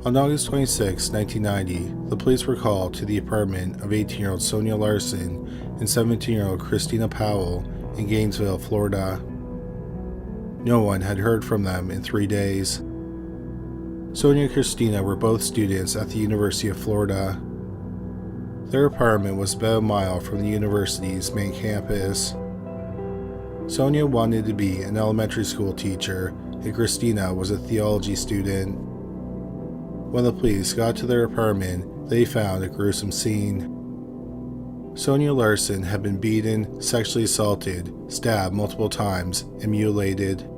On August 26, 1990, the police were called to the apartment of 18-year-old Sonia Larson and 17-year-old Christina Powell in Gainesville, Florida. No one had heard from them in 3 days. Sonia and Christina were both students at the University of Florida. Their apartment was about a mile from the university's main campus. Sonia wanted to be an elementary school teacher, and Christina was a theology student. When the police got to their apartment, they found a gruesome scene. Sonia Larson had been beaten, sexually assaulted, stabbed multiple times, and mutilated.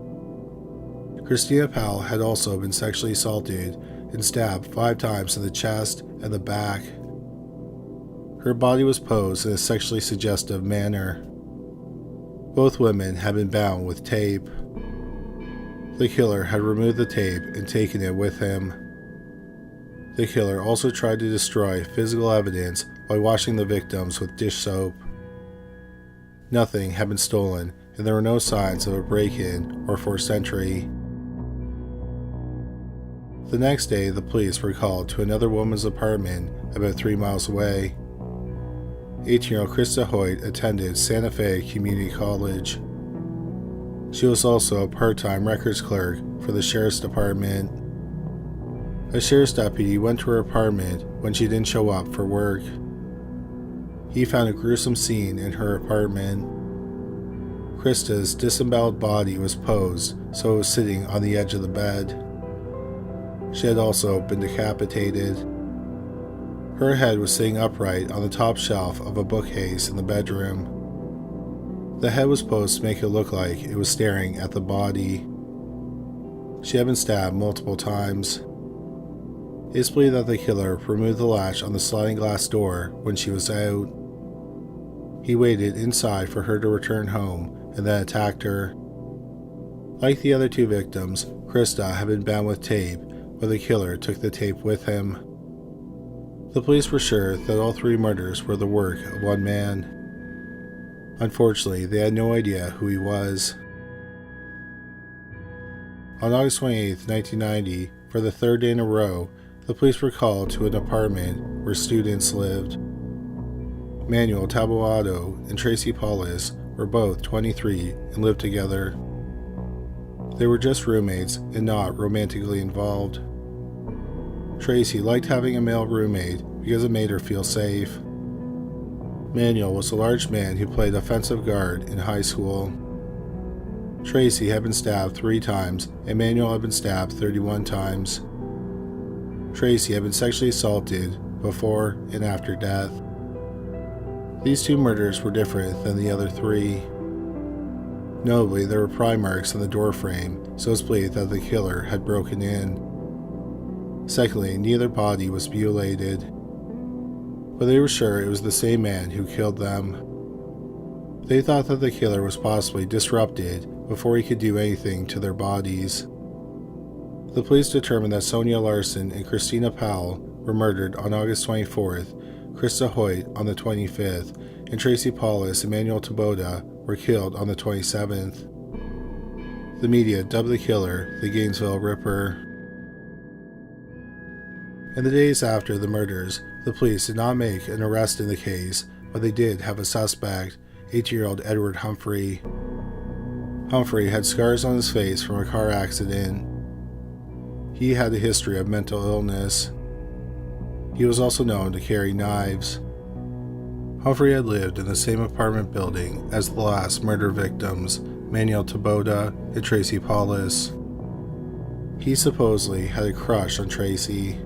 Christina Powell had also been sexually assaulted and stabbed 5 times in the chest and the back. Her body was posed in a sexually suggestive manner. Both women had been bound with tape. The killer had removed the tape and taken it with him. The killer also tried to destroy physical evidence by washing the victims with dish soap. Nothing had been stolen, and there were no signs of a break-in or forced entry. The next day, the police were called to another woman's apartment about 3 miles away. 18-year-old Krista Hoyt attended Santa Fe Community College. She was also a part-time records clerk for the sheriff's department. A sheriff's deputy went to her apartment when she didn't show up for work. He found a gruesome scene in her apartment. Krista's disemboweled body was posed so it was sitting on the edge of the bed. She had also been decapitated. Her head was sitting upright on the top shelf of a bookcase in the bedroom. The head was posed to make it look like it was staring at the body. She had been stabbed multiple times. It is believed that the killer removed the latch on the sliding glass door when she was out. He waited inside for her to return home and then attacked her. Like the other 2 victims, Krista had been bound with tape, but the killer took the tape with him. The police were sure that all 3 murders were the work of one man. Unfortunately, they had no idea who he was. On August 28, 1990, for the 3rd day in a row, the police were called to an apartment where students lived. Manuel Taboado and Tracy Paulus were both 23 and lived together. They were just roommates and not romantically involved. Tracy liked having a male roommate because it made her feel safe. Manuel was a large man who played offensive guard in high school. Tracy had been stabbed 3 times and Manuel had been stabbed 31 times. Tracy had been sexually assaulted before and after death. These 2 murders were different than the other 3. Notably, there were pry marks on the door frame, so it's believed that the killer had broken in. Secondly, neither body was mutilated, but they were sure it was the same man who killed them. They thought that the killer was possibly disrupted before he could do anything to their bodies. The police determined that Sonia Larson and Christina Powell were murdered on August 24th, Krista Hoyt on the 25th, and Tracy Paulus and Manuel Taboada were killed on the 27th. The media dubbed the killer the Gainesville Ripper. In the days after the murders, the police did not make an arrest in the case, but they did have a suspect, 18-year-old Edward Humphrey. Humphrey had scars on his face from a car accident. He had a history of mental illness. He was also known to carry knives. Humphrey had lived in the same apartment building as the last murder victims, Manuel Taboada and Tracy Paulus. He supposedly had a crush on Tracy.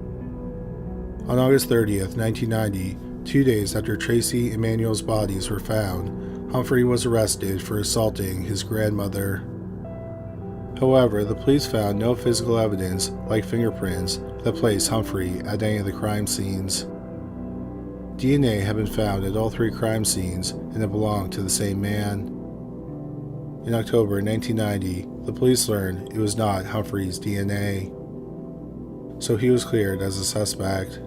On August 30th, 1990, 2 days after Tracy and Manuel's bodies were found, Humphrey was arrested for assaulting his grandmother. However, the police found no physical evidence, like fingerprints, that placed Humphrey at any of the crime scenes. DNA had been found at all 3 crime scenes, and it belonged to the same man. In October 1990, the police learned it was not Humphrey's DNA, so he was cleared as a suspect.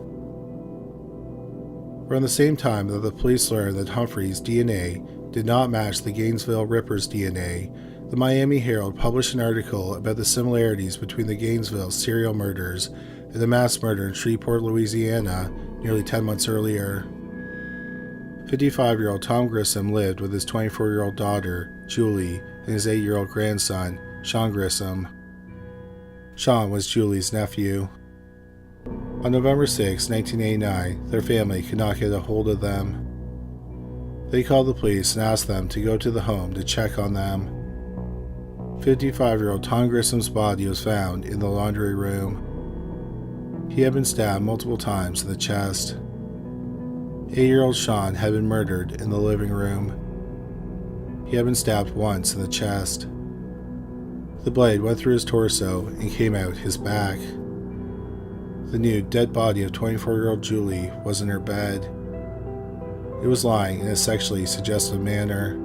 Around the same time that the police learned that Humphrey's DNA did not match the Gainesville Ripper's DNA, the Miami Herald published an article about the similarities between the Gainesville serial murders in the mass murder in Shreveport, Louisiana, nearly 10 months earlier. 55-year-old Tom Grissom lived with his 24-year-old daughter, Julie, and his 8-year-old grandson, Sean Grissom. Sean was Julie's nephew. On November 6, 1989, their family could not get a hold of them. They called the police and asked them to go to the home to check on them. 55-year-old Tom Grissom's body was found in the laundry room. He had been stabbed multiple times in the chest. 8-year-old Sean had been murdered in the living room. He had been stabbed once in the chest. The blade went through his torso and came out his back. The nude, dead body of 24-year-old Julie was in her bed. It was lying in a sexually suggestive manner.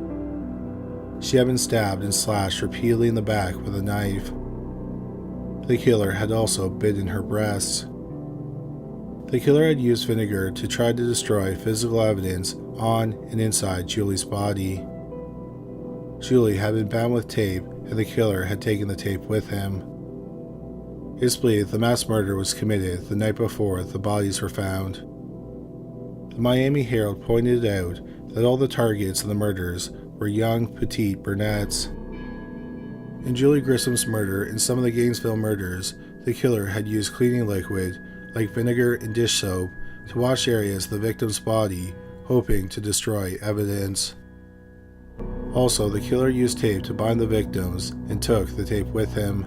She had been stabbed and slashed repeatedly in the back with a knife. The killer had also bitten her breasts. The killer had used vinegar to try to destroy physical evidence on and inside Julie's body. Julie had been bound with tape, and the killer had taken the tape with him. It is believed the mass murder was committed the night before the bodies were found. The Miami Herald pointed out that all the targets of the murders were young, petite brunettes. In Julie Grissom's murder and some of the Gainesville murders, the killer had used cleaning liquid, like vinegar and dish soap, to wash areas of the victim's body, hoping to destroy evidence. Also, the killer used tape to bind the victims and took the tape with him.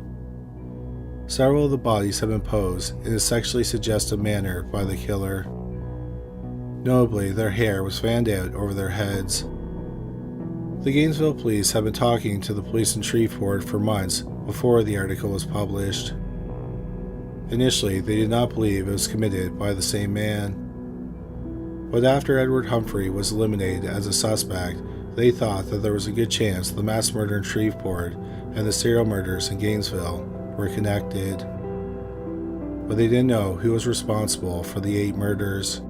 Several of the bodies have been posed in a sexually suggestive manner by the killer. Notably, their hair was fanned out over their heads. The Gainesville police had been talking to the police in Shreveport for months before the article was published. Initially, they did not believe it was committed by the same man. But after Edward Humphrey was eliminated as a suspect, they thought that there was a good chance the mass murder in Shreveport and the serial murders in Gainesville were connected. But they didn't know who was responsible for the 8 murders.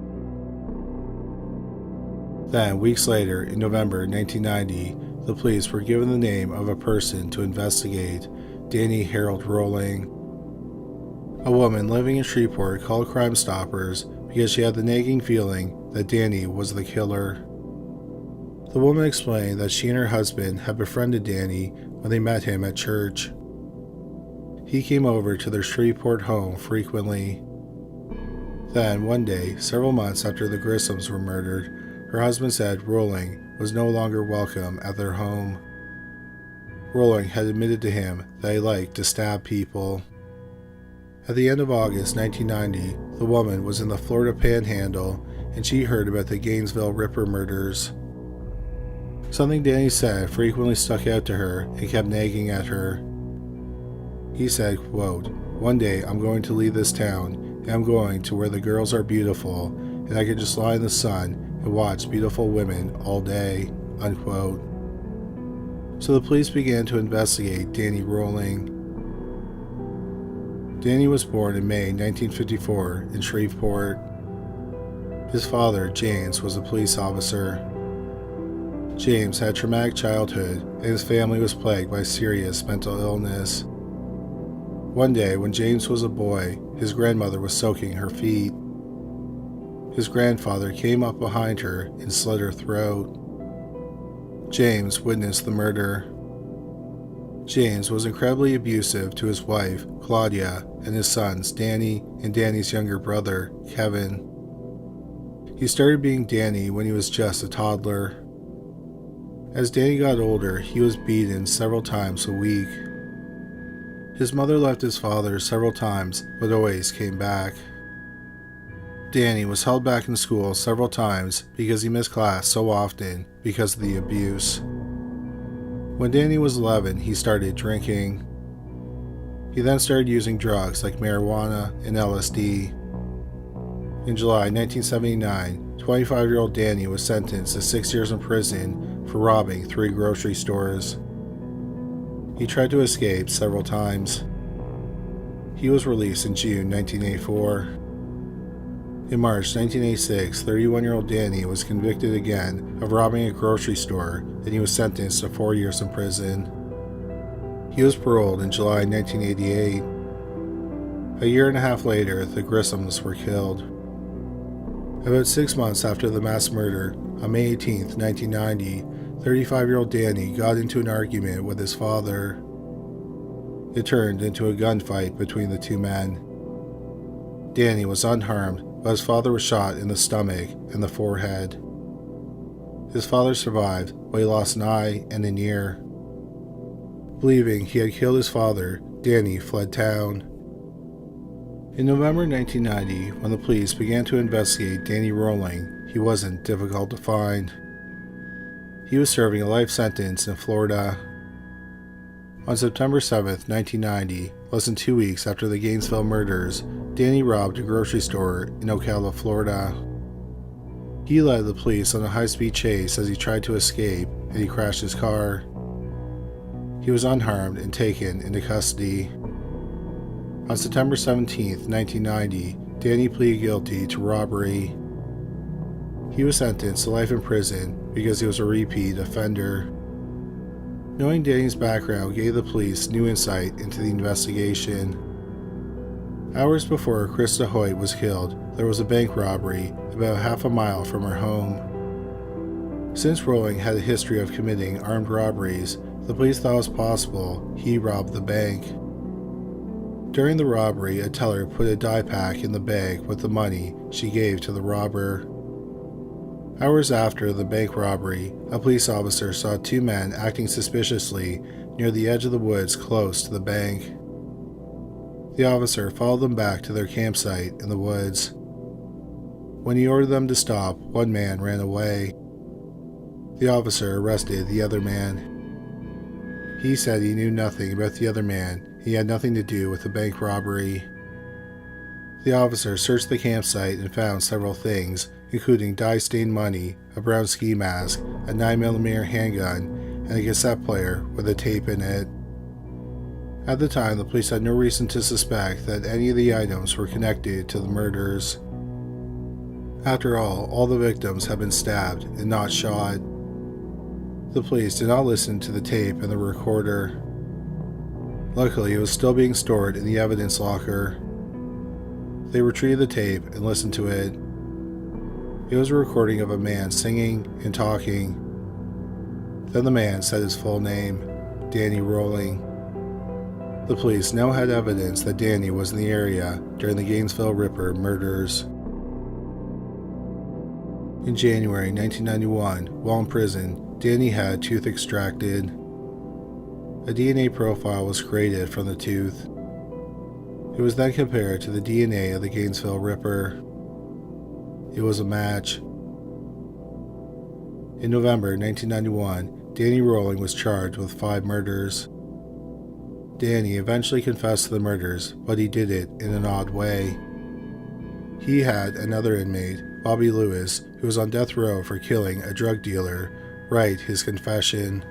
Then, weeks later, in November 1990, the police were given the name of a person to investigate, Danny Harold Rolling. A woman living in Shreveport called Crime Stoppers because she had the nagging feeling that Danny was the killer. The woman explained that she and her husband had befriended Danny when they met him at church. He came over to their Shreveport home frequently. Then, one day, several months after the Grissoms were murdered, her husband said Rolling was no longer welcome at their home. Rolling had admitted to him that he liked to stab people. At the end of August 1990, the woman was in the Florida Panhandle and she heard about the Gainesville Ripper murders. Something Danny said frequently stuck out to her and kept nagging at her. He said, quote, "One day I'm going to leave this town and I'm going to where the girls are beautiful and I can just lie in the sun and watch beautiful women all day," unquote. So the police began to investigate Danny Rolling. Danny was born in May 1954 in Shreveport. His father, James, was a police officer. James had a traumatic childhood and his family was plagued by serious mental illness. One day, when James was a boy, his grandmother was soaking her feet. His grandfather came up behind her and slit her throat. James witnessed the murder. James was incredibly abusive to his wife, Claudia, and his sons, Danny and Danny's younger brother, Kevin. He started being Danny when he was just a toddler. As Danny got older, he was beaten several times a week. His mother left his father several times, but always came back. Danny was held back in school several times because he missed class so often because of the abuse. When Danny was 11, he started drinking. He then started using drugs like marijuana and LSD. In July 1979, 25-year-old Danny was sentenced to 6 years in prison for robbing 3 grocery stores. He tried to escape several times. He was released in June 1984. In March 1986, 31-year-old Danny was convicted again of robbing a grocery store and he was sentenced to 4 years in prison. He was paroled in July 1988. A year and a half later, the Grissoms were killed. About 6 months after the mass murder, on May 18, 1990, 35-year-old Danny got into an argument with his father. It turned into a gunfight between the two men. Danny was unharmed, but his father was shot in the stomach and the forehead. His father survived, but he lost an eye and an ear. Believing he had killed his father, Danny fled town. In November 1990, when the police began to investigate Danny Rolling, he wasn't difficult to find. He was serving a life sentence in Florida. On September 7, 1990, less than 2 weeks after the Gainesville murders, Danny robbed a grocery store in Ocala, Florida. He led the police on a high-speed chase as he tried to escape, and he crashed his car. He was unharmed and taken into custody. On September 17, 1990, Danny pleaded guilty to robbery. He was sentenced to life in prison because he was a repeat offender. Knowing Danny's background gave the police new insight into the investigation. Hours before Krista Hoyt was killed, there was a bank robbery about half a mile from her home. Since Rolling had a history of committing armed robberies, the police thought it was possible he robbed the bank. During the robbery, a teller put a dye pack in the bag with the money she gave to the robber. Hours after the bank robbery, a police officer saw two men acting suspiciously near the edge of the woods close to the bank. The officer followed them back to their campsite in the woods. When he ordered them to stop, one man ran away. The officer arrested the other man. He said he knew nothing about the other man. He had nothing to do with the bank robbery. The officer searched the campsite and found several things, including dye-stained money, a brown ski mask, a 9mm handgun, and a cassette player with a tape in it. At the time, the police had no reason to suspect that any of the items were connected to the murders. After all the victims had been stabbed and not shot. The police did not listen to the tape and the recorder. Luckily, it was still being stored in the evidence locker. They retrieved the tape and listened to it. It was a recording of a man singing and talking. Then the man said his full name, Danny Rolling. The police now had evidence that Danny was in the area during the Gainesville Ripper murders. In January 1991, while in prison, Danny had a tooth extracted. A DNA profile was created from the tooth. It was then compared to the DNA of the Gainesville Ripper. It was a match. In November 1991, Danny Rolling was charged with 5 murders. Danny eventually confessed to the murders, but he did it in an odd way. He had another inmate, Bobby Lewis, who was on death row for killing a drug dealer, write his confession.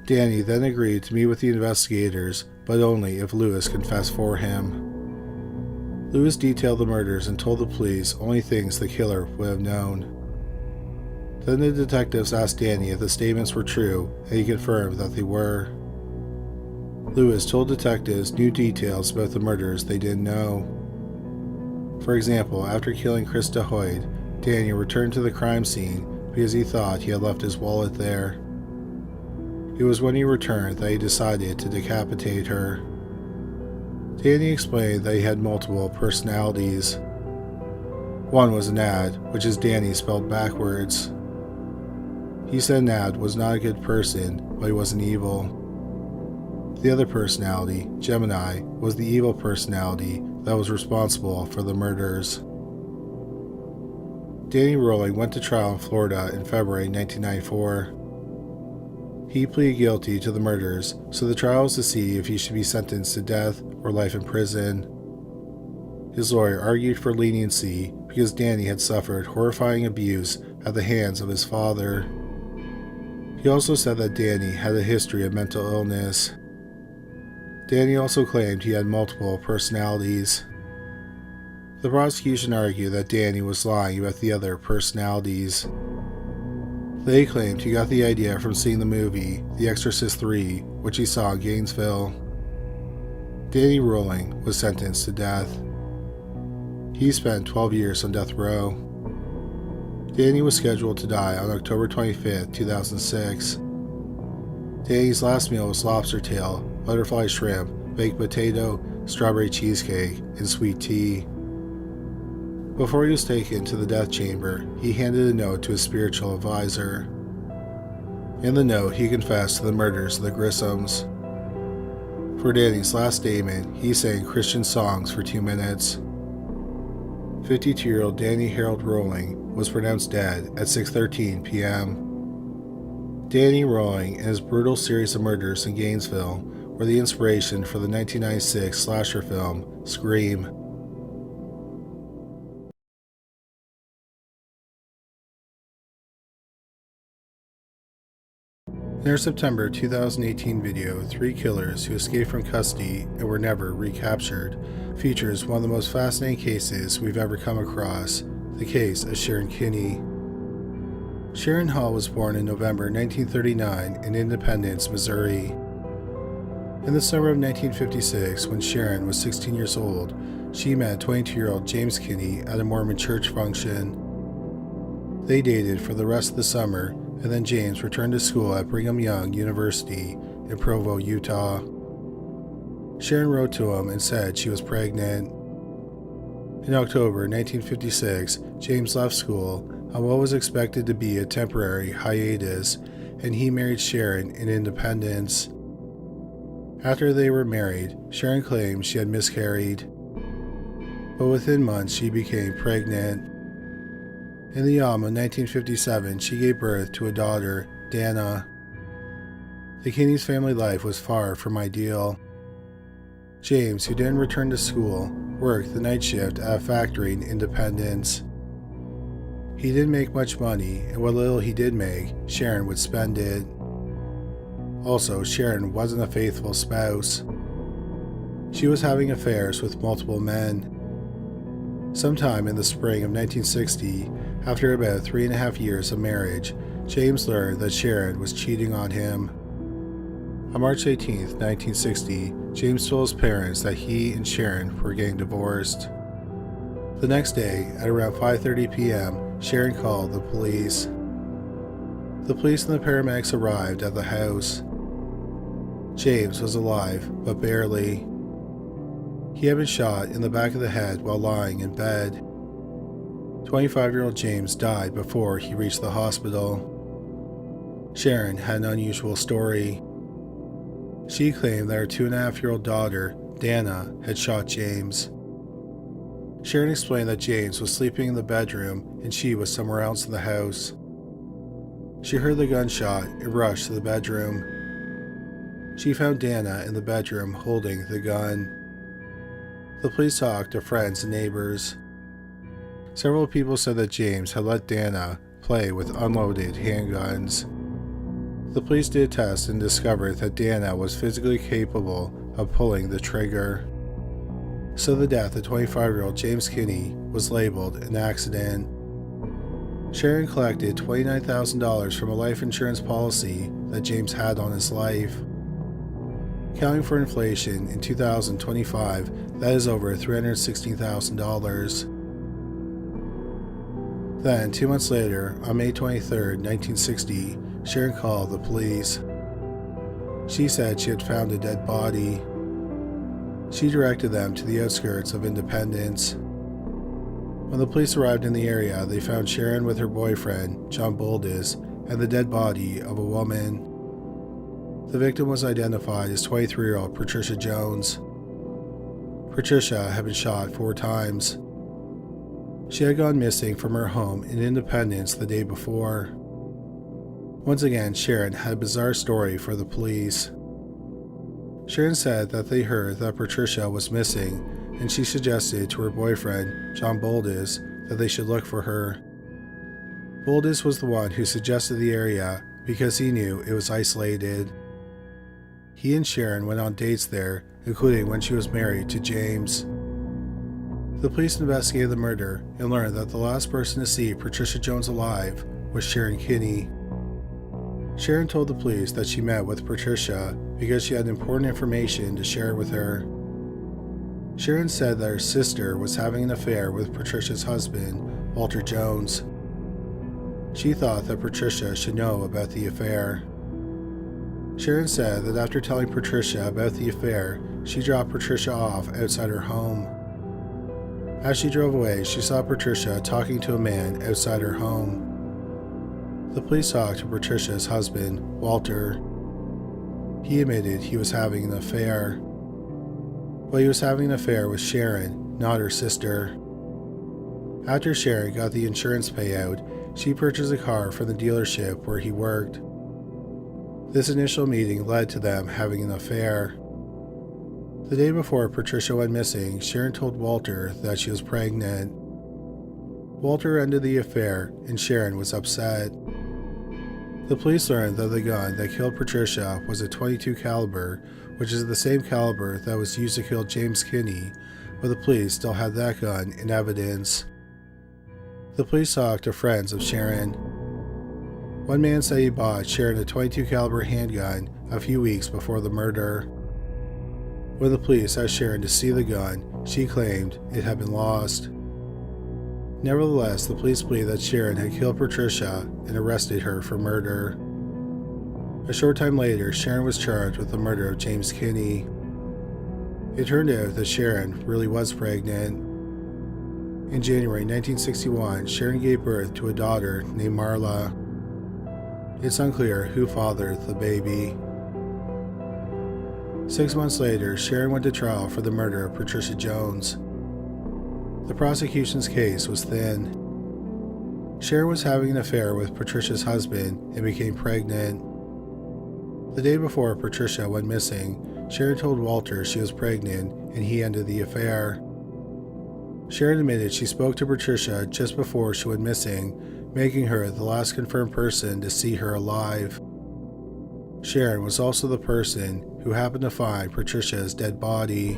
Danny then agreed to meet with the investigators, but only if Lewis confessed for him. Lewis detailed the murders and told the police only things the killer would have known. Then the detectives asked Danny if the statements were true, and he confirmed that they were. Lewis told detectives new details about the murders they didn't know. For example, after killing Krista Hoyt, Danny returned to the crime scene because he thought he had left his wallet there. It was when he returned that he decided to decapitate her. Danny explained that he had multiple personalities. One was Nad, which is Danny spelled backwards. He said Nad was not a good person, but he wasn't evil. The other personality, Gemini, was the evil personality that was responsible for the murders. Danny Rolling went to trial in Florida in February 1994. He pleaded guilty to the murders, so the trial was to see if he should be sentenced to death or life in prison. His lawyer argued for leniency because Danny had suffered horrifying abuse at the hands of his father. He also said that Danny had a history of mental illness. Danny also claimed he had multiple personalities. The prosecution argued that Danny was lying about the other personalities. They claimed he got the idea from seeing the movie The Exorcist III, which he saw in Gainesville. Danny Rolling was sentenced to death. He spent 12 years on death row. Danny was scheduled to die on October 25, 2006. Danny's last meal was lobster tail, butterfly shrimp, baked potato, strawberry cheesecake, and sweet tea. Before he was taken to the death chamber, he handed a note to his spiritual advisor. In the note, he confessed to the murders of the Grissams. For Danny's last statement, he sang Christian songs for 2 minutes. 52-year-old Danny Harold Rolling was pronounced dead at 6:13 p.m. Danny Rolling and his brutal series of murders in Gainesville were the inspiration for the 1996 slasher film Scream. In their September 2018 video, 3 killers who escaped from custody and were never recaptured features one of the most fascinating cases we've ever come across, the case of Sharon Kinne. Sharon Hall was born in November 1939 in Independence, Missouri. In the summer of 1956, when Sharon was 16 years old, she met 22-year-old James Kinne at a Mormon church function. They dated for the rest of the summer, and then James returned to school at Brigham Young University in Provo, Utah. Sharon wrote to him and said she was pregnant. In October 1956, James left school on what was expected to be a temporary hiatus, and he married Sharon in Independence. After they were married, Sharon claimed she had miscarried, but within months she became pregnant. In the autumn of 1957, she gave birth to a daughter, Dana. The Kinne's family life was far from ideal. James, who didn't return to school, worked the night shift at a factory in Independence. He didn't make much money, and what little he did make, Sharon would spend it. Also, Sharon wasn't a faithful spouse. She was having affairs with multiple men. Sometime in the spring of 1960, after about 3.5 years of marriage, James learned that Sharon was cheating on him. On March 18, 1960, James told his parents that he and Sharon were getting divorced. The next day, at around 5:30 p.m., Sharon called the police. The police and the paramedics arrived at the house. James was alive, but barely. He had been shot in the back of the head while lying in bed. 25-year-old James died before he reached the hospital. Sharon had an unusual story. She claimed that her 2.5-year-old daughter, Dana, had shot James. Sharon explained that James was sleeping in the bedroom and she was somewhere else in the house. She heard the gunshot and rushed to the bedroom. She found Dana in the bedroom holding the gun. The police talked to friends and neighbors. Several people said that James had let Dana play with unloaded handguns. The police did tests and discovered that Dana was physically capable of pulling the trigger. So the death of 25-year-old James Kinne was labeled an accident. Sharon collected $29,000 from a life insurance policy that James had on his life. Counting for inflation in 2025, that is over $316,000. Then, 2 months later, on May 23, 1960, Sharon called the police. She said she had found a dead body. She directed them to the outskirts of Independence. When the police arrived in the area, they found Sharon with her boyfriend, John Boldis, and the dead body of a woman. The victim was identified as 23-year-old Patricia Jones. Patricia had been shot 4 times. She had gone missing from her home in Independence the day before. Once again, Sharon had a bizarre story for the police. Sharon said that they heard that Patricia was missing, and she suggested to her boyfriend, John Boldis, that they should look for her. Boldis was the one who suggested the area because he knew it was isolated. He and Sharon went on dates there, including when she was married to James. The police investigated the murder and learned that the last person to see Patricia Jones alive was Sharon Kinne. Sharon told the police that she met with Patricia because she had important information to share with her. Sharon said that her sister was having an affair with Patricia's husband, Walter Jones. She thought that Patricia should know about the affair. Sharon said that after telling Patricia about the affair, she dropped Patricia off outside her home. As she drove away, she saw Patricia talking to a man outside her home. The police talked to Patricia's husband, Walter. He admitted he was having an affair. But he was having an affair with Sharon, not her sister. After Sharon got the insurance payout, she purchased a car from the dealership where he worked. This initial meeting led to them having an affair. The day before Patricia went missing, Sharon told Walter that she was pregnant. Walter ended the affair, and Sharon was upset. The police learned that the gun that killed Patricia was a .22 caliber, which is the same caliber that was used to kill James Kinne, but the police still had that gun in evidence. The police talked to friends of Sharon. One man said he bought Sharon a .22 caliber handgun a few weeks before the murder. When the police asked Sharon to see the gun, she claimed it had been lost. Nevertheless, the police believed that Sharon had killed Patricia and arrested her for murder. A short time later, Sharon was charged with the murder of James Kinne. It turned out that Sharon really was pregnant. In January 1961, Sharon gave birth to a daughter named Marla. It's unclear who fathered the baby. 6 months later, Sharon went to trial for the murder of Patricia Jones. The prosecution's case was thin. Sharon was having an affair with Patricia's husband and became pregnant. The day before Patricia went missing, Sharon told Walter she was pregnant and he ended the affair. Sharon admitted she spoke to Patricia just before she went missing, making her the last confirmed person to see her alive. Sharon was also the person who happened to find Patricia's dead body.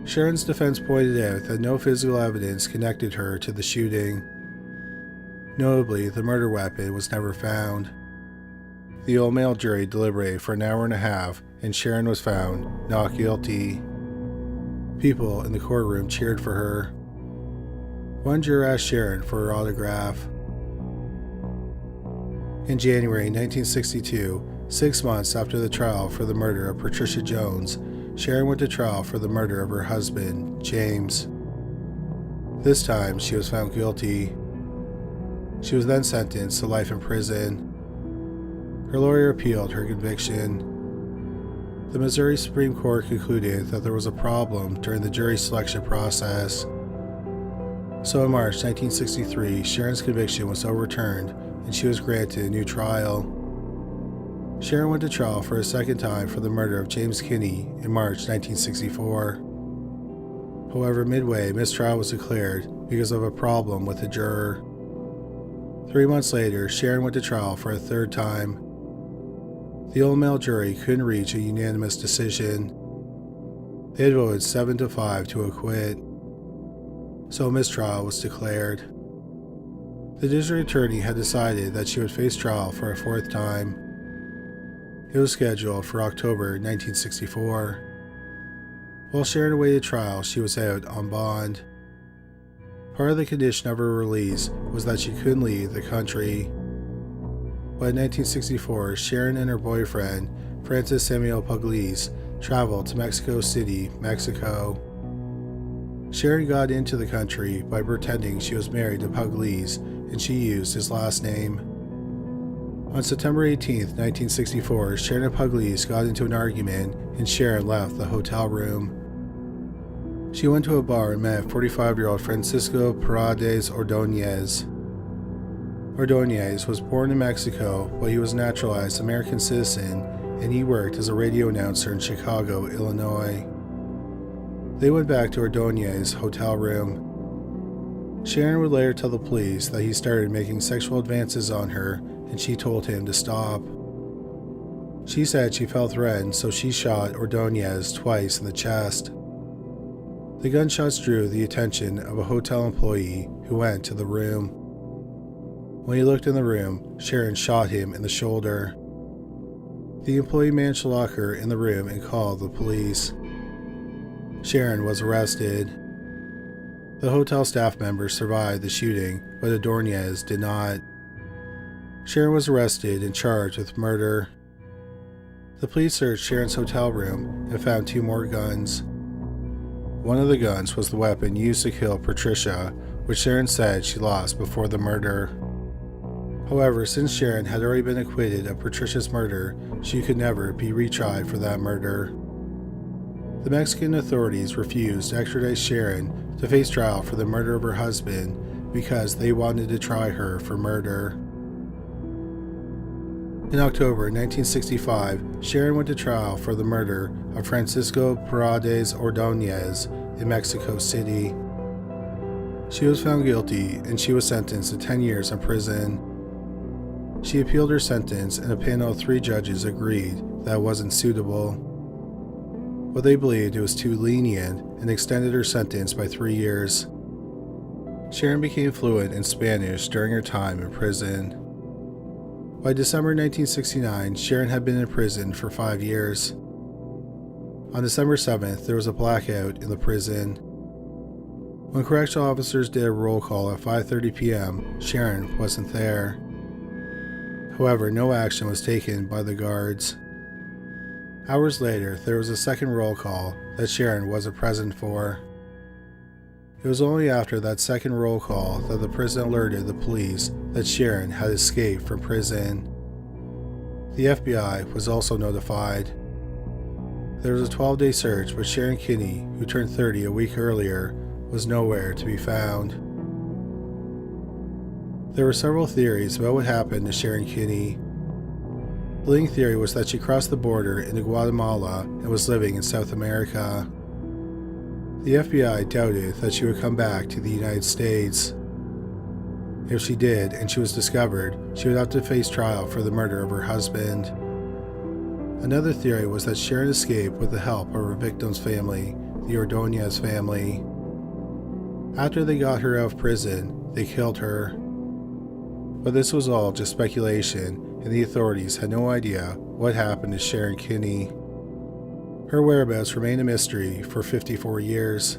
Sharon's defense pointed out that no physical evidence connected her to the shooting. Notably, the murder weapon was never found. The all-male jury deliberated for an hour and a half, and Sharon was found not guilty. People in the courtroom cheered for her. One juror asked Sharon for her autograph. In January 1962, 6 months after the trial for the murder of Patricia Jones, Sharon went to trial for the murder of her husband, James. This time, she was found guilty. She was then sentenced to life in prison. Her lawyer appealed her conviction. The Missouri Supreme Court concluded that there was a problem during the jury selection process. So in March 1963, Sharon's conviction was overturned and she was granted a new trial. Sharon went to trial for a second time for the murder of James Kinne in March 1964. However, midway, mistrial was declared because of a problem with a juror. 3 months later, Sharon went to trial for a third time. The all-male jury couldn't reach a unanimous decision. They had voted 7-5 to acquit. So a mistrial was declared. The district attorney had decided that she would face trial for a fourth time. It was scheduled for October 1964. While Sharon awaited trial, she was out on bond. Part of the condition of her release was that she couldn't leave the country. But in 1964, Sharon and her boyfriend, Francis Samuel Pugliese, traveled to Mexico City, Mexico. Sharon got into the country by pretending she was married to Pugliese, and she used his last name. On September 18, 1964, Sharon and Pugliese got into an argument, and Sharon left the hotel room. She went to a bar and met 45-year-old Francisco Paredes Ordóñez. Ordóñez was born in Mexico, but he was a naturalized American citizen, and he worked as a radio announcer in Chicago, Illinois. They went back to Ordóñez's hotel room. Sharon would later tell the police that he started making sexual advances on her, and she told him to stop. She said she felt threatened, so she shot Ordóñez twice in the chest. The gunshots drew the attention of a hotel employee who went to the room. When he looked in the room, Sharon shot him in the shoulder. The employee managed to lock her in the room and called the police. Sharon was arrested. The hotel staff members survived the shooting, but Adornez did not. Sharon was arrested and charged with murder. The police searched Sharon's hotel room and found 2 more guns. One of the guns was the weapon used to kill Patricia, which Sharon said she lost before the murder. However, since Sharon had already been acquitted of Patricia's murder, she could never be retried for that murder. The Mexican authorities refused to extradite Sharon to face trial for the murder of her husband because they wanted to try her for murder. In October 1965, Sharon went to trial for the murder of Francisco Paredes Ordóñez in Mexico City. She was found guilty and she was sentenced to 10 years in prison. She appealed her sentence and a panel of 3 judges agreed that it wasn't suitable. But they believed it was too lenient and extended her sentence by 3 years. Sharon became fluent in Spanish during her time in prison. By December 1969, Sharon had been in prison for 5 years. On December 7th, there was a blackout in the prison. When correctional officers did a roll call at 5:30 p.m., Sharon wasn't there. However, no action was taken by the guards. Hours later, there was a second roll call that Sharon wasn't present for. It was only after that second roll call that the prison alerted the police that Sharon had escaped from prison. The FBI was also notified. There was a 12-day search, but Sharon Kinne, who turned 30 a week earlier, was nowhere to be found. There were several theories about what happened to Sharon Kinne. The leading theory was that she crossed the border into Guatemala and was living in South America. The FBI doubted that she would come back to the United States. If she did and she was discovered, she would have to face trial for the murder of her husband. Another theory was that Sharon escaped with the help of her victim's family, the Ordóñez family. After they got her out of prison, they killed her. But this was all just speculation, and the authorities had no idea what happened to Sharon Kinne. Her whereabouts remained a mystery for 54 years.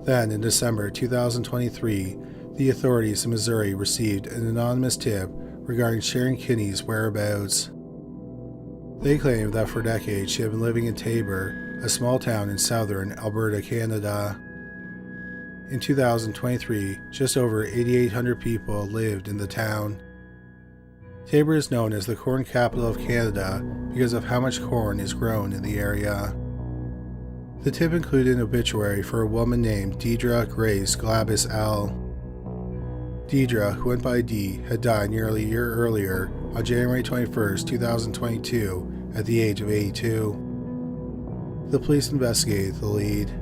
Then, in December 2023, the authorities in Missouri received an anonymous tip regarding Sharon Kinne's whereabouts. They claimed that for decades she had been living in Tabor, a small town in southern Alberta, Canada. In 2023, just over 8,800 people lived in the town. Tabor is known as the corn capital of Canada because of how much corn is grown in the area. The tip included an obituary for a woman named Deidre Grace Glabus L. Deidre, who went by Dee, had died nearly a year earlier on January 21, 2022, at the age of 82. The police investigated the lead.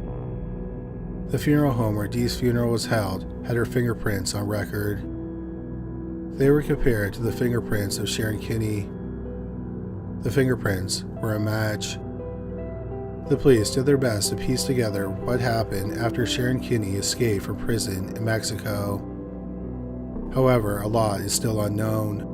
The funeral home where Dee's funeral was held had her fingerprints on record. They were compared to the fingerprints of Sharon Kinne. The fingerprints were a match. The police did their best to piece together what happened after Sharon Kinne escaped from prison in Mexico. However, a lot is still unknown.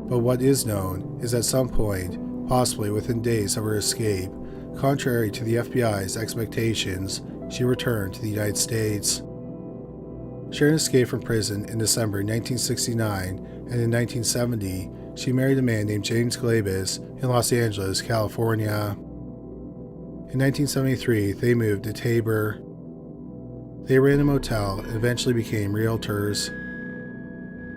But what is known is at some point, possibly within days of her escape, contrary to the FBI's expectations, she returned to the United States. Sharon escaped from prison in December 1969, and in 1970, she married a man named James Glabus in Los Angeles, California. In 1973, they moved to Tabor. They ran a motel and eventually became realtors.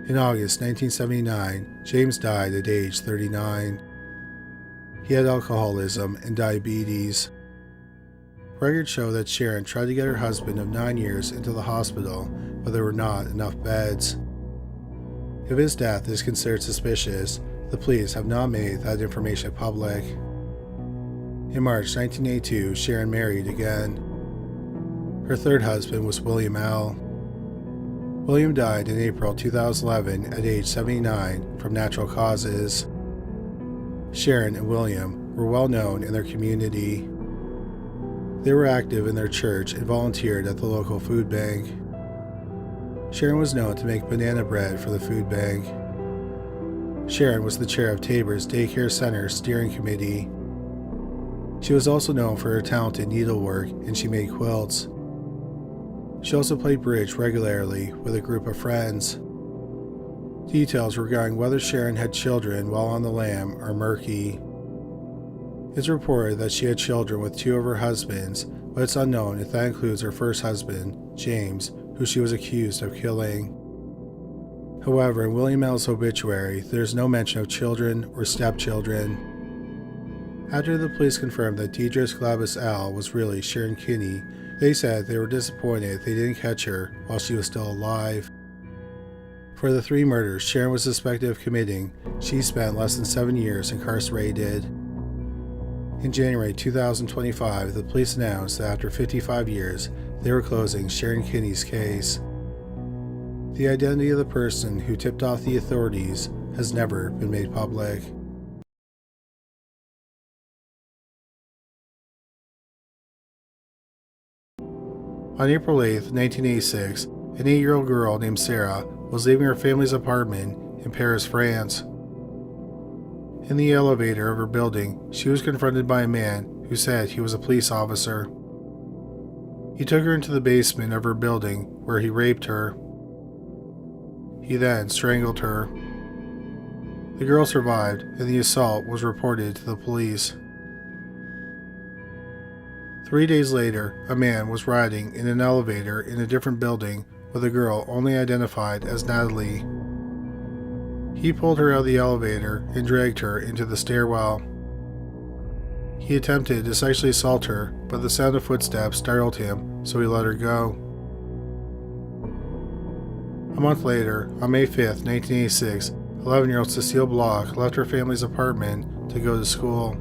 In August 1979, James died at age 39. He had alcoholism and diabetes. Records show that Sharon tried to get her husband of 9 years into the hospital, but there were not enough beds. If his death is considered suspicious, the police have not made that information public. In March 1982, Sharon married again. Her third husband was William L. William died in April 2011 at age 79 from natural causes. Sharon and William were well known in their community. They were active in their church and volunteered at the local food bank. Sharon was known to make banana bread for the food bank. Sharon was the chair of Tabor's Daycare Center Steering Committee. She was also known for her talented needlework, and she made quilts. She also played bridge regularly with a group of friends. Details regarding whether Sharon had children while on the lam are murky. It's reported that she had children with 2 of her husbands, but it's unknown if that includes her first husband, James, who she was accused of killing. However, in William L's obituary, there is no mention of children or stepchildren. After the police confirmed that Deidre Glabus L was really Sharon Kinne, they said they were disappointed they didn't catch her while she was still alive. For the 3 murders Sharon was suspected of committing, she spent less than 7 years incarcerated. In January 2025, the police announced that after 55 years, they were closing Sharon Kinne's case. The identity of the person who tipped off the authorities has never been made public. On April 8, 1986, an 8-year-old girl named Sarah was leaving her family's apartment in Paris, France. In the elevator of her building, she was confronted by a man who said he was a police officer. He took her into the basement of her building, where he raped her. He then strangled her. The girl survived, and the assault was reported to the police. 3 days later, a man was riding in an elevator in a different building with a girl only identified as Natalie. He pulled her out of the elevator and dragged her into the stairwell. He attempted to sexually assault her, but the sound of footsteps startled him, so he let her go. A month later, on May 5, 1986, 11-year-old Cecile Bloch left her family's apartment to go to school.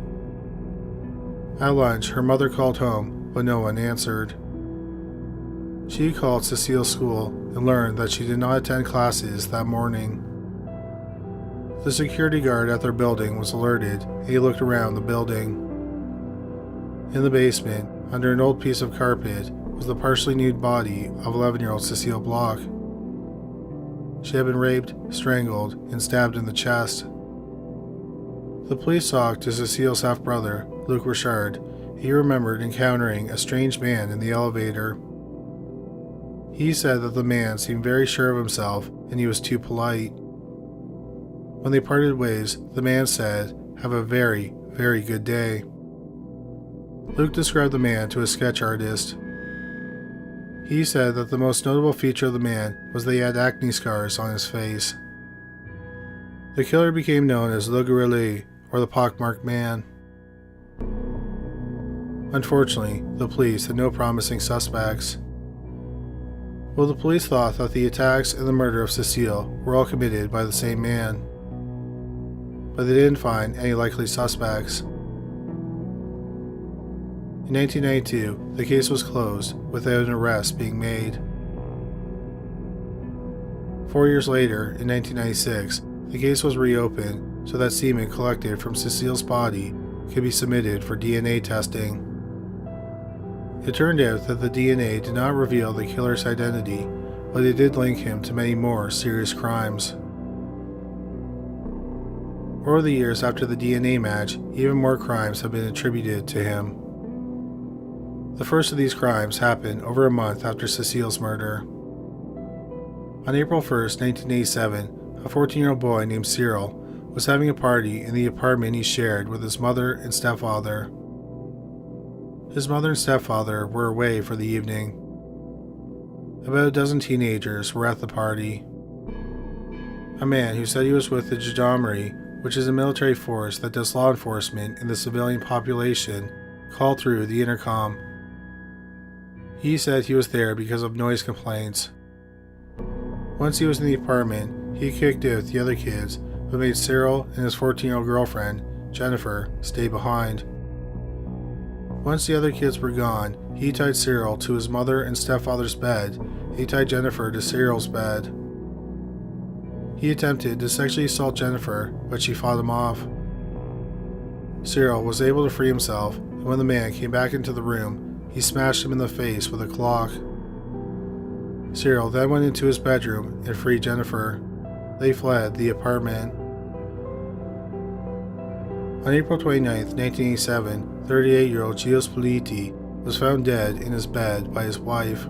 At lunch, her mother called home, but no one answered. She called Cecile's school and learned that she did not attend classes that morning. The security guard at their building was alerted, and he looked around the building. In the basement, under an old piece of carpet, was the partially nude body of 11-year-old Cecile Bloch. She had been raped, strangled, and stabbed in the chest. The police talked to Cecile's half-brother, Luc Richard. He remembered encountering a strange man in the elevator. He said that the man seemed very sure of himself and he was too polite. When they parted ways, the man said, "Have a very, very good day." Luke described the man to a sketch artist. He said that the most notable feature of the man was that he had acne scars on his face. The killer became known as Le Guerrier, or the pockmarked man. Unfortunately, the police had no promising suspects. Well, the police thought that the attacks and the murder of Cecile were all committed by the same man, but they didn't find any likely suspects. In 1992, the case was closed without an arrest being made. 4 years later, in 1996, the case was reopened so that semen collected from Cecile's body could be submitted for DNA testing. It turned out that the DNA did not reveal the killer's identity, but it did link him to many more serious crimes. Over the years after the DNA match, even more crimes have been attributed to him. The first of these crimes happened over a month after Cecile's murder. On April 1st, 1987, a 14-year-old boy named Cyril was having a party in the apartment he shared with his mother and stepfather. His mother and stepfather were away for the evening. About a dozen teenagers were at the party. A man who said he was with the gendarmerie, which is a military force that does law enforcement in the civilian population, called through the intercom. He said he was there because of noise complaints. Once he was in the apartment, he kicked out the other kids, but made Cyril and his 14-year-old girlfriend, Jennifer, stay behind. Once the other kids were gone, he tied Cyril to his mother and stepfather's bed, and he tied Jennifer to Cyril's bed. He attempted to sexually assault Jennifer, but she fought him off. Cyril was able to free himself, and when the man came back into the room, he smashed him in the face with a clock. Cyril then went into his bedroom and freed Jennifer. They fled the apartment. On April 29, 1987, 38-year-old Gilles Politi was found dead in his bed by his wife.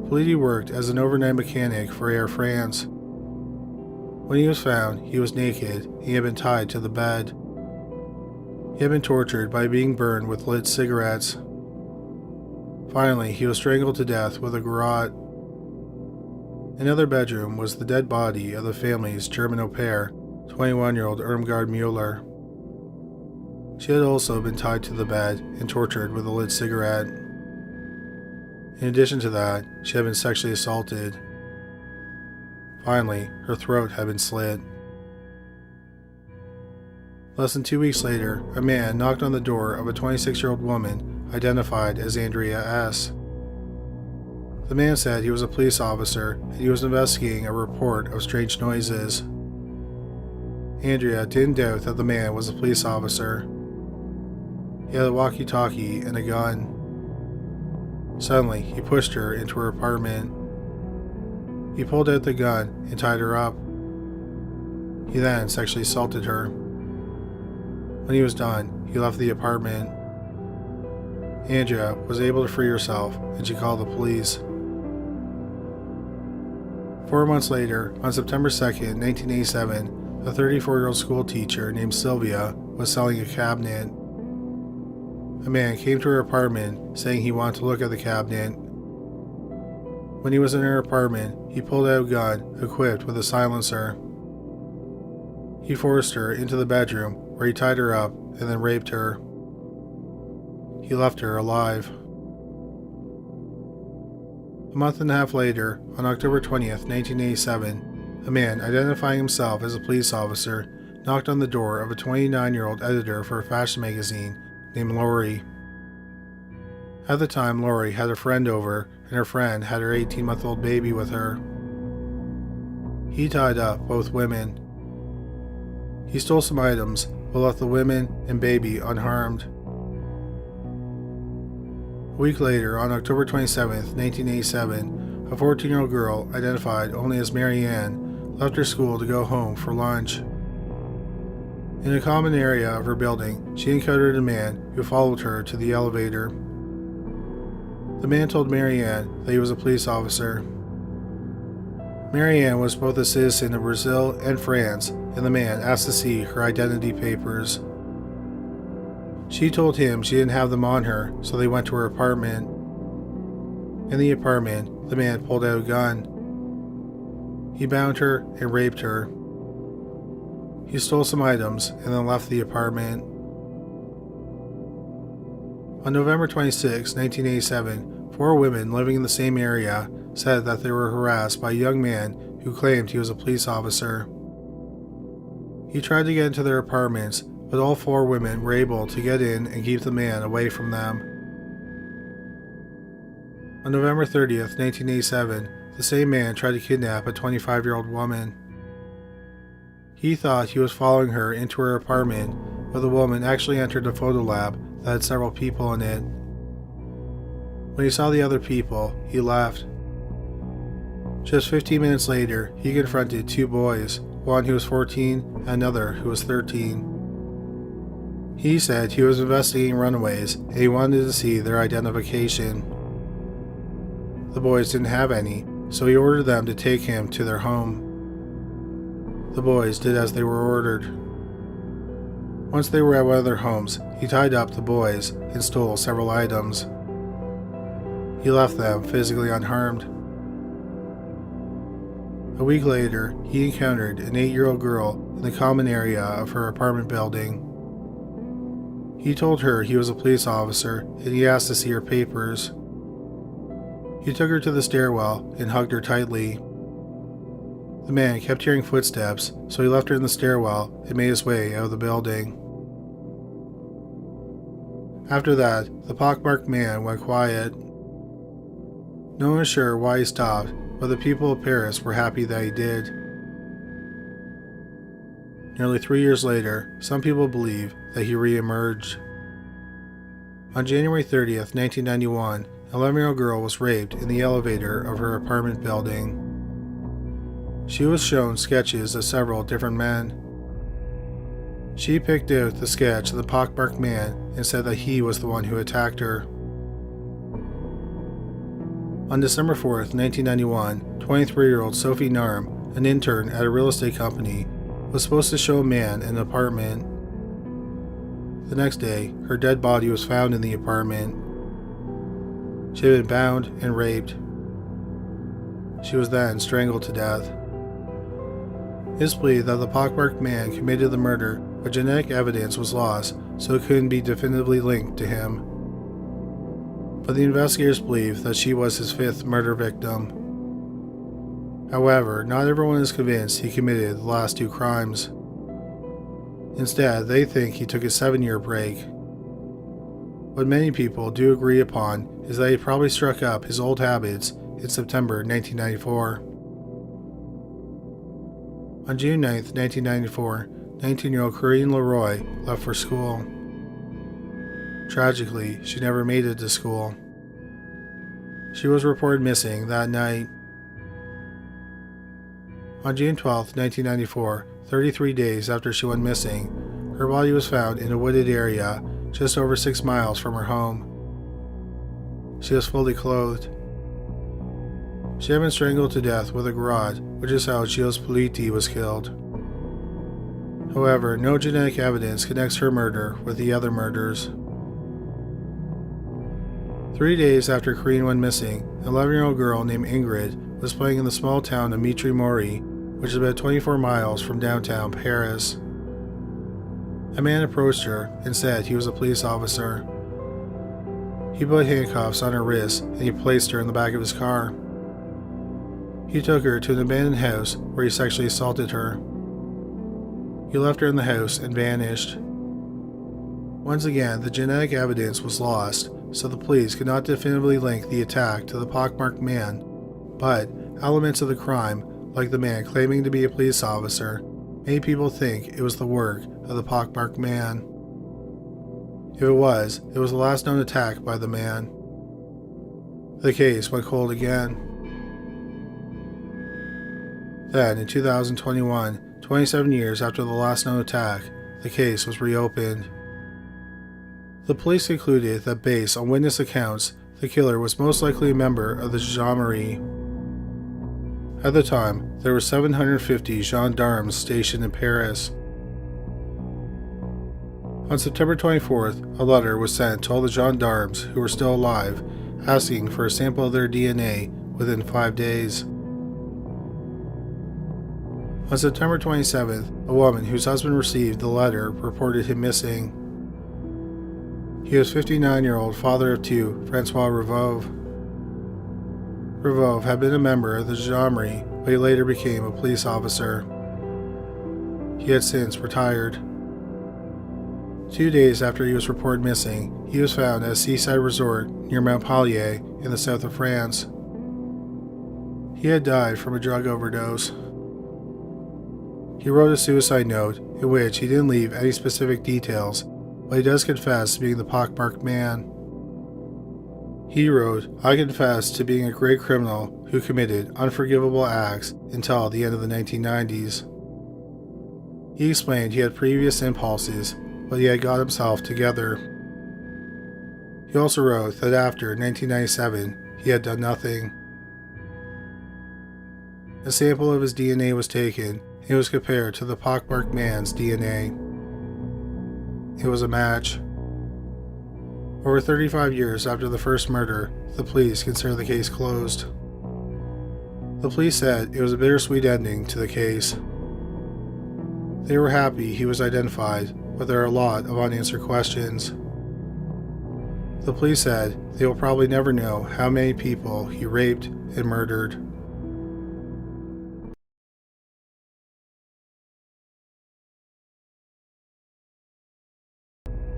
Politi worked as an overnight mechanic for Air France. When he was found, he was naked and he had been tied to the bed. He had been tortured by being burned with lit cigarettes. Finally, he was strangled to death with a garrote. In another bedroom was the dead body of the family's German au pair, 21-year-old Irmgard Müller. She had also been tied to the bed and tortured with a lit cigarette. In addition to that, she had been sexually assaulted. Finally, her throat had been slit. Less than 2 weeks later, a man knocked on the door of a 26-year-old woman identified as Andrea S. The man said he was a police officer and he was investigating a report of strange noises. Andrea didn't doubt that the man was a police officer. He had a walkie-talkie and a gun. Suddenly, he pushed her into her apartment. He pulled out the gun and tied her up. He then sexually assaulted her. When he was done, he left the apartment. Andrea was able to free herself and she called the police. 4 months later, on September 2, 1987, a 34-year-old school teacher named Sylvia was selling a cabinet. A man came to her apartment saying he wanted to look at the cabinet. When he was in her apartment, he pulled out a gun equipped with a silencer. He forced her into the bedroom where he tied her up and then raped her. He left her alive. A month and a half later, on October 20th, 1987, a man identifying himself as a police officer knocked on the door of a 29-year-old editor for a fashion magazine named Lori. At the time, Lori had a friend over, and her friend had her 18-month-old baby with her. He tied up both women. He stole some items, but left the women and baby unharmed. A week later, on October 27, 1987, a 14-year-old girl, identified only as Mary Ann, left her school to go home for lunch. In a common area of her building, she encountered a man who followed her to the elevator. The man told Mary Ann that he was a police officer. Mary Ann was both a citizen of Brazil and France, and the man asked to see her identity papers. She told him she didn't have them on her, so they went to her apartment. In the apartment, the man pulled out a gun. He bound her and raped her. He stole some items and then left the apartment. On November 26, 1987, 4 women living in the same area said that they were harassed by a young man who claimed he was a police officer. He tried to get into their apartments, but all 4 women were able to get in and keep the man away from them. On November 30th, 1987, the same man tried to kidnap a 25-year-old woman. He thought he was following her into her apartment, but the woman actually entered a photo lab that had several people in it. When he saw the other people, he left. Just 15 minutes later, he confronted 2 boys, one who was 14 and another who was 13. He said he was investigating runaways and he wanted to see their identification. The boys didn't have any, so he ordered them to take him to their home. The boys did as they were ordered. Once they were at one of their homes, he tied up the boys and stole several items. He left them physically unharmed. A week later, he encountered an 8-year-old girl in the common area of her apartment building. He told her he was a police officer and he asked to see her papers. He took her to the stairwell and hugged her tightly. The man kept hearing footsteps, so he left her in the stairwell and made his way out of the building. After that, the pockmarked man went quiet. No one was sure why he stopped, but the people of Paris were happy that he did. Nearly 3 years later, some people believe that he re-emerged. On January 30th, 1991, an 11-year-old girl was raped in the elevator of her apartment building. She was shown sketches of several different men. She picked out the sketch of the pockmarked man and said that he was the one who attacked her. On December 4th, 1991, 23-year-old Sophie Narm, an intern at a real estate company, was supposed to show a man an apartment. The next day, her dead body was found in the apartment. She had been bound and raped. She was then strangled to death. It is believed that the pockmarked man committed the murder, but genetic evidence was lost, so it couldn't be definitively linked to him. But the investigators believe that she was his fifth murder victim. However, not everyone is convinced he committed the last two crimes. Instead, they think he took a 7-year break. What many people do agree upon is that he probably struck up his old habits in September 1994. On June 9, 1994, 19-year-old Corinne Leroy left for school. Tragically, she never made it to school. She was reported missing that night. On June 12, 1994, 33 days after she went missing, her body was found in a wooded area just over 6 miles from her home. She was fully clothed. She had been strangled to death with a garrote, which is how Gilles Politi was killed. However, no genetic evidence connects her murder with the other murders. 3 days after Corinne went missing, an 11-year-old girl named Ingrid was playing in the small town of Mitry-Mori, which is about 24 miles from downtown Paris. A man approached her and said he was a police officer. He put handcuffs on her wrists and he placed her in the back of his car. He took her to an abandoned house where he sexually assaulted her. He left her in the house and vanished. Once again, the genetic evidence was lost, so the police could not definitively link the attack to the pockmarked man, but elements of the crime, like the man claiming to be a police officer, made people think it was the work of the pockmarked man. If it was the last known attack by the man. The case went cold again. Then, in 2021, 27 years after the last known attack, the case was reopened. The police concluded that based on witness accounts, the killer was most likely a member of the gendarmerie. At the time, there were 750 gendarmes stationed in Paris. On September 24th, a letter was sent to all the gendarmes who were still alive, asking for a sample of their DNA within 5 days. On September 27th, a woman whose husband received the letter reported him missing. He was 59-year-old father of 2, François Vérove. Vérove had been a member of the gendarmerie, but he later became a police officer. He had since retired. 2 days after he was reported missing, he was found at a seaside resort near Montpellier in the south of France. He had died from a drug overdose. He wrote a suicide note in which he didn't leave any specific details, but he does confess to being the pockmarked man. He wrote, "I confess to being a great criminal who committed unforgivable acts until the end of the 1990s. He explained he had previous impulses, but he had got himself together. He also wrote that after 1997, he had done nothing. A sample of his DNA was taken, and it was compared to the pockmarked man's DNA. It was a match. Over 35 years after the first murder, the police consider the case closed. The police said it was a bittersweet ending to the case. They were happy he was identified, but there are a lot of unanswered questions. The police said they will probably never know how many people he raped and murdered.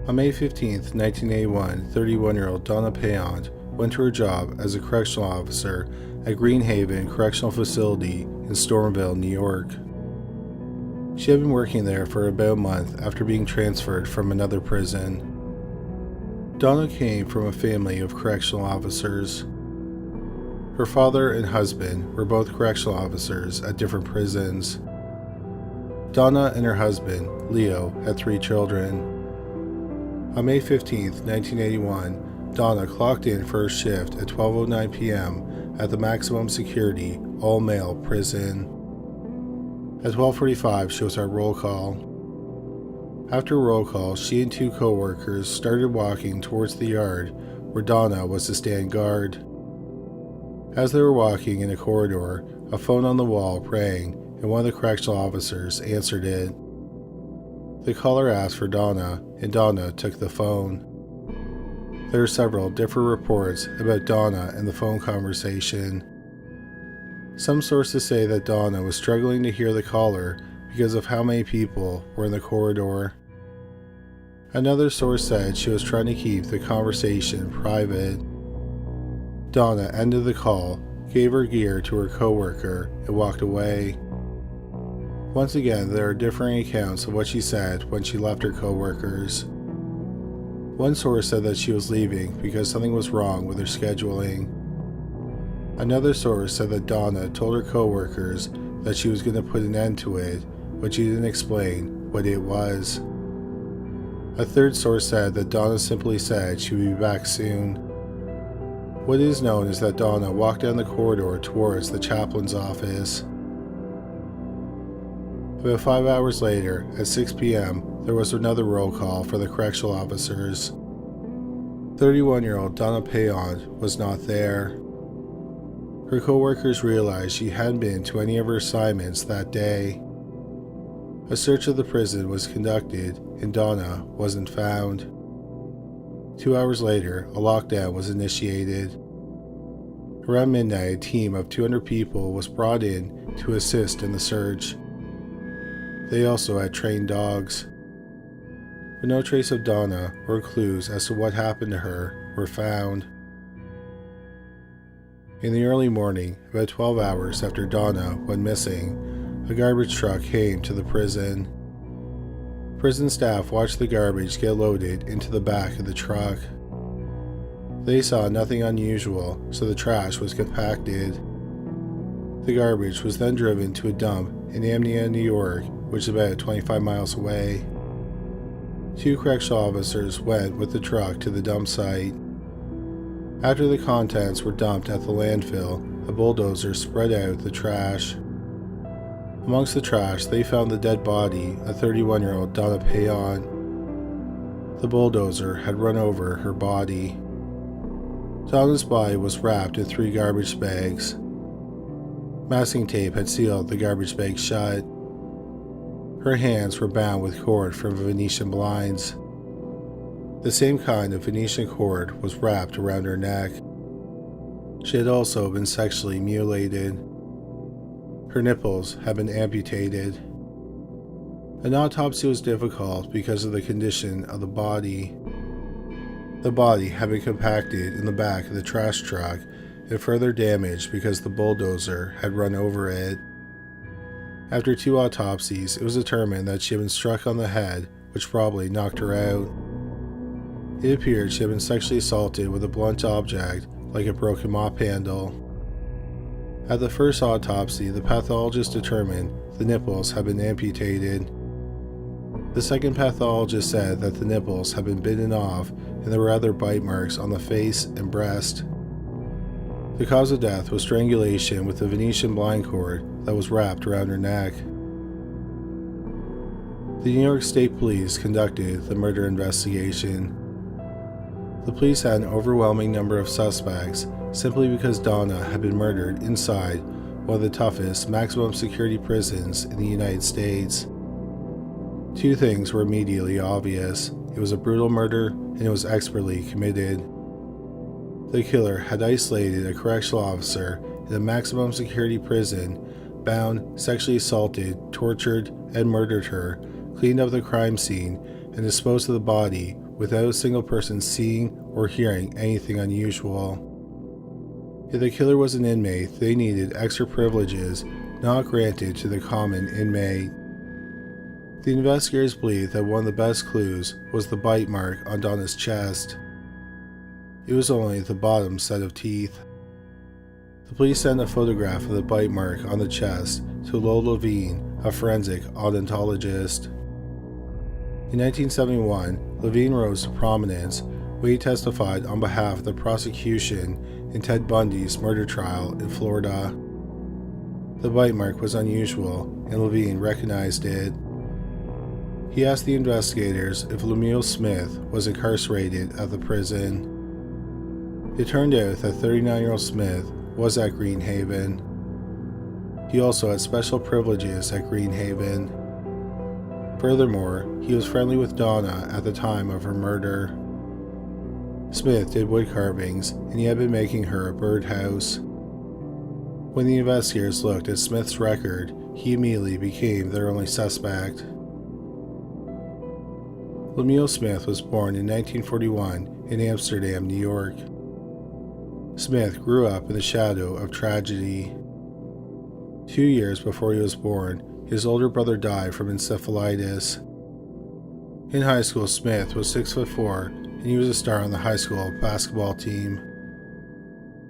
On May 15, 1981, 31-year-old Donna Payant went to her job as a correctional officer at Greenhaven Correctional Facility in Stormville, New York. She had been working there for about a month after being transferred from another prison. Donna came from a family of correctional officers. Her father and husband were both correctional officers at different prisons. Donna and her husband, Leo, had 3 children. On May 15, 1981, Donna clocked in for her shift at 12:09 p.m. at the maximum security, all-male prison. At 12:45, she was at roll call. After roll call, she and 2 co-workers started walking towards the yard where Donna was to stand guard. As they were walking in a corridor, a phone on the wall rang, and one of the correctional officers answered it. The caller asked for Donna, and Donna took the phone. There are several different reports about Donna and the phone conversation. Some sources say that Donna was struggling to hear the caller because of how many people were in the corridor. Another source said she was trying to keep the conversation private. Donna ended the call, gave her gear to her co-worker, and walked away. Once again, there are differing accounts of what she said when she left her co-workers. One source said that she was leaving because something was wrong with her scheduling. Another source said that Donna told her co-workers that she was going to put an end to it, but she didn't explain what it was. A third source said that Donna simply said she would be back soon. What is known is that Donna walked down the corridor towards the chaplain's office. About 5 hours later, at 6 p.m., there was another roll call for the correctional officers. 31-year-old Donna Payon was not there. Her co-workers realized she hadn't been to any of her assignments that day. A search of the prison was conducted, and Donna wasn't found. 2 hours later, a lockdown was initiated. Around midnight, a team of 200 people was brought in to assist in the search. They also had trained dogs. But no trace of Donna or clues as to what happened to her were found. In the early morning, about 12 hours after Donna went missing, a garbage truck came to the prison. Prison staff watched the garbage get loaded into the back of the truck. They saw nothing unusual, so the trash was compacted. The garbage was then driven to a dump in Amnia, New York, which is about 25 miles away. 2 correctional officers went with the truck to the dump site. After the contents were dumped at the landfill, a bulldozer spread out the trash. Amongst the trash, they found the dead body of 31-year-old Donna Payon. The bulldozer had run over her body. Donna's body was wrapped in 3 garbage bags. Masking tape had sealed the garbage bags shut. Her hands were bound with cord from Venetian blinds. The same kind of Venetian cord was wrapped around her neck. She had also been sexually mutilated. Her nipples had been amputated. An autopsy was difficult because of the condition of the body. The body had been compacted in the back of the trash truck and further damaged because the bulldozer had run over it. After 2 autopsies, it was determined that she had been struck on the head, which probably knocked her out. It appeared she had been sexually assaulted with a blunt object, like a broken mop handle. At the first autopsy, the pathologist determined the nipples had been amputated. The second pathologist said that the nipples had been bitten off and there were other bite marks on the face and breast. The cause of death was strangulation with a Venetian blind cord that was wrapped around her neck. The New York State Police conducted the murder investigation. The police had an overwhelming number of suspects simply because Donna had been murdered inside one of the toughest maximum security prisons in the United States. 2 things were immediately obvious. It was a brutal murder and it was expertly committed. The killer had isolated a correctional officer in a maximum security prison, bound, sexually assaulted, tortured, and murdered her, cleaned up the crime scene, and disposed of the body without a single person seeing or hearing anything unusual. If the killer was an inmate, they needed extra privileges not granted to the common inmate. The investigators believed that one of the best clues was the bite mark on Donna's chest. It was only the bottom set of teeth. The police sent a photograph of the bite mark on the chest to Lowell Levine, a forensic odontologist. In 1971, Levine rose to prominence when he testified on behalf of the prosecution in Ted Bundy's murder trial in Florida. The bite mark was unusual, and Levine recognized it. He asked the investigators if Lemuel Smith was incarcerated at the prison. It turned out that 39-year-old Smith was at Greenhaven. He also had special privileges at Greenhaven. Furthermore, he was friendly with Donna at the time of her murder. Smith did wood carvings, and he had been making her a birdhouse. When the investigators looked at Smith's record, he immediately became their only suspect. Lemuel Smith was born in 1941 in Amsterdam, New York. Smith grew up in the shadow of tragedy. 2 years before he was born, his older brother died from encephalitis. In high school, Smith was 6'4", and he was a star on the high school basketball team.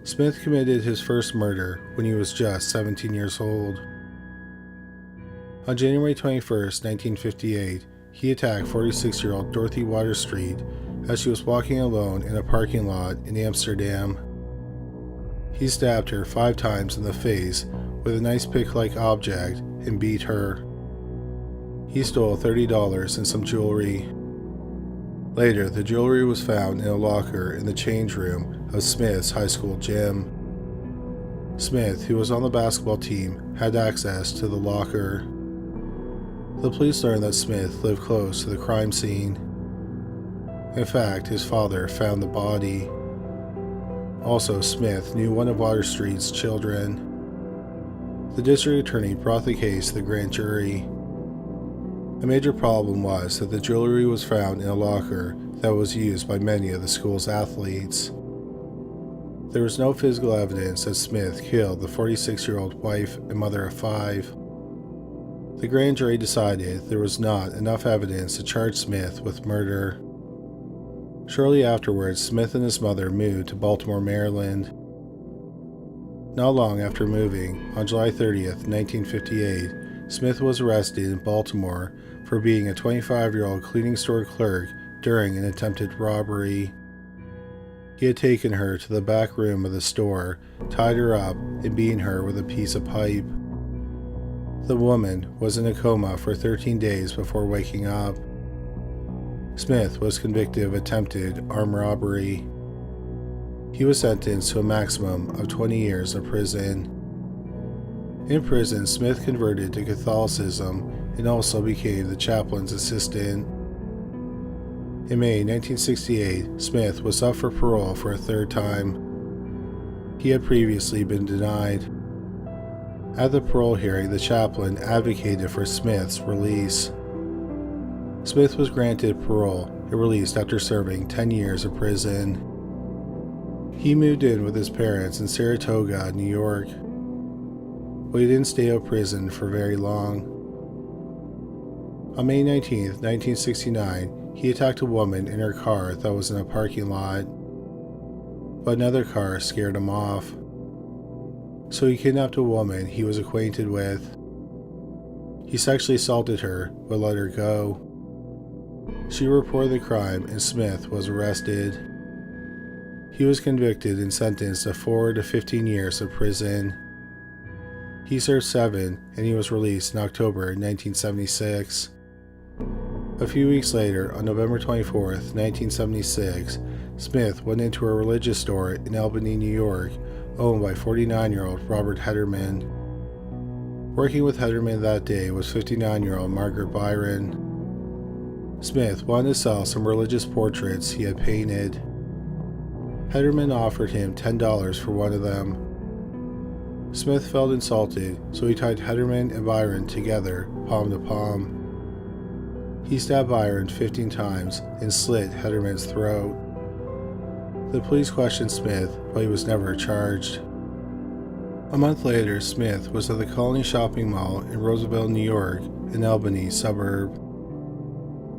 Smith committed his first murder when he was just 17 years old. On January 21, 1958, he attacked 46-year-old Dorothy Water Street as she was walking alone in a parking lot in Amsterdam. He stabbed her 5 times in the face with a nice pick-like object and beat her. He stole $30 and some jewelry. Later, the jewelry was found in a locker in the change room of Smith's high school gym. Smith, who was on the basketball team, had access to the locker. The police learned that Smith lived close to the crime scene. In fact, his father found the body. Also, Smith knew one of Water Street's children. The district attorney brought the case to the grand jury. A major problem was that the jewelry was found in a locker that was used by many of the school's athletes. There was no physical evidence that Smith killed the 46-year-old wife and mother of 5. The grand jury decided there was not enough evidence to charge Smith with murder. Shortly afterwards, Smith and his mother moved to Baltimore, Maryland. Not long after moving, on July 30th, 1958, Smith was arrested in Baltimore for being a 25-year-old cleaning store clerk during an attempted robbery. He had taken her to the back room of the store, tied her up, and beaten her with a piece of pipe. The woman was in a coma for 13 days before waking up. Smith was convicted of attempted armed robbery. He was sentenced to a maximum of 20 years of prison. In prison, Smith converted to Catholicism and also became the chaplain's assistant. In May 1968, Smith was up for parole for a 3rd time. He had previously been denied. At the parole hearing, the chaplain advocated for Smith's release. Smith was granted parole and released after serving 10 years of prison. He moved in with his parents in Saratoga, New York, but he didn't stay out of prison for very long. On May 19, 1969, he attacked a woman in her car that was in a parking lot, but another car scared him off. So he kidnapped a woman he was acquainted with. He sexually assaulted her, but let her go. She reported the crime and Smith was arrested. He was convicted and sentenced to 4 to 15 years of prison. He served 7 and he was released in October 1976. A few weeks later, on November 24, 1976, Smith went into a religious store in Albany, New York, owned by 49-year-old Robert Hederman. Working with Hederman that day was 59-year-old Margaret Byron. Smith wanted to sell some religious portraits he had painted. Hederman offered him $10 for one of them. Smith felt insulted, so he tied Hederman and Byron together, palm to palm. He stabbed Byron 15 times and slit Hederman's throat. The police questioned Smith, but he was never charged. A month later, Smith was at the Colony Shopping Mall in Roosevelt, New York, an Albany suburb.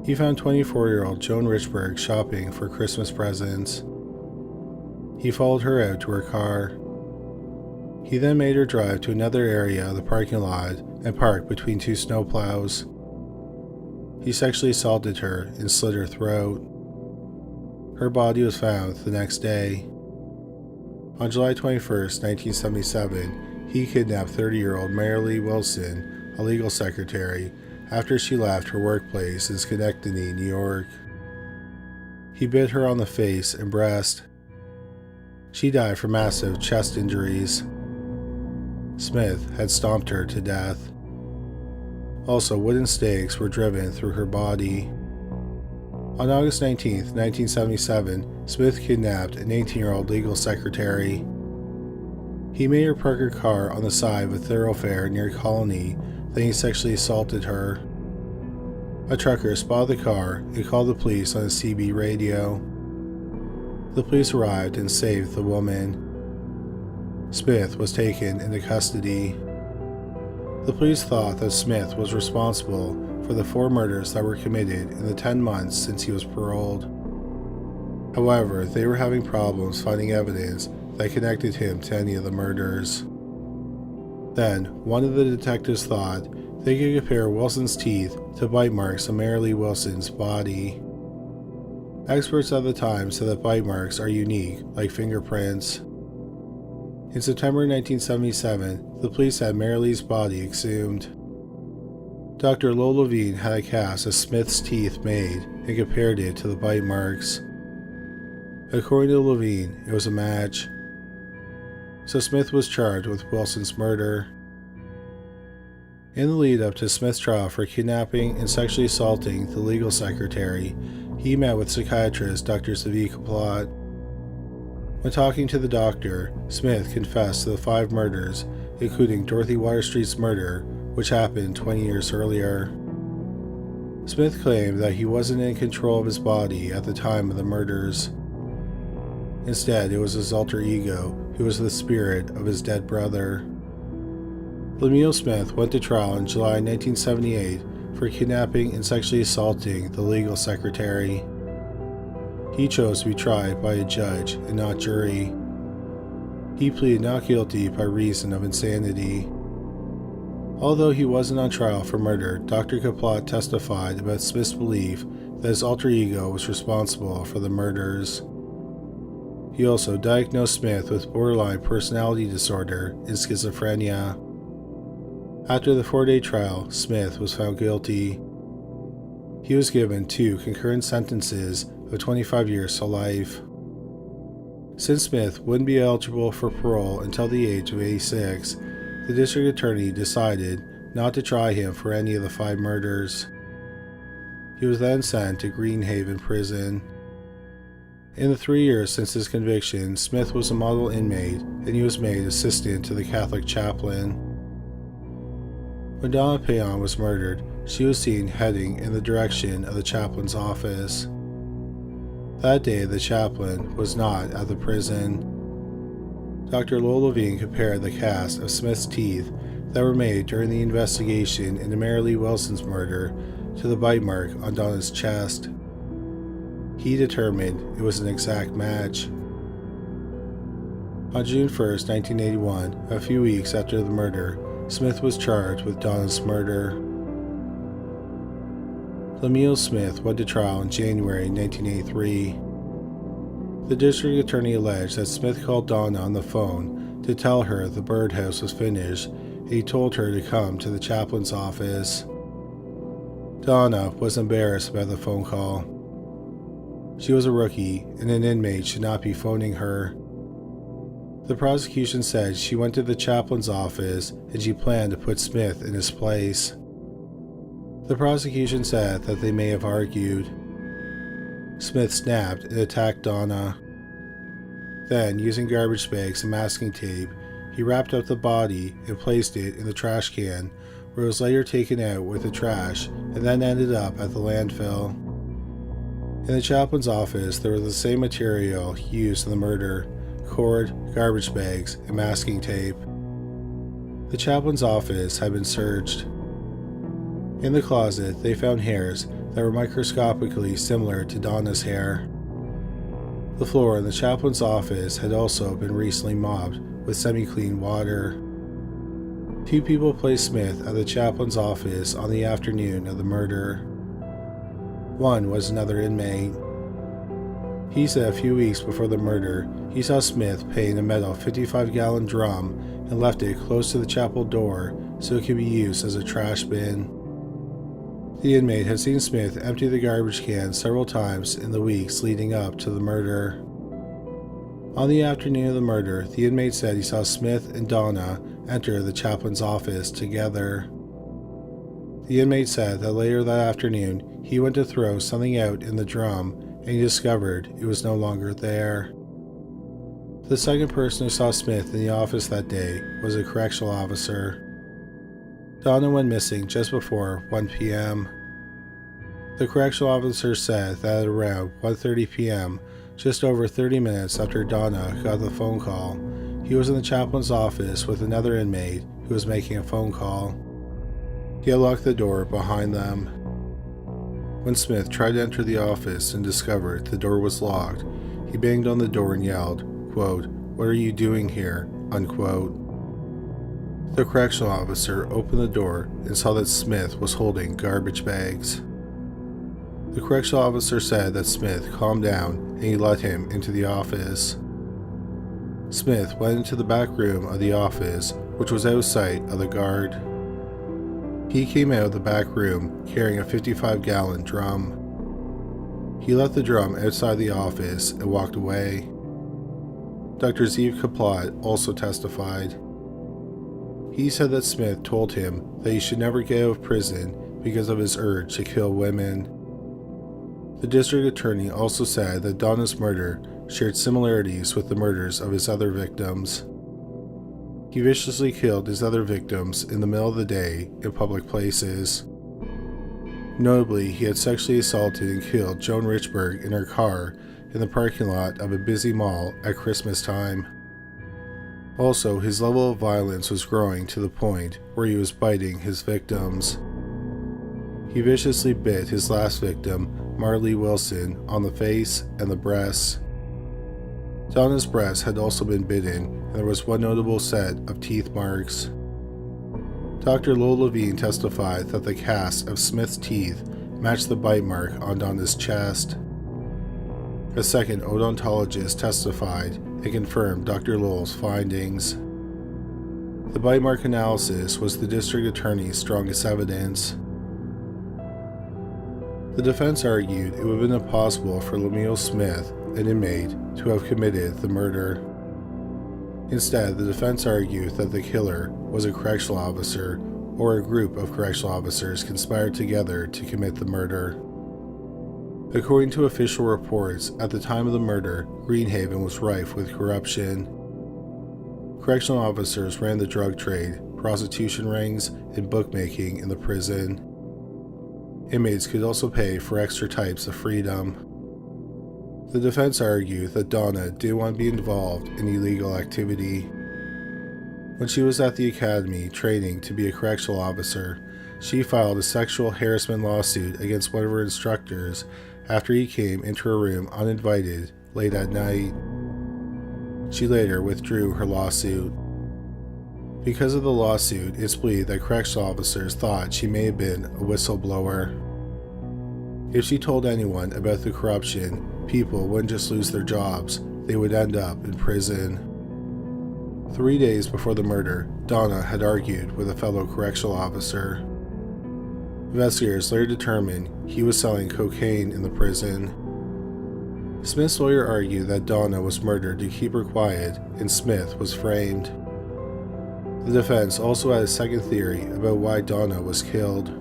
He found 24-year-old Joan Richburg shopping for Christmas presents. He followed her out to her car. He then made her drive to another area of the parking lot and park between two snowplows. He sexually assaulted her and slit her throat. Her body was found the next day. On July 21, 1977, he kidnapped 30-year-old Mary Wilson, a legal secretary, after she left her workplace in Schenectady, New York. He bit her on the face and breast. She died from massive chest injuries. Smith had stomped her to death. Also, wooden stakes were driven through her body. On August 19, 1977, Smith kidnapped an 18-year-old legal secretary. He made her park her car on the side of a thoroughfare near Colony, then he sexually assaulted her. A trucker spotted the car and called the police on a CB radio. The police arrived and saved the woman. Smith was taken into custody. The police thought that Smith was responsible for the 4 murders that were committed in the 10 months since he was paroled. However, they were having problems finding evidence that connected him to any of the murders. Then, one of the detectives thought they could compare Wilson's teeth to bite marks on Mary Wilson's body. Experts at the time said that bite marks are unique, like fingerprints. In September 1977, the police had Mary Lee's body exhumed. Dr. Lowell Levine had a cast of Smith's teeth made and compared it to the bite marks. According to Levine, it was a match. So Smith was charged with Wilson's murder. In the lead up to Smith's trial for kidnapping and sexually assaulting the legal secretary, he met with psychiatrist Dr. Zvi Kaplat. When talking to the doctor, Smith confessed to the 5 murders, including Dorothy Waterstreet's murder, which happened 20 years earlier. Smith claimed that he wasn't in control of his body at the time of the murders. Instead, it was his alter ego who was the spirit of his dead brother. Lemuel Smith went to trial in July 1978 for kidnapping and sexually assaulting the legal secretary. He chose to be tried by a judge and not jury. He pleaded not guilty by reason of insanity. Although he wasn't on trial for murder, Dr. Kaplat testified about Smith's belief that his alter ego was responsible for the murders. He also diagnosed Smith with borderline personality disorder and schizophrenia. After the 4-day trial, Smith was found guilty. He was given 2 concurrent sentences of 25 years to life. Since Smith wouldn't be eligible for parole until the age of 86, the district attorney decided not to try him for any of the 5 murders. He was then sent to Greenhaven Prison. In the 3 years since his conviction, Smith was a model inmate and he was made assistant to the Catholic chaplain. When Donna Payon was murdered, she was seen heading in the direction of the chaplain's office. That day, the chaplain was not at the prison. Dr. Lowell Levine compared the cast of Smith's teeth that were made during the investigation into Mary Lee Wilson's murder to the bite mark on Donna's chest. He determined it was an exact match. On June 1, 1981, a few weeks after the murder, Smith was charged with Donna's murder. Lemuel Smith went to trial in January 1983. The district attorney alleged that Smith called Donna on the phone to tell her the birdhouse was finished and he told her to come to the chaplain's office. Donna was embarrassed about the phone call. She was a rookie and an inmate should not be phoning her. The prosecution said she went to the chaplain's office and she planned to put Smith in his place. The prosecution said that they may have argued. Smith snapped and attacked Donna. Then, using garbage bags and masking tape, he wrapped up the body and placed it in the trash can, where it was later taken out with the trash and then ended up at the landfill. In the chaplain's office, there was the same material used in the murder: cord, garbage bags, and masking tape. The chaplain's office had been searched. In the closet, they found hairs that were microscopically similar to Donna's hair. The floor in the chaplain's office had also been recently mopped with semi-clean water. 2 people placed Smith at the chaplain's office on the afternoon of the murder. One was another inmate. He said a few weeks before the murder, he saw Smith paying a metal 55-gallon drum and left it close to the chapel door so it could be used as a trash bin. The inmate had seen Smith empty the garbage can several times in the weeks leading up to the murder. On the afternoon of the murder, the inmate said he saw Smith and Donna enter the chaplain's office together. The inmate said that later that afternoon, he went to throw something out in the drum and he discovered it was no longer there. The second person who saw Smith in the office that day was a correctional officer. Donna went missing just before 1 p.m. The correctional officer said that at around 1:30 p.m., just over 30 minutes after Donna got the phone call, he was in the chaplain's office with another inmate who was making a phone call. He had locked the door behind them. When Smith tried to enter the office and discovered the door was locked, he banged on the door and yelled, quote, "What are you doing here?" unquote. The correctional officer opened the door and saw that Smith was holding garbage bags. The correctional officer said that Smith calmed down and he let him into the office. Smith went into the back room of the office, which was out of sight of the guard. He came out of the back room carrying a 55-gallon drum. He left the drum outside the office and walked away. Dr. Zeev Kaplat also testified. He said that Smith told him that he should never get out of prison because of his urge to kill women. The district attorney also said that Donna's murder shared similarities with the murders of his other victims. He viciously killed his other victims in the middle of the day in public places. Notably, he had sexually assaulted and killed Joan Richburg in her car in the parking lot of a busy mall at Christmas time. Also, his level of violence was growing to the point where he was biting his victims. He viciously bit his last victim, Marlee Wilson, on the face and the breasts. Donna's breast had also been bitten, and there was one notable set of teeth marks. Dr. Lowell Levine testified that the cast of Smith's teeth matched the bite mark on Donna's chest. A second odontologist testified and confirmed Dr. Lowell's findings. The bite mark analysis was the district attorney's strongest evidence. The defense argued it would have been impossible for Lemuel Smith, an inmate, to have committed the murder. Instead, the defense argued that the killer was a correctional officer or a group of correctional officers conspired together to commit the murder. According to official reports, at the time of the murder, Greenhaven was rife with corruption. Correctional officers ran the drug trade, prostitution rings, and bookmaking in the prison. Inmates could also pay for extra types of freedom. The defense argued that Donna didn't want to be involved in illegal activity. When she was at the academy training to be a correctional officer, she filed a sexual harassment lawsuit against one of her instructors after he came into her room uninvited late at night. She later withdrew her lawsuit. Because of the lawsuit, it's believed that correctional officers thought she may have been a whistleblower. If she told anyone about the corruption, people wouldn't just lose their jobs, they would end up in prison. 3 days before the murder, Donna had argued with a fellow correctional officer. Investigators later determined he was selling cocaine in the prison. Smith's lawyer argued that Donna was murdered to keep her quiet and Smith was framed. The defense also had a second theory about why Donna was killed.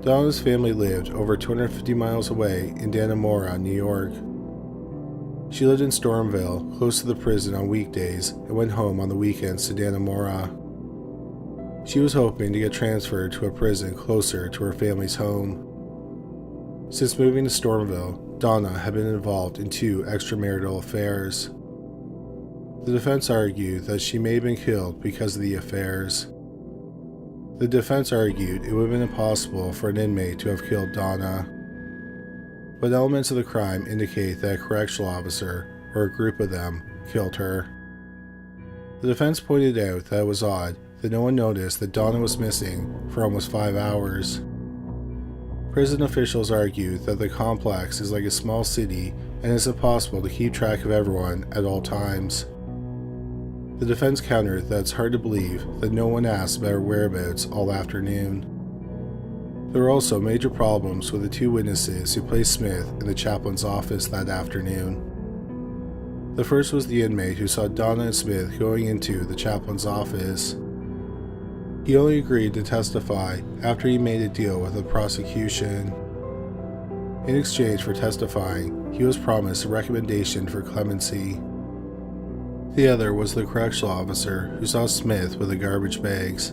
Donna's family lived over 250 miles away in Dannemora, New York. She lived in Stormville, close to the prison on weekdays, and went home on the weekends to Dannemora. She was hoping to get transferred to a prison closer to her family's home. Since moving to Stormville, Donna had been involved in 2 extramarital affairs. The defense argued that she may have been killed because of the affairs. The defense argued it would have been impossible for an inmate to have killed Donna, but elements of the crime indicate that a correctional officer, or a group of them, killed her. The defense pointed out that it was odd that no one noticed that Donna was missing for almost 5 hours. Prison officials argued that the complex is like a small city and it's impossible to keep track of everyone at all times. The defense countered that it's hard to believe that no one asked about her whereabouts all afternoon. There were also major problems with the 2 witnesses who placed Smith in the chaplain's office that afternoon. The first was the inmate who saw Donna and Smith going into the chaplain's office. He only agreed to testify after he made a deal with the prosecution. In exchange for testifying, he was promised a recommendation for clemency. The other was the correctional officer who saw Smith with the garbage bags.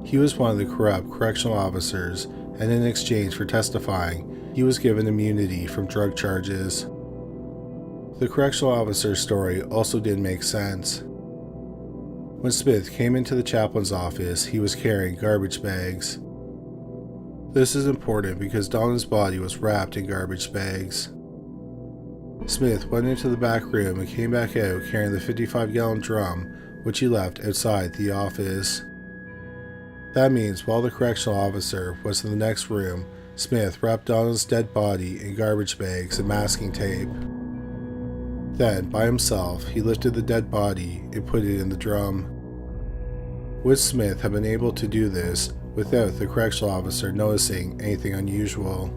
He was one of the corrupt correctional officers, and in exchange for testifying, he was given immunity from drug charges. The correctional officer's story also didn't make sense. When Smith came into the chaplain's office, he was carrying garbage bags. This is important because Donna's body was wrapped in garbage bags. Smith went into the back room and came back out carrying the 55-gallon drum, which he left outside the office. That means while the correctional officer was in the next room, Smith wrapped Donna's dead body in garbage bags and masking tape. Then, by himself, he lifted the dead body and put it in the drum. Would Smith have been able to do this without the correctional officer noticing anything unusual?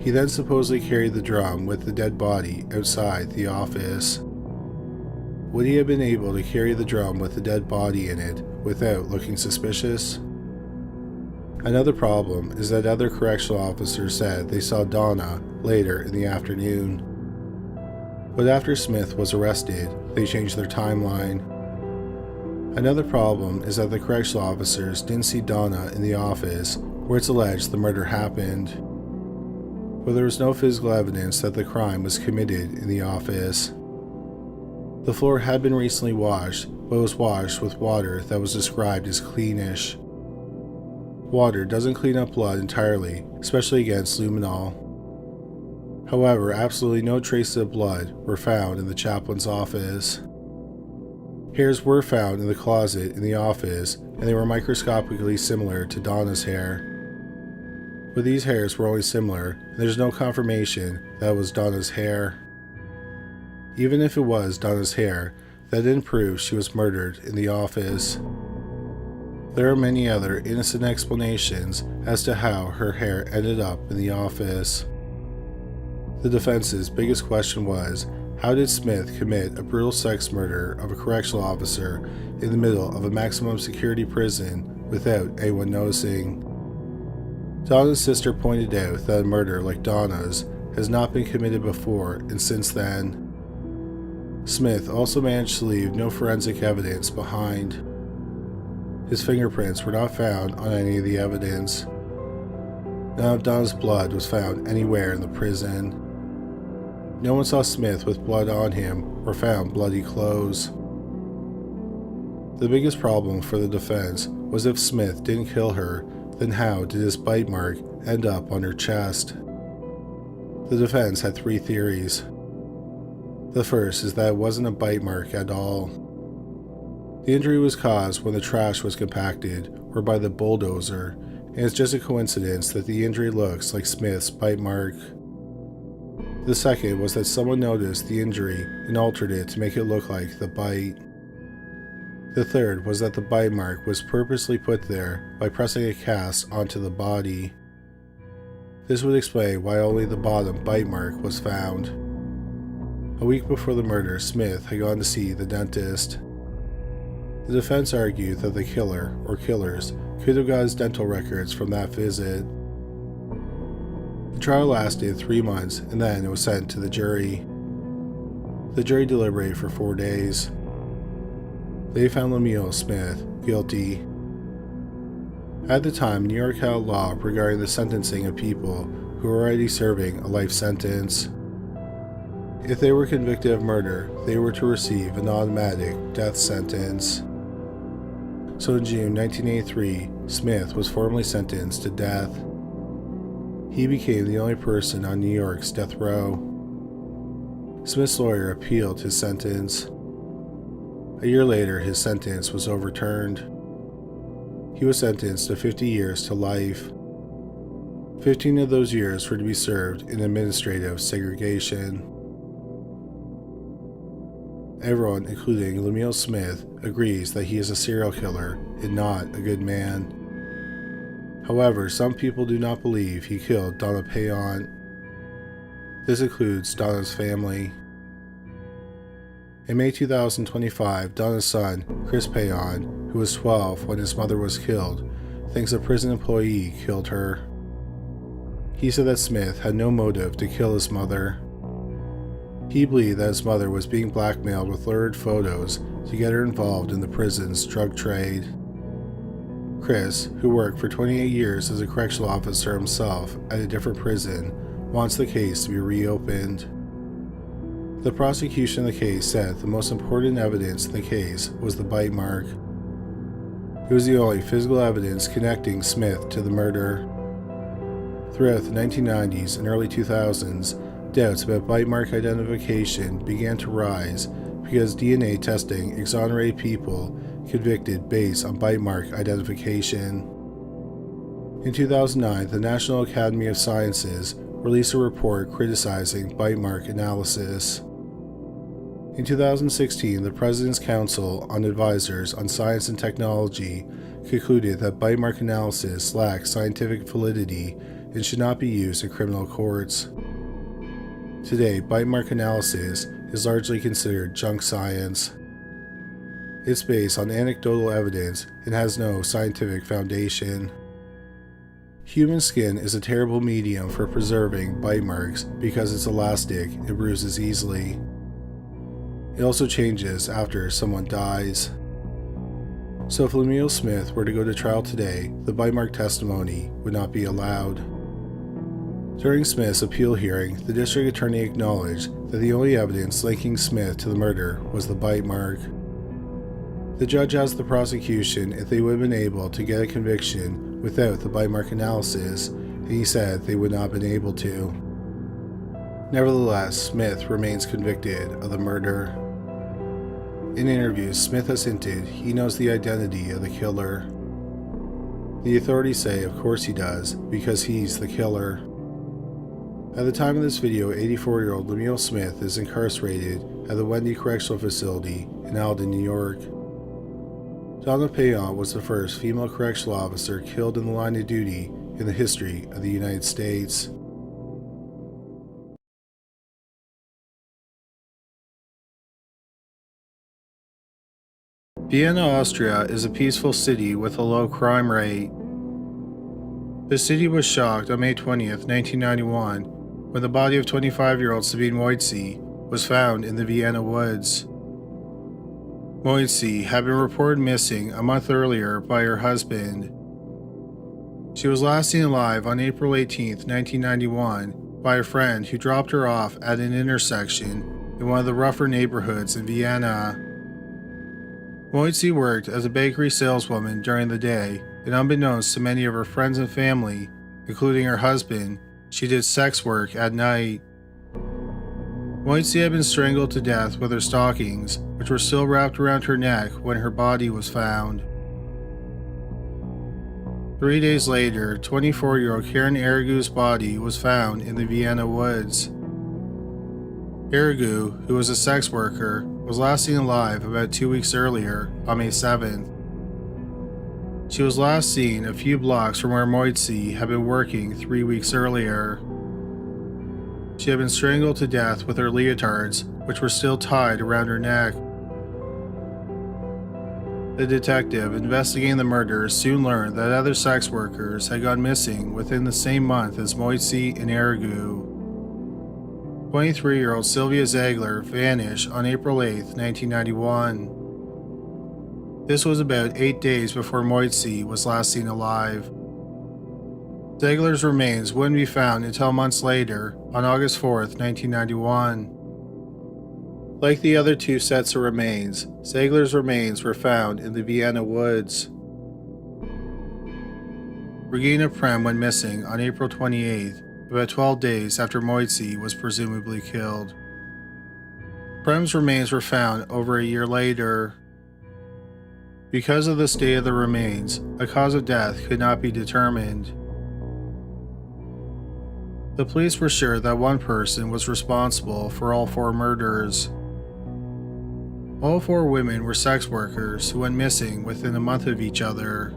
He then supposedly carried the drum with the dead body outside the office. Would he have been able to carry the drum with the dead body in it without looking suspicious? Another problem is that other correctional officers said they saw Donna later in the afternoon. But after Smith was arrested, they changed their timeline. Another problem is that the correctional officers didn't see Donna in the office where it's alleged the murder happened. But there was no physical evidence that the crime was committed in the office. The floor had been recently washed, but was washed with water that was described as cleanish. Water doesn't clean up blood entirely, especially against luminol. However, absolutely no traces of blood were found in the chaplain's office. Hairs were found in the closet in the office, and they were microscopically similar to Donna's hair. But these hairs were only similar, and there's no confirmation that it was Donna's hair. Even if it was Donna's hair, that didn't prove she was murdered in the office. There are many other innocent explanations as to how her hair ended up in the office. The defense's biggest question was, how did Smith commit a brutal sex murder of a correctional officer in the middle of a maximum security prison without anyone noticing? Donna's sister pointed out that a murder like Donna's has not been committed before and since then. Smith also managed to leave no forensic evidence behind. His fingerprints were not found on any of the evidence. None of Donna's blood was found anywhere in the prison. No one saw Smith with blood on him or found bloody clothes. The biggest problem for the defense was if Smith didn't kill her, then how did this bite mark end up on her chest? The defense had 3 theories. The first is that it wasn't a bite mark at all. The injury was caused when the trash was compacted or by the bulldozer, and it's just a coincidence that the injury looks like Smith's bite mark. The second was that someone noticed the injury and altered it to make it look like the bite. The third was that the bite mark was purposely put there by pressing a cast onto the body. This would explain why only the bottom bite mark was found. A week before the murder, Smith had gone to see the dentist. The defense argued that the killer, or killers, could have got his dental records from that visit. The trial lasted 3 months, and then it was sent to the jury. The jury deliberated for 4 days. They found Lemuel Smith guilty. At the time, New York had a law regarding the sentencing of people who were already serving a life sentence. If they were convicted of murder, they were to receive an automatic death sentence. So in June 1983, Smith was formally sentenced to death. He became the only person on New York's death row. Smith's lawyer appealed his sentence. A year later, his sentence was overturned. He was sentenced to 50 years to life. 15 of those years were to be served in administrative segregation. Everyone, including Lemuel Smith, agrees that he is a serial killer and not a good man. However, some people do not believe he killed Donna Payan. This includes Donna's family. In May 2025, Donna's son, Chris Payan, who was 12 when his mother was killed, thinks a prison employee killed her. He said that Smith had no motive to kill his mother. He believed that his mother was being blackmailed with lurid photos to get her involved in the prison's drug trade. Chris, who worked for 28 years as a correctional officer himself at a different prison, wants the case to be reopened. The prosecution of the case said the most important evidence in the case was the bite mark. It was the only physical evidence connecting Smith to the murder. Throughout the 1990s and early 2000s, doubts about bite mark identification began to rise because DNA testing exonerated people convicted based on bite mark identification. In 2009, the National Academy of Sciences released a report criticizing bite mark analysis. In 2016, the President's Council on Advisors on Science and Technology concluded that bite mark analysis lacks scientific validity and should not be used in criminal courts. Today, bite mark analysis is largely considered junk science. It's based on anecdotal evidence and has no scientific foundation. Human skin is a terrible medium for preserving bite marks because it's elastic and bruises easily. It also changes after someone dies. So if Lemuel Smith were to go to trial today, the bite mark testimony would not be allowed. During Smith's appeal hearing, the district attorney acknowledged that the only evidence linking Smith to the murder was the bite mark. The judge asked the prosecution if they would have been able to get a conviction without the bite mark analysis, and he said they would not have been able to. Nevertheless, Smith remains convicted of the murder. In interviews, Smith has hinted he knows the identity of the killer. The authorities say of course he does, because he's the killer. At the time of this video, 84-year-old Lemuel Smith is incarcerated at the Bundy Correctional Facility in Alden, New York. Donna Payan was the first female correctional officer killed in the line of duty in the history of the United States. Vienna, Austria is a peaceful city with a low crime rate. The city was shocked on May 20th, 1991, when the body of 25-year-old Sabine Moitzi was found in the Vienna woods. Moitzi had been reported missing a month earlier by her husband. She was last seen alive on April 18, 1991, by a friend who dropped her off at an intersection in one of the rougher neighborhoods in Vienna. Moitzi worked as a bakery saleswoman during the day, and unbeknownst to many of her friends and family, including her husband, she did sex work at night. Moitzi had been strangled to death with her stockings, which were still wrapped around her neck when her body was found. 3 days later, 24-year-old Karen Aragu's body was found in the Vienna woods. Aragu, who was a sex worker, was last seen alive about 2 weeks earlier, on May 7th. She was last seen a few blocks from where Moitzi had been working 3 weeks earlier. She had been strangled to death with her leotards, which were still tied around her neck. The detective investigating the murder soon learned that other sex workers had gone missing within the same month as Moitzi and Aragu. 23-year-old Sylvia Eyler vanished on April 8, 1991. This was about 8 days before Moitzi was last seen alive. Eyler's remains wouldn't be found until months later, on August 4, 1991. Like the other two sets of remains, Eyler's remains were found in the Vienna woods. Regina Prem went missing on April 28th, about 12 days after Moitzi was presumably killed. Prem's remains were found over a year later. Because of the state of the remains, a cause of death could not be determined. The police were sure that one person was responsible for all 4 murders. All 4 women were sex workers who went missing within a month of each other.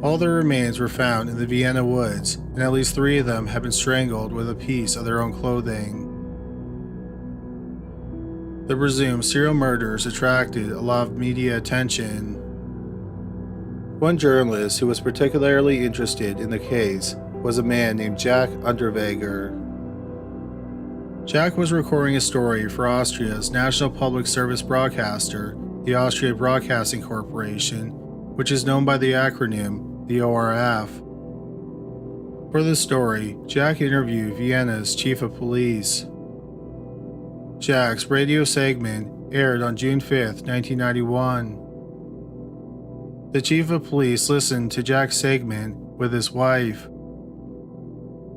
All their remains were found in the Vienna woods, and at least 3 of them had been strangled with a piece of their own clothing. The presumed serial murders attracted a lot of media attention. One journalist who was particularly interested in the case was a man named Jack Unterweger. Jack was recording a story for Austria's National Public Service broadcaster, the Austria Broadcasting Corporation, which is known by the acronym the ORF. For the story, Jack interviewed Vienna's chief of police. Jack's radio segment aired on June 5, 1991. The chief of police listened to Jack's segment with his wife.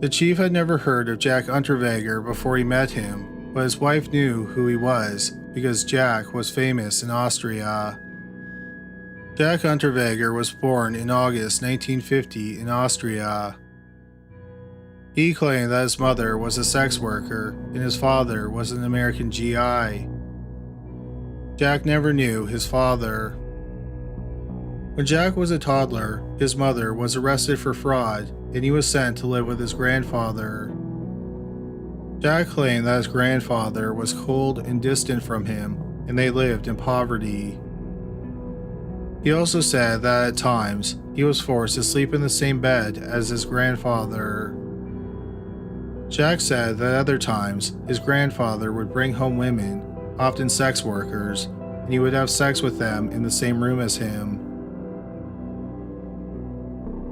The chief had never heard of Jack Unterweger before he met him, but his wife knew who he was because Jack was famous in Austria. Jack Unterweger was born in August 1950 in Austria. He claimed that his mother was a sex worker and his father was an American GI. Jack never knew his father. When Jack was a toddler, his mother was arrested for fraud and he was sent to live with his grandfather. Jack claimed that his grandfather was cold and distant from him and they lived in poverty. He also said that at times he was forced to sleep in the same bed as his grandfather. Jack said that other times his grandfather would bring home women, often sex workers, and he would have sex with them in the same room as him.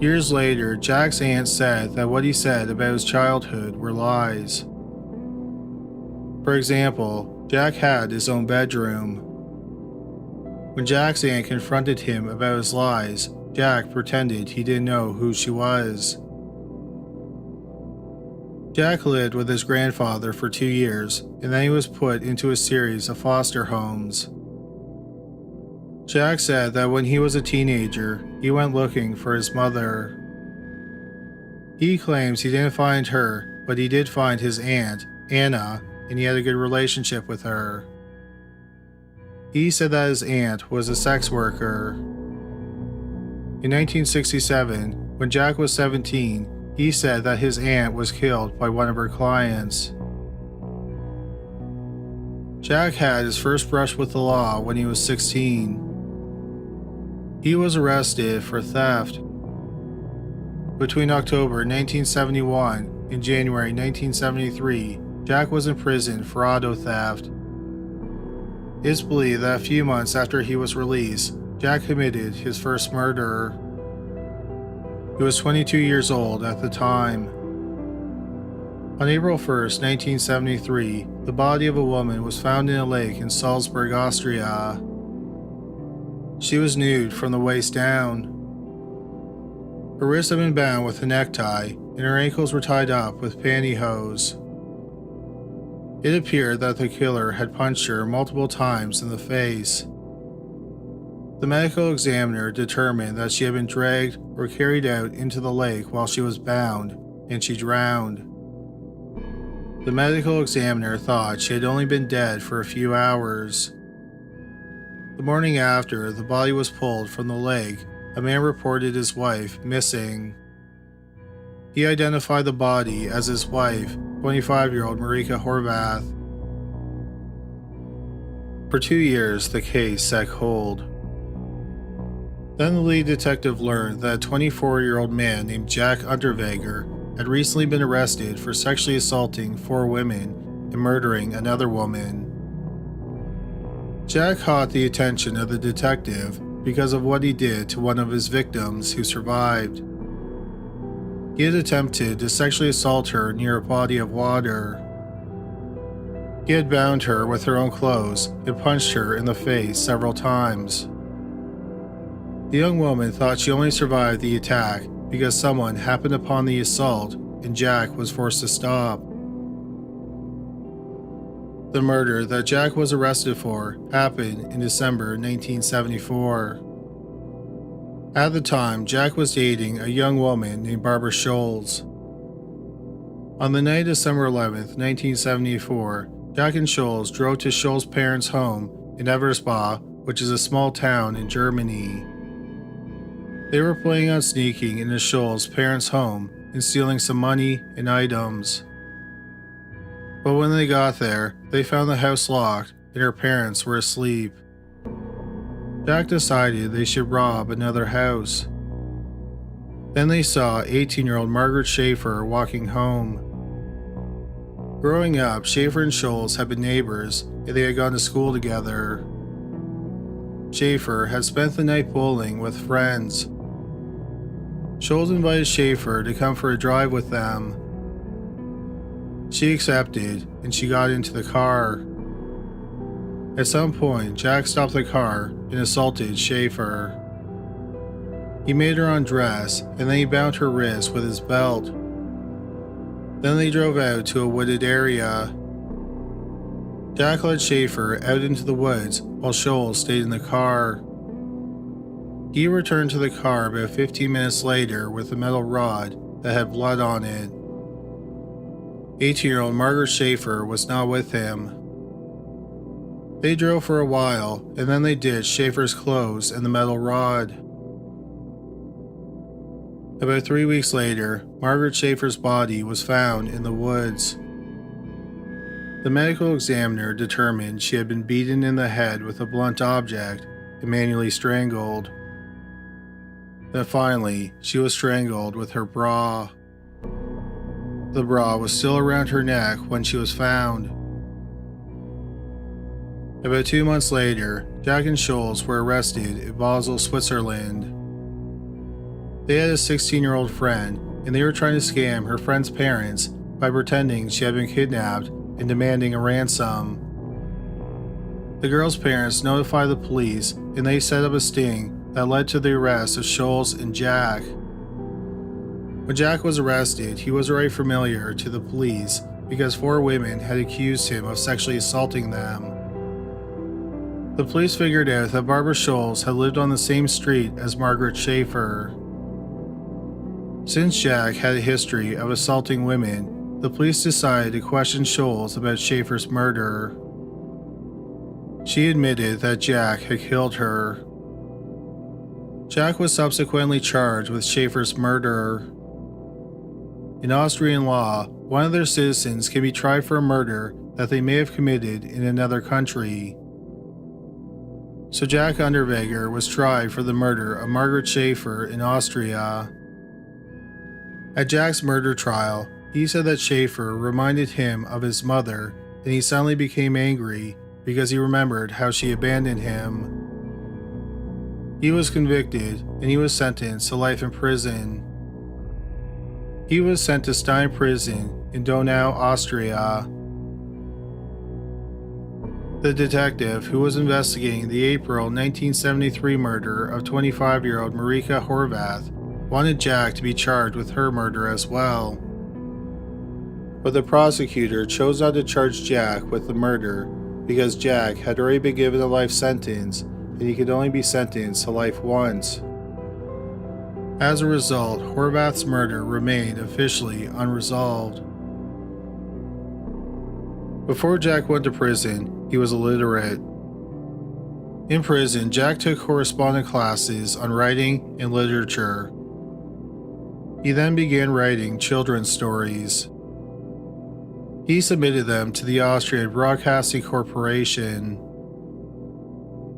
Years later, Jack's aunt said that what he said about his childhood were lies. For example, Jack had his own bedroom. When Jack's aunt confronted him about his lies, Jack pretended he didn't know who she was. Jack lived with his grandfather for 2 years, and then he was put into a series of foster homes. Jack said that when he was a teenager, he went looking for his mother. He claims he didn't find her, but he did find his aunt, Anna, and he had a good relationship with her. He said that his aunt was a sex worker. In 1967, when Jack was 17, he said that his aunt was killed by one of her clients. Jack had his first brush with the law when he was 16. He was arrested for theft. Between October 1971 and January 1973, Jack was in prison for auto theft. It is believed that a few months after he was released, Jack committed his first murder. He was 22 years old at the time. On April 1, 1973, the body of a woman was found in a lake in Salzburg, Austria. She was nude from the waist down. Her wrists had been bound with a necktie, and her ankles were tied up with pantyhose. It appeared that the killer had punched her multiple times in the face. The medical examiner determined that she had been dragged or carried out into the lake while she was bound, and she drowned. The medical examiner thought she had only been dead for a few hours. The morning after the body was pulled from the lake, a man reported his wife missing. He identified the body as his wife, 25-year-old Marika Horvath. For 2 years, the case sat cold. Then the lead detective learned that a 24-year-old man named Jack Unterweger had recently been arrested for sexually assaulting 4 women and murdering another woman. Jack caught the attention of the detective because of what he did to one of his victims who survived. He had attempted to sexually assault her near a body of water. He had bound her with her own clothes and punched her in the face several times. The young woman thought she only survived the attack because someone happened upon the assault and Jack was forced to stop. The murder that Jack was arrested for happened in December 1974. At the time, Jack was dating a young woman named Barbara Scholes. On the night of December 11, 1974, Jack and Scholes drove to Scholes' parents' home in Eversbach, which is a small town in Germany. They were planning on sneaking into Scholes' parents' home and stealing some money and items. But when they got there, they found the house locked and her parents were asleep. Jack decided they should rob another house. Then they saw 18-year-old Margaret Schaefer walking home. Growing up, Schaefer and Scholes had been neighbors and they had gone to school together. Schaefer had spent the night bowling with friends. Scholes invited Schaefer to come for a drive with them. She accepted, and she got into the car. At some point, Jack stopped the car and assaulted Schaefer. He made her undress, and then he bound her wrist with his belt. Then they drove out to a wooded area. Jack led Schaefer out into the woods while Scholes stayed in the car. He returned to the car about 15 minutes later with a metal rod that had blood on it. 18-year-old Margaret Schaefer was not with him. They drove for a while, and then they ditched Schaefer's clothes and the metal rod. About 3 weeks later, Margaret Schaefer's body was found in the woods. The medical examiner determined she had been beaten in the head with a blunt object and manually strangled. Then finally, she was strangled with her bra. The bra was still around her neck when she was found. About 2 months later, Jack and Scholes were arrested in Basel, Switzerland. They had a 16-year-old friend, and they were trying to scam her friend's parents by pretending she had been kidnapped and demanding a ransom. The girl's parents notified the police, and they set up a sting that led to the arrest of Scholes and Jack. When Jack was arrested, he was already familiar to the police because 4 women had accused him of sexually assaulting them. The police figured out that Barbara Scholes had lived on the same street as Margaret Schaefer. Since Jack had a history of assaulting women, the police decided to question Scholes about Schaefer's murder. She admitted that Jack had killed her. Jack was subsequently charged with Schaefer's murder. In Austrian law, one of their citizens can be tried for a murder that they may have committed in another country. So Jack Unterweger was tried for the murder of Margaret Schaefer in Austria. At Jack's murder trial, he said that Schaefer reminded him of his mother, and he suddenly became angry because he remembered how she abandoned him. He was convicted, and he was sentenced to life in prison. He was sent to Stein Prison in Donau, Austria. The detective who was investigating the April 1973 murder of 25-year-old Marika Horvath wanted Jack to be charged with her murder as well. But the prosecutor chose not to charge Jack with the murder because Jack had already been given a life sentence and he could only be sentenced to life once. As a result, Horvath's murder remained officially unresolved. Before Jack went to prison, he was illiterate. In prison, Jack took correspondence classes on writing and literature. He then began writing children's stories. He submitted them to the Austrian Broadcasting Corporation.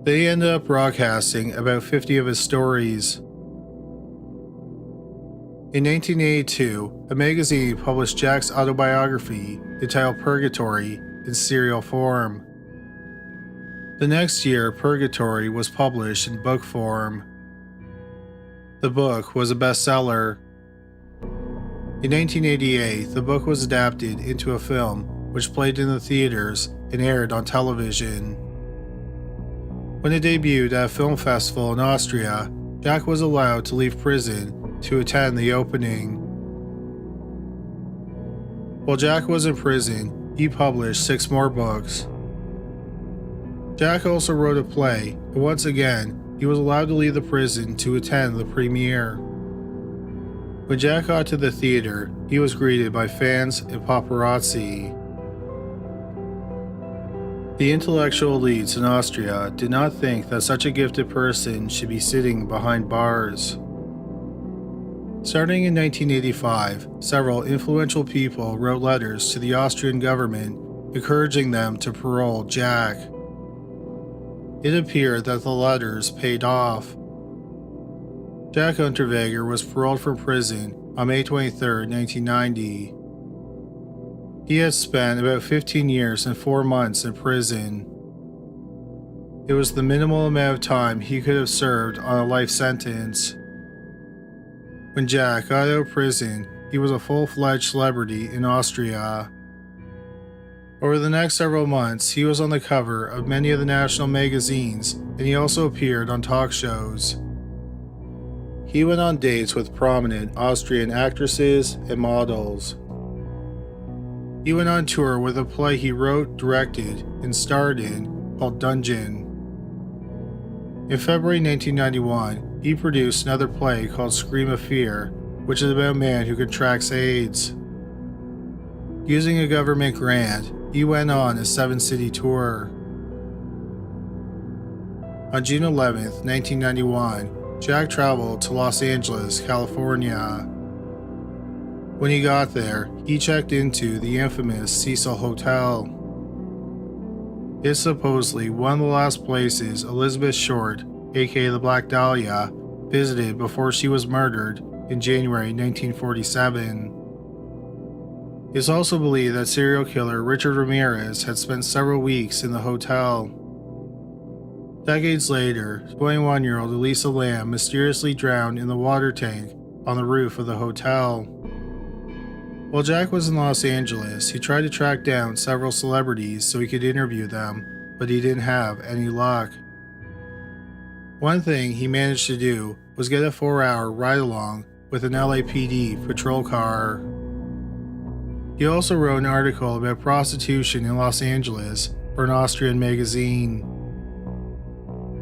They ended up broadcasting about 50 of his stories. In 1982, a magazine published Jack's autobiography entitled Purgatory in serial form. The next year, Purgatory was published in book form. The book was a bestseller. In 1988, the book was adapted into a film which played in the theaters and aired on television. When it debuted at a film festival in Austria, Jack was allowed to leave prison to attend the opening. While Jack was in prison, he published 6 more books. Jack also wrote a play, and once again, he was allowed to leave the prison to attend the premiere. When Jack got to the theater, he was greeted by fans and paparazzi. The intellectual elites in Austria did not think that such a gifted person should be sitting behind bars. Starting in 1985, several influential people wrote letters to the Austrian government encouraging them to parole Jack. It appeared that the letters paid off. Jack Unterweger was paroled from prison on May 23, 1990. He had spent about 15 years and 4 months in prison. It was the minimal amount of time he could have served on a life sentence. When Jack got out of prison, he was a full-fledged celebrity in Austria. Over the next several months, he was on the cover of many of the national magazines, and he also appeared on talk shows. He went on dates with prominent Austrian actresses and models. He went on tour with a play he wrote, directed, and starred in called Dungeon. In February 1991, he produced another play called Scream of Fear, which is about a man who contracts AIDS. Using a government grant, he went on a 7-city tour. On June 11, 1991, Jack traveled to Los Angeles, California. When he got there, he checked into the infamous Cecil Hotel. It's supposedly one of the last places Elizabeth Short, aka the Black Dahlia, visited before she was murdered in January 1947. It's also believed that serial killer Richard Ramirez had spent several weeks in the hotel. Decades later, 21-year-old Elisa Lam mysteriously drowned in the water tank on the roof of the hotel. While Jack was in Los Angeles, he tried to track down several celebrities so he could interview them, but he didn't have any luck. One thing he managed to do was get a 4-hour ride-along with an LAPD patrol car. He also wrote an article about prostitution in Los Angeles for an Austrian magazine.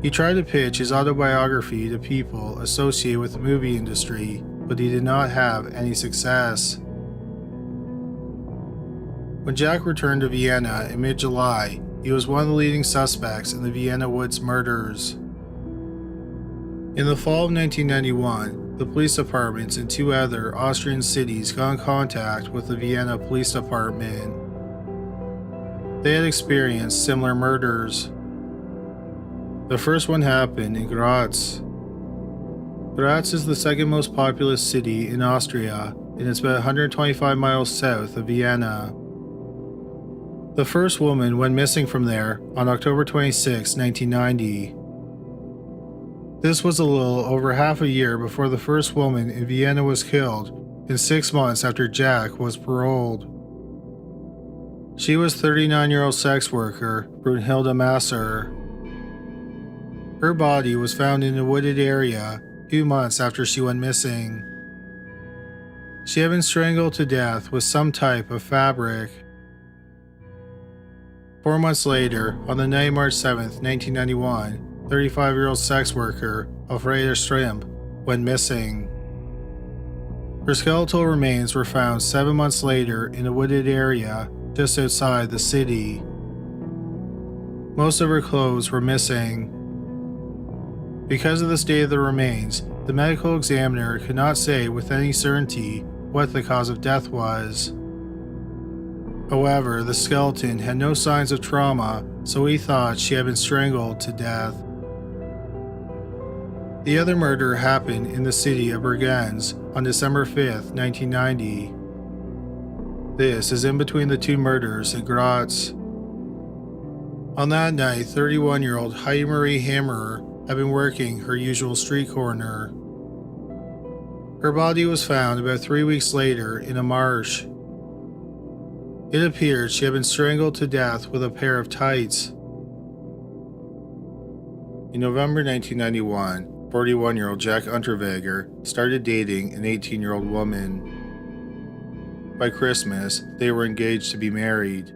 He tried to pitch his autobiography to people associated with the movie industry, but he did not have any success. When Jack returned to Vienna in mid-July, he was one of the leading suspects in the Vienna Woods murders. In the fall of 1991, the police departments in 2 other Austrian cities got in contact with the Vienna Police Department. They had experienced similar murders. The first one happened in Graz. Graz is the second most populous city in Austria, and it's about 125 miles south of Vienna. The first woman went missing from there on October 26, 1990. This was a little over half a year before the first woman in Vienna was killed, and 6 months after Jack was paroled. She was 39-year-old sex worker Brunhilde Masser. Her body was found in a wooded area 2 months after she went missing. She had been strangled to death with some type of fabric. 4 months later, on the night of March 7, 1991, 35-year-old sex worker Elfriede Strimp went missing. Her skeletal remains were found 7 months later in a wooded area just outside the city. Most of her clothes were missing. Because of the state of the remains, the medical examiner could not say with any certainty what the cause of death was. However, the skeleton had no signs of trauma, so he thought she had been strangled to death. The other murder happened in the city of Bregenz on December 5, 1990. This is in between the 2 murders in Graz. On that night, 31-year-old Heidi Marie Hammerer had been working her usual street corner. Her body was found about 3 weeks later in a marsh. It appeared she had been strangled to death with a pair of tights. In November 1991, 41-year-old Jack Unterweger started dating an 18-year-old woman. By Christmas, they were engaged to be married.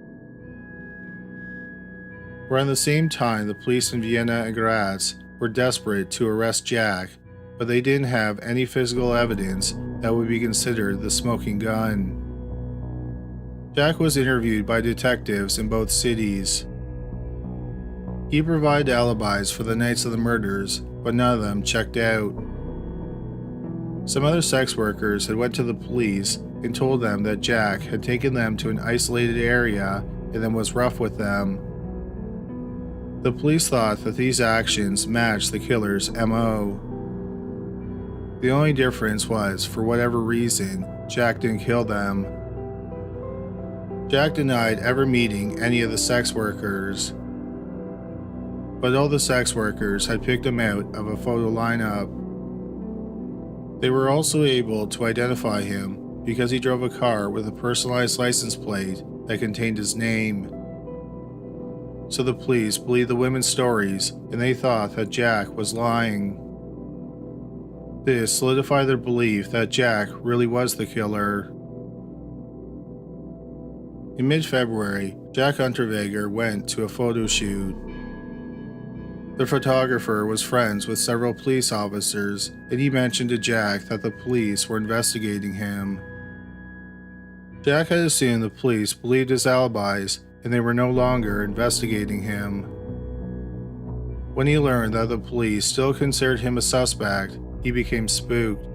Around the same time, the police in Vienna and Graz were desperate to arrest Jack, but they didn't have any physical evidence that would be considered the smoking gun. Jack was interviewed by detectives in both cities. He provided alibis for the nights of the murders, but none of them checked out. Some other sex workers had went to the police and told them that Jack had taken them to an isolated area and then was rough with them. The police thought that these actions matched the killer's MO. The only difference was, for whatever reason, Jack didn't kill them. Jack denied ever meeting any of the sex workers, but all the sex workers had picked him out of a photo lineup. They were also able to identify him because he drove a car with a personalized license plate that contained his name. So the police believed the women's stories and they thought that Jack was lying. This solidified their belief that Jack really was the killer. In mid-February, Jack Unterweger went to a photo shoot. The photographer was friends with several police officers, and he mentioned to Jack that the police were investigating him. Jack had assumed the police believed his alibis, and they were no longer investigating him. When he learned that the police still considered him a suspect, he became spooked.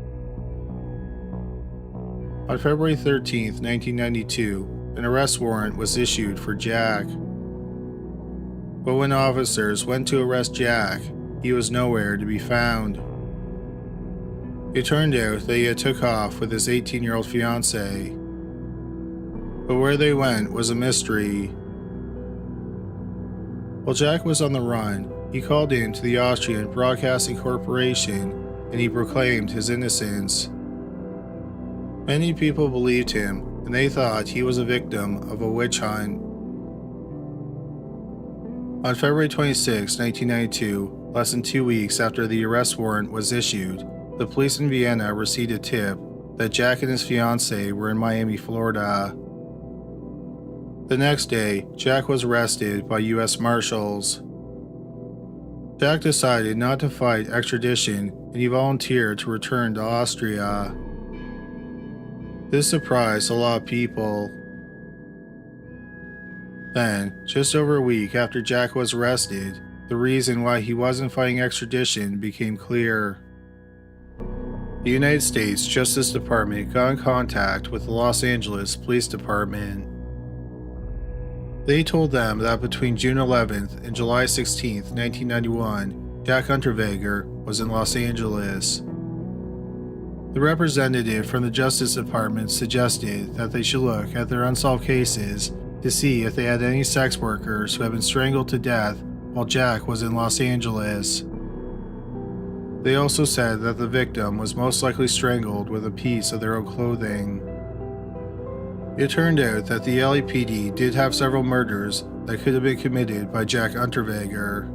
On February 13, 1992, an arrest warrant was issued for Jack. But when officers went to arrest Jack, he was nowhere to be found. It turned out that he had took off with his 18-year-old fiancée. But where they went was a mystery. While Jack was on the run, he called in to the Austrian Broadcasting Corporation and he proclaimed his innocence. Many people believed him and they thought he was a victim of a witch hunt. On February 26, 1992, less than 2 weeks after the arrest warrant was issued, the police in Vienna received a tip that Jack and his fiancée were in Miami, Florida. The next day, Jack was arrested by U.S. Marshals. Jack decided not to fight extradition and he volunteered to return to Austria. This surprised a lot of people. Then, just over a week after Jack was arrested, the reason why he wasn't fighting extradition became clear. The United States Justice Department got in contact with the Los Angeles Police Department. They told them that between June 11th and July 16th, 1991, Jack Unterweger was in Los Angeles. The representative from the Justice Department suggested that they should look at their unsolved cases to see if they had any sex workers who had been strangled to death while Jack was in Los Angeles. They also said that the victim was most likely strangled with a piece of their own clothing. It turned out that the LAPD did have several murders that could have been committed by Jack Unterweger.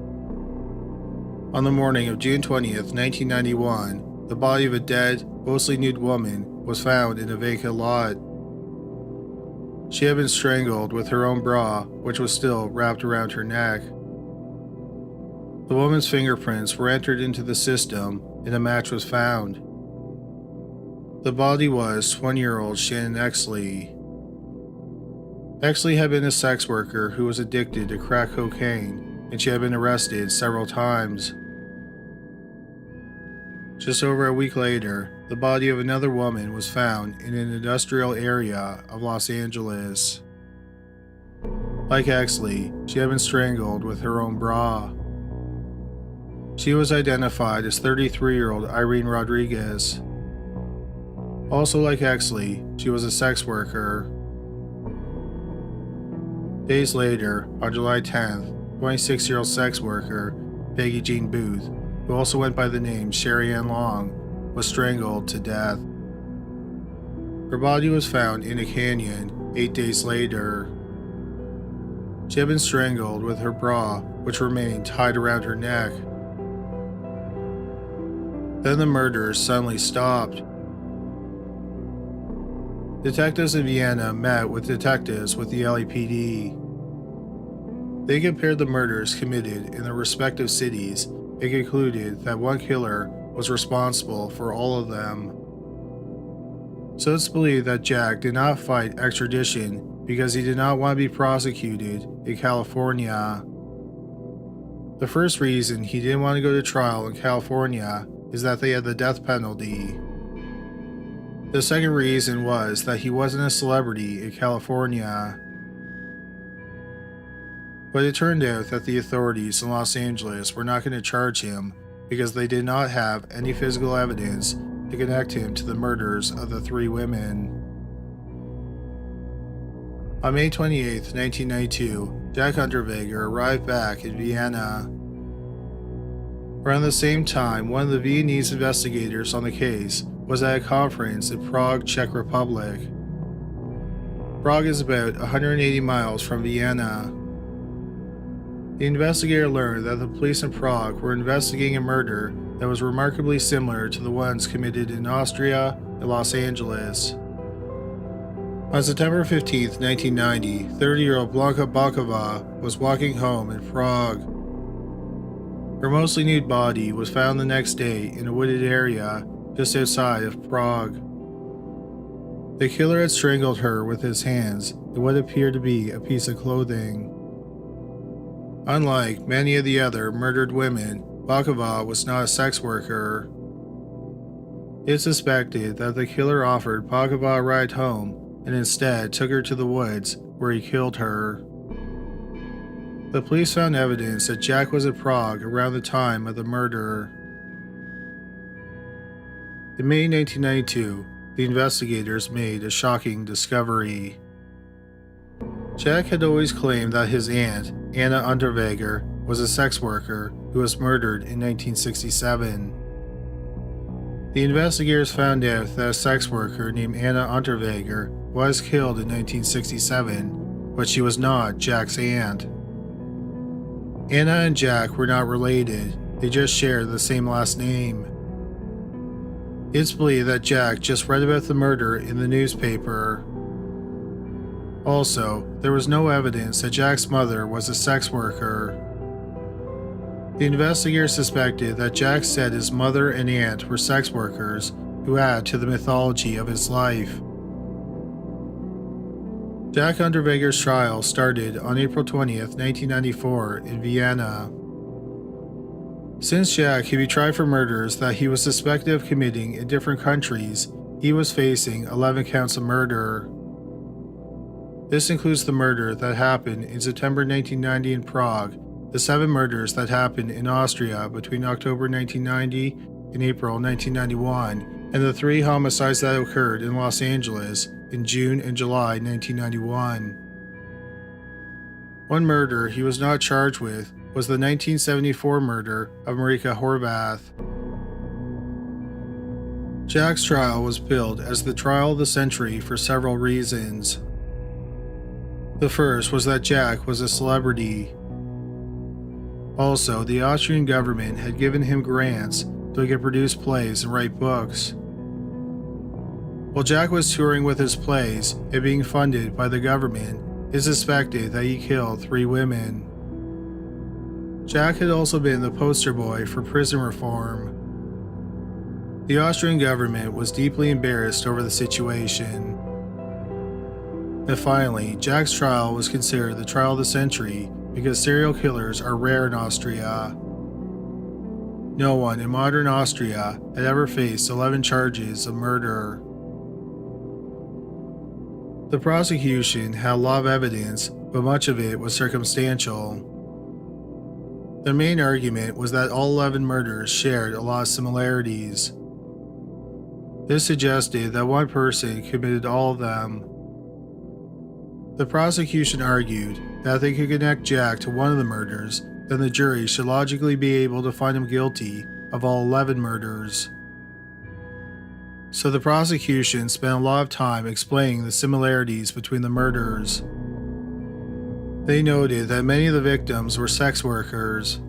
On the morning of June 20th, 1991, the body of a dead, mostly nude woman was found in a vacant lot. She had been strangled with her own bra, which was still wrapped around her neck. The woman's fingerprints were entered into the system and a match was found. The body was 20-year-old Shannon Exley. Exley had been a sex worker who was addicted to crack cocaine, and she had been arrested several times. Just over a week later, the body of another woman was found in an industrial area of Los Angeles. Like Exley, she had been strangled with her own bra. She was identified as 33-year-old Irene Rodriguez. Also like Exley, she was a sex worker. Days later, on July 10th, 26-year-old sex worker Peggy Jean Booth, who also went by the name Sherry Ann Long, was strangled to death. Her body was found in a canyon 8 days later. She had been strangled with her bra, which remained tied around her neck. Then the murders suddenly stopped. Detectives in Vienna met with detectives with the LAPD. They compared the murders committed in their respective cities and concluded that one killer was responsible for all of them. So it's believed that Jack did not fight extradition because he did not want to be prosecuted in California. The first reason he didn't want to go to trial in California is that they had the death penalty. The second reason was that he wasn't a celebrity in California. But it turned out that the authorities in Los Angeles were not going to charge him because they did not have any physical evidence to connect him to the murders of the three women. On May 28, 1992, Jack Unterweger arrived back in Vienna. Around the same time, one of the Viennese investigators on the case was at a conference in Prague, Czech Republic. Prague is about 180 miles from Vienna. The investigator learned that the police in Prague were investigating a murder that was remarkably similar to the ones committed in Austria and Los Angeles. On September 15, 1990, 30-year-old Blanka Bakova was walking home in Prague. Her mostly nude body was found the next day in a wooded area just outside of Prague. The killer had strangled her with his hands in what appeared to be a piece of clothing. Unlike many of the other murdered women, Bakova was not a sex worker. It's suspected that the killer offered Bakova a ride home and instead took her to the woods where he killed her. The police found evidence that Jack was at Prague around the time of the murder. In May 1992, the investigators made a shocking discovery. Jack had always claimed that his aunt, Anna Unterweger, was a sex worker who was murdered in 1967. The investigators found out that a sex worker named Anna Unterweger was killed in 1967, but she was not Jack's aunt. Anna and Jack were not related, they just shared the same last name. It's believed that Jack just read about the murder in the newspaper. Also, there was no evidence that Jack's mother was a sex worker. The investigators suspected that Jack said his mother and aunt were sex workers who add to the mythology of his life. Jack Unterweger's trial started on April 20th, 1994 in Vienna. Since Jack could be tried for murders that he was suspected of committing in different countries, he was facing 11 counts of murder. This includes the murder that happened in September 1990 in Prague, the 7 murders that happened in Austria between October 1990 and April 1991, and the 3 homicides that occurred in Los Angeles in June and July 1991. One murder he was not charged with was the 1974 murder of Marika Horvath. Jack's trial was billed as the trial of the century for several reasons. The first was that Jack was a celebrity. Also, the Austrian government had given him grants so he could produce plays and write books. While Jack was touring with his plays and being funded by the government, it is suspected that he killed 3 women. Jack had also been the poster boy for prison reform. The Austrian government was deeply embarrassed over the situation. And finally, Jack's trial was considered the trial of the century because serial killers are rare in Austria. No one in modern Austria had ever faced 11 charges of murder. The prosecution had a lot of evidence, but much of it was circumstantial. Their main argument was that all 11 murders shared a lot of similarities. This suggested that one person committed all of them. The prosecution argued that if they could connect Jack to one of the murders, then the jury should logically be able to find him guilty of all 11 murders. So the prosecution spent a lot of time explaining the similarities between the murders. They noted that many of the victims were sex workers.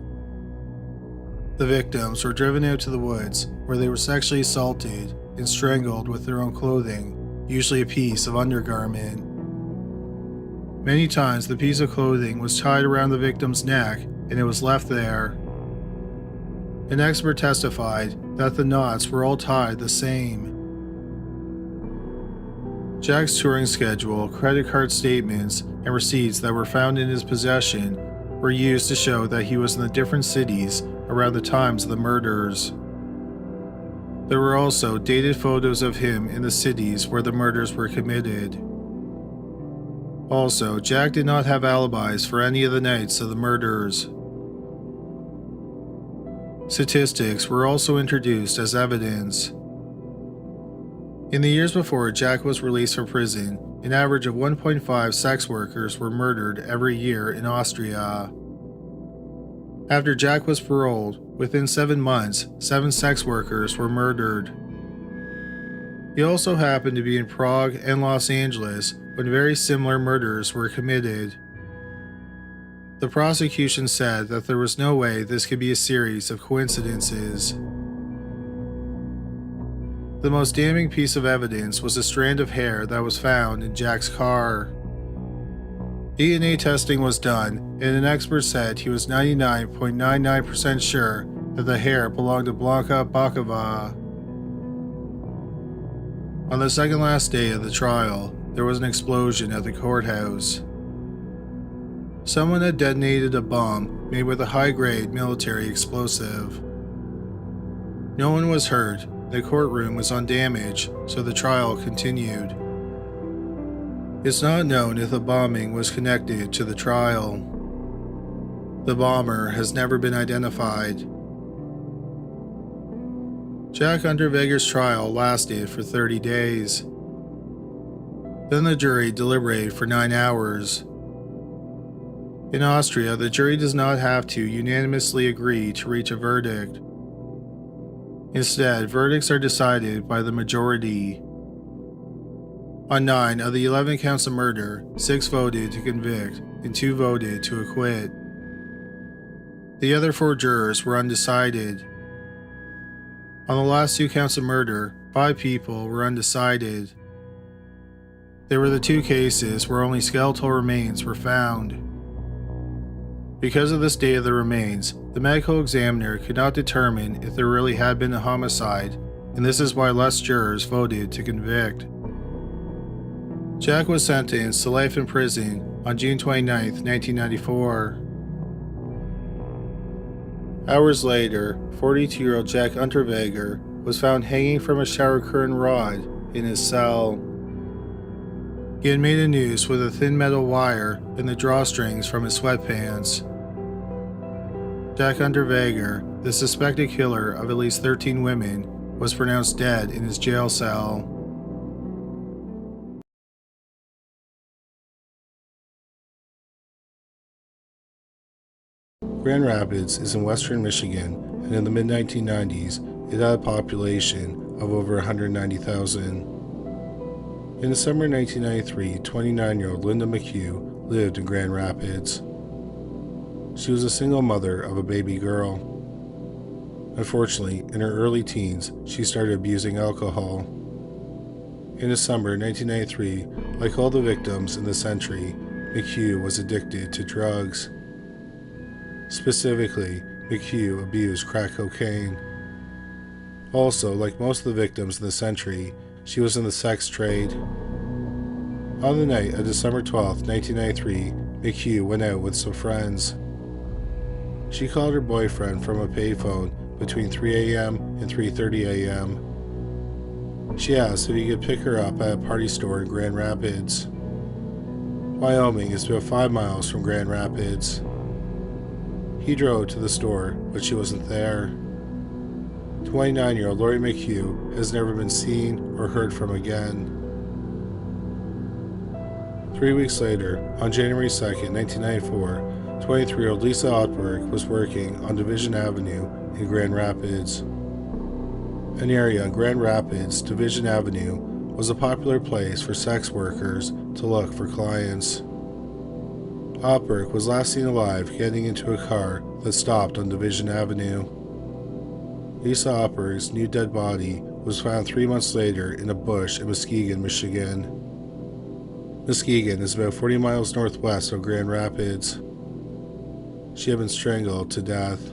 The victims were driven out to the woods where they were sexually assaulted and strangled with their own clothing, usually a piece of undergarment. Many times the piece of clothing was tied around the victim's neck and it was left there. An expert testified that the knots were all tied the same. Jack's touring schedule, credit card statements, and receipts that were found in his possession were used to show that he was in the different cities around the times of the murders. There were also dated photos of him in the cities where the murders were committed. Also, Jack did not have alibis for any of the nights of the murders. Statistics were also introduced as evidence. In the years before Jack was released from prison, an average of 1.5 sex workers were murdered every year in Austria. After Jack was paroled, within 7 months, 7 sex workers were murdered. He also happened to be in Prague and Los Angeles when very similar murders were committed. The prosecution said that there was no way this could be a series of coincidences. The most damning piece of evidence was a strand of hair that was found in Jack's car. DNA testing was done, and an expert said he was 99.99% sure that the hair belonged to Blanka Bakova. On the second last day of the trial, there was an explosion at the courthouse. Someone had detonated a bomb made with a high-grade military explosive. No one was hurt. The courtroom was undamaged, so the trial continued. It's not known if the bombing was connected to the trial. The bomber has never been identified. Jack Unterweger's trial lasted for 30 days. Then the jury deliberated for 9 hours. In Austria, the jury does not have to unanimously agree to reach a verdict. Instead, verdicts are decided by the majority. On 9 of the 11 counts of murder, 6 voted to convict and 2 voted to acquit. The other 4 jurors were undecided. On the last 2 counts of murder, 5 people were undecided. They were the 2 cases where only skeletal remains were found. Because of the state of the remains, the medical examiner could not determine if there really had been a homicide, and this is why less jurors voted to convict. Jack was sentenced to life in prison on June 29, 1994. Hours later, 42-year-old Jack Unterweger was found hanging from a shower curtain rod in his cell. He had made a noose with a thin metal wire in the drawstrings from his sweatpants. Jack Unterweger, the suspected killer of at least 13 women, was pronounced dead in his jail cell. Grand Rapids is in western Michigan, and in the mid-1990s, it had a population of over 190,000. In the summer of 1993, 29-year-old Linda McHugh lived in Grand Rapids. She was a single mother of a baby girl. Unfortunately, in her early teens, she started abusing alcohol. In the summer of 1993, like all the victims in the century, McHugh was addicted to drugs. Specifically, McHugh abused crack cocaine. Also, like most of the victims in the century, she was in the sex trade. On the night of December 12, 1993, McHugh went out with some friends. She called her boyfriend from a payphone between 3 a.m. and 3:30 a.m. She asked if he could pick her up at a party store in Grand Rapids. Wyoming is about 5 miles from Grand Rapids. He drove to the store, but she wasn't there. 29-year-old Lori McHugh has never been seen or heard from again. 3 weeks later, on January 2, 1994, 23-year-old Lisa Otberg was working on Division Avenue in Grand Rapids. An area in Grand Rapids, Division Avenue, was a popular place for sex workers to look for clients. Otberg was last seen alive getting into a car that stopped on Division Avenue. Lisa Otberg's new dead body was found 3 months later in a bush in Muskegon, Michigan. Muskegon is about 40 miles northwest of Grand Rapids. She had been strangled to death.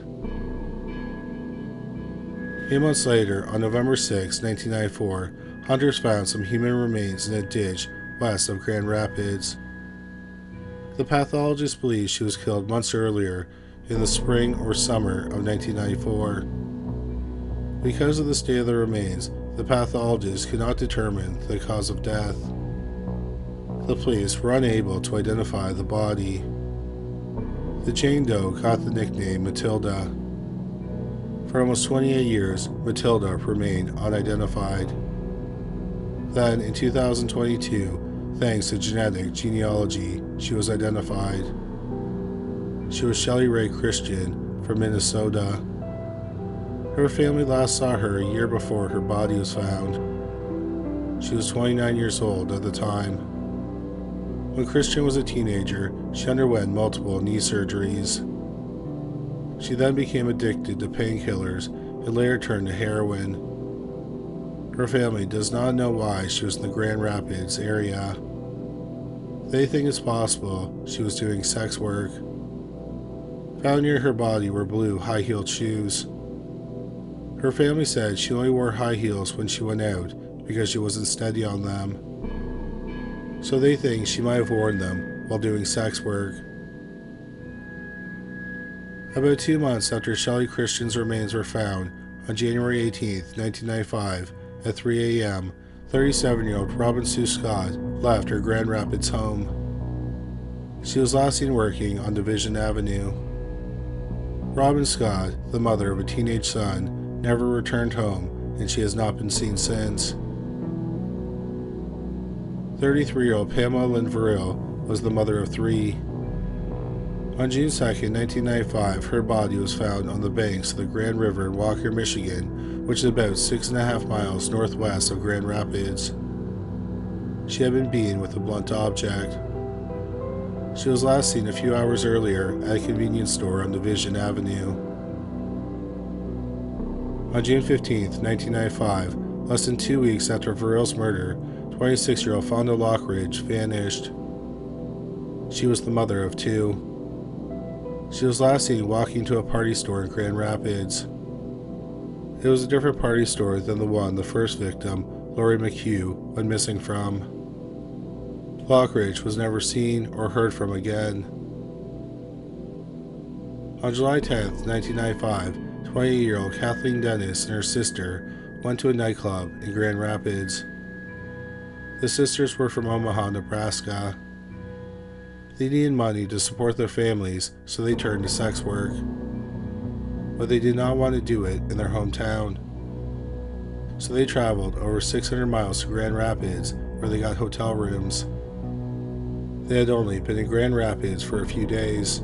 8 months later, on November 6, 1994, hunters found some human remains in a ditch west of Grand Rapids. The pathologist believes she was killed months earlier, in the spring or summer of 1994. Because of the state of the remains, the pathologist could not determine the cause of death. The police were unable to identify the body. The Jane Doe got the nickname Matilda. For almost 28 years, Matilda remained unidentified. Then, in 2022, thanks to genetic genealogy, she was identified. She was Shelley Ray Christian from Minnesota. Her family last saw her a year before her body was found. She was 29 years old at the time. When Christian was a teenager, she underwent multiple knee surgeries. She then became addicted to painkillers and later turned to heroin. Her family does not know why she was in the Grand Rapids area. They think it's possible she was doing sex work. Found near her body were blue high-heeled shoes. Her family said she only wore high heels when she went out because she wasn't steady on them. So they think she might have worn them while doing sex work. About 2 months after Shelley Christian's remains were found, on January 18, 1995, at 3 a.m., 37-year-old Robin Sue Scott left her Grand Rapids home. She was last seen working on Division Avenue. Robin Scott, the mother of a teenage son, never returned home, and she has not been seen since. 33-year-old Pamela Lynn Verrill was the mother of 3. On June 2, 1995, her body was found on the banks of the Grand River in Walker, Michigan, which is about 6.5 miles northwest of Grand Rapids. She had been beaten with a blunt object. She was last seen a few hours earlier at a convenience store on Division Avenue. On June 15, 1995, less than 2 weeks after Verrill's murder, 26-year-old Fonda Lockridge vanished. She was the mother of 2. She was last seen walking to a party store in Grand Rapids. It was a different party store than the one the first victim, Lori McHugh, went missing from. Lockridge was never seen or heard from again. On July 10, 1995, 28-year-old Kathleen Dennis and her sister went to a nightclub in Grand Rapids. The sisters were from Omaha, Nebraska. They needed money to support their families, so they turned to sex work. But they did not want to do it in their hometown. So they traveled over 600 miles to Grand Rapids, where they got hotel rooms. They had only been in Grand Rapids for a few days.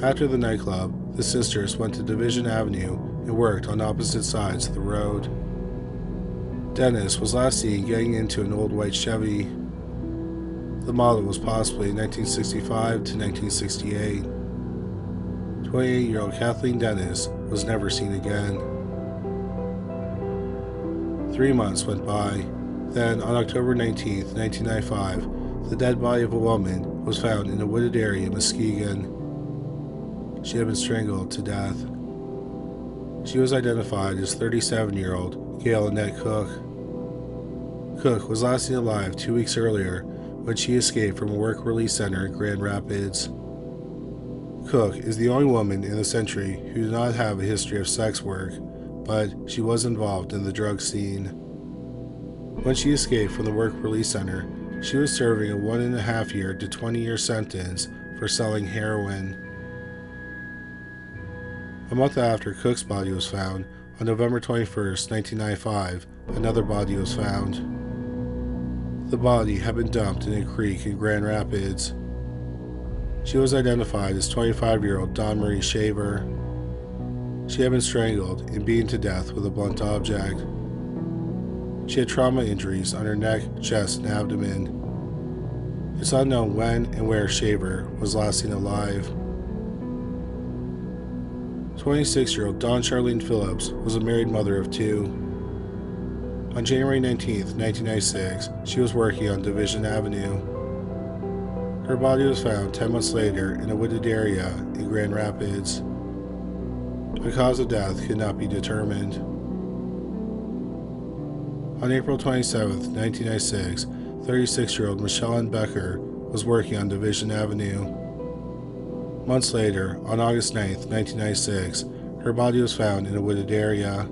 After the nightclub, the sisters went to Division Avenue and worked on opposite sides of the road. Dennis was last seen getting into an old white Chevy. The model was possibly 1965 to 1968. 28-year-old Kathleen Dennis was never seen again. 3 months went by. Then, on October 19, 1995, the dead body of a woman was found in a wooded area in Muskegon. She had been strangled to death. She was identified as 37-year-old Gail Annette Cook. Cook was last seen alive 2 weeks earlier when she escaped from a work release center in Grand Rapids. Cook is the only woman in the century who did not have a history of sex work, but she was involved in the drug scene. When she escaped from the work release center, she was serving a 1.5-year to 20-year sentence for selling heroin. A month after Cook's body was found, on November 21, 1995, another body was found. The body had been dumped in a creek in Grand Rapids. She was identified as 25-year-old Dawn Marie Shaver. She had been strangled and beaten to death with a blunt object. She had trauma injuries on her neck, chest, and abdomen. It's unknown when and where Shaver was last seen alive. 26-year-old Dawn Charlene Phillips was a married mother of 2. On January 19, 1996, she was working on Devenzin Avenue. Her body was found 10 months later in a wooded area in Grand Rapids. The cause of death could not be determined. On April 27, 1996, 36-year-old Michelle Bittaker was working on Devenzin Avenue. Months later, on August 9, 1996, her body was found in a wooded area.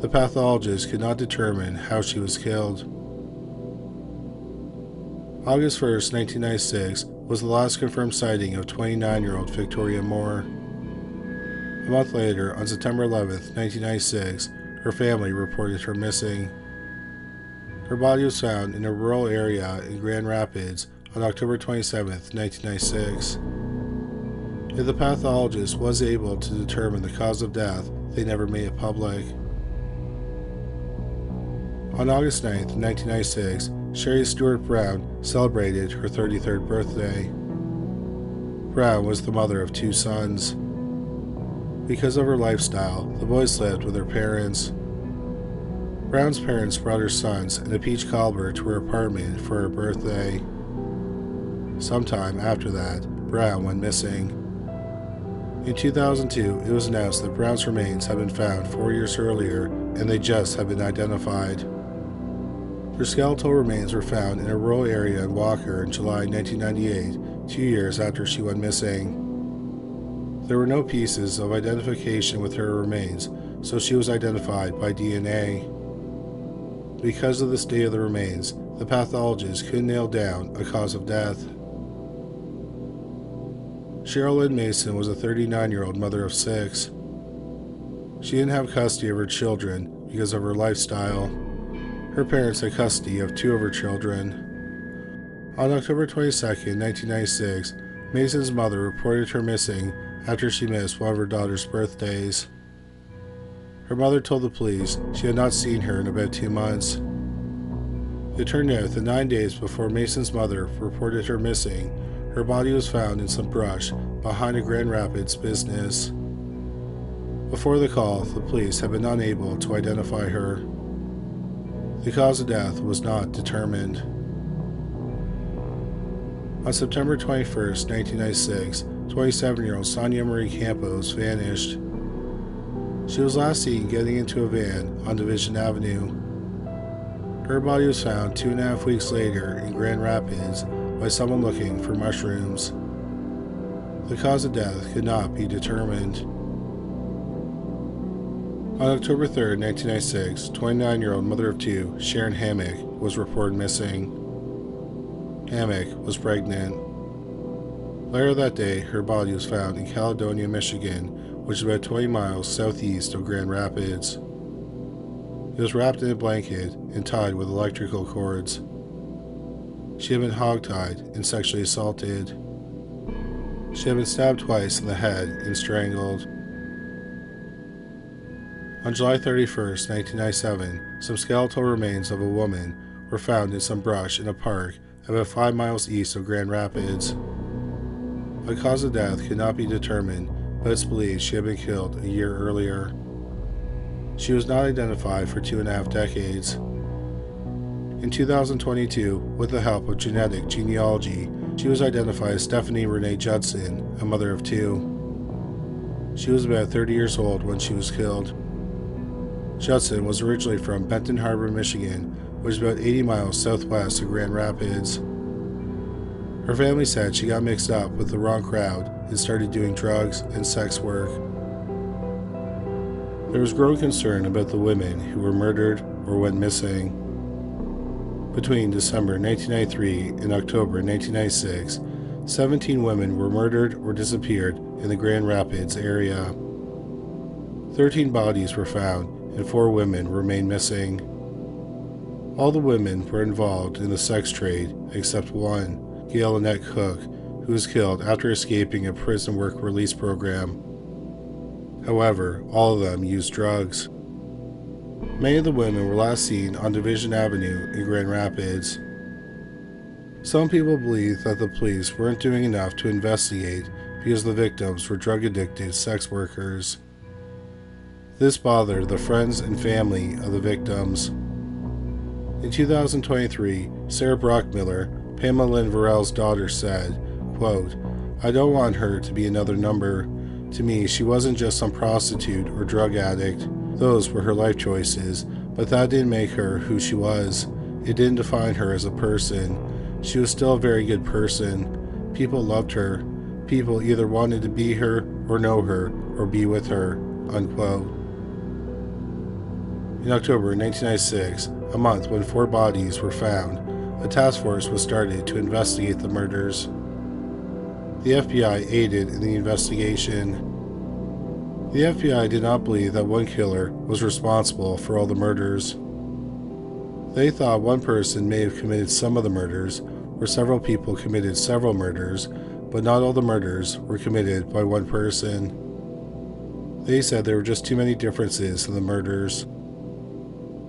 The pathologist could not determine how she was killed. August 1, 1996 was the last confirmed sighting of 29-year-old Victoria Moore. A month later, on September 11, 1996, her family reported her missing. Her body was found in a rural area in Grand Rapids on October 27, 1996. If the pathologist was able to determine the cause of death, they never made it public. On August 9, 1996, Sherry Stewart Brown celebrated her 33rd birthday. Brown was the mother of 2 sons. Because of her lifestyle, the boys lived with her parents. Brown's parents brought her sons in a peach cobbler to her apartment for her birthday. Sometime after that, Brown went missing. In 2002, it was announced that Brown's remains had been found 4 years earlier, and they just had been identified. Her skeletal remains were found in a rural area in Walker in July 1998, 2 years after she went missing. There were no pieces of identification with her remains, so she was identified by DNA. Because of the state of the remains, the pathologist couldn't nail down a cause of death. Cheryl Lynn Mason was a 39-year-old mother of 6. She didn't have custody of her children because of her lifestyle. Her parents had custody of 2 of her children. On October 22, 1996, Mason's mother reported her missing after she missed one of her daughter's birthdays. Her mother told the police she had not seen her in about 2 months. It turned out that 9 days before Mason's mother reported her missing, her body was found in some brush behind a Grand Rapids business. Before the call, the police had been unable to identify her. The cause of death was not determined. On September 21, 1996, 27-year-old Sonia Marie Campos vanished. She was last seen getting into a van on Devenzin Avenue. Her body was found 2.5 weeks later in Grand Rapids by someone looking for mushrooms. The cause of death could not be determined. On October 3, 1996, 29-year-old mother of 2, Sharon Hammock, was reported missing. Hammock was pregnant. Later that day, her body was found in Caledonia, Michigan, which is about 20 miles southeast of Grand Rapids. It was wrapped in a blanket and tied with electrical cords. She had been hogtied and sexually assaulted. She had been stabbed twice in the head and strangled. On July 31, 1997, some skeletal remains of a woman were found in some brush in a park about 5 miles east of Grand Rapids. The cause of death could not be determined, but it's believed she had been killed a year earlier. She was not identified for 2.5 decades. In 2022, with the help of genetic genealogy, she was identified as Stephanie Renee Judson, a mother of 2. She was about 30 years old when she was killed. Judson was originally from Benton Harbor, Michigan, which is about 80 miles southwest of Grand Rapids. Her family said she got mixed up with the wrong crowd and started doing drugs and sex work. There was growing concern about the women who were murdered or went missing. Between December 1993 and October 1996, 17 women were murdered or disappeared in the Grand Rapids area. 13 bodies were found and 4 women remain missing. All the women were involved in the sex trade except one, Gail Annette Cook, who was killed after escaping a prison work release program. However, all of them used drugs. Many of the women were last seen on Devenzin Avenue in Grand Rapids. Some people believe that the police weren't doing enough to investigate because the victims were drug-addicted sex workers. This bothered the friends and family of the victims. In 2023, Sarah Brockmiller, Pamela Lynn Varel's daughter, said, quote, "I don't want her to be another number. To me, she wasn't just some prostitute or drug addict. Those were her life choices, but that didn't make her who she was. It didn't define her as a person. She was still a very good person. People loved her. People either wanted to be her or know her or be with her," unquote. In October 1996, a month when 4 bodies were found, a task force was started to investigate the murders. The FBI aided in the investigation. The FBI did not believe that one killer was responsible for all the murders. They thought one person may have committed some of the murders, or several people committed several murders, but not all the murders were committed by one person. They said there were just too many differences in the murders.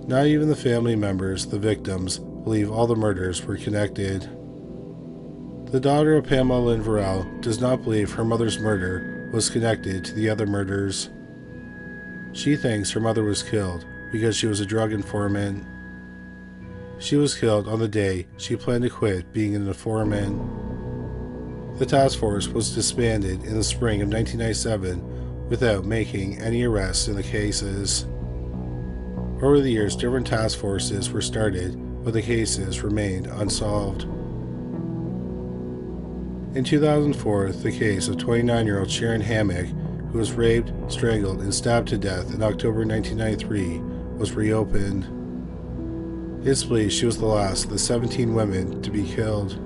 Not even the family members, the victims, believe all the murders were connected. The daughter of Pamela Lynn Varel does not believe her mother's murder was connected to the other murders. She thinks her mother was killed because she was a drug informant. She was killed on the day she planned to quit being an informant. The task force was disbanded in the spring of 1997 without making any arrests in the cases. Over the years, different task forces were started, but the cases remained unsolved. In 2004, the case of 29-year-old Sharon Hammock, who was raped, strangled, and stabbed to death in October 1993, was reopened. It's believed she was the last of the 17 women to be killed.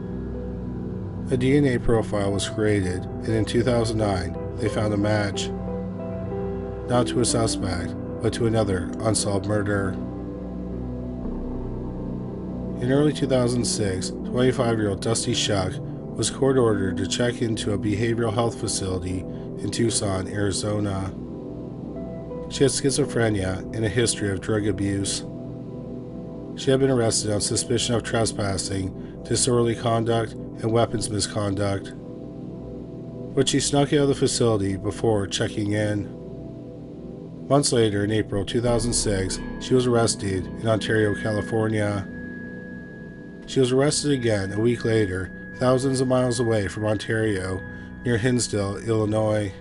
A DNA profile was created, and in 2009, they found a match. Not to a suspect, but to another unsolved murder. In early 2006, 25-year-old Dusty Shuck was court-ordered to check into a behavioral health facility in Tucson, Arizona. She had schizophrenia and a history of drug abuse. She had been arrested on suspicion of trespassing, disorderly conduct, and weapons misconduct. But she snuck out of the facility before checking in. Months later, in April 2006, she was arrested in Ontario, California. She was arrested again a week later, thousands of miles away from Ontario, near Hinsdale, Illinois.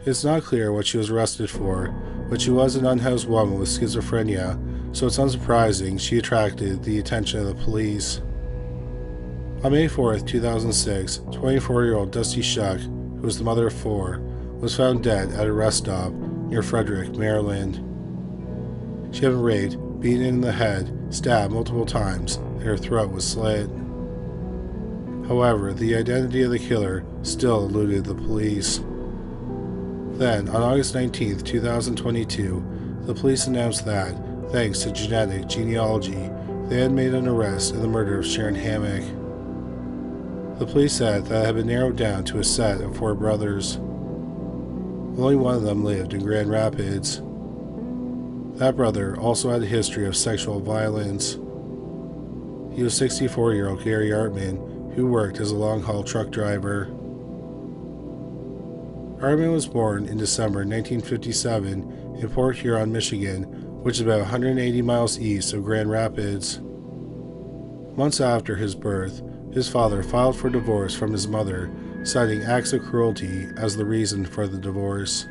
It's not clear what she was arrested for, but she was an unhoused woman with schizophrenia, so it's unsurprising she attracted the attention of the police. On May 4, 2006, 24-year-old Dusty Shuck, who was the mother of 4, was found dead at a rest stop near Frederick, Maryland. She had been raped, beaten in the head, stabbed multiple times, and her throat was slit. However, the identity of the killer still eluded the police. Then, on August 19, 2022, the police announced that, thanks to genetic genealogy, they had made an arrest in the murder of Sharon Hammock. The police said that it had been narrowed down to a set of 4 brothers. Only one of them lived in Grand Rapids. That brother also had a history of sexual violence. He was 64-year-old Garry Artman, who worked as a long-haul truck driver. Artman was born in December 1957 in Port Huron, Michigan, which is about 180 miles east of Grand Rapids. Months after his birth, his father filed for divorce from his mother, citing acts of cruelty as the reason for the divorce.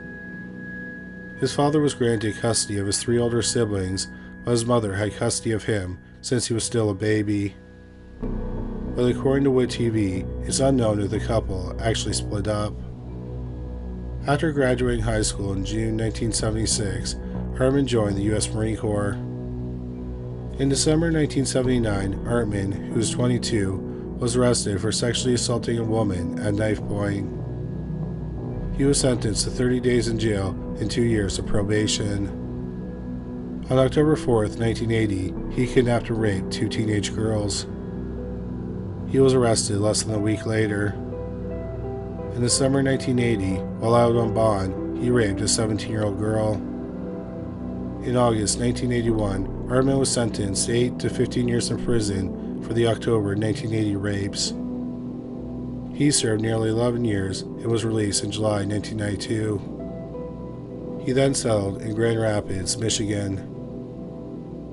His father was granted custody of his 3 older siblings, but his mother had custody of him since he was still a baby. But according to Wood TV, it's unknown if the couple actually split up. After graduating high school in June 1976, Artman joined the U.S. Marine Corps. In December 1979, Artman, who was 22, was arrested for sexually assaulting a woman at knife point. He was sentenced to 30 days in jail and 2 years of probation. On October 4, 1980, he kidnapped and raped 2 teenage girls. He was arrested less than a week later. In December 1980, while out on bond, he raped a 17-year-old girl. In August 1981, Artman was sentenced to 8 to 15 years in prison for the October 1980 rapes. He served nearly 11 years and was released in July 1992. He then settled in Grand Rapids, Michigan.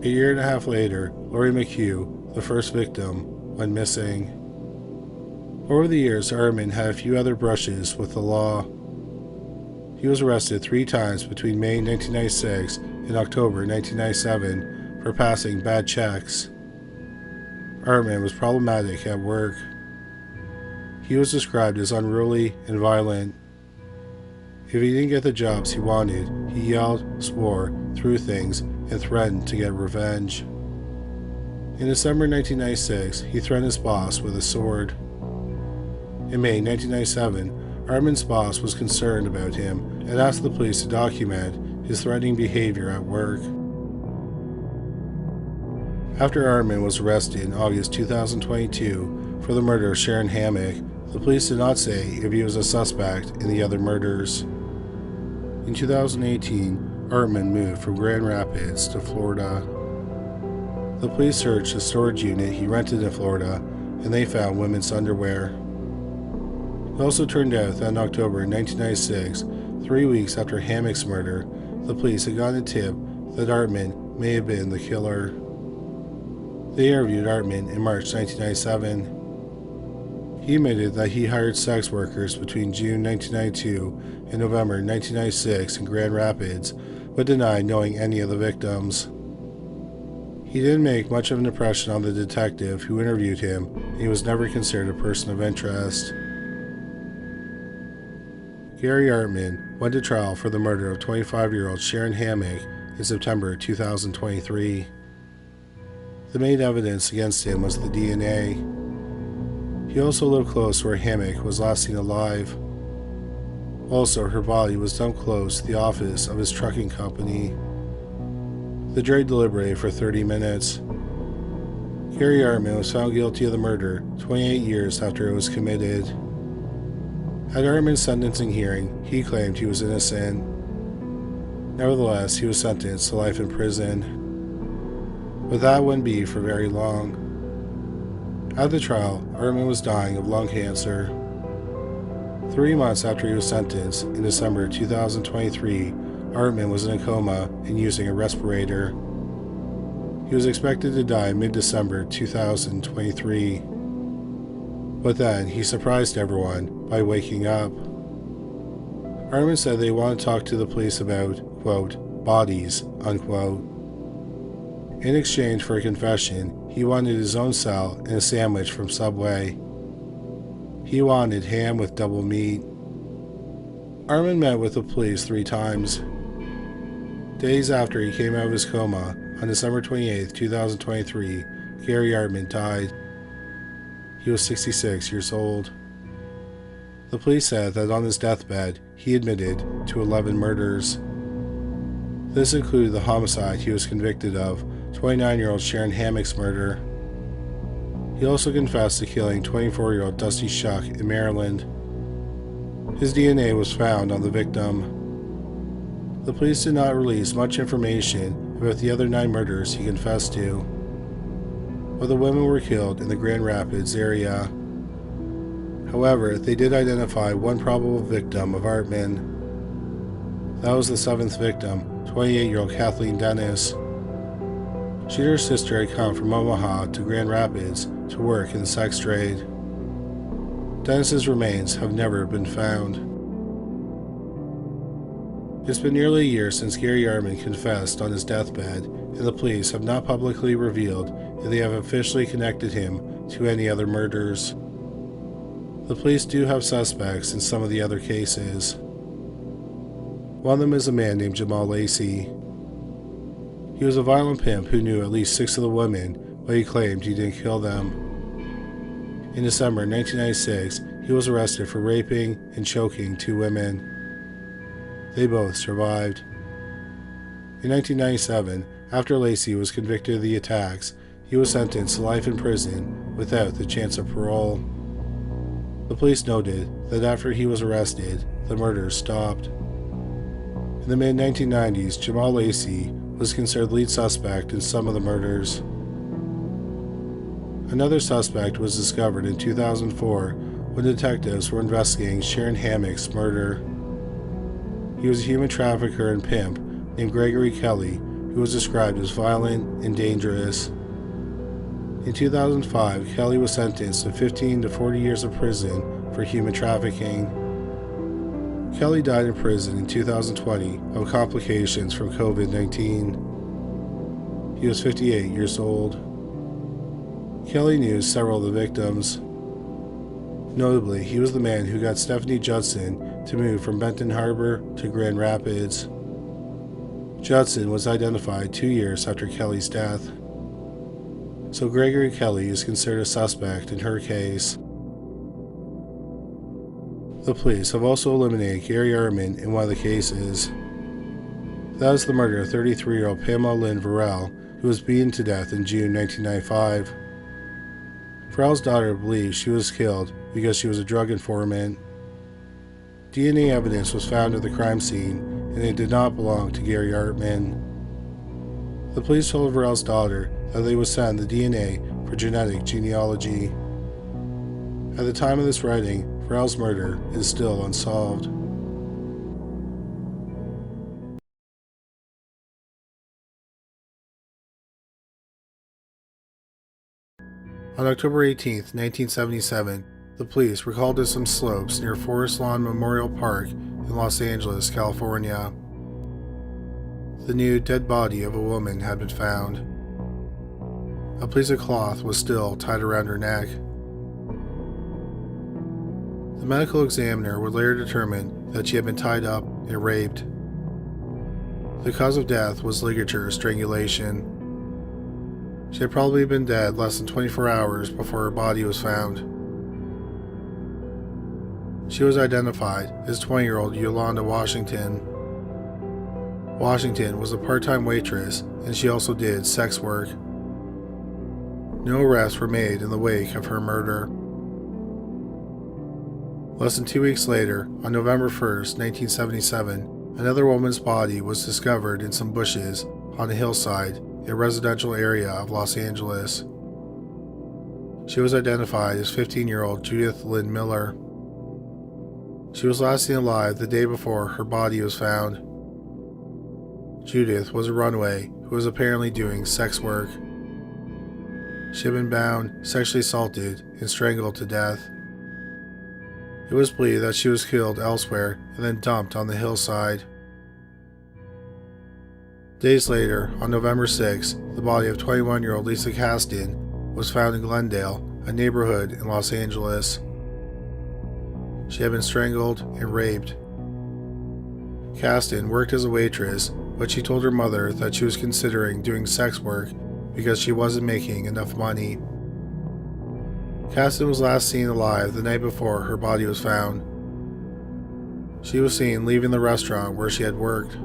A year and a half later, Lori McHugh, the first victim, went missing. Over the years, Artman had a few other brushes with the law. He was arrested 3 times between May 1996 and October 1997 for passing bad checks. Artman was problematic at work. He was described as unruly and violent. If he didn't get the jobs he wanted, he yelled, swore, threw things, and threatened to get revenge. In December 1996, he threatened his boss with a sword. In May 1997, Artman's boss was concerned about him and asked the police to document his threatening behavior at work. After Artman was arrested in August 2022 for the murder of Sharon Hammock, the police did not say if he was a suspect in the other murders. In 2018, Artman moved from Grand Rapids to Florida. The police searched the storage unit he rented in Florida, and they found women's underwear. It also turned out that in October 1996, 3 weeks after Hammock's murder, the police had gotten a tip that Artman may have been the killer. They interviewed Artman in March 1997. He admitted that he hired sex workers between June 1992 and November 1996 in Grand Rapids, but denied knowing any of the victims. He didn't make much of an impression on the detective who interviewed him, and he was never considered a person of interest. Garry Artman went to trial for the murder of 25-year-old Sharon Hammock in September 2023. The main evidence against him was the DNA. He also lived close to where Hammock was last seen alive. Also, her body was dumped close to the office of his trucking company. The jury deliberated for 30 minutes. Garry Artman was found guilty of the murder 28 years after it was committed. At Artman's sentencing hearing, he claimed he was innocent. Nevertheless, he was sentenced to life in prison. But that wouldn't be for very long. At the trial, Artman was dying of lung cancer. 3 months after he was sentenced, in December 2023, Artman was in a coma and using a respirator. He was expected to die mid-December 2023. But then he surprised everyone by waking up. Artman said they wanted to talk to the police about, quote, bodies, unquote. In exchange for a confession, he wanted his own cell and a sandwich from Subway. He wanted ham with double meat. Artman met with the police 3 times. Days after he came out of his coma, on December 28, 2023, Garry Artman died. He was 66 years old. The police said that on his deathbed, he admitted to 11 murders. This included the homicide he was convicted of, 29-year-old Sharon Hammock's murder. He also confessed to killing 24-year-old Dusty Shuck in Maryland. His DNA was found on the victim. The police did not release much information about the other 9 murders he confessed to, but the women were killed in the Grand Rapids area. However, they did identify one probable victim of Artman. That was the 7th victim, 28-year-old Kathleen Dennis. She and her sister had come from Omaha to Grand Rapids to work in the sex trade. Dennis's remains have never been found. It's been nearly a year since Garry Artman confessed on his deathbed, and the police have not publicly revealed if they have officially connected him to any other murders. The police do have suspects in some of the other cases. One of them is a man named Jamal Lacey. He was a violent pimp who knew at least 6 of the women, but he claimed he didn't kill them. In December 1996, he was arrested for raping and choking 2 women. They both survived. In 1997, after Lacey was convicted of the attacks, he was sentenced to life in prison without the chance of parole. The police noted that after he was arrested, the murders stopped. In the mid-1990s, Jamal Lacey was considered lead suspect in some of the murders. Another suspect was discovered in 2004 when detectives were investigating Sharon Hammock's murder. he was a human trafficker and pimp named Gregory Kelly, who was described as violent and dangerous. In 2005, Kelly was sentenced to 15 to 40 years of prison for human trafficking. Kelly died in prison in 2020 of complications from COVID-19. He was 58 years old. Kelly knew several of the victims. Notably, he was the man who got Stephanie Judson to move from Benton Harbor to Grand Rapids. Judson was identified 2 years after Kelly's death, so Gregory Kelly is considered a suspect in her case. The police have also eliminated Garry Artman in one of the cases. That is the murder of 33-year-old Pamela Lynn Varel, who was beaten to death in June 1995. Varel's daughter believes she was killed because she was a drug informant. DNA evidence was found at the crime scene, and it did not belong to Garry Artman. The police told Varel's daughter that they would send the DNA for genetic genealogy. At the time of this writing, Varel's murder is still unsolved. On October 18, 1977, the police were called to some slopes near Forest Lawn Memorial Park in Los Angeles, California. The nude, dead body of a woman had been found. A piece of cloth was still tied around her neck. The medical examiner would later determine that she had been tied up and raped. The cause of death was ligature strangulation. She had probably been dead less than 24 hours before her body was found. She was identified as 20-year-old Yolanda Washington. Washington was a part-time waitress, and she also did sex work. No arrests were made in the wake of her murder. Less than 2 weeks later, on November 1, 1977, another woman's body was discovered in some bushes on a hillside in a residential area of Los Angeles. She was identified as 15-year-old Judith Lynn Miller. She was last seen alive the day before her body was found. Judith was a runaway who was apparently doing sex work. She had been bound, sexually assaulted, and strangled to death. It was believed that she was killed elsewhere and then dumped on the hillside. Days later, on November 6, the body of 21-year-old Lisa Caston was found in Glendale, a neighborhood in Los Angeles. She had been strangled and raped. Caston worked as a waitress, but she told her mother that she was considering doing sex work because she wasn't making enough money. Caston was last seen alive the night before her body was found. She was seen leaving the restaurant where she had worked.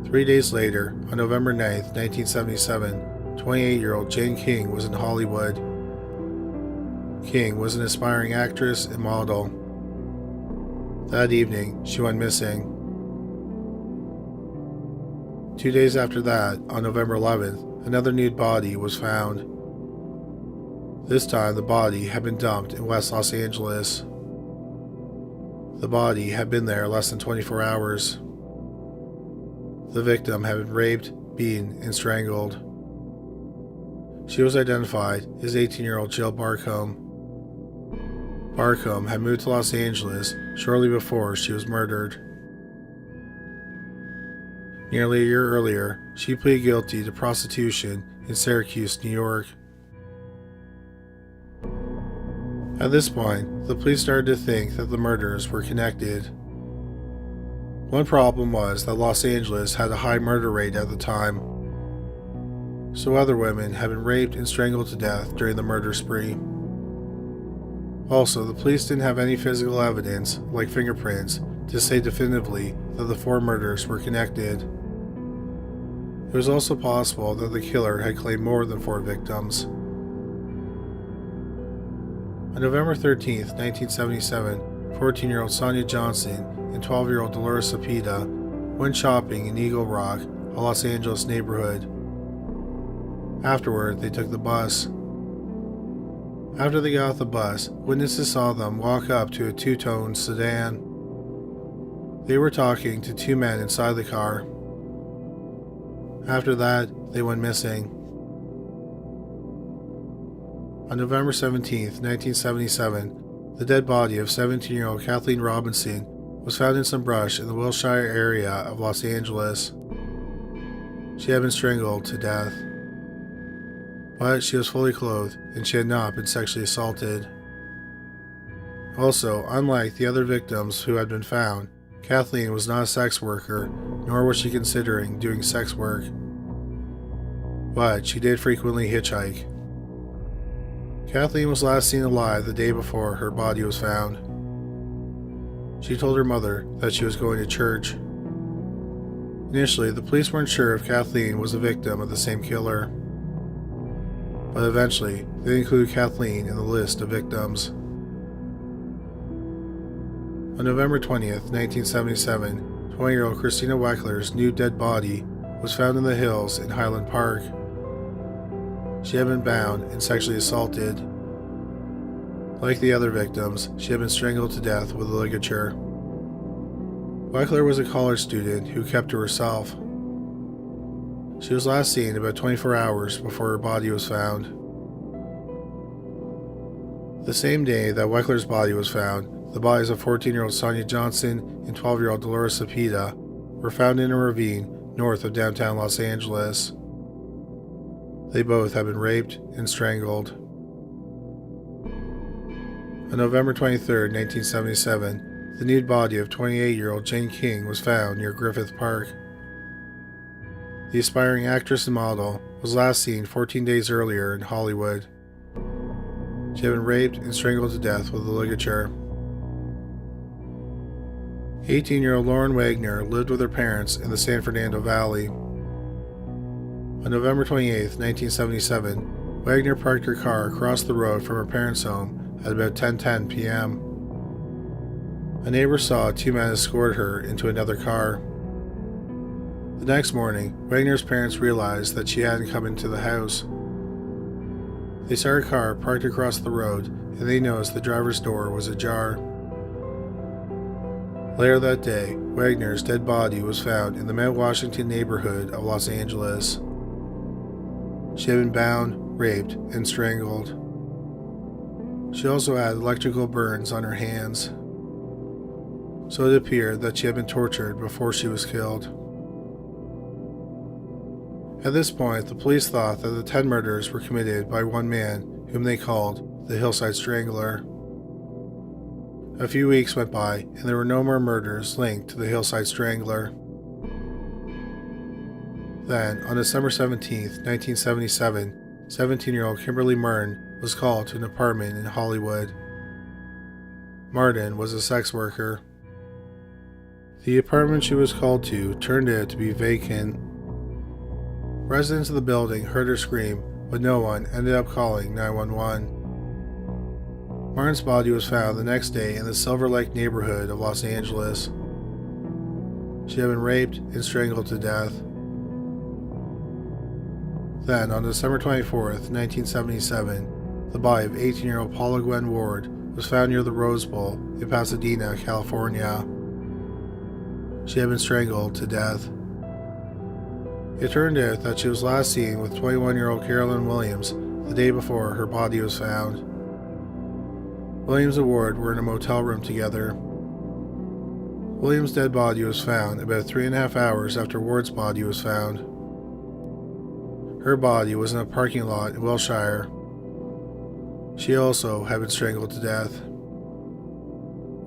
3 days later, on November 9, 1977, 28-year-old Jane King was in Hollywood. King was an aspiring actress and model. That evening, she went missing. 2 days after that, on November 11th, another nude body was found. This time, the body had been dumped in West Los Angeles. The body had been there less than 24 hours. The victim had been raped, beaten, and strangled. She was identified as 18-year-old Jill Barcombe. Barcombe had moved to Los Angeles shortly before she was murdered. Nearly a year earlier, she pleaded guilty to prostitution in Syracuse, New York. At this point, the police started to think that the murders were connected. One problem was that Los Angeles had a high murder rate at the time, so other women had been raped and strangled to death during the murder spree. Also, the police didn't have any physical evidence, like fingerprints, to say definitively that the 4 murders were connected. It was also possible that the killer had claimed more than 4 victims. On November 13, 1977, 14-year-old Sonia Johnson and 12-year-old Dolores Cepeda went shopping in Eagle Rock, a Los Angeles neighborhood. Afterward, they took the bus. After they got off the bus, witnesses saw them walk up to a 2-tone sedan. They were talking to two men inside the car. After that, they went missing. On November 17, 1977, the dead body of 17-year-old Kathleen Robinson was found in some brush in the Wilshire area of Los Angeles. She had been strangled to death, but she was fully clothed and she had not been sexually assaulted. Also, unlike the other victims who had been found, Kathleen was not a sex worker, nor was she considering doing sex work. But she did frequently hitchhike. Kathleen was last seen alive the day before her body was found. She told her mother that she was going to church. Initially, the police weren't sure if Kathleen was a victim of the same killer, but eventually they included Kathleen in the list of victims. On November 20th, 1977, 20-year-old Christina Weckler's new dead body was found in the hills in Highland Park. She had been bound and sexually assaulted. Like the other victims, she had been strangled to death with a ligature. Weckler was a college student who kept to herself. She was last seen about 24 hours before her body was found. The same day that Weckler's body was found, the bodies of 14-year-old Sonia Johnson and 12-year-old Dolores Cepeda were found in a ravine north of downtown Los Angeles. They both had been raped and strangled. On November 23, 1977, the nude body of 28-year-old Jane King was found near Griffith Park. The aspiring actress and model was last seen 14 days earlier in Hollywood. She had been raped and strangled to death with a ligature. 18-year-old Lauren Wagner lived with her parents in the San Fernando Valley. On November 28, 1977, Wagner parked her car across the road from her parents' home at about 10:10 p.m. A neighbor saw two men escort her into another car. The next morning, Wagner's parents realized that she hadn't come into the house. They saw her car parked across the road, and they noticed the driver's door was ajar. Later that day, Wagner's dead body was found in the Mount Washington neighborhood of Los Angeles. She had been bound, raped, and strangled. She also had electrical burns on her hands, so it appeared that she had been tortured before she was killed. At this point, the police thought that the 10 murders were committed by one man whom they called the Hillside Strangler. A few weeks went by, and there were no more murders linked to the Hillside Strangler. Then, on December 17, 1977, 17-year-old Kimberly Martin was called to an apartment in Hollywood. Martin was a sex worker. The apartment she was called to turned out to be vacant. Residents of the building heard her scream, but no one ended up calling 911. Martin's body was found the next day in the Silver Lake neighborhood of Los Angeles. She had been raped and strangled to death. Then, on December 24, 1977, the body of 18-year-old Paula Gwen Ward was found near the Rose Bowl in Pasadena, California. She had been strangled to death. It turned out that she was last seen with 21-year-old Carolyn Williams the day before her body was found. Williams and Ward were in a motel room together. Williams' dead body was found about 3.5 hours after Ward's body was found. Her body was in a parking lot in Wilshire. She also had been strangled to death.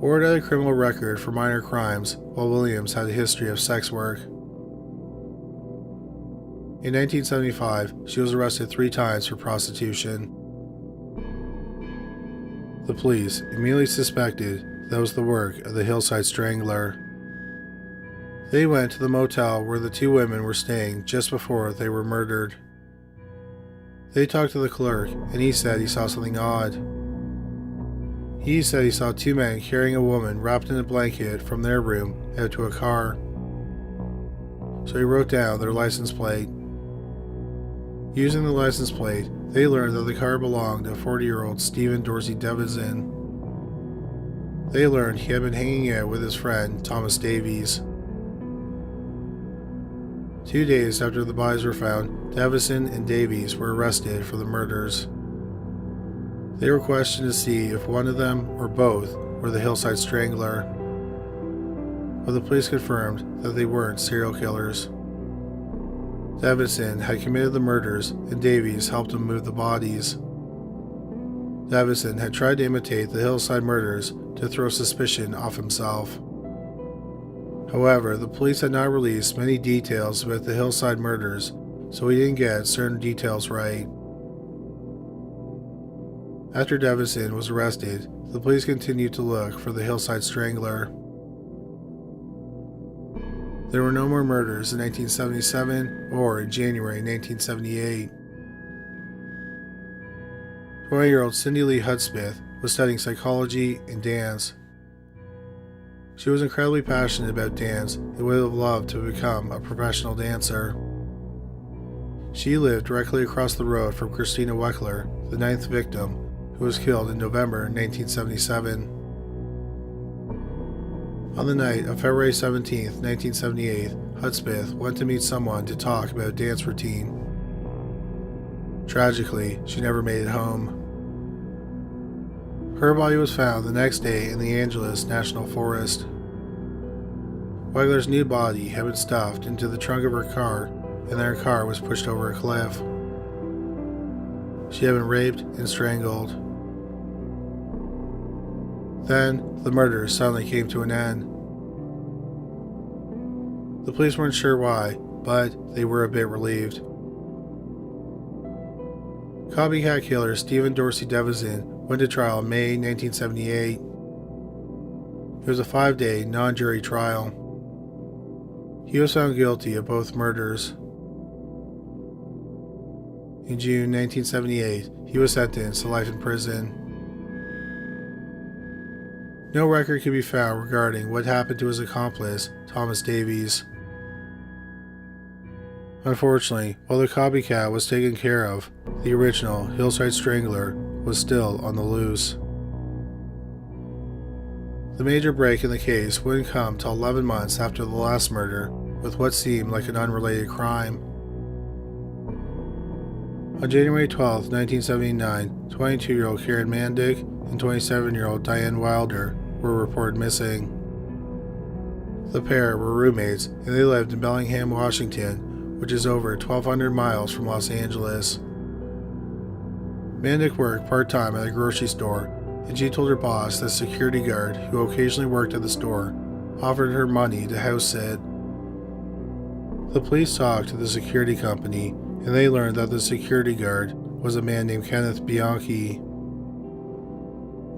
Ward had a criminal record for minor crimes, while Williams had a history of sex work. In 1975, she was arrested 3 times for prostitution. The police immediately suspected that was the work of the Hillside Strangler. They went to the motel where the 2 women were staying just before they were murdered. They talked to the clerk, and he said he saw something odd. He said he saw 2 men carrying a woman wrapped in a blanket from their room out to a car. So he wrote down their license plate. Using the license plate, they learned that the car belonged to 40-year-old Stephen Dorsey Devenzin. They learned he had been hanging out with his friend Thomas Davies. 2 days after the bodies were found, Devenzin and Davies were arrested for the murders. They were questioned to see if one of them or both were the Hillside Strangler, but the police confirmed that they weren't serial killers. Devenzin had committed the murders and Davies helped him move the bodies. Devenzin had tried to imitate the Hillside murders to throw suspicion off himself. However, the police had not released many details about the Hillside murders, so he didn't get certain details right. After Devenzin was arrested, the police continued to look for the Hillside Strangler. There were no more murders in 1977 or in January 1978. 20-year-old Cindy Lee Hudspeth was studying psychology and dance. She was incredibly passionate about dance and would have loved to become a professional dancer. She lived directly across the road from Christina Weckler, the 9th victim, who was killed in November 1977. On the night of February 17, 1978, Hudspeth went to meet someone to talk about a dance routine. Tragically, she never made it home. Her body was found the next day in the Angeles National Forest. Weckler's new body had been stuffed into the trunk of her car, and then her car was pushed over a cliff. She had been raped and strangled. Then, the murders suddenly came to an end. The police weren't sure why, but they were a bit relieved. Copycat killer Stephen Dorsey Devenzin went to trial in May 1978. It was a 5-day non-jury trial. He was found guilty of both murders. In June 1978, he was sentenced to life in prison. No record could be found regarding what happened to his accomplice, Thomas Davies. Unfortunately, while the copycat was taken care of, the original Hillside Strangler was still on the loose. The major break in the case wouldn't come till 11 months after the last murder, with what seemed like an unrelated crime. On January 12, 1979, 22-year-old Karen Mandick and 27-year-old Diane Wilder were reported missing. The pair were roommates and they lived in Bellingham, Washington, which is over 1,200 miles from Los Angeles. Mandick worked part-time at a grocery store, and she told her boss that a security guard who occasionally worked at the store offered her money to house sit. The police talked to the security company, and they learned that the security guard was a man named Kenneth Bianchi.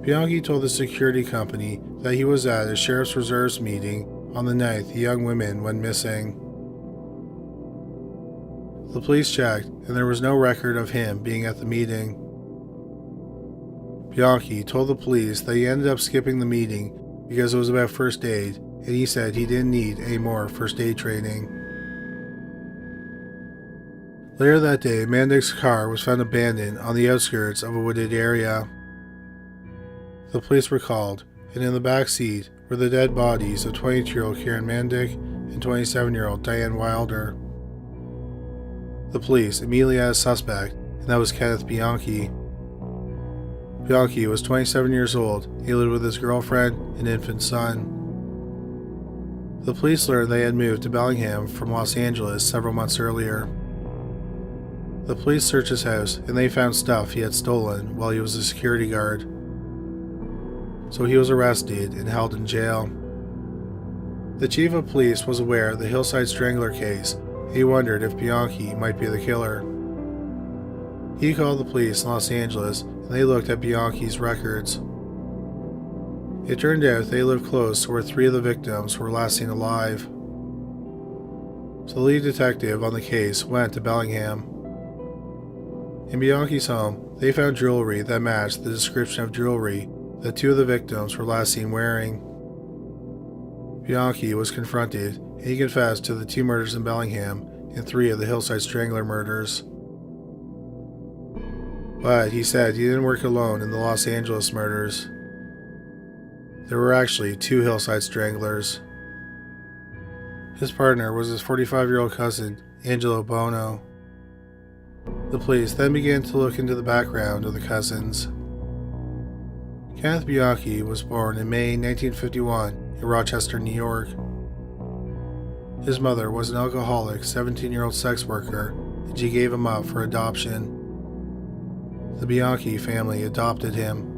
Bianchi told the security company that he was at a Sheriff's Reserves meeting on the night the young women went missing. The police checked, and there was no record of him being at the meeting. Bianchi told the police that he ended up skipping the meeting because it was about first aid, and he said he didn't need any more first aid training. Later that day, Mandick's car was found abandoned on the outskirts of a wooded area. The police were called, and in the back seat were the dead bodies of 22-year-old Karen Mandick and 27-year-old Diane Wilder. The police immediately had a suspect, and that was Kenneth Bianchi. Bianchi was 27 years old. He lived with his girlfriend and infant son. The police learned they had moved to Bellingham from Los Angeles several months earlier. The police searched his house, and they found stuff he had stolen while he was a security guard. So he was arrested and held in jail. The chief of police was aware of the Hillside Strangler case. He wondered if Bianchi might be the killer. He called the police in Los Angeles, and they looked at Bianchi's records. It turned out they lived close to where 3 of the victims were last seen alive. So the lead detective on the case went to Bellingham. In Bianchi's home, they found jewelry that matched the description of jewelry that 2 of the victims were last seen wearing. Bianchi was confronted, and he confessed to the 2 murders in Bellingham and 3 of the Hillside Strangler murders. But he said he didn't work alone in the Los Angeles murders. there were actually 2 hillside stranglers. His partner was his 45-year-old cousin, Angelo Bono. The police then began to look into the background of the cousins. Kenneth Bianchi was born in May 1951 in Rochester, New York. His mother was an alcoholic 17-year-old sex worker, and she gave him up for adoption. The Bianchi family adopted him.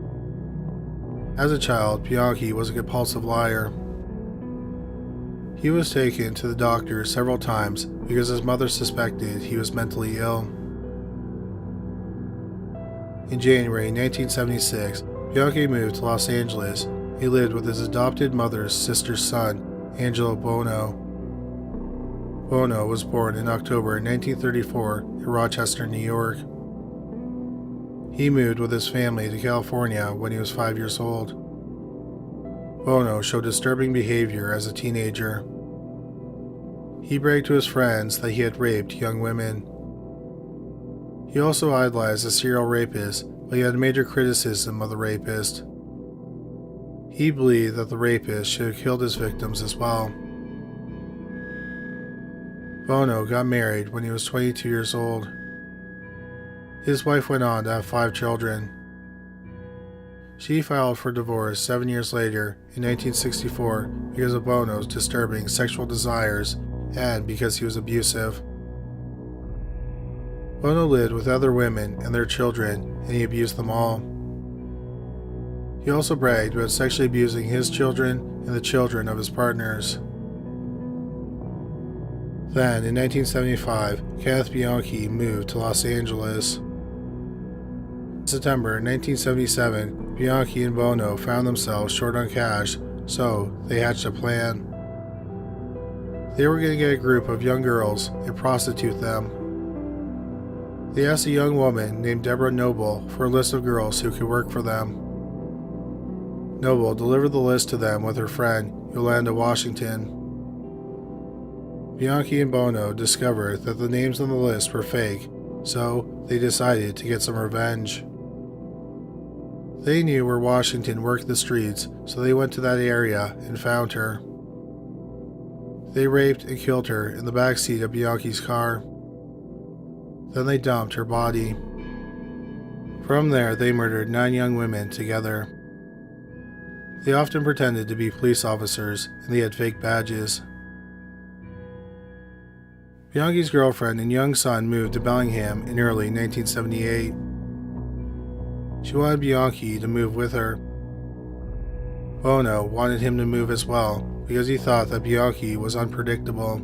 As a child, Bianchi was a compulsive liar. He was taken to the doctor several times because his mother suspected he was mentally ill. In January 1976, Bianchi moved to Los Angeles. He lived with his adopted mother's sister's son, Angelo Bono. Bono was born in October 1934 in Rochester, New York. He moved with his family to California when he was 5 years old. Bono showed disturbing behavior as a teenager. He bragged to his friends that he had raped young women. He also idolized a serial rapist, but he had major criticism of the rapist. He believed that the rapist should have killed his victims as well. Bono got married when he was 22 years old. His wife went on to have 5 children. She filed for divorce 7 years later, in 1964, because of Bono's disturbing sexual desires and because he was abusive. Bono lived with other women and their children, and he abused them all. He also bragged about sexually abusing his children and the children of his partners. Then, in 1975, Kenneth Bianchi moved to Los Angeles. In September 1977, Bianchi and Bono found themselves short on cash, so they hatched a plan. They were going to get a group of young girls and prostitute them. They asked a young woman named Deborah Noble for a list of girls who could work for them. Noble delivered the list to them with her friend, Yolanda Washington. Bianchi and Bono discovered that the names on the list were fake, so they decided to get some revenge. They knew where Washington worked the streets, so they went to that area and found her. They raped and killed her in the back seat of Bianchi's car. Then they dumped her body. From there, they murdered 9 young women together. They often pretended to be police officers, and they had fake badges. Bianchi's girlfriend and young son moved to Bellingham in early 1978. She wanted Bianchi to move with her. Bono wanted him to move as well because he thought that Bianchi was unpredictable.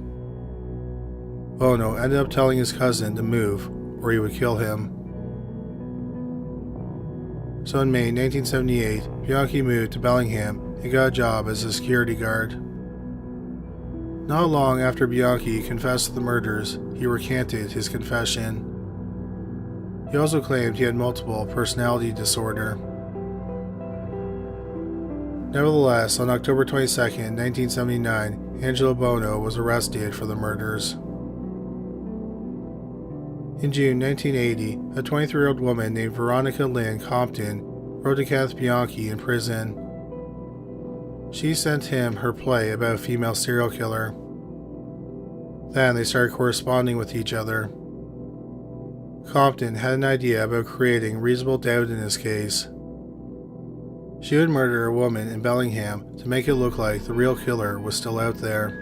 Bono ended up telling his cousin to move or he would kill him. So in May 1978, Bianchi moved to Bellingham and got a job as a security guard. Not long after Bianchi confessed to the murders, he recanted his confession. He also claimed he had multiple personality disorder. Nevertheless, on October 22, 1979, Angelo Bono was arrested for the murders. In June 1980, a 23-year-old woman named Veronica Lynn Compton wrote to Kenneth Bianchi in prison. She sent him her play about a female serial killer. Then they started corresponding with each other. Compton had an idea about creating reasonable doubt in his case. She would murder a woman in Bellingham to make it look like the real killer was still out there.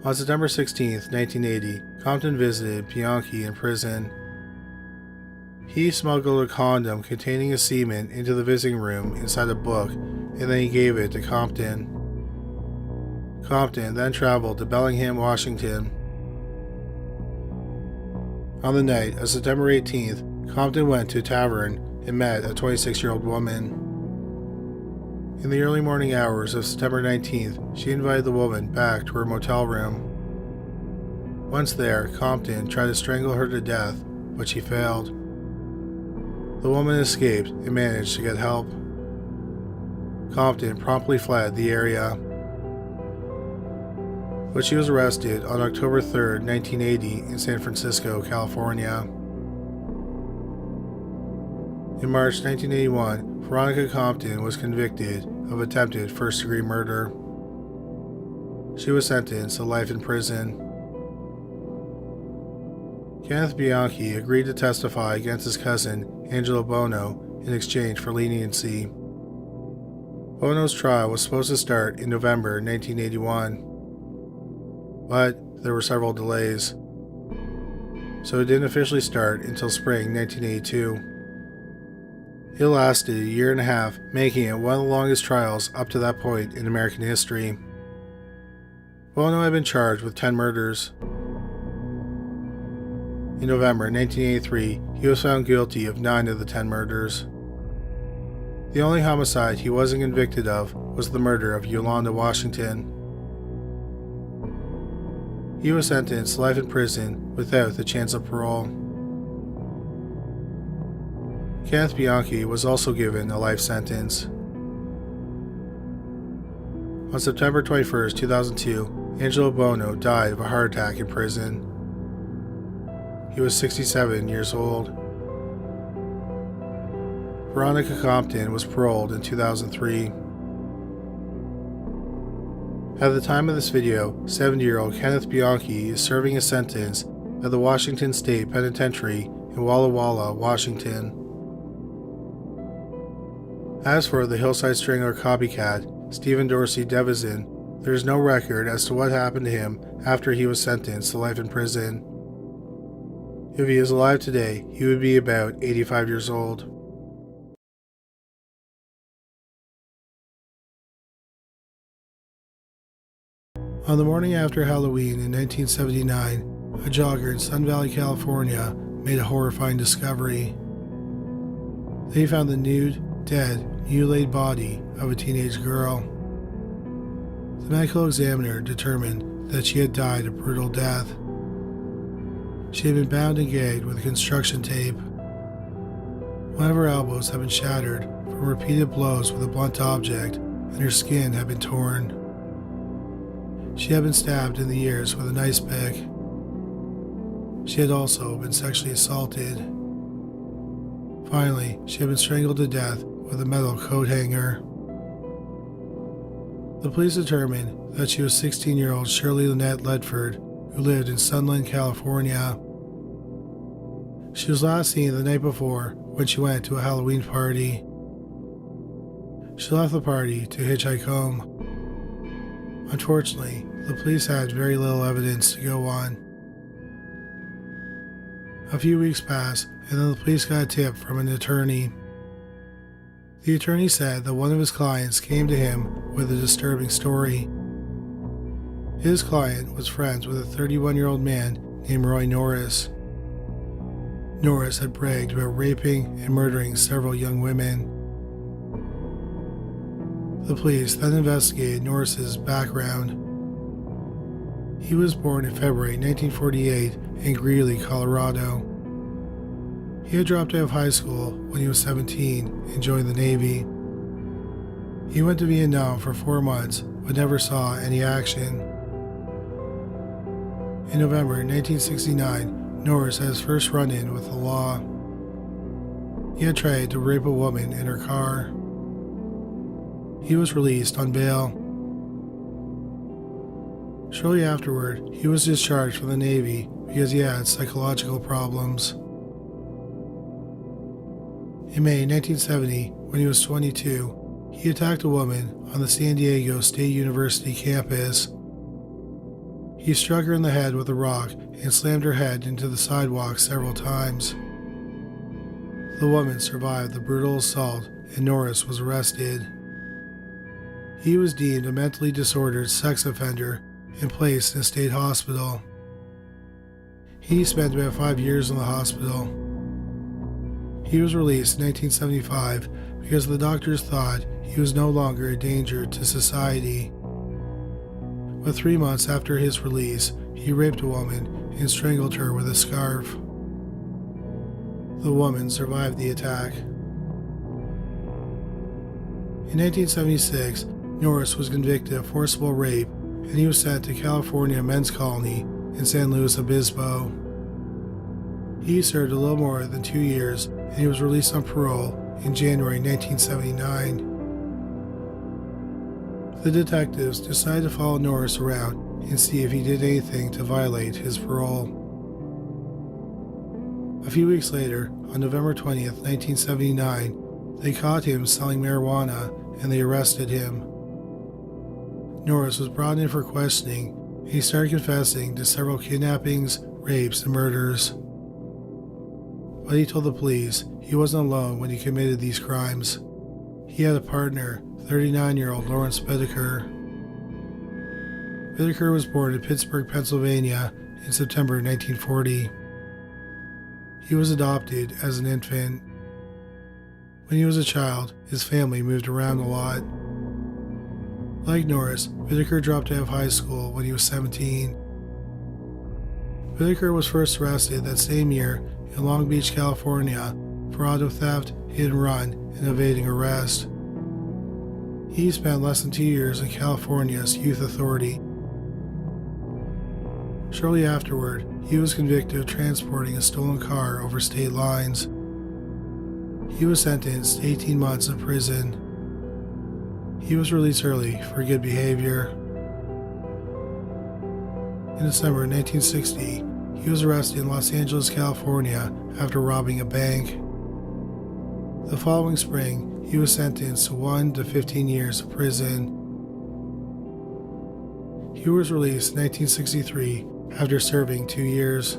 On September 16, 1980, Compton visited Bianchi in prison. He smuggled a condom containing a semen into the visiting room inside a book, and then he gave it to Compton. Compton then traveled to Bellingham, Washington. On the night of September 18th, Compton went to a tavern and met a 26-year-old woman. In the early morning hours of September 19th, she invited the woman back to her motel room. Once there, Compton tried to strangle her to death, but she failed. The woman escaped and managed to get help. Compton promptly fled the area. But she was arrested on October 3, 1980 in San Francisco, California. In March 1981, Veronica Compton was convicted of attempted first-degree murder. She was sentenced to life in prison. Kenneth Bianchi agreed to testify against his cousin, Angelo Bono, in exchange for leniency. Bono's trial was supposed to start in November 1981, but there were several delays, so it didn't officially start until spring 1982. It lasted a year and a half, making it one of the longest trials up to that point in American history. Bono had been charged with 10 murders. In November 1983, he was found guilty of 9 of the 10 murders. The only homicide he wasn't convicted of was the murder of Yolanda Washington. He was sentenced to life in prison without the chance of parole. Kenneth Bianchi was also given a life sentence. On September 21, 2002, Angelo Bono died of a heart attack in prison. He was 67 years old. Veronica Compton was paroled in 2003. At the time of this video, 70-year-old Kenneth Bianchi is serving a sentence at the Washington State Penitentiary in Walla Walla, Washington. As for the Hillside Strangler copycat, Stephen Dorsey Devenzin, there is no record as to what happened to him after he was sentenced to life in prison. If he is alive today, he would be about 85 years old. On the morning after Halloween in 1979, a jogger in Sun Valley, California, made a horrifying discovery. They found the nude, dead, mutilated body of a teenage girl. The medical examiner determined that she had died a brutal death. She had been bound and gagged with construction tape. One of her elbows had been shattered from repeated blows with a blunt object, and her skin had been torn. She had been stabbed in the ears with an ice pick. She had also been sexually assaulted. Finally, she had been strangled to death with a metal coat hanger. The police determined that she was 16-year-old Shirley Lynette Ledford, who lived in Sunland, California. She was last seen the night before when she went to a Halloween party. She left the party to hitchhike home. Unfortunately, the police had very little evidence to go on. A few weeks passed, and then the police got a tip from an attorney. The attorney said that one of his clients came to him with a disturbing story. His client was friends with a 31-year-old man named Roy Norris. Norris had bragged about raping and murdering several young women. The police then investigated Norris's background. He was born in February 1948 in Greeley, Colorado. He had dropped out of high school when he was 17 and joined the Navy. He went to Vietnam for 4 months but never saw any action. In November 1969, Norris had his first run-in with the law. He had tried to rape a woman in her car. He was released on bail. Shortly afterward, he was discharged from the Navy because he had psychological problems. In May 1970, when he was 22, he attacked a woman on the San Diego State University campus. He struck her in the head with a rock and slammed her head into the sidewalk several times. The woman survived the brutal assault, and Norris was arrested. He was deemed a mentally disordered sex offender and placed in a state hospital. He spent about 5 years in the hospital. He was released in 1975 because the doctors thought he was no longer a danger to society. But 3 months after his release, he raped a woman and strangled her with a scarf. The woman survived the attack. In 1976, Norris was convicted of forcible rape, and he was sent to California Men's Colony in San Luis Obispo. He served a little more than 2 years and he was released on parole in January 1979. The detectives decided to follow Norris around and see if he did anything to violate his parole. A few weeks later, on November 20th, 1979, they caught him selling marijuana and they arrested him. Norris was brought in for questioning and he started confessing to several kidnappings, rapes, and murders. But he told the police he wasn't alone when he committed these crimes. He had a partner, 39-year-old Lawrence Bittaker. Bittaker was born in Pittsburgh, Pennsylvania in September 1940. He was adopted as an infant. When he was a child, his family moved around a lot. Like Norris, Bittaker dropped out of high school when he was 17. Bittaker was first arrested that same year in Long Beach, California for auto theft, hit and run, and evading arrest. He spent less than 2 years in California's Youth Authority. Shortly afterward, he was convicted of transporting a stolen car over state lines. He was sentenced to 18 months in prison. He was released early for good behavior. In December 1960, he was arrested in Los Angeles, California after robbing a bank. The following spring, he was sentenced to 1 to 15 years of prison. He was released in 1963 after serving 2 years.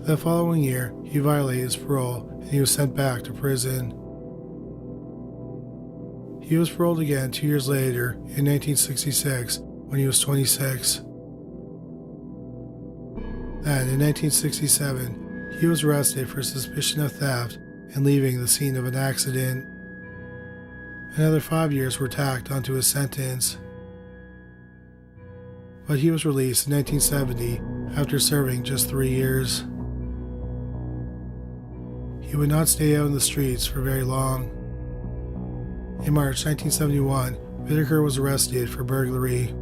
The following year, he violated his parole and he was sent back to prison. He was paroled again 2 years later in 1966 when he was 26. Then, in 1967, he was arrested for suspicion of theft and leaving the scene of an accident. Another 5 years were tacked onto his sentence. But he was released in 1970 after serving just 3 years. He would not stay out in the streets for very long. In March 1971, Bittaker was arrested for burglary.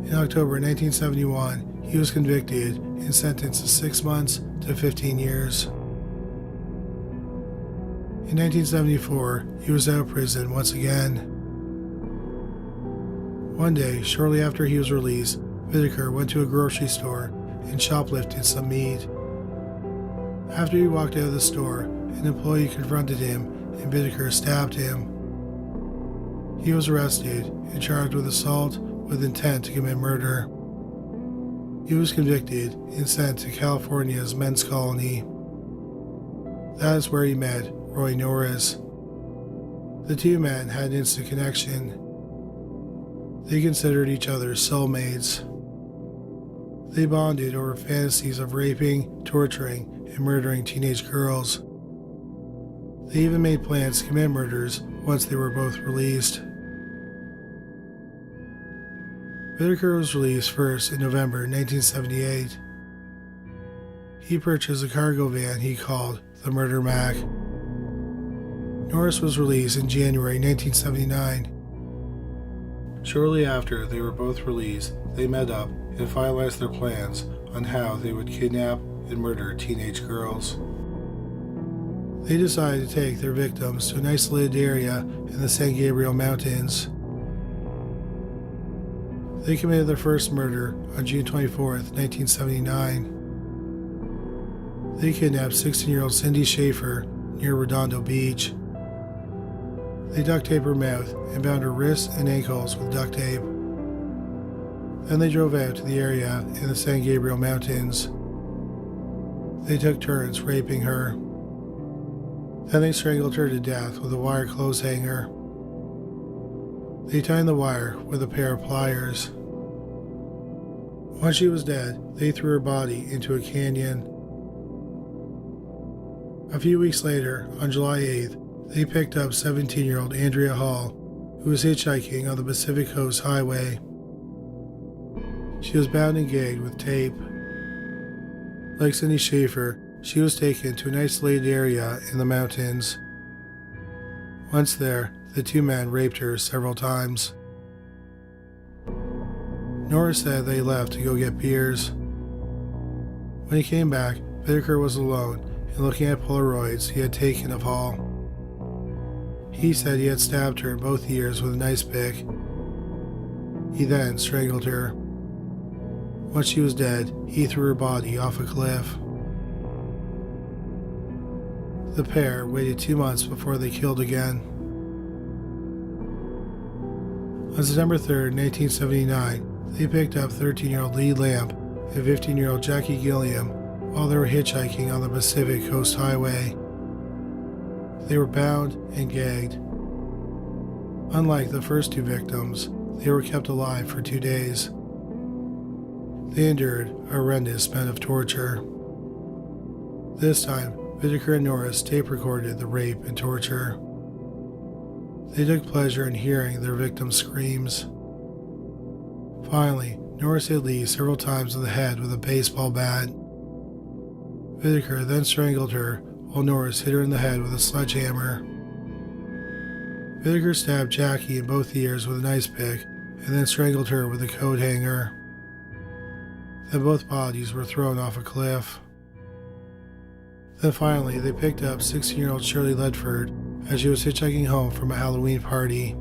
In October 1971, he was convicted and sentenced to 6 months to 15 years. In 1974, he was out of prison once again. One day, shortly after he was released, Bittaker went to a grocery store and shoplifted some meat. After he walked out of the store, an employee confronted him and Bittaker stabbed him. He was arrested and charged with assault with intent to commit murder. He was convicted and sent to California's men's colony. That is where he met Roy Norris. The two men had an instant connection. They considered each other soulmates. They bonded over fantasies of raping, torturing, and murdering teenage girls. They even made plans to commit murders once they were both released. Bittaker was released first in November 1978. He purchased a cargo van he called the Murder Mac. Norris was released in January 1979. Shortly after they were both released, they met up and finalized their plans on how they would kidnap and murder teenage girls. They decided to take their victims to an isolated area in the San Gabriel Mountains. They committed their first murder on June 24, 1979. They kidnapped 16-year-old Cindy Schaefer near Redondo Beach. They duct taped her mouth and bound her wrists and ankles with duct tape. Then they drove out to the area in the San Gabriel Mountains. They took turns raping her. Then they strangled her to death with a wire clothes hanger. They tied the wire with a pair of pliers. Once she was dead, they threw her body into a canyon. A few weeks later, on July 8th, they picked up 17-year-old Andrea Hall, who was hitchhiking on the Pacific Coast Highway. She was bound and gagged with tape. Like Cindy Schaefer, she was taken to an isolated area in the mountains. Once there, the two men raped her several times. Norris said they left to go get beers. When he came back, Bittaker was alone and looking at Polaroids he had taken of Hall. He said he had stabbed her in both ears with an ice pick. He then strangled her. Once she was dead, he threw her body off a cliff. The pair waited 2 months before they killed again. On September 3, 1979, they picked up 13-year-old Lee Lamp and 15-year-old Jackie Gilliam while they were hitchhiking on the Pacific Coast Highway. They were bound and gagged. Unlike the first two victims, they were kept alive for 2 days. They endured a horrendous amount of torture. This time, Bittaker and Norris tape-recorded the rape and torture. They took pleasure in hearing their victims' screams. Finally, Norris hit Lee several times on the head with a baseball bat. Bittaker then strangled her while Norris hit her in the head with a sledgehammer. Bittaker stabbed Jackie in both ears with an ice pick and then strangled her with a coat hanger. Then both bodies were thrown off a cliff. Then finally, they picked up 16-year-old Shirley Ledford as she was hitchhiking home from a Halloween party.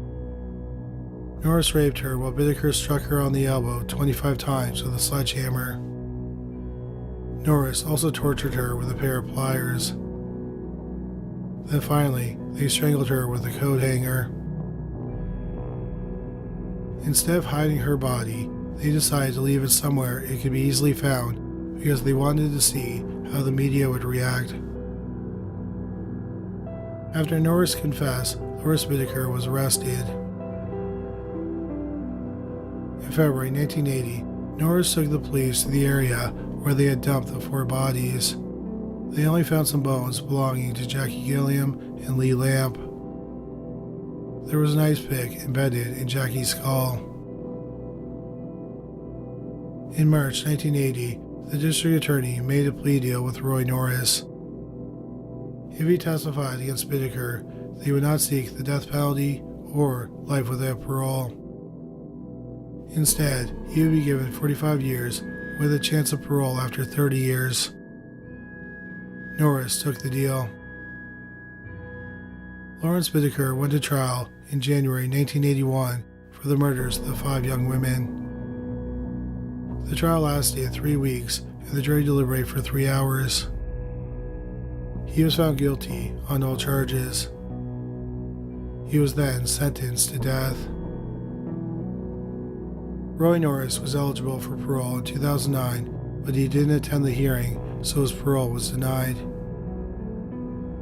Norris raped her while Bittaker struck her on the elbow 25 times with a sledgehammer. Norris also tortured her with a pair of pliers. Then finally, they strangled her with a coat hanger. Instead of hiding her body, they decided to leave it somewhere it could be easily found because they wanted to see how the media would react. After Norris confessed, Louis Bittaker was arrested. In February 1980, Norris took the police to the area where they had dumped the 4 bodies. They only found some bones belonging to Jackie Gilliam and Lee Lamp. There was an ice pick embedded in Jackie's skull. In March 1980, the district attorney made a plea deal with Roy Norris. If he testified against Bittaker, they would not seek the death penalty or life without parole. Instead, he would be given 45 years with a chance of parole after 30 years. Norris took the deal. Lawrence Bittaker went to trial in January 1981 for the murders of the 5 young women. The trial lasted 3 weeks and the jury deliberated for 3 hours. He was found guilty on all charges. He was then sentenced to death. Roy Norris was eligible for parole in 2009, but he didn't attend the hearing, so his parole was denied.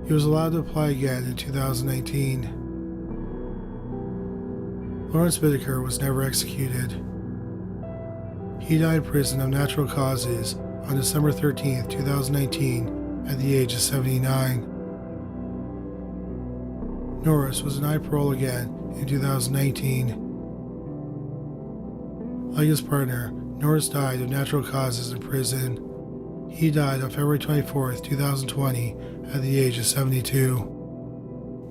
He was allowed to apply again in 2019. Lawrence Bittaker was never executed. He died in prison of natural causes on December 13, 2019, at the age of 79. Norris was denied parole again in 2019. Like his partner, Norris died of natural causes in prison. He died on February 24, 2020, at the age of 72.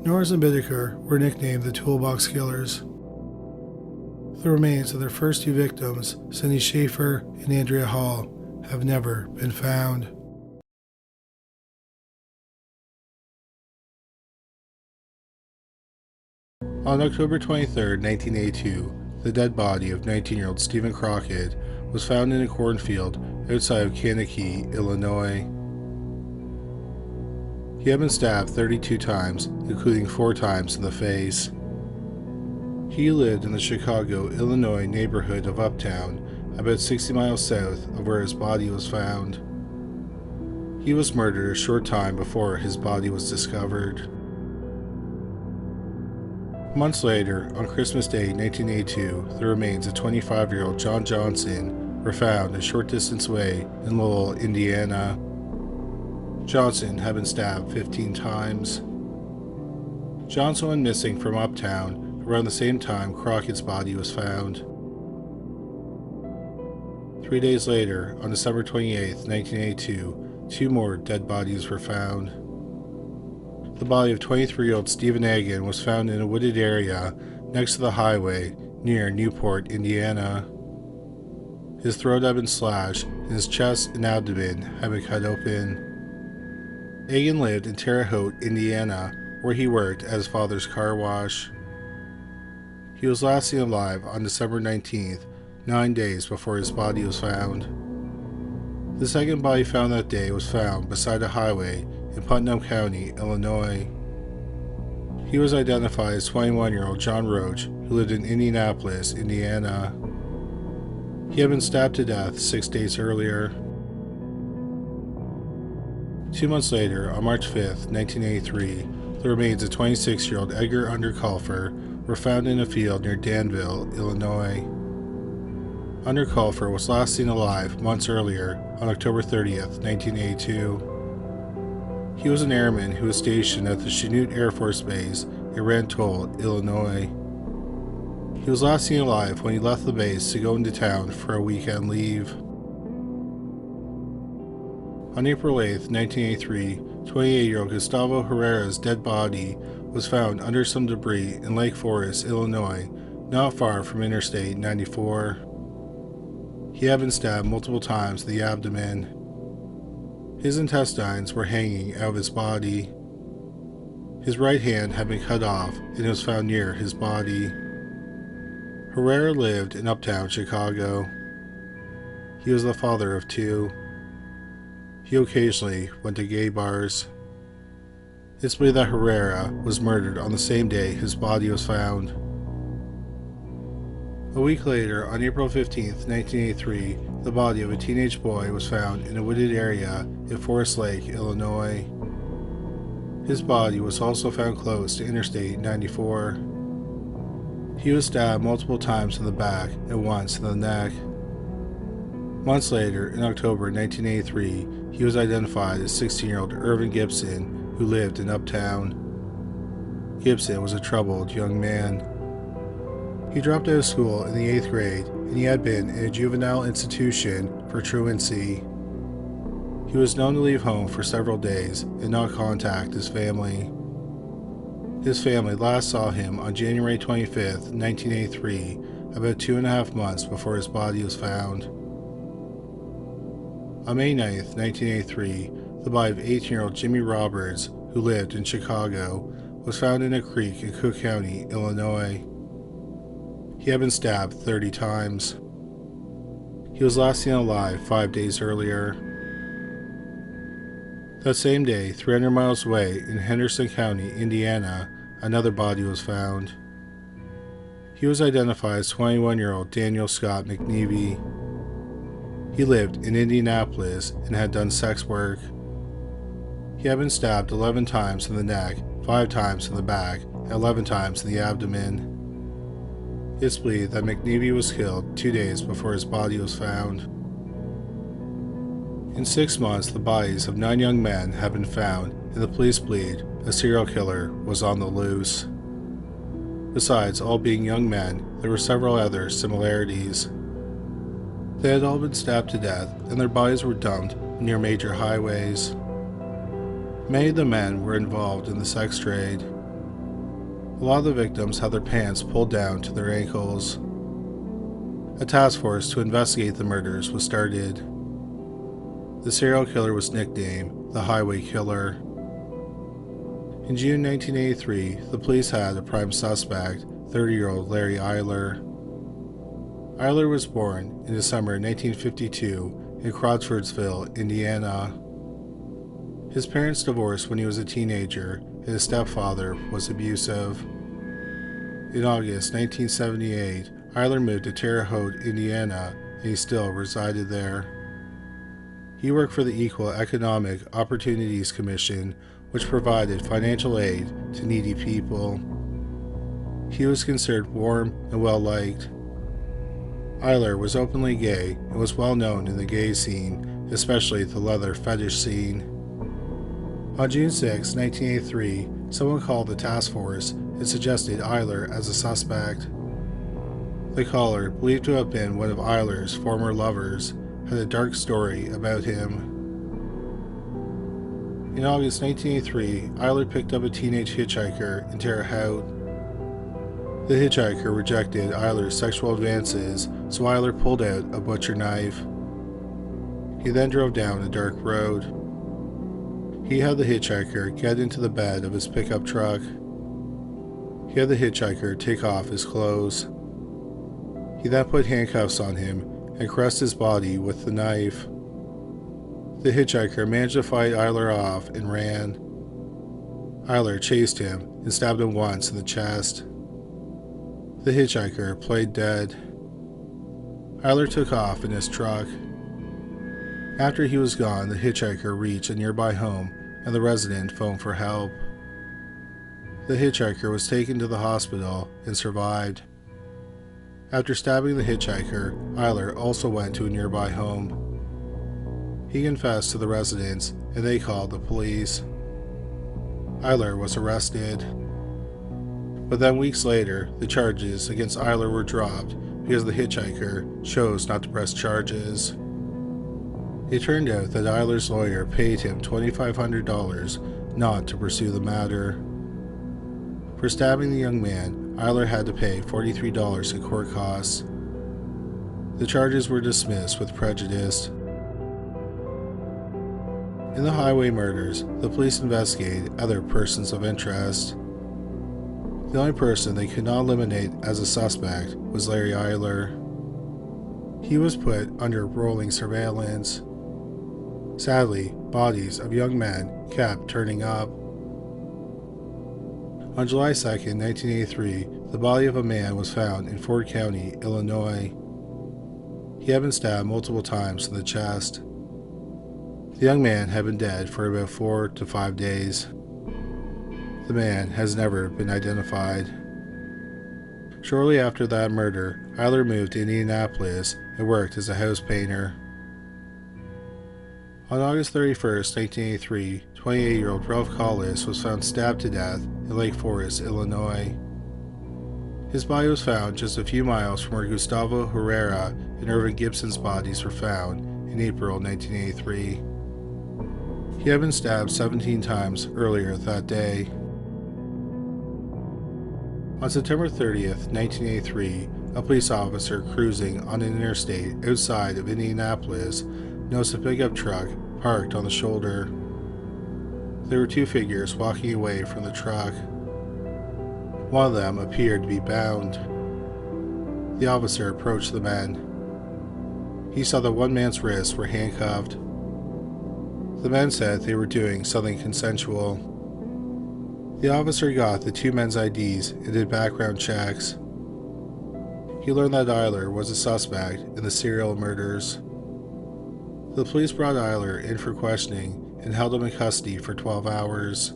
Norris and Bittaker were nicknamed the Toolbox Killers. The remains of their first 2 victims, Cindy Schaefer and Andrea Hall, have never been found. On October 23, 1982, the dead body of 19-year-old Stephen Crockett was found in a cornfield outside of Kankakee, Illinois. He had been stabbed 32 times, including 4 times in the face. He lived in the Chicago, Illinois neighborhood of Uptown, about 60 miles south of where his body was found. He was murdered a short time before his body was discovered. Months later, on Christmas Day 1982, the remains of 25-year-old John Johnson were found a short distance away in Lowell, Indiana. Johnson had been stabbed 15 times. Johnson went missing from Uptown around the same time Crockett's body was found. 3 days later, on December 28, 1982, 2 more dead bodies were found. The body of 23-year-old Stephen Egan was found in a wooded area next to the highway near Newport, Indiana. His throat had been slashed, and his chest and abdomen had been cut open. Egan lived in Terre Haute, Indiana, where he worked at his father's car wash. He was last seen alive on December 19th, 9 days before his body was found. The second body found that day was found beside a highway in Putnam County, Illinois. He was identified as 21-year-old John Roach, who lived in Indianapolis, Indiana. He had been stabbed to death 6 days earlier. 2 months later, on March 5, 1983, the remains of 26-year-old Edgar Underculfer were found in a field near Danville, Illinois. Underculfer was last seen alive months earlier on October 30, 1982. He was an airman who was stationed at the Chanute Air Force Base in Rantoul, Illinois. He was last seen alive when he left the base to go into town for a weekend leave. On April 8, 1983, 28-year-old Gustavo Herrera's dead body was found under some debris in Lake Forest, Illinois, not far from Interstate 94. He had been stabbed multiple times in the abdomen. His intestines were hanging out of his body. His right hand had been cut off and it was found near his body. Herrera lived in uptown Chicago. He was the father of 2. He occasionally went to gay bars. It's believed that Herrera was murdered on the same day his body was found. A week later, on April 15, 1983, the body of a teenage boy was found in a wooded area in Forest Lake, Illinois. His body was also found close to Interstate 94. He was stabbed multiple times in the back and once in the neck. Months later, in October 1983, he was identified as 16-year-old Irvin Gibson, who lived in Uptown. Gibson was a troubled young man. He dropped out of school in the 8th grade, and he had been in a juvenile institution for truancy. He was known to leave home for several days and not contact his family. His family last saw him on January 25, 1983, about 2.5 months before his body was found. On May 9, 1983, the body of 18-year-old Jimmy Roberts, who lived in Chicago, was found in a creek in Cook County, Illinois. He had been stabbed 30 times. He was last seen alive 5 days earlier. That same day, 300 miles away in Henderson County, Indiana, another body was found. He was identified as 21-year-old Daniel Scott McNevey. He lived in Indianapolis and had done sex work. He had been stabbed 11 times in the neck, 5 times in the back, and 11 times in the abdomen. It's believed that McNevey was killed 2 days before his body was found. In 6 months, the bodies of 9 young men have been found, and the police believed a serial killer was on the loose. Besides all being young men, there were several other similarities. They had all been stabbed to death, and their bodies were dumped near major highways. Many of the men were involved in the sex trade. A lot of the victims had their pants pulled down to their ankles. A task force to investigate the murders was started. The serial killer was nicknamed the Highway Killer. In June 1983, the police had a prime suspect, 30-year-old Larry Eyler. Eyler was born in December 1952 in Crawfordsville, Indiana. His parents divorced when he was a teenager, and his stepfather was abusive. In August 1978, Eyler moved to Terre Haute, Indiana, and he still resided there. He worked for the Equal Economic Opportunities Commission, which provided financial aid to needy people. He was considered warm and well-liked. Eyler was openly gay and was well known in the gay scene, especially the leather fetish scene. On June 6, 1983, someone called the task force and suggested Eyler as a suspect. The caller, believed to have been one of Eyler's former lovers, had a dark story about him. In August 1983, Eyler picked up a teenage hitchhiker in Terre Haute. The hitchhiker rejected Eyler's sexual advances, so Eyler pulled out a butcher knife. He then drove down a dark road. He had the hitchhiker get into the bed of his pickup truck. He had the hitchhiker take off his clothes. He then put handcuffs on him and caressed his body with the knife. The hitchhiker managed to fight Eyler off and ran. Eyler chased him and stabbed him once in the chest. The hitchhiker played dead. Eyler took off in his truck. After he was gone, the hitchhiker reached a nearby home and the resident phoned for help. The hitchhiker was taken to the hospital and survived. After stabbing the hitchhiker, Eyler also went to a nearby home. He confessed to the residents and they called the police. Eyler was arrested. But then weeks later, the charges against Eyler were dropped because the hitchhiker chose not to press charges. It turned out that Eyler's lawyer paid him $2,500 not to pursue the matter. For stabbing the young man, Eyler had to pay $43 in court costs. The charges were dismissed with prejudice. In the highway murders, the police investigated other persons of interest. The only person they could not eliminate as a suspect was Larry Eyler. He was put under rolling surveillance. Sadly, bodies of young men kept turning up. On July 2, 1983, the body of a man was found in Ford County, Illinois. He had been stabbed multiple times in the chest. The young man had been dead for about 4 to 5 days. The man has never been identified. Shortly after that murder, Eyler moved to Indianapolis and worked as a house painter. On August 31, 1983, 28-year-old Ralph Collis was found stabbed to death in Lake Forest, Illinois. His body was found just a few miles from where Gustavo Herrera and Irvin Gibson's bodies were found in April 1983. He had been stabbed 17 times earlier that day. On September 30, 1983, a police officer cruising on an interstate outside of Indianapolis noticed a pickup truck parked on the shoulder. There were two figures walking away from the truck. One of them appeared to be bound. The officer approached the men. He saw that one man's wrists were handcuffed. The men said they were doing something consensual. The officer got the two men's IDs and did background checks. He learned that Eyler was a suspect in the serial murders. The police brought Eyler in for questioning and held him in custody for 12 hours.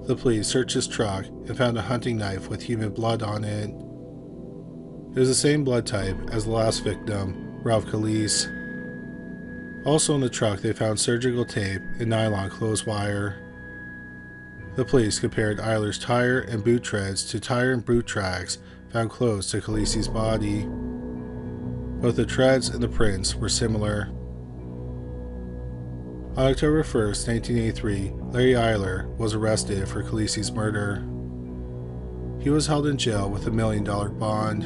The police searched his truck and found a hunting knife with human blood on it. It was the same blood type as the last victim, Ralph Collis. Also in the truck they found surgical tape and nylon clothes wire. The police compared Eyler's tire and boot treads to tire and boot tracks found close to Collis's body. Both the treads and the prints were similar. On October 1, 1983, Larry Eyler was arrested for Collis's murder. He was held in jail with $1 million bond.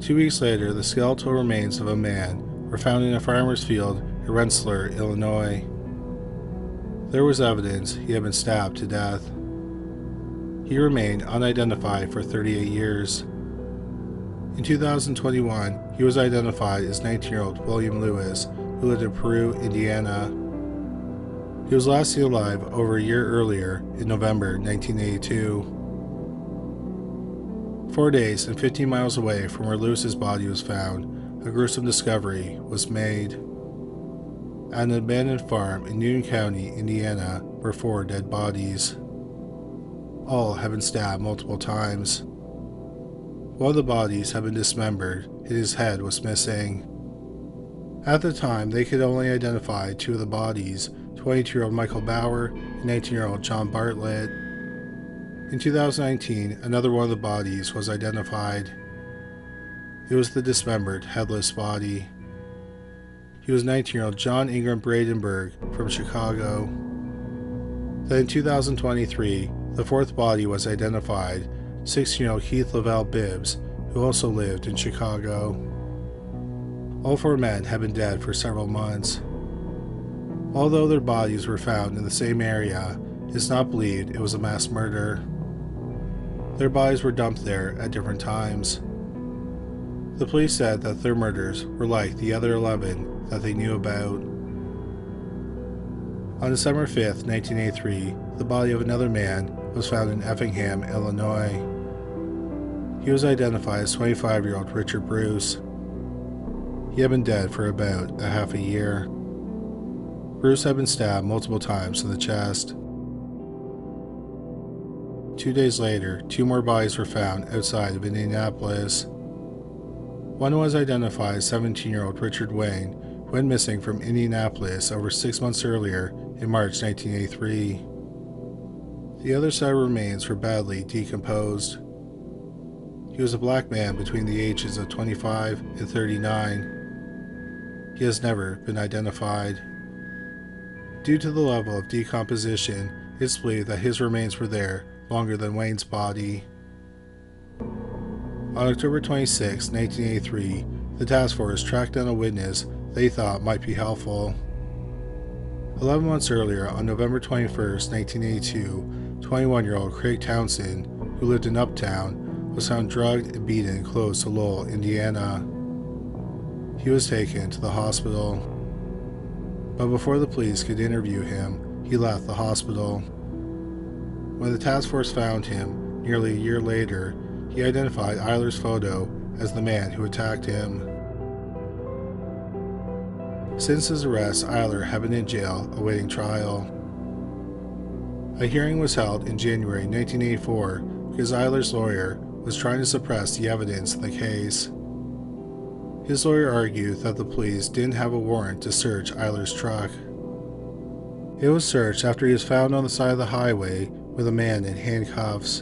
2 weeks later, the skeletal remains of a man were found in a farmer's field in Rensselaer, Illinois. There was evidence he had been stabbed to death. He remained unidentified for 38 years. In 2021, he was identified as 19-year-old William Lewis, who lived in Peru, Indiana. He was last seen alive over a year earlier, in November 1982. 4 days and 15 miles away from where Lewis's body was found, a gruesome discovery was made. At an abandoned farm in Newton County, Indiana, were 4 dead bodies. All had been stabbed multiple times. One of the bodies had been dismembered and his head was missing. At the time, they could only identify 2 of the bodies, 22-year-old Michael Bauer and 19-year-old John Bartlett. In 2019, another one of the bodies was identified. It was the dismembered, headless body. He was 19-year-old John Ingram Bradenberg from Chicago. Then in 2023, the 4th body was identified, 16-year-old Keith Lavelle Bibbs, who also lived in Chicago. All 4 men had been dead for several months. Although their bodies were found in the same area, it's not believed it was a mass murder. Their bodies were dumped there at different times. The police said that their murders were like the other 11 that they knew about. On December 5, 1983, the body of another man was found in Effingham, Illinois. He was identified as 25-year-old Richard Bruce. He had been dead for about a half a year. Bruce had been stabbed multiple times in the chest. 2 days later, 2 more bodies were found outside of Indianapolis. One was identified as 17-year-old Richard Wayne, who went missing from Indianapolis over 6 months earlier in March 1983. The other set of remains were badly decomposed. He was a black man between the ages of 25 and 39. He has never been identified. Due to the level of decomposition, it's believed that his remains were there longer than Wayne's body. On October 26, 1983, the task force tracked down a witness they thought might be helpful. 11 months earlier, on November 21, 1982, 21-year-old Craig Townsend, who lived in Uptown, was found drugged and beaten close to Lowell, Indiana. He was taken to the hospital. But before the police could interview him, he left the hospital. When the task force found him, nearly a year later, he identified Eyler's photo as the man who attacked him. Since his arrest, Eyler had been in jail awaiting trial. A hearing was held in January 1984 because Eyler's lawyer was trying to suppress the evidence in the case. His lawyer argued that the police didn't have a warrant to search Eyler's truck. It was searched after he was found on the side of the highway with a man in handcuffs.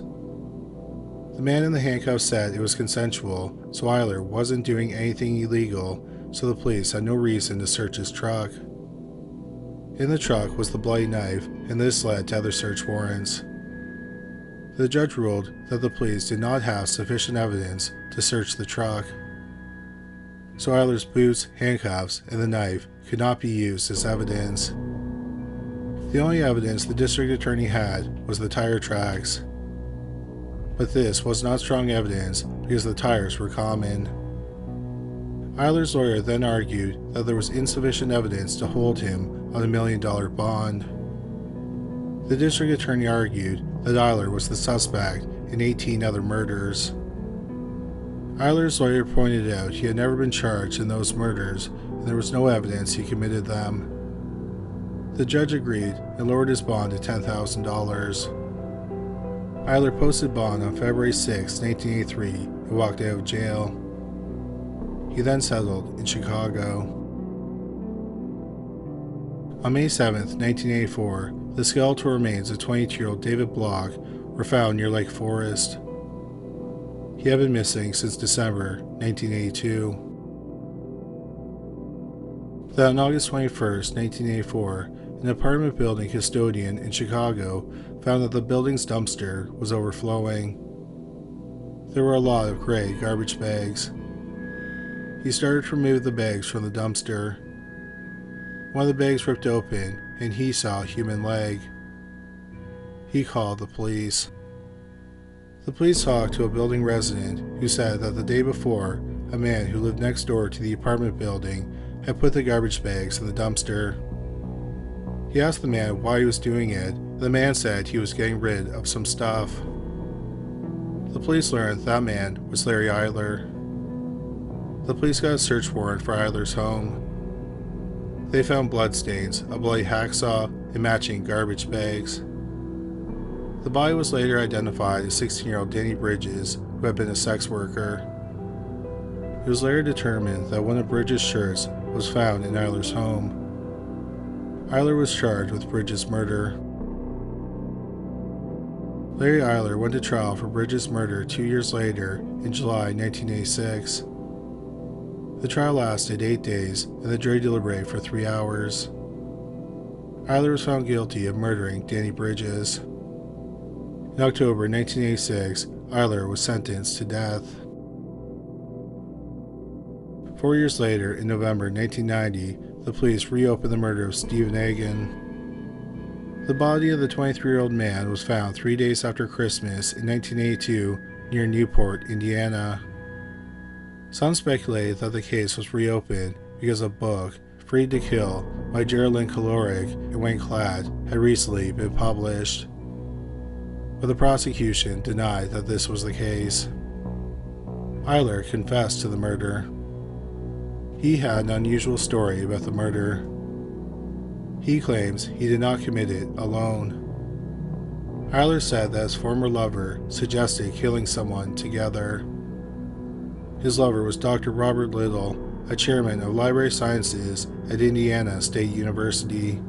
The man in the handcuffs said it was consensual, so Eyler wasn't doing anything illegal, so the police had no reason to search his truck. In the truck was the bloody knife, and this led to other search warrants. The judge ruled that the police did not have sufficient evidence to search the truck. So Eyler's boots, handcuffs, and the knife could not be used as evidence. The only evidence the district attorney had was the tire tracks. But this was not strong evidence because the tires were common. Eyler's lawyer then argued that there was insufficient evidence to hold him on $1 million bond. The district attorney argued that Eyler was the suspect in 18 other murders. Eyler's lawyer pointed out he had never been charged in those murders and there was no evidence he committed them. The judge agreed and lowered his bond to $10,000. Eyler posted bond on February 6, 1983 and walked out of jail. He then settled in Chicago. On May 7, 1984, the skeletal remains of 22-year-old David Block were found near Lake Forest. He had been missing since December 1982. Then on August 21, 1984, an apartment building custodian in Chicago found that the building's dumpster was overflowing. There were a lot of gray garbage bags. He started to remove the bags from the dumpster. One of the bags ripped open and he saw a human leg. He called the police. The police talked to a building resident who said that the day before, a man who lived next door to the apartment building had put the garbage bags in the dumpster. He asked the man why he was doing it. The man said he was getting rid of some stuff. The police learned that man was Larry Eyler. The police got a search warrant for Eyler's home. They found bloodstains, a bloody hacksaw, and matching garbage bags. The body was later identified as 16-year-old Danny Bridges, who had been a sex worker. It was later determined that one of Bridges' shirts was found in Eyler's home. Eyler was charged with Bridges' murder. Larry Eyler went to trial for Bridges' murder 2 years later, in July 1986. The trial lasted 8 days, and the jury deliberated for 3 hours. Eyler was found guilty of murdering Danny Bridges. In October 1986, Eyler was sentenced to death. 4 years later, in November 1990, the police reopened the murder of Stephen Egan. The body of the 23-year-old man was found 3 days after Christmas in 1982 near Newport, Indiana. Some speculate that the case was reopened because a book, Free to Kill, by Geraldine Caloric and Wayne Klatt, had recently been published. But the prosecution denied that this was the case. Eyler confessed to the murder. He had an unusual story about the murder. He claims he did not commit it alone. Eyler said that his former lover suggested killing someone together. His lover was Dr. Robert Little, a chairman of library sciences at Indiana State University.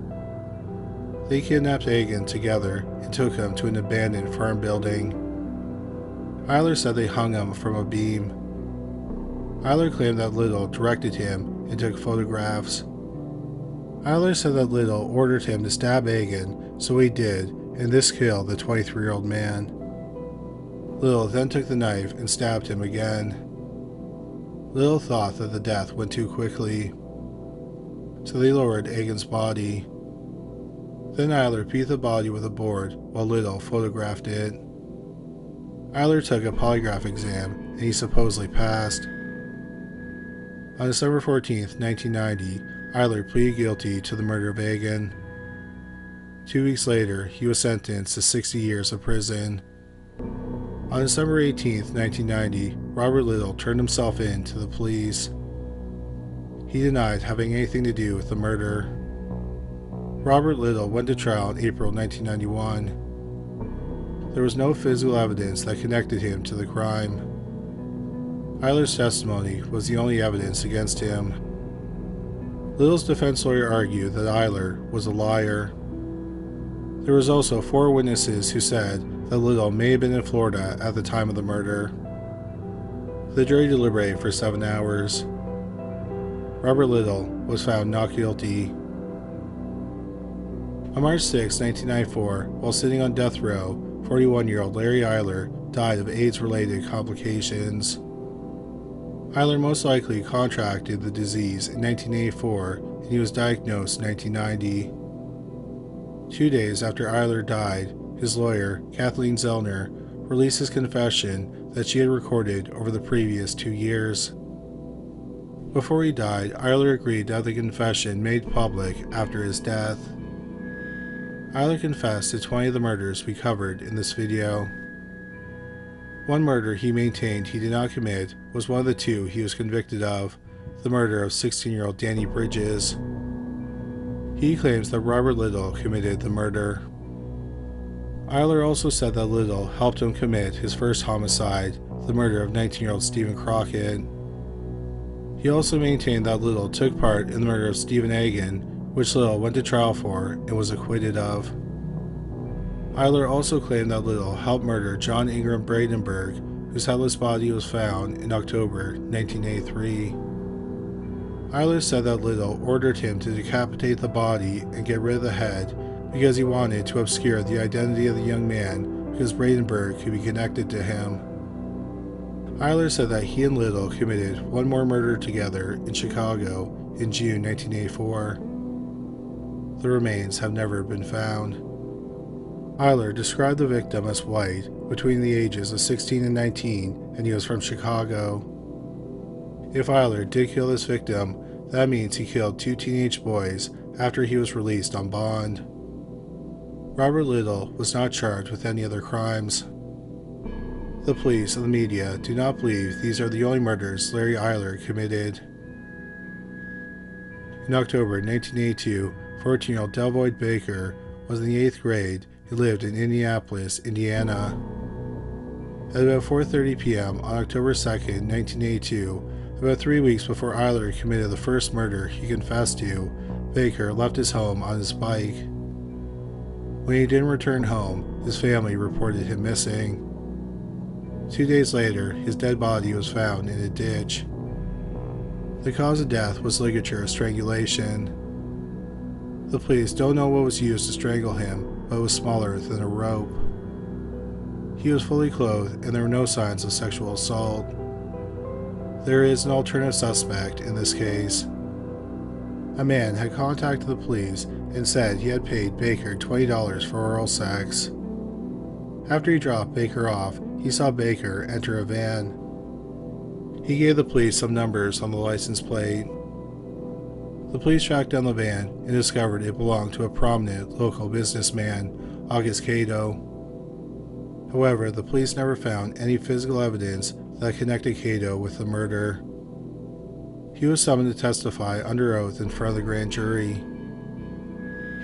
They kidnapped Egan together and took him to an abandoned farm building. Eyler said they hung him from a beam. Eyler claimed that Little directed him and took photographs. Eyler said that Little ordered him to stab Egan, so he did, and this killed the 23-year-old man. Little then took the knife and stabbed him again. Little thought that the death went too quickly, so they lowered Egan's body. Then Eyler beat the body with a board while Little photographed it. Eyler took a polygraph exam and he supposedly passed. On December 14, 1990, Eyler pleaded guilty to the murder of Egan. 2 weeks later, he was sentenced to 60 years of prison. On December 18, 1990, Robert Little turned himself in to the police. He denied having anything to do with the murder. Robert Little went to trial in April 1991. There was no physical evidence that connected him to the crime. Eyler's testimony was the only evidence against him. Little's defense lawyer argued that Eyler was a liar. There was also 4 witnesses who said that Little may have been in Florida at the time of the murder. The jury deliberated for 7 hours. Robert Little was found not guilty. On March 6, 1994, while sitting on death row, 41-year-old Larry Eyler died of AIDS-related complications. Eyler most likely contracted the disease in 1984, and he was diagnosed in 1990. 2 days after Eyler died, his lawyer, Kathleen Zellner, released his confession that she had recorded over the previous 2 years. Before he died, Eyler agreed to have the confession made public after his death. Eyler confessed to 20 of the murders we covered in this video. One murder he maintained he did not commit was one of the 2 he was convicted of, the murder of 16-year-old Danny Bridges. He claims that Robert Little committed the murder. Eyler also said that Little helped him commit his first homicide, the murder of 19-year-old Stephen Crockett. He also maintained that Little took part in the murder of Stephen Egan, which Little went to trial for and was acquitted of. Eyler also claimed that Little helped murder John Ingram Bradenberg, whose headless body was found in October 1983. Eyler said that Little ordered him to decapitate the body and get rid of the head because he wanted to obscure the identity of the young man because Bradenberg could be connected to him. Eyler said that he and Little committed one more murder together in Chicago in June 1984. The remains have never been found. Eyler described the victim as white, between the ages of 16 and 19, and he was from Chicago. If Eyler did kill this victim, that means he killed 2 teenage boys after he was released on bond. Robert Little was not charged with any other crimes. The police and the media do not believe these are the only murders Larry Eyler committed. In October 1982, 14-year-old Delvoyd Baker was in the 8th grade and lived in Indianapolis, Indiana. At about 4:30 p.m. on October 2, 1982, about 3 weeks before Eyler committed the first murder he confessed to, Baker left his home on his bike. When he didn't return home, his family reported him missing. 2 days later, his dead body was found in a ditch. The cause of death was ligature strangulation. The police don't know what was used to strangle him, but it was smaller than a rope. He was fully clothed and there were no signs of sexual assault. There is an alternative suspect in this case. A man had contacted the police and said he had paid Baker $20 for oral sex. After he dropped Baker off, he saw Baker enter a van. He gave the police some numbers on the license plate. The police tracked down the van and discovered it belonged to a prominent local businessman, August Cato. However, the police never found any physical evidence that connected Cato with the murder. He was summoned to testify under oath in front of the grand jury.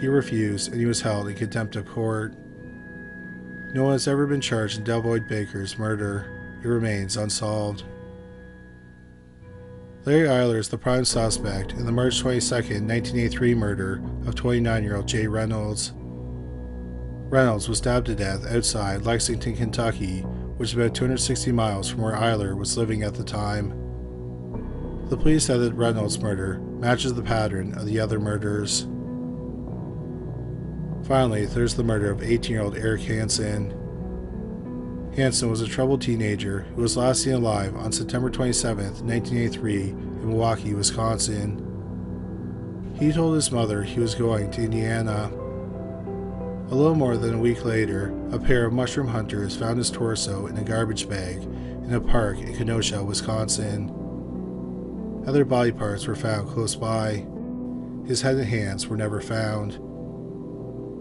He refused and he was held in contempt of court. No one has ever been charged in Delvoye Baker's murder. It remains unsolved. Larry Eyler is the prime suspect in the March 22, 1983 murder of 29-year-old Jay Reynolds. Reynolds was stabbed to death outside Lexington, Kentucky, which is about 260 miles from where Eyler was living at the time. The police said that Reynolds' murder matches the pattern of the other murders. Finally, there's the murder of 18-year-old Eric Hansen. Hansen was a troubled teenager who was last seen alive on September 27, 1983 in Milwaukee, Wisconsin. He told his mother he was going to Indiana. A little more than a week later, a pair of mushroom hunters found his torso in a garbage bag in a park in Kenosha, Wisconsin. Other body parts were found close by. His head and hands were never found.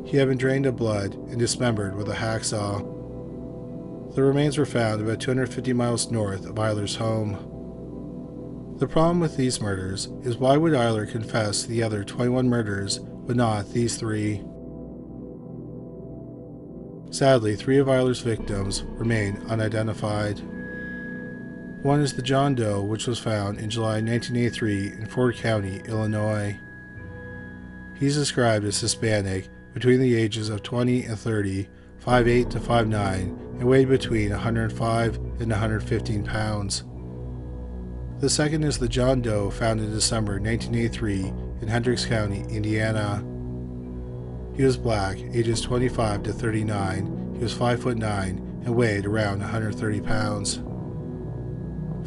He had been drained of blood and dismembered with a hacksaw. The remains were found about 250 miles north of Eyler's home. The problem with these murders is why would Eyler confess to the other 21 murders but not these 3? Sadly, 3 of Eyler's victims remain unidentified. One is the John Doe, which was found in July 1983 in Ford County, Illinois. He's described as Hispanic, between the ages of 20 and 30, 5'8" to 5'9", and weighed between 105 and 115 pounds. The second is the John Doe found in December 1983 in Hendricks County, Indiana. He was black, ages 25 to 39, he was 5'9", and weighed around 130 pounds.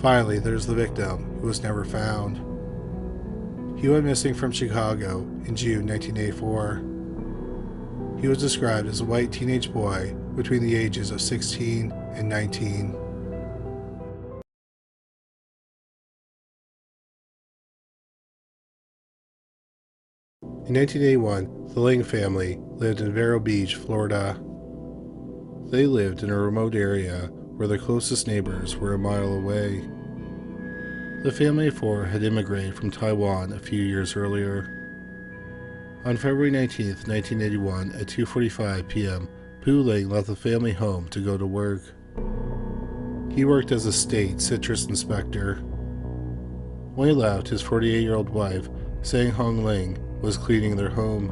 Finally, there's the victim, who was never found. He went missing from Chicago in June 1984. He was described as a white teenage boy between the ages of 16 and 19. In 1981, the Ling family lived in Vero Beach, Florida. They lived in a remote area where their closest neighbors were a mile away. The family of 4 had immigrated from Taiwan a few years earlier. On February 19, 1981, at 2:45 p.m., Pu Ling left the family home to go to work. He worked as a state citrus inspector. When he left, his 48-year-old wife, Sang Hong Ling, was cleaning their home.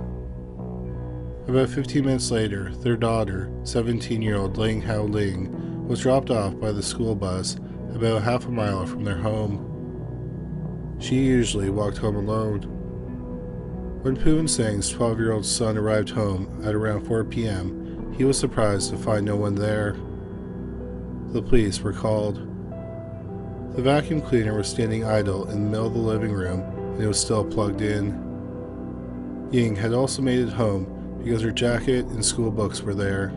About 15 minutes later, their daughter, 17-year-old Ling Hao Ling, was dropped off by the school bus about half a mile from their home. She usually walked home alone. When Pu and Sang's 12-year-old son arrived home at around 4 p.m., he was surprised to find no one there. The police were called. The vacuum cleaner was standing idle in the middle of the living room, and it was still plugged in. Ying had also made it home because her jacket and school books were there.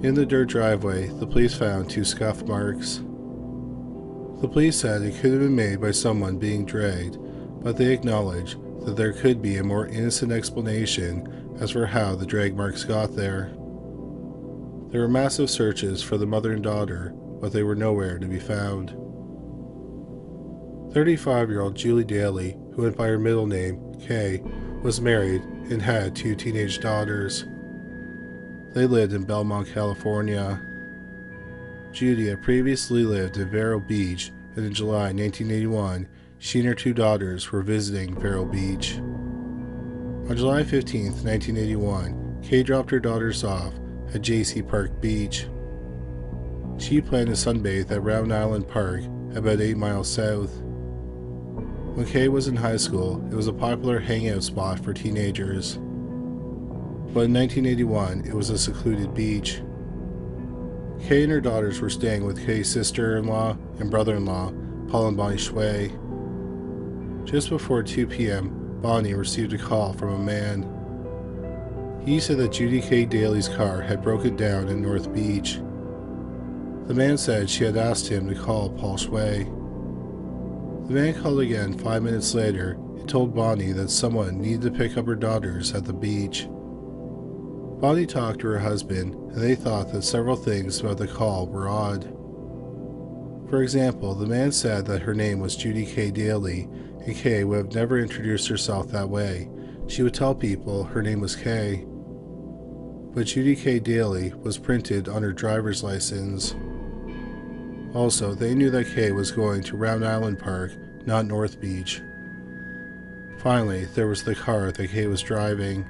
In the dirt driveway, the police found 2 scuff marks. The police said it could have been made by someone being dragged, but they acknowledged that there could be a more innocent explanation as for how the drag marks got there. There were massive searches for the mother and daughter, but they were nowhere to be found. 35-year-old Julie Daly, who went by her middle name, Kay, was married and had 2 teenage daughters. They lived in Belmont, California. Judy had previously lived in Vero Beach, and in July 1981, she and her 2 daughters were visiting Vero Beach. On July 15, 1981, Kay dropped her daughters off at J.C. Park Beach. She planned to sunbathe at Round Island Park, about 8 miles south. When Kay was in high school, it was a popular hangout spot for teenagers. But in 1981, it was a secluded beach. Kay and her daughters were staying with Kay's sister-in-law and brother-in-law, Paul and Bonnie Schway. Just before 2 p.m., Bonnie received a call from a man. He said that Judy Kay Daly's car had broken down in North Beach. The man said she had asked him to call Paul Schway. The man called again 5 minutes later and told Bonnie that someone needed to pick up her daughters at the beach. Bonnie talked to her husband, and they thought that several things about the call were odd. For example, the man said that her name was Judy Kay Daly, and Kay would have never introduced herself that way. She would tell people her name was Kay. But Judy Kay Daly was printed on her driver's license. Also, they knew that Kay was going to Round Island Park, not North Beach. Finally, there was the car that Kay was driving.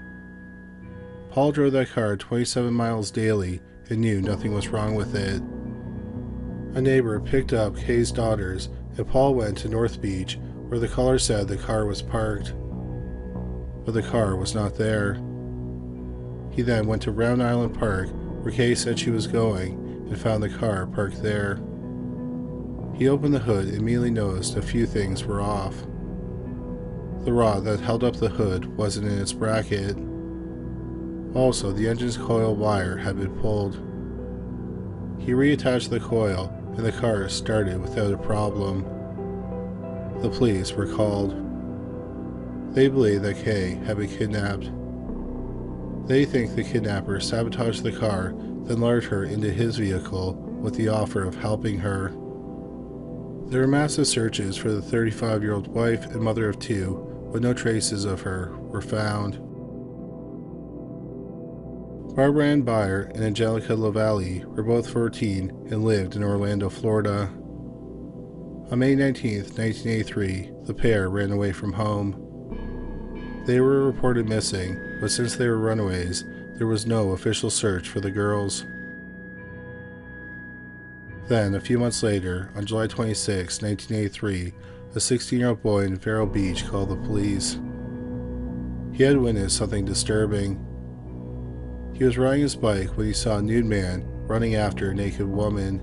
Paul drove that car 27 miles daily and knew nothing was wrong with it. A neighbor picked up Kay's daughters, and Paul went to North Beach, where the caller said the car was parked. But the car was not there. He then went to Round Island Park, where Kay said she was going, and found the car parked there. He opened the hood and immediately noticed a few things were off. The rod that held up the hood wasn't in its bracket. Also, the engine's coil wire had been pulled. He reattached the coil, and the car started without a problem. The police were called. They believe that Kay had been kidnapped. They think the kidnapper sabotaged the car, then lured her into his vehicle with the offer of helping her. There were massive searches for the 35-year-old wife and mother of two, but no traces of her were found. Barbara Ann Byer and Angelica LaValle were both 14 and lived in Orlando, Florida. On May 19, 1983, the pair ran away from home. They were reported missing, but since they were runaways, there was no official search for the girls. Then, a few months later, on July 26, 1983, a 16-year-old boy in Vero Beach called the police. He had witnessed something disturbing. He was riding his bike when he saw a nude man running after a naked woman.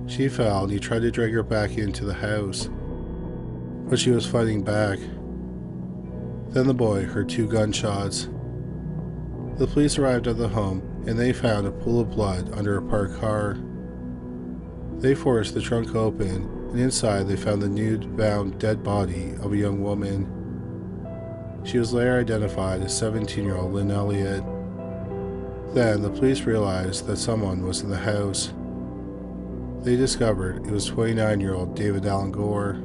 She fell and he tried to drag her back into the house, but she was fighting back. Then the boy heard 2 gunshots. The police arrived at the home and they found a pool of blood under a parked car. They forced the trunk open, and inside they found the nude-bound dead body of a young woman. She was later identified as 17-year-old Lynn Elliott. Then the police realized that someone was in the house. They discovered it was 29-year-old David Allen Gore.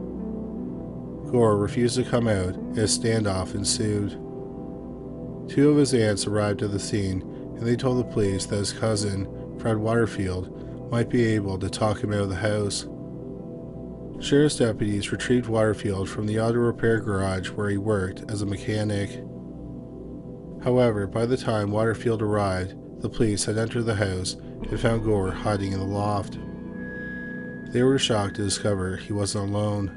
Gore refused to come out, and a standoff ensued. 2 of his aunts arrived at the scene, and they told the police that his cousin, Fred Waterfield, might be able to talk him out of the house. Sheriff's deputies retrieved Waterfield from the auto repair garage where he worked as a mechanic. However, by the time Waterfield arrived, the police had entered the house and found Gore hiding in the loft. They were shocked to discover he wasn't alone.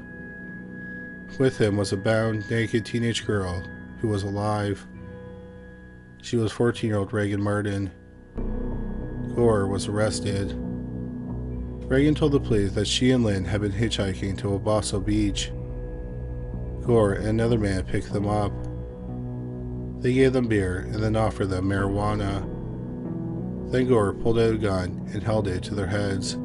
With him was a bound, naked teenage girl who was alive. She was 14-year-old Reagan Martin. Gore was arrested. Reagan told the police that she and Lynn had been hitchhiking to Wabasso Beach. Gore and another man picked them up. They gave them beer and then offered them marijuana. Then Gore pulled out a gun and held it to their heads.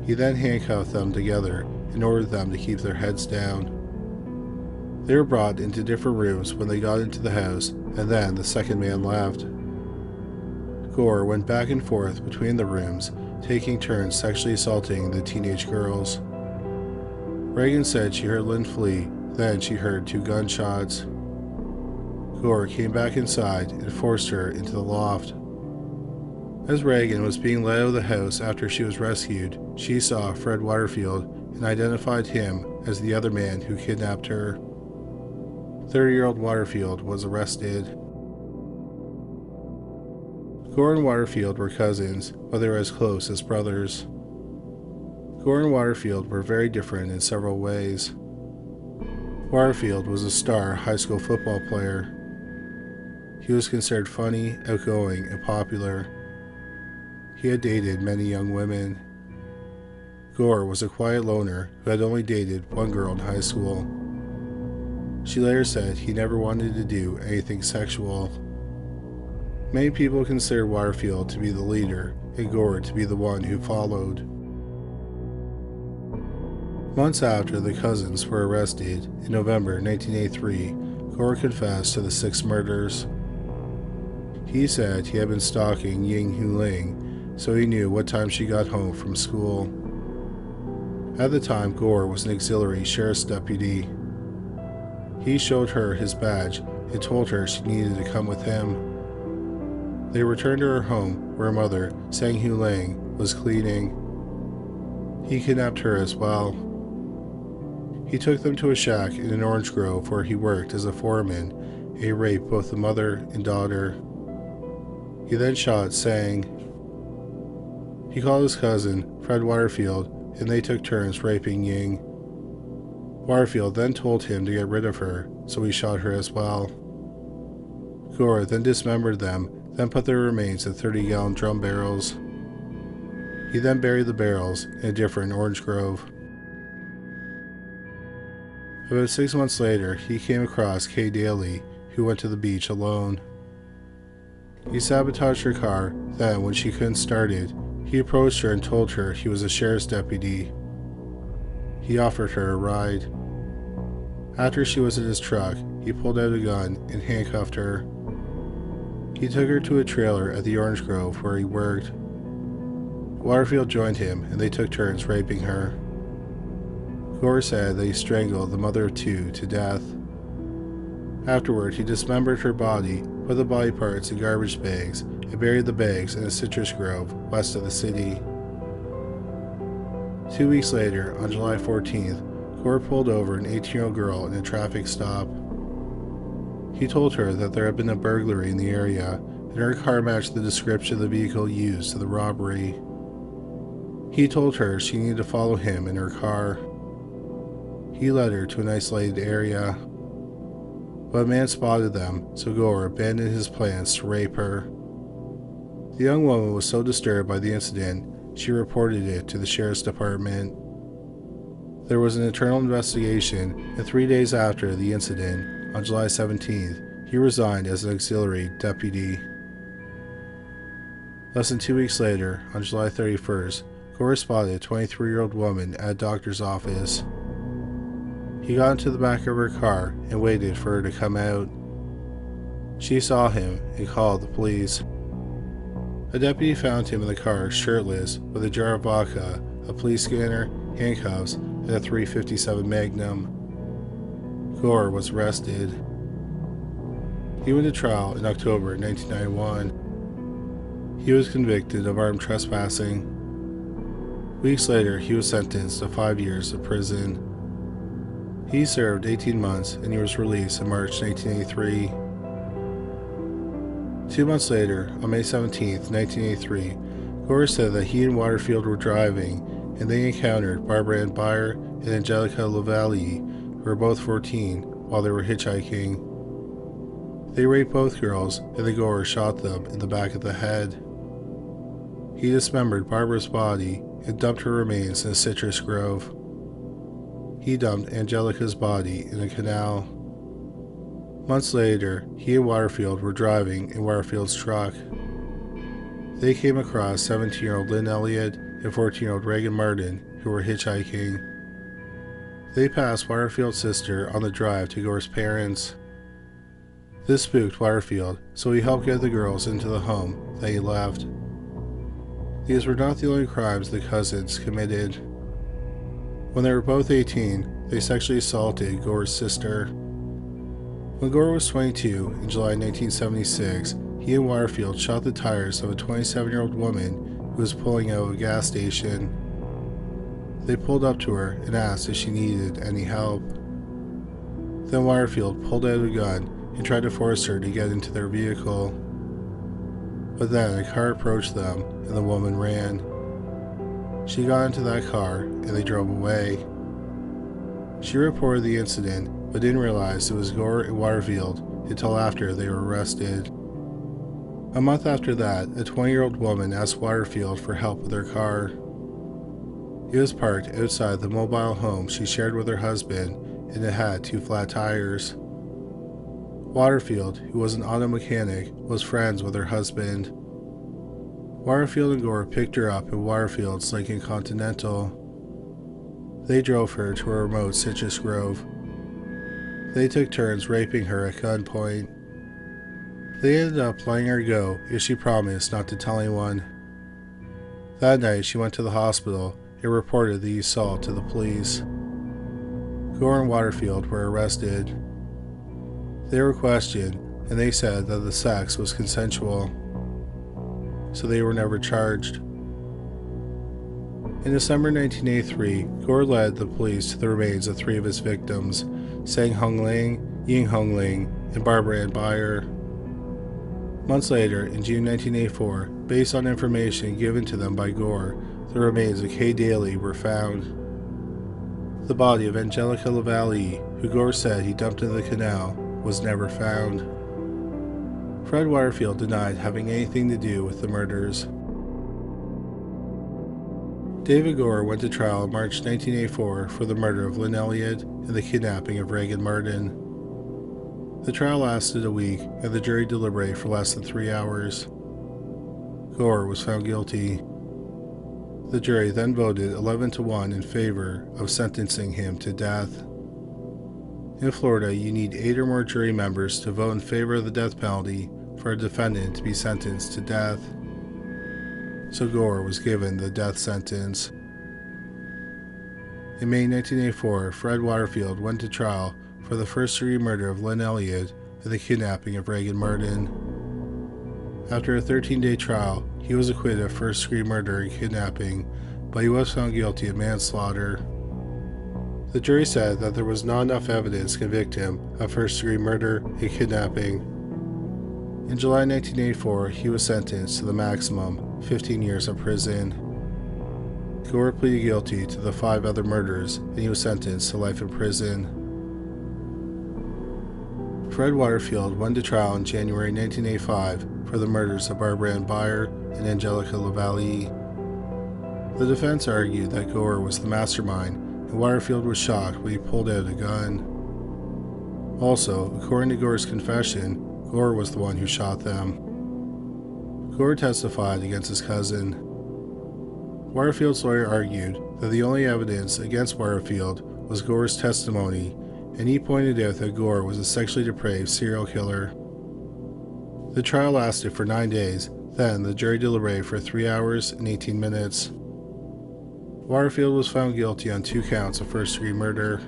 He then handcuffed them together and ordered them to keep their heads down. They were brought into different rooms when they got into the house, and then the second man left. Gore went back and forth between the rooms, taking turns sexually assaulting the teenage girls. Reagan said she heard Lynn flee, then she heard 2 gunshots. Gore came back inside and forced her into the loft. As Reagan was being led out of the house after she was rescued, she saw Fred Waterfield and identified him as the other man who kidnapped her. 30-year-old Waterfield was arrested. Gore and Waterfield were cousins, but they were as close as brothers. Gore and Waterfield were very different in several ways. Waterfield was a star high school football player. He was considered funny, outgoing, and popular. he had dated many young women. Gore was a quiet loner who had only dated one girl in high school. She later said he never wanted to do anything sexual. Many people considered Waterfield to be the leader and Gore to be the one who followed. Months after the cousins were arrested, in November 1983, Gore confessed to the 6 murders. He said he had been stalking Ying Hu Ling, so he knew what time she got home from school. At the time, Gore was an auxiliary sheriff's deputy. He showed her his badge and told her she needed to come with him. They returned to her home, where her mother, Sang Hu Ling, was cleaning. He kidnapped her as well. He took them to a shack in an orange grove where he worked as a foreman, and he raped both the mother and daughter. He then shot Sang. He called his cousin, Fred Waterfield, and they took turns raping Ying. Waterfield then told him to get rid of her, so he shot her as well. Gore then dismembered them, then put their remains in 30-gallon drum barrels. He then buried the barrels in a different orange grove. About 6 months later, he came across Kay Daly, who went to the beach alone. He sabotaged her car, then, when she couldn't start it, he approached her and told her he was a sheriff's deputy. He offered her a ride. After she was in his truck, he pulled out a gun and handcuffed her. He took her to a trailer at the orange grove where he worked. Waterfield joined him and they took turns raping her. Gore said that he strangled the mother of 2 to death. Afterward, he dismembered her body, put the body parts in garbage bags, and buried the bags in a citrus grove west of the city. 2 weeks later, on July 14th, Gore pulled over an 18-year-old girl in a traffic stop. He told her that there had been a burglary in the area, and her car matched the description of the vehicle used in the robbery. He told her she needed to follow him in her car. He led her to an isolated area. But a man spotted them, so Gore abandoned his plans to rape her. The young woman was so disturbed by the incident, she reported it to the sheriff's department. There was an internal investigation, and 3 days after the incident, on July 17th, he resigned as an auxiliary deputy. Less than 2 weeks later, on July 31st, Gore spotted a 23-year-old woman at a doctor's office. He got into the back of her car and waited for her to come out. She saw him and called the police. A deputy found him in the car shirtless with a jar of vodka, a police scanner, handcuffs, and a .357 Magnum. Gore was arrested. He went to trial in October 1991. He was convicted of armed trespassing. Weeks later, he was sentenced to 5 years of prison. He served 18 months and he was released in March 1983. 2 months later, on May 17, 1983, Gore said that he and Waterfield were driving and they encountered Barbara Ann Byer and Angelica Lavallee, who were both 14, while they were hitchhiking. They raped both girls and then Gore shot them in the back of the head. He dismembered Barbara's body and dumped her remains in a citrus grove. He dumped Angelica's body in a canal. Months later, he and Waterfield were driving in Waterfield's truck. They came across 17-year-old Lynn Elliott and 14-year-old Reagan Martin, who were hitchhiking. They passed Waterfield's sister on the drive to Gore's parents. This spooked Waterfield, so he helped get the girls into the home that he left. These were not the only crimes the cousins committed. When they were both 18, they sexually assaulted Gore's sister. When Gore was 22, in July 1976, he and Waterfield shot the tires of a 27-year-old woman who was pulling out of a gas station. They pulled up to her and asked if she needed any help. Then Waterfield pulled out a gun and tried to force her to get into their vehicle. But then a car approached them and the woman ran. She got into that car and they drove away. She reported the incident but didn't realize it was Gore and Waterfield until after they were arrested. A month after that, a 20-year-old woman asked Waterfield for help with her car. It was parked outside the mobile home she shared with her husband, and it had 2 flat tires. Waterfield, who was an auto mechanic, was friends with her husband. Waterfield and Gore picked her up in Waterfield's Lincoln Continental. They drove her to a remote citrus grove. They took turns raping her at gunpoint. They ended up letting her go if she promised not to tell anyone. That night she went to the hospital and reported the assault to the police. Gore and Waterfield were arrested. They were questioned, and they said that the sex was consensual, so they were never charged. In December 1983, Gore led the police to the remains of 3 of his victims, Sang Hung Ling, Ying Hung Ling, and Barbara Ann Beyer. Months later, in June 1984, based on information given to them by Gore, the remains of Kay Daly were found. The body of Angelica Lavallee, who Gore said he dumped into the canal, was never found. Fred Waterfield denied having anything to do with the murders. David Gore went to trial in March 1984 for the murder of Lynn Elliott and the kidnapping of Reagan Martin. The trial lasted a week, and the jury deliberated for less than 3 hours. Gore was found guilty. The jury then voted 11-1 in favor of sentencing him to death. In Florida, you need 8 or more jury members to vote in favor of the death penalty for a defendant to be sentenced to death. So Gore was given the death sentence. In May 1984, Fred Waterfield went to trial for the first-degree murder of Lynn Elliott and the kidnapping of Reagan Martin. After a 13-day trial, he was acquitted of first-degree murder and kidnapping, but he was found guilty of manslaughter. The jury said that there was not enough evidence to convict him of first-degree murder and kidnapping. In July 1984, he was sentenced to the maximum, 15 years in prison. Gore pleaded guilty to the 5 other murders, and he was sentenced to life in prison. Fred Waterfield went to trial in January 1985 for the murders of Barbara Ann Beyer and Angelica Lavallee. The defense argued that Gore was the mastermind, and Waterfield was shocked when he pulled out a gun. Also, according to Gore's confession, Gore was the one who shot them. Gore testified against his cousin. Waterfield's lawyer argued that the only evidence against Waterfield was Gore's testimony, and he pointed out that Gore was a sexually depraved serial killer. The trial lasted for 9 days, then the jury deliberated for 3 hours and 18 minutes. Waterfield was found guilty on 2 counts of first-degree murder.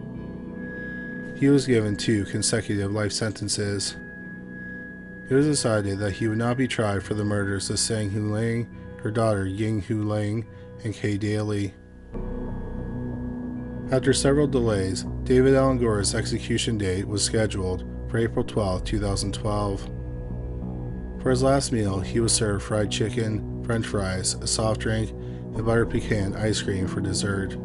He was given 2 consecutive life sentences. It was decided that he would not be tried for the murders of Sang Hu Ling, her daughter Ying Hu Ling, and Kay Daly. After several delays, David Allen Gore's execution date was scheduled for April 12, 2012. For his last meal, he was served fried chicken, french fries, a soft drink, and buttered pecan ice cream for dessert.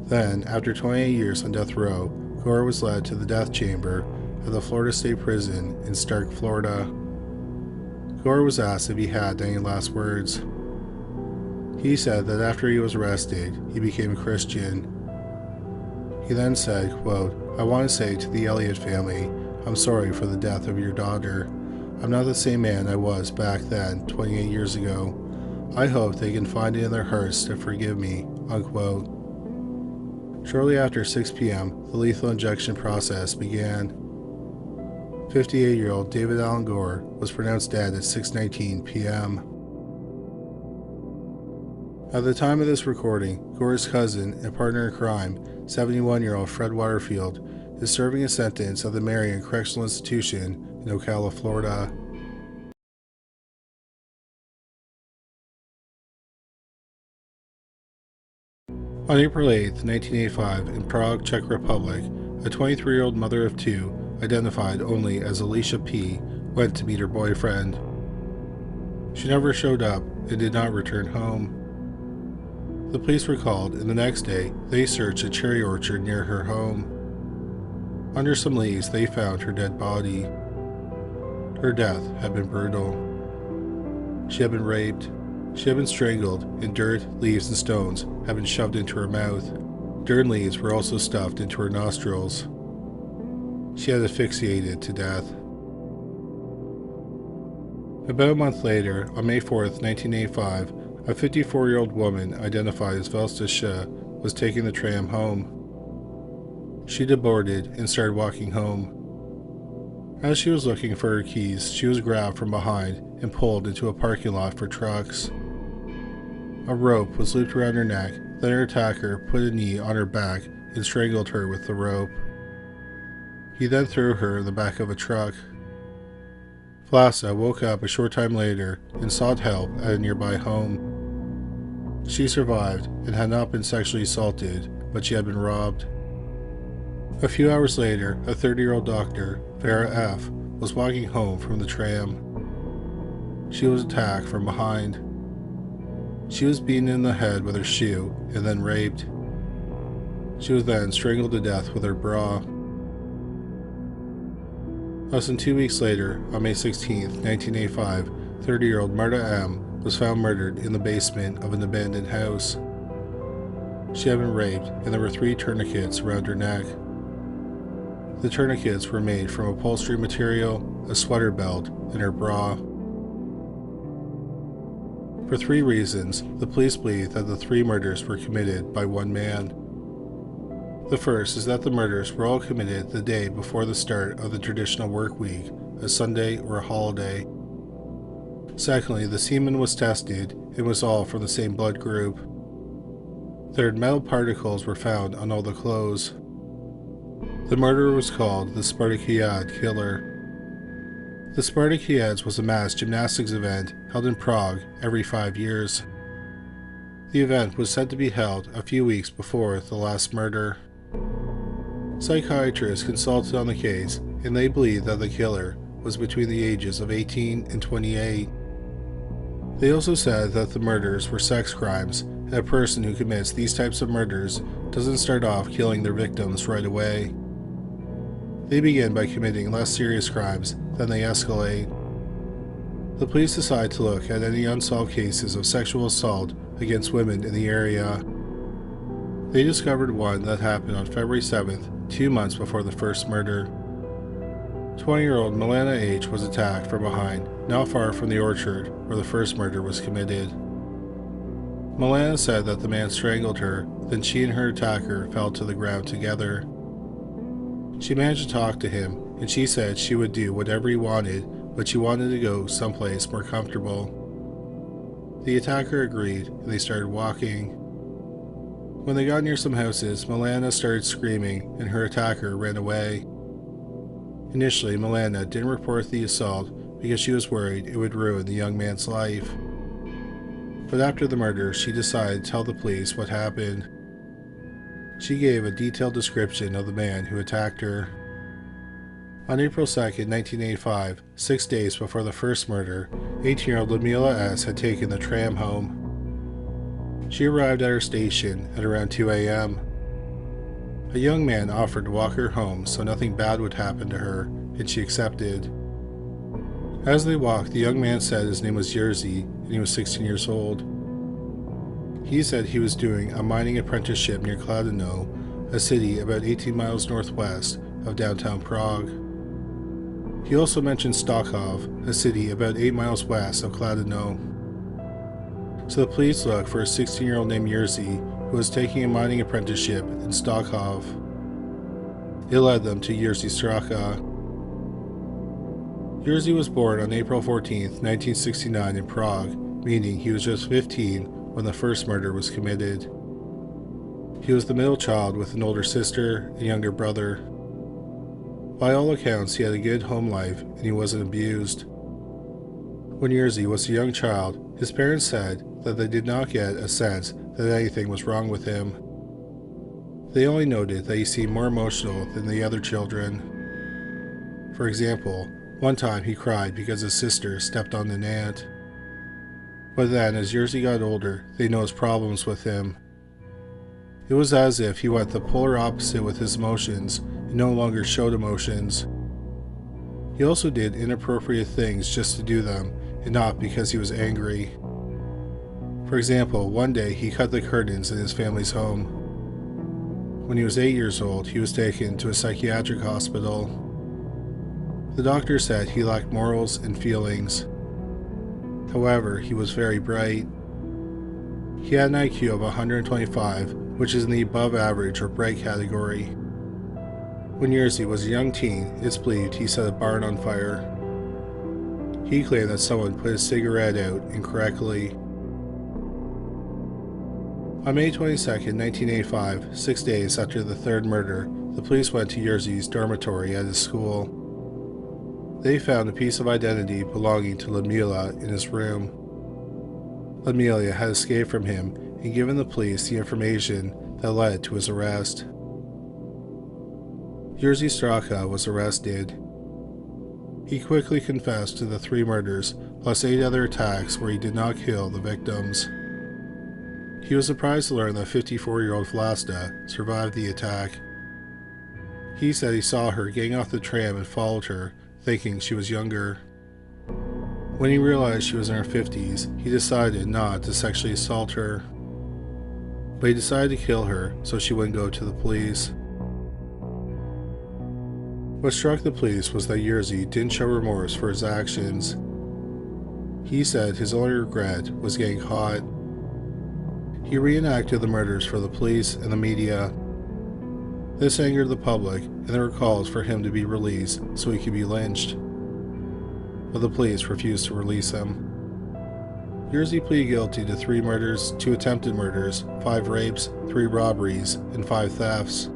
Then, after 28 years on death row, Gore was led to the death chamber of the Florida State Prison in Stark, Florida. Gore was asked if he had any last words. He said that after he was arrested, he became a Christian. He then said, quote, "I want to say to the Elliott family, I'm sorry for the death of your daughter. I'm not the same man I was back then, 28 years ago. I hope they can find it in their hearts to forgive me," unquote. Shortly after 6 p.m., the lethal injection process began. 58-year-old David Allen Gore was pronounced dead at 6:19 p.m. At the time of this recording, Gore's cousin and partner in crime, 71-year-old Fred Waterfield, is serving a sentence at the Marion Correctional Institution in Ocala, Florida. On April 8, 1985, in Prague, Czech Republic, a 23-year-old mother of 2, identified only as Alicia P., went to meet her boyfriend. She never showed up and did not return home. The police were called, and the next day, they searched a cherry orchard near her home. Under some leaves, they found her dead body. Her death had been brutal. She had been raped. She had been strangled, and dirt, leaves, and stones had been shoved into her mouth. Dirt and leaves were also stuffed into her nostrils. She had asphyxiated to death. About a month later, on May 4th, 1985, a 54-year-old woman identified as Velsta Shah was taking the tram home. She deboarded and started walking home. As she was looking for her keys, she was grabbed from behind and pulled into a parking lot for trucks. A rope was looped around her neck, then her attacker put a knee on her back and strangled her with the rope. He then threw her in the back of a truck. Vlasa woke up a short time later and sought help at a nearby home. She survived and had not been sexually assaulted, but she had been robbed. A few hours later, a 30-year-old doctor, Vera F., was walking home from the tram. She was attacked from behind. She was beaten in the head with her shoe and then raped. She was then strangled to death with her bra. Less than 2 weeks later, on May 16, 1985, 30-year-old Marta M. was found murdered in the basement of an abandoned house. She had been raped, and there were 3 tourniquets around her neck. The tourniquets were made from upholstery material, a sweater belt, and her bra. For 3 reasons, the police believe that the 3 murders were committed by one man. The first is that the murders were all committed the day before the start of the traditional work week, a Sunday or a holiday. Secondly, the semen was tested and was all from the same blood group. Third, metal particles were found on all the clothes. The murderer was called the Spartakiad Killer. The Spartakiads was a mass gymnastics event held in Prague every 5 years. The event was said to be held a few weeks before the last murder. Psychiatrists consulted on the case, and they believed that the killer was between the ages of 18 and 28. They also said that the murders were sex crimes, and a person who commits these types of murders doesn't start off killing their victims right away. They begin by committing less serious crimes, then they escalate. The police decide to look at any unsolved cases of sexual assault against women in the area. They discovered one that happened on February 7th, 2 months before the first murder. 20-year-old Milana H. was attacked from behind, not far from the orchard where the first murder was committed. Milana said that the man strangled her, then she and her attacker fell to the ground together. She managed to talk to him, and she said she would do whatever he wanted, but she wanted to go someplace more comfortable. The attacker agreed, and they started walking. When they got near some houses, Milana started screaming, and her attacker ran away. Initially, Milana didn't report the assault because she was worried it would ruin the young man's life. But after the murder, she decided to tell the police what happened. She gave a detailed description of the man who attacked her. On April 2, 1985, 6 days before the first murder, 18-year-old Ludmila S. had taken the tram home. She arrived at her station at around 2 a.m. A young man offered to walk her home so nothing bad would happen to her, and she accepted. As they walked, the young man said his name was Jiří, and he was 16 years old. He said he was doing a mining apprenticeship near Kladno, a city about 18 miles northwest of downtown Prague. He also mentioned Stockholm, a city about 8 miles west of Kladno. So the police looked for a 16-year-old named Jiří who was taking a mining apprenticeship in Stockholm. It led them to Jiří Straka. Jiří was born on April 14, 1969 in Prague, meaning he was just 15 when the first murder was committed. He was the middle child with an older sister and younger brother. By all accounts, he had a good home life and he wasn't abused. When Jiří was a young child, his parents said that they did not get a sense that anything was wrong with him. They only noted that he seemed more emotional than the other children. For example, one time he cried because his sister stepped on an ant. But then, as Jiří got older, they noticed problems with him. It was as if he went the polar opposite with his emotions and no longer showed emotions. He also did inappropriate things just to do them, and not because he was angry. For example, one day he cut the curtains in his family's home. When he was 8 years old, he was taken to a psychiatric hospital. The doctor said he lacked morals and feelings. However, he was very bright. He had an IQ of 125, which is in the above average or bright category. When Jiří was a young teen, it's believed he set a barn on fire. He claimed that someone put his cigarette out incorrectly. On May 22, 1985, 6 days after the third murder, the police went to Jiří's dormitory at his school. They found a piece of identity belonging to Lemuel in his room. Lemuel had escaped from him and given the police the information that led to his arrest. Jiří Straka was arrested. He quickly confessed to the 3 murders, plus 8 other attacks where he did not kill the victims. He was surprised to learn that 54-year-old Vlasta survived the attack. He said he saw her getting off the tram and followed her, thinking she was younger. When he realized she was in her 50s, he decided not to sexually assault her. But he decided to kill her so she wouldn't go to the police. What struck the police was that Jiří didn't show remorse for his actions. He said his only regret was getting caught. He reenacted the murders for the police and the media. This angered the public, and there were calls for him to be released so he could be lynched. But the police refused to release him. Jiří pleaded guilty to 3 murders, 2 attempted murders, 5 rapes, 3 robberies, and 5 thefts.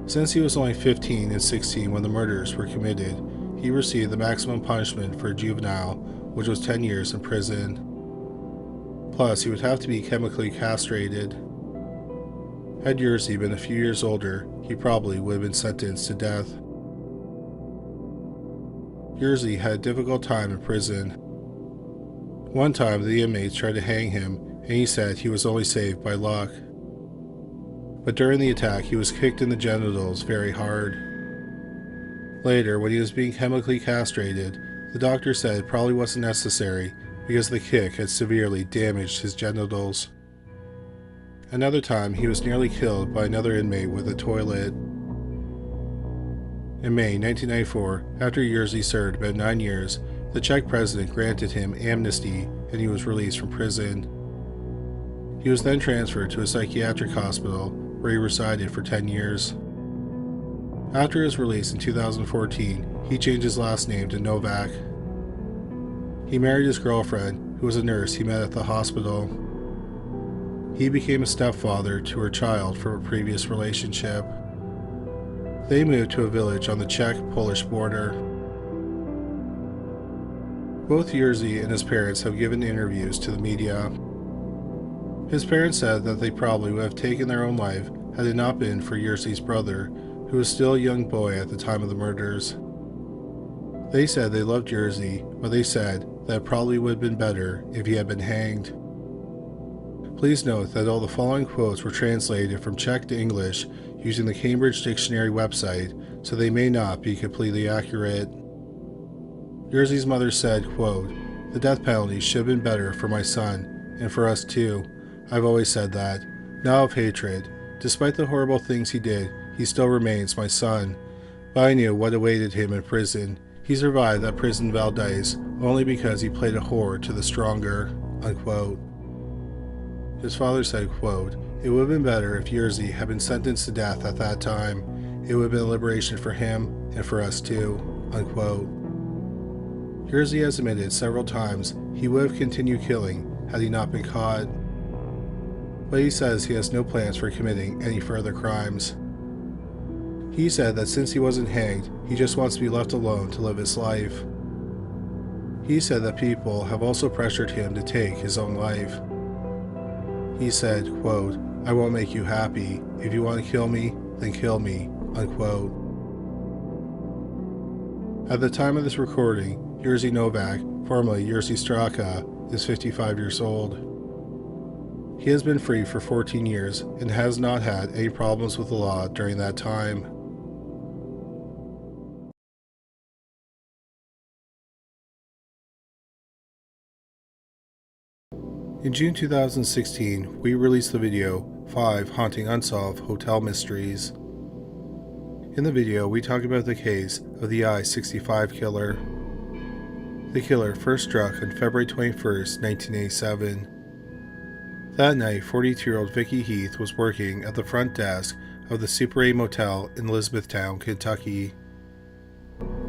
Since he was only 15 and 16 when the murders were committed, he received the maximum punishment for a juvenile, which was 10 years in prison. Plus, he would have to be chemically castrated. Had Jiří been a few years older, he probably would have been sentenced to death. Jiří had a difficult time in prison. One time, the inmates tried to hang him, and he said he was only saved by luck. But during the attack, he was kicked in the genitals very hard. Later, when he was being chemically castrated, the doctor said it probably wasn't necessary because the kick had severely damaged his genitals. Another time, he was nearly killed by another inmate with a toilet. In May 1994, after Jiří served about 9 years, the Czech president granted him amnesty and he was released from prison. He was then transferred to a psychiatric hospital where he resided for 10 years. After his release in 2014, he changed his last name to Novak. He married his girlfriend, who was a nurse he met at the hospital. He became a stepfather to her child from a previous relationship. They moved to a village on the Czech-Polish border. Both Jiří and his parents have given interviews to the media. His parents said that they probably would have taken their own life had it not been for Jiří's brother, who was still a young boy at the time of the murders. They said they loved Jiří, but they said that it probably would have been better if he had been hanged. Please note that all the following quotes were translated from Czech to English using the Cambridge Dictionary website, so they may not be completely accurate. Jiří's mother said, quote, "The death penalty should have been better for my son, and for us too. I've always said that. Not of hatred. Despite the horrible things he did, he still remains my son. But I knew what awaited him in prison. He survived that prison Valdez only because he played a whore to the stronger," unquote. His father said, quote, "It would have been better if Jiří had been sentenced to death at that time. It would have been a liberation for him and for us too," unquote. Jiří has admitted several times he would have continued killing had he not been caught. But he says he has no plans for committing any further crimes. He said that since he wasn't hanged, he just wants to be left alone to live his life. He said that people have also pressured him to take his own life. He said, quote, "I won't make you happy. If you want to kill me, then kill me," unquote. At the time of this recording, Jiří Novak, formerly Jiří Straka, is 55 years old. He has been free for 14 years and has not had any problems with the law during that time. In June 2016, we released the video 5 Haunting Unsolved Hotel Mysteries. In the video, we talk about the case of the I-65 killer. The killer first struck on February 21, 1987. That night, 42-year-old Vicky Heath was working at the front desk of the Super 8 Motel in Elizabethtown, Kentucky.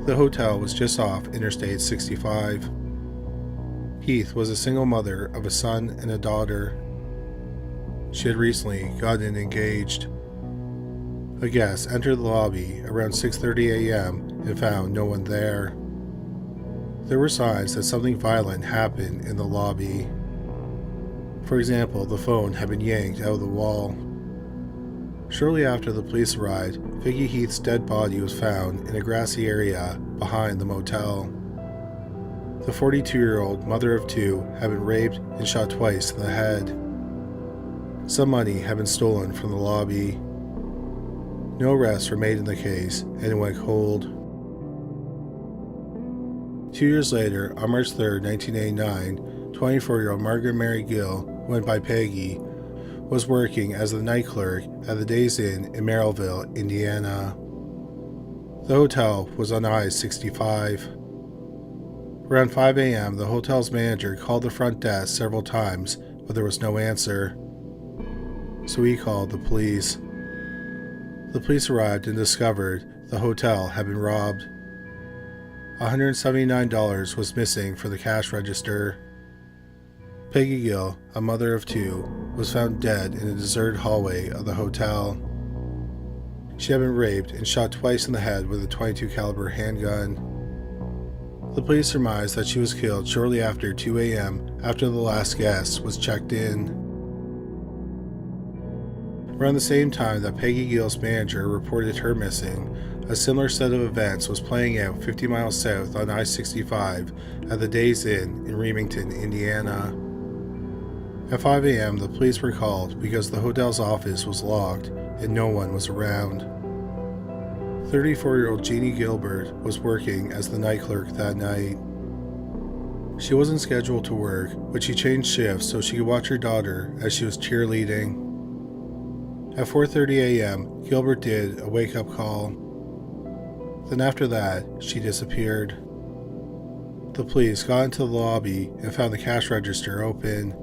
The hotel was just off Interstate 65. Heath was a single mother of a son and a daughter. She had recently gotten engaged. A guest entered the lobby around 6:30 a.m. and found no one there. There were signs that something violent happened in the lobby. For example, the phone had been yanked out of the wall. Shortly after the police arrived, Vicky Heath's dead body was found in a grassy area behind the motel. The 42-year-old mother of two had been raped and shot twice in the head. Some money had been stolen from the lobby. No arrests were made in the case, and it went cold. 2 years later, on March 3, 1989, 24-year-old Margaret Mary Gill, who went by Peggy, was working as the night clerk at the Days Inn in Merrillville, Indiana. The hotel was on I-65. Around 5 a.m., the hotel's manager called the front desk several times, but there was no answer. So he called the police. The police arrived and discovered the hotel had been robbed. $179 was missing for the cash register. Peggy Gill, a mother of two, was found dead in a deserted hallway of the hotel. She had been raped and shot twice in the head with a .22 caliber handgun. The police surmised that she was killed shortly after 2 a.m. after the last guest was checked in. Around the same time that Peggy Gill's manager reported her missing, a similar set of events was playing out 50 miles south on I-65 at the Days Inn in Remington, Indiana. At 5 a.m., the police were called because the hotel's office was locked and no one was around. 34-year-old Jeannie Gilbert was working as the night clerk that night. She wasn't scheduled to work, but she changed shifts so she could watch her daughter as she was cheerleading. At 4:30 a.m., Gilbert did a wake-up call. Then after that, she disappeared. The police got into the lobby and found the cash register open.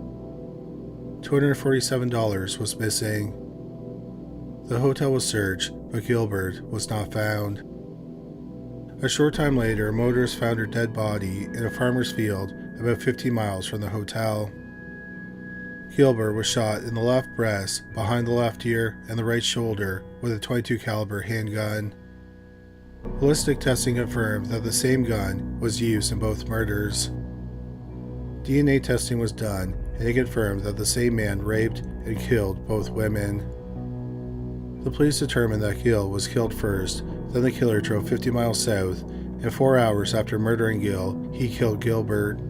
$247 was missing. The hotel was searched, but Gilbert was not found. A short time later, motorists found her dead body in a farmer's field about 15 miles from the hotel. Gilbert was shot in the left breast, behind the left ear, and the right shoulder with a .22 caliber handgun. Ballistic testing confirmed that the same gun was used in both murders. DNA testing was done, and it confirmed that the same man raped and killed both women. The police determined that Gill was killed first, then the killer drove 50 miles south, and 4 hours after murdering Gill, he killed Gilbert.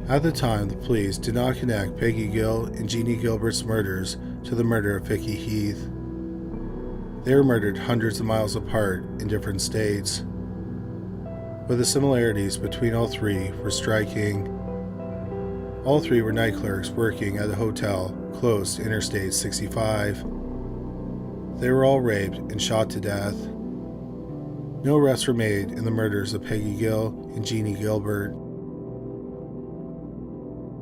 At the time, the police did not connect Peggy Gill and Jeannie Gilbert's murders to the murder of Vicky Heath. They were murdered hundreds of miles apart in different states. But the similarities between all three were striking. All three were night clerks working at a hotel close to Interstate 65. They were all raped and shot to death. No arrests were made in the murders of Peggy Gill and Jeannie Gilbert.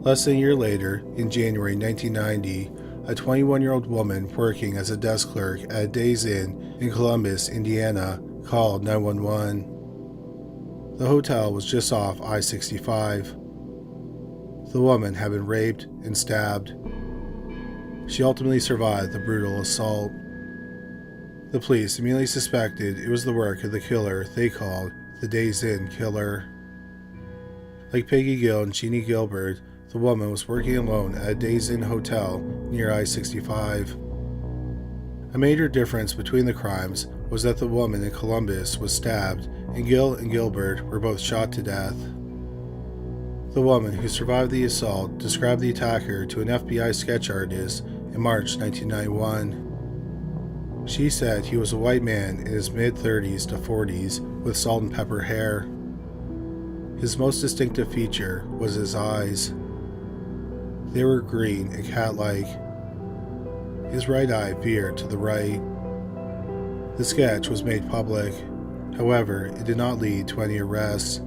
Less than a year later, in January 1990, a 21-year-old woman working as a desk clerk at a Days Inn in Columbus, Indiana, called 911. The hotel was just off I-65. The woman had been raped and stabbed. She ultimately survived the brutal assault. The police immediately suspected it was the work of the killer they called the Days Inn killer. Like Peggy Gill and Jeannie Gilbert, the woman was working alone at a Days Inn hotel near I-65. A major difference between the crimes was that the woman in Columbus was stabbed and Gill and Gilbert were both shot to death. The woman who survived the assault described the attacker to an FBI sketch artist in March 1991. She said he was a white man in his mid-30s to 40s with salt and pepper hair. His most distinctive feature was his eyes. They were green and cat-like. His right eye veered to the right. The sketch was made public. However, it did not lead to any arrests.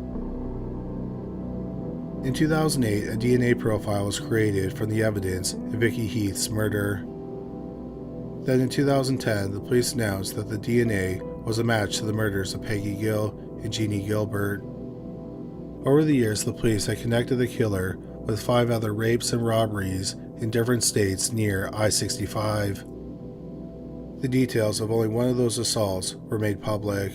In 2008, a DNA profile was created from the evidence in Vicky Heath's murder. Then in 2010, the police announced that the DNA was a match to the murders of Peggy Gill and Jeannie Gilbert. Over the years, the police had connected the killer with 5 other rapes and robberies in different states near I-65. The details of only one of those assaults were made public.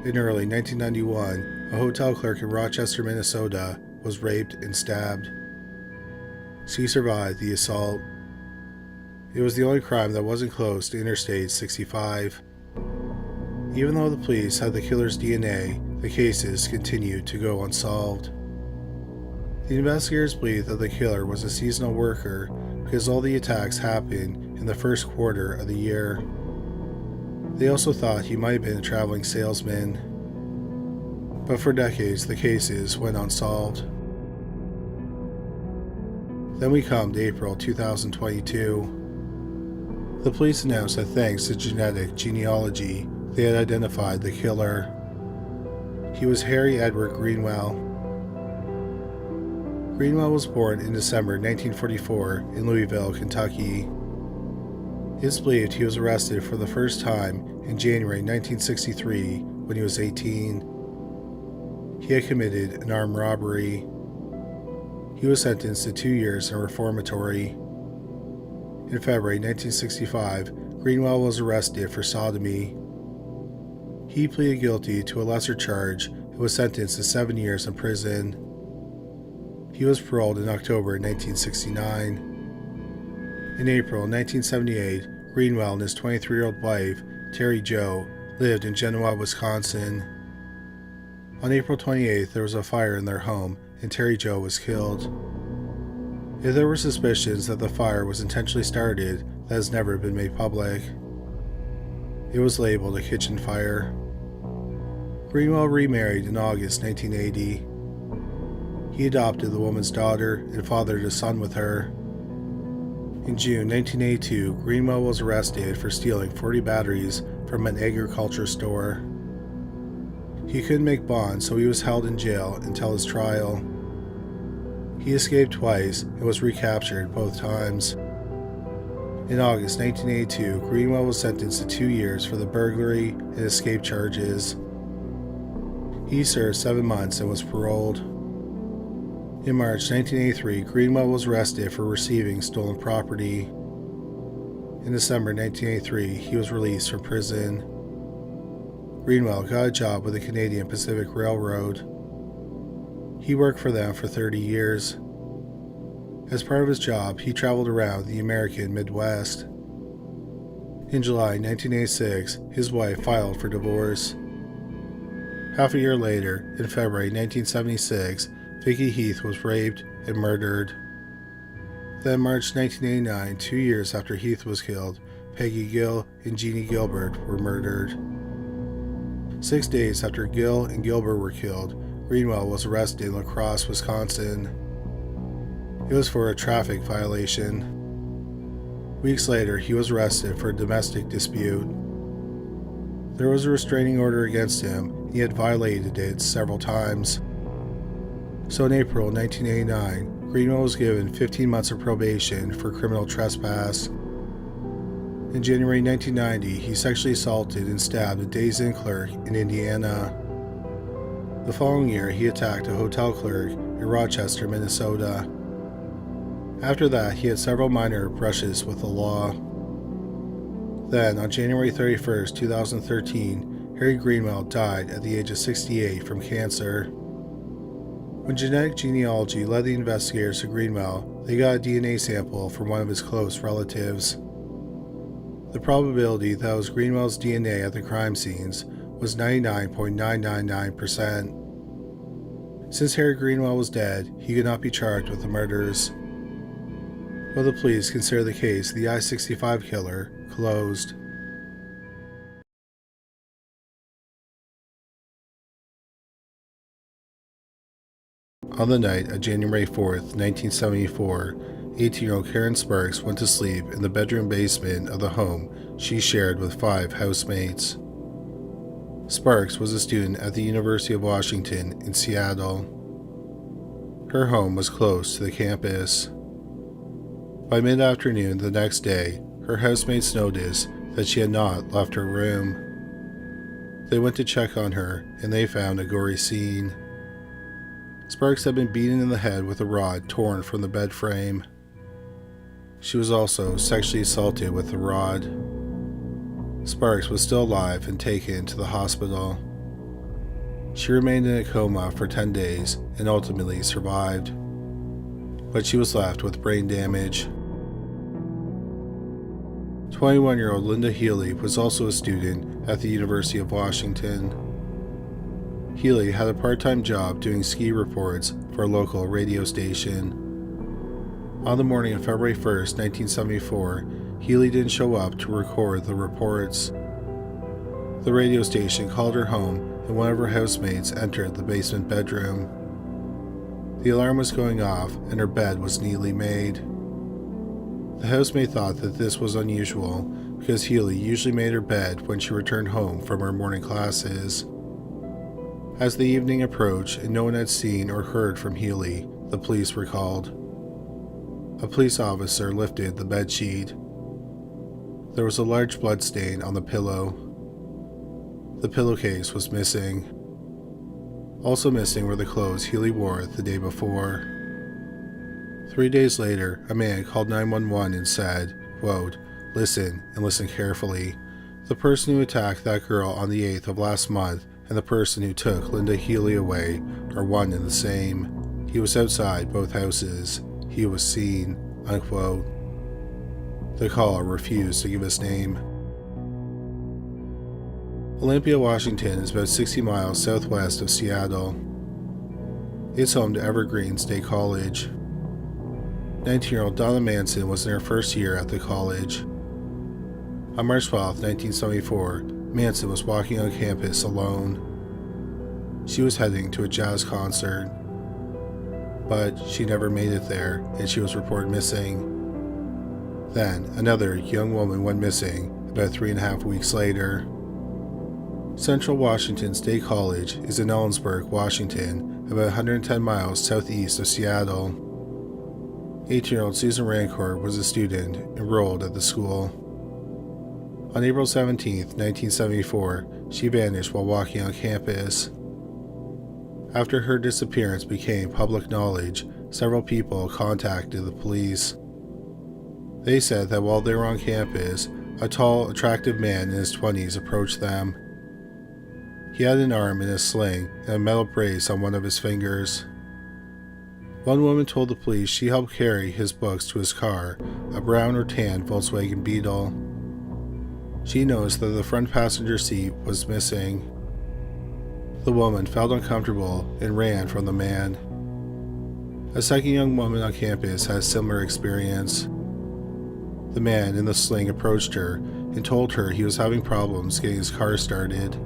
In early 1991, a hotel clerk in Rochester, Minnesota, was raped and stabbed. She survived the assault. It was the only crime that wasn't close to Interstate 65. Even though the police had the killer's DNA, the cases continued to go unsolved. The investigators believed that the killer was a seasonal worker because all the attacks happened in the first quarter of the year. They also thought he might have been a traveling salesman. But for decades, the cases went unsolved. Then we come to April 2022. The police announced that thanks to genetic genealogy, they had identified the killer. He was Harry Edward Greenwell. Greenwell was born in December 1944 in Louisville, Kentucky. It is believed he was arrested for the first time in January 1963 when he was 18. He had committed an armed robbery. He was sentenced to 2 years in reformatory. In February 1965, Greenwell was arrested for sodomy. He pleaded guilty to a lesser charge and was sentenced to 7 years in prison. He was paroled in October 1969. In April 1978, Greenwell and his 23-year-old wife, Terry Jo, lived in Genoa, Wisconsin. On April 28th, there was a fire in their home and Terry Jo was killed. If there were suspicions that the fire was intentionally started, that has never been made public. It was labeled a kitchen fire. Greenwell remarried in August 1980. He adopted the woman's daughter and fathered a son with her. In June 1982, Greenwell was arrested for stealing 40 batteries from an agriculture store. He couldn't make bond, so he was held in jail until his trial. He escaped twice and was recaptured both times. In August 1982, Greenwell was sentenced to 2 years for the burglary and escape charges. He served 7 months and was paroled. In March 1983, Greenwell was arrested for receiving stolen property. In December 1983, he was released from prison. Greenwell got a job with the Canadian Pacific Railroad. He worked for them for 30 years. As part of his job, he traveled around the American Midwest. In July 1986, his wife filed for divorce. Half a year later, in February 1976, Vicky Heath was raped and murdered. Then March 1989, 2 years after Heath was killed, Peggy Gill and Jeannie Gilbert were murdered. 6 days after Gill and Gilbert were killed, Greenwell was arrested in La Crosse, Wisconsin. It was for a traffic violation. Weeks later, he was arrested for a domestic dispute. There was a restraining order against him, and he had violated it several times. So in April 1989, Greenwell was given 15 months of probation for criminal trespass. In January 1990, he sexually assaulted and stabbed a Days Inn clerk in Indiana. The following year, he attacked a hotel clerk in Rochester, Minnesota. After that, he had several minor brushes with the law. Then, on January 31, 2013, Harry Greenwell died at the age of 68 from cancer. When genetic genealogy led the investigators to Greenwell, they got a DNA sample from one of his close relatives. The probability that it was Greenwell's DNA at the crime scenes was 99.999%. Since Harry Greenwell was dead, he could not be charged with the murders. But the police consider the case of the I-65 killer closed. On the night of January 4th, 1974, 18-year-old Karen Sparks went to sleep in the bedroom basement of the home she shared with 5 housemates. Sparks was a student at the University of Washington in Seattle. Her home was close to the campus. By mid-afternoon the next day, her housemates noticed that she had not left her room. They went to check on her, and they found a gory scene. Sparks had been beaten in the head with a rod torn from the bed frame. She was also sexually assaulted with the rod. Sparks was still alive and taken to the hospital. She remained in a coma for 10 days and ultimately survived, but she was left with brain damage. 21-year-old Linda Healy was also a student at the University of Washington. Healy had a part-time job doing ski reports for a local radio station. On the morning of February 1st, 1974, Healy didn't show up to record the reports. The radio station called her home, and one of her housemates entered the basement bedroom. The alarm was going off, and her bed was neatly made. The housemate thought that this was unusual because Healy usually made her bed when she returned home from her morning classes. As the evening approached and no one had seen or heard from Healy, the police were called. A police officer lifted the bedsheet. There was a large blood stain on the pillow. The pillowcase was missing. Also missing were the clothes Healy wore the day before. 3 days later, a man called 911 and said, quote, "Listen and listen carefully. The person who attacked that girl on the 8th of last month and the person who took Linda Healy away are one and the same. He was outside both houses. He was seen," unquote. The caller refused to give his name. Olympia, Washington is about 60 miles southwest of Seattle. It's home to Evergreen State College. 19-year-old Donna Manson was in her first year at the college. On March 12, 1974, Manson was walking on campus alone. She was heading to a jazz concert, but she never made it there and she was reported missing. Then another young woman went missing about 3.5 weeks later. Central Washington State College is in Ellensburg, Washington, about 110 miles southeast of Seattle. 18-year-old Susan Rancourt was a student enrolled at the school. On April 17, 1974, she vanished while walking on campus. After her disappearance became public knowledge, several people contacted the police. They said that while they were on campus, a tall, attractive man in his 20s approached them. He had an arm in a sling and a metal brace on one of his fingers. One woman told the police she helped carry his books to his car, a brown or tan Volkswagen Beetle. She noticed that the front passenger seat was missing. The woman felt uncomfortable and ran from the man. A second young woman on campus had a similar experience. The man in the sling approached her and told her he was having problems getting his car started.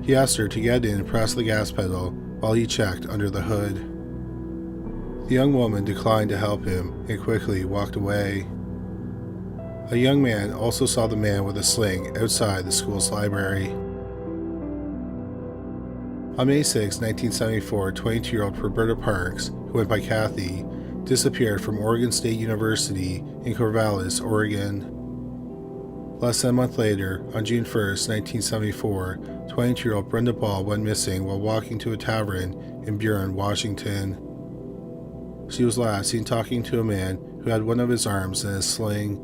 He asked her to get in and press the gas pedal while he checked under the hood. The young woman declined to help him and quickly walked away. A young man also saw the man with a sling outside the school's library. On May 6, 1974, 22-year-old Roberta Parks, who went by Kathy, disappeared from Oregon State University in Corvallis, Oregon. Less than a month later, on June 1, 1974, 22-year-old Brenda Ball went missing while walking to a tavern in Buren, Washington. She was last seen talking to a man who had one of his arms in a sling.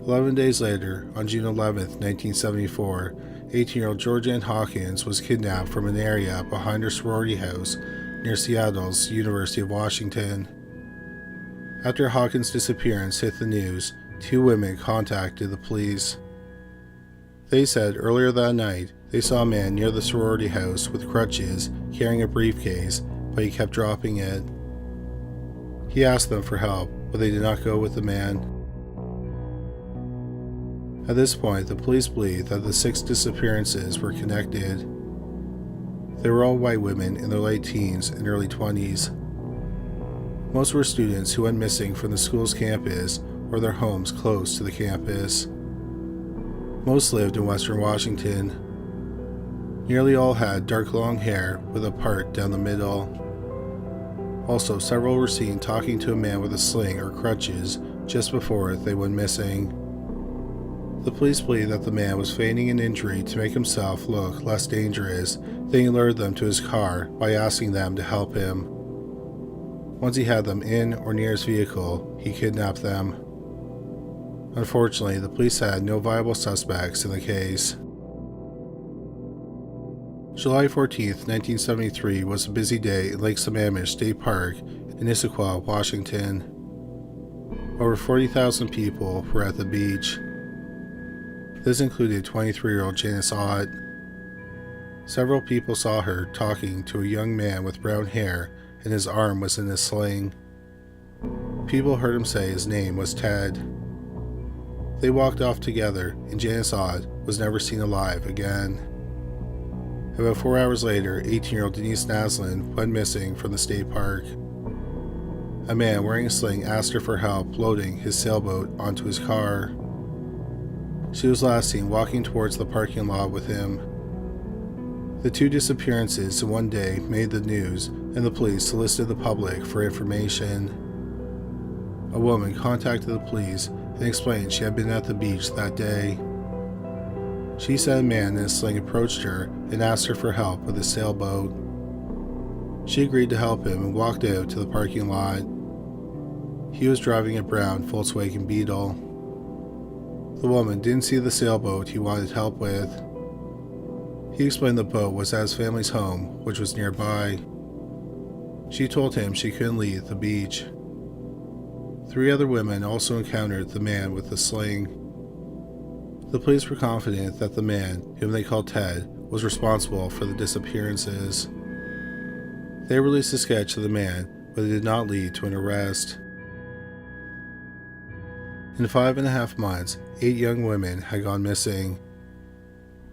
11 days later, on June 11, 1974, 18-year-old Georgianne Hawkins was kidnapped from an area behind her sorority house near Seattle's University of Washington. After Hawkins' disappearance hit the news, 2 women contacted the police. They said earlier that night they saw a man near the sorority house with crutches carrying a briefcase, but he kept dropping it. He asked them for help, but they did not go with the man. At this point, the police believed that the 6 disappearances were connected. They were all white women in their late teens and early 20s. Most were students who went missing from the school's campus or their homes close to the campus. Most lived in western Washington. Nearly all had dark long hair with a part down the middle. Also, several were seen talking to a man with a sling or crutches just before they went missing. The police believe that the man was feigning an injury to make himself look less dangerous. Then he lured them to his car by asking them to help him. Once he had them in or near his vehicle, he kidnapped them. Unfortunately, the police had no viable suspects in the case. July 14, 1973 was a busy day in Lake Sammamish State Park in Issaquah, Washington. Over 40,000 people were at the beach. This included 23-year-old Janice Ott. Several people saw her talking to a young man with brown hair and his arm was in a sling. People heard him say his name was Ted. They walked off together and Janice Ott was never seen alive again. About 4 hours later, 18-year-old Denise Naslund went missing from the state park. A man wearing a sling asked her for help loading his sailboat onto his car. She was last seen walking towards the parking lot with him. The two disappearances in one day made the news, and the police solicited the public for information. A woman contacted the police and explained she had been at the beach that day. She said a man in a sling approached her and asked her for help with a sailboat. She agreed to help him and walked out to the parking lot. He was driving a brown Volkswagen Beetle. The woman didn't see the sailboat he wanted help with. He explained the boat was at his family's home, which was nearby. She told him she couldn't leave the beach. 3 other women also encountered the man with the sling. The police were confident that the man, whom they called Ted, was responsible for the disappearances. They released a sketch of the man, but it did not lead to an arrest. In 5.5 months, 8 young women had gone missing.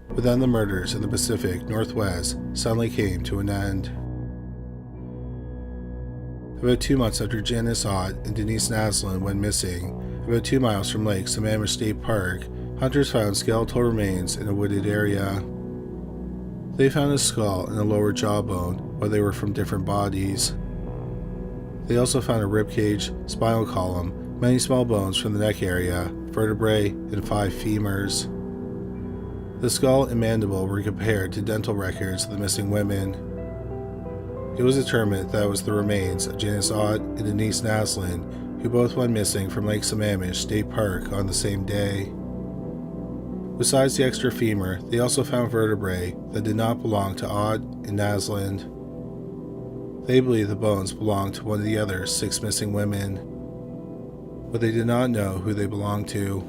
But then the murders in the Pacific Northwest suddenly came to an end. About 2 months after Janice Ott and Denise Naslund went missing, about 2 miles from Lake Sammamish State Park, hunters found skeletal remains in a wooded area. They found a skull and a lower jawbone, but they were from different bodies. They also found a ribcage, spinal column, many small bones from the neck area, vertebrae, and 5 femurs. The skull and mandible were compared to dental records of the missing women. It was determined that it was the remains of Janice Ott and Denise Naslund, who both went missing from Lake Sammamish State Park on the same day. Besides the extra femur, they also found vertebrae that did not belong to Ott and Naslund. They believed the bones belonged to one of the other 6 missing women, but they did not know who they belonged to.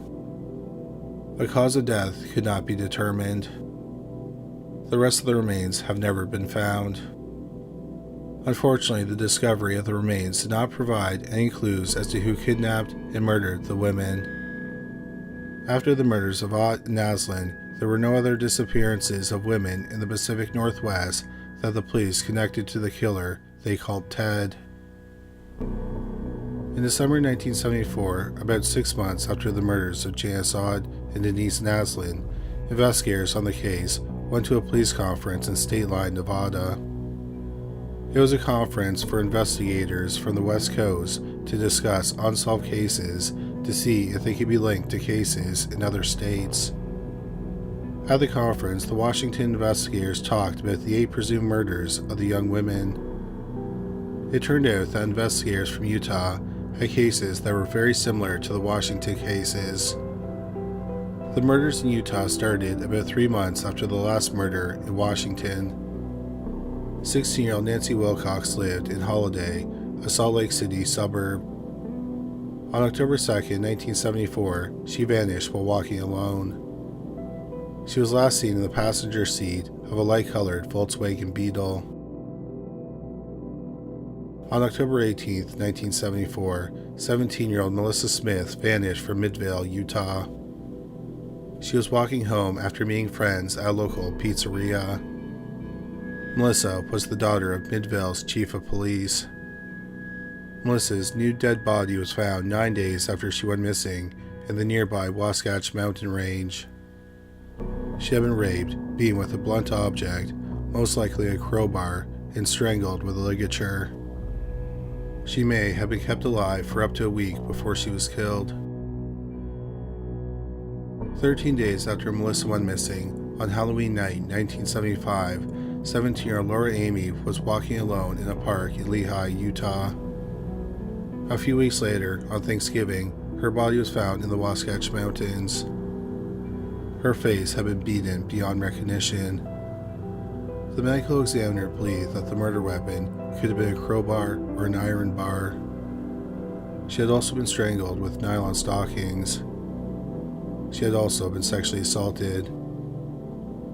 The cause of death could not be determined. The rest of the remains have never been found. Unfortunately, the discovery of the remains did not provide any clues as to who kidnapped and murdered the women. After the murders of Ott and Naslund, there were no other disappearances of women in the Pacific Northwest that the police connected to the killer they called Ted. In December 1974, about 6 months after the murders of Janice Ott and Denise Naslund, investigators on the case went to a police conference in State Line, Nevada. It was a conference for investigators from the West Coast to discuss unsolved cases to see if they could be linked to cases in other states. At the conference, the Washington investigators talked about the 8 presumed murders of the young women. It turned out that investigators from Utah had cases that were very similar to the Washington cases. The murders in Utah started about 3 months after the last murder in Washington. 16-year-old Nancy Wilcox lived in Holiday, a Salt Lake City suburb. On October 2, 1974, she vanished while walking alone. She was last seen in the passenger seat of a light-colored Volkswagen Beetle. On October 18, 1974, 17-year-old Melissa Smith vanished from Midvale, Utah. She was walking home after meeting friends at a local pizzeria. Melissa was the daughter of Midvale's chief of police. Melissa's new dead body was found 9 days after she went missing in the nearby Wasatch Mountain Range. She had been raped, beaten with a blunt object, most likely a crowbar, and strangled with a ligature. She may have been kept alive for up to a week before she was killed. 13 days after Melissa went missing, on Halloween night 1975, 17-year-old Laura Amy was walking alone in a park in Lehi, Utah. A few weeks later, on Thanksgiving, her body was found in the Wasatch Mountains. Her face had been beaten beyond recognition. The medical examiner believed that the murder weapon could have been a crowbar or an iron bar. She had also been strangled with nylon stockings. She had also been sexually assaulted.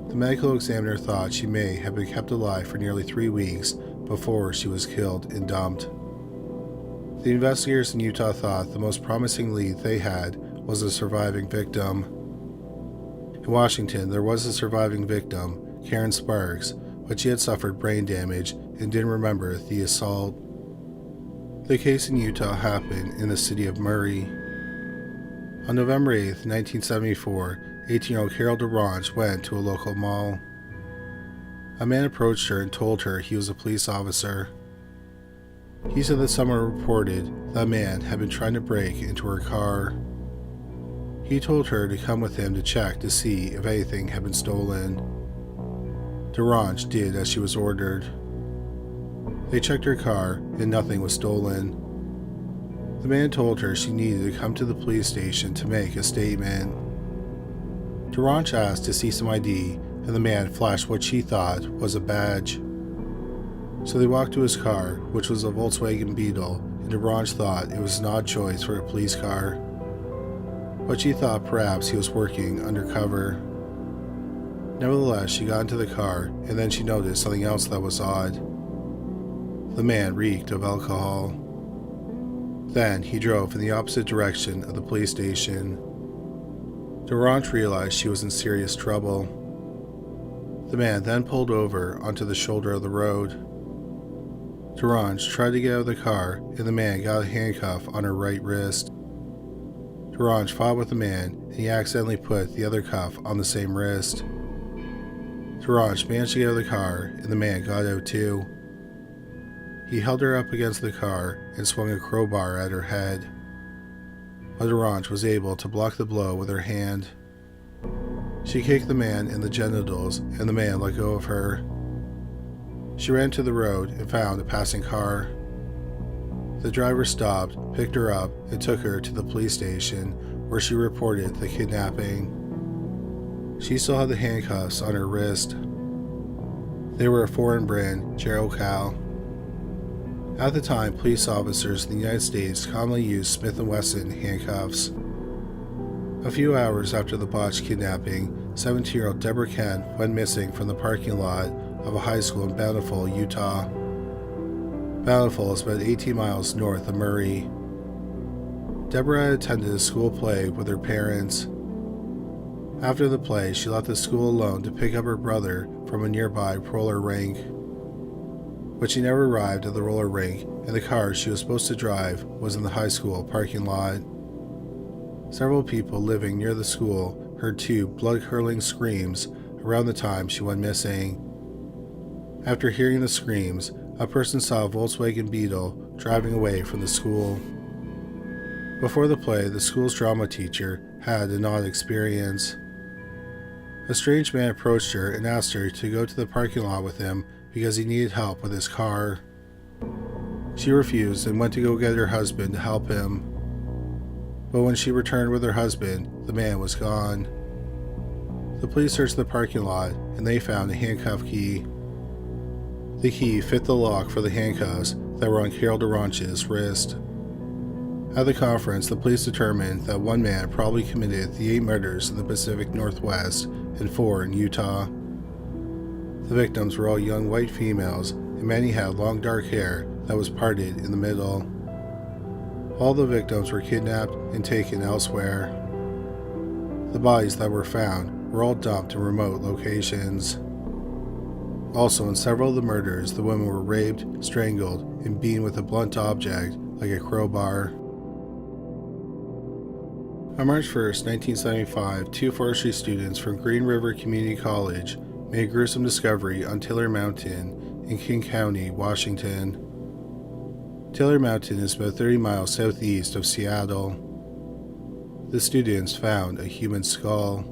The medical examiner thought she may have been kept alive for nearly 3 weeks before she was killed and dumped. The investigators in Utah thought the most promising lead they had was a surviving victim. In Washington, there was a surviving victim, Karen Sparks, but she had suffered brain damage and didn't remember the assault. The case in Utah happened in the city of Murray. On November 8, 1974, 18-year-old Carol DeRange went to a local mall. A man approached her and told her he was a police officer. He said that someone reported that man had been trying to break into her car. He told her to come with him to check to see if anything had been stolen. DeRange did as she was ordered. They checked her car and nothing was stolen. The man told her she needed to come to the police station to make a statement. DeRange asked to see some ID, and the man flashed what she thought was a badge. So they walked to his car, which was a Volkswagen Beetle, and DeRange thought it was an odd choice for a police car. But she thought perhaps he was working undercover. Nevertheless, she got into the car, and then she noticed something else that was odd. The man reeked of alcohol. Then he drove in the opposite direction of the police station. DeRange realized she was in serious trouble. The man then pulled over onto the shoulder of the road. DeRange tried to get out of the car, and the man got a handcuff on her right wrist. DeRange fought with the man, and he accidentally put the other cuff on the same wrist. DeRange managed to get out of the car, and the man got out too. He held her up against the car and swung a crowbar at her head. But DeRange was able to block the blow with her hand. She kicked the man in the genitals, and the man let go of her. She ran to the road and found a passing car. The driver stopped, picked her up, and took her to the police station, where she reported the kidnapping. She still had the handcuffs on her wrist. They were a foreign brand, Cal. At the time, police officers in the United States commonly used Smith & Wesson handcuffs. A few hours after the botched kidnapping, 17-year-old Deborah Kent went missing from the parking lot of a high school in Bountiful, Utah. Bountiful is about 18 miles north of Murray. Deborah had attended a school play with her parents. After the play, she left the school alone to pick up her brother from a nearby roller rink. But she never arrived at the roller rink, and the car she was supposed to drive was in the high school parking lot. Several people living near the school heard 2 blood-curdling screams around the time she went missing. After hearing the screams, a person saw a Volkswagen Beetle driving away from the school. Before the play, the school's drama teacher had an odd experience. A strange man approached her and asked her to go to the parking lot with him because he needed help with his car. She refused and went to go get her husband to help him. But when she returned with her husband, the man was gone. The police searched the parking lot and they found a handcuff key. The key fit the lock for the handcuffs that were on Carol DeRange's wrist. At the conference, the police determined that one man probably committed the 8 murders in the Pacific Northwest and 4 in Utah. The victims were all young white females, and many had long dark hair that was parted in the middle. All the victims were kidnapped and taken elsewhere. The bodies that were found were all dumped in remote locations. Also, in several of the murders, the women were raped, strangled, and beaten with a blunt object like a crowbar. On March 1st, 1975, two forestry students from Green River Community College made a gruesome discovery on Taylor Mountain in King County, Washington. Taylor Mountain is about 30 miles southeast of Seattle. The students found a human skull.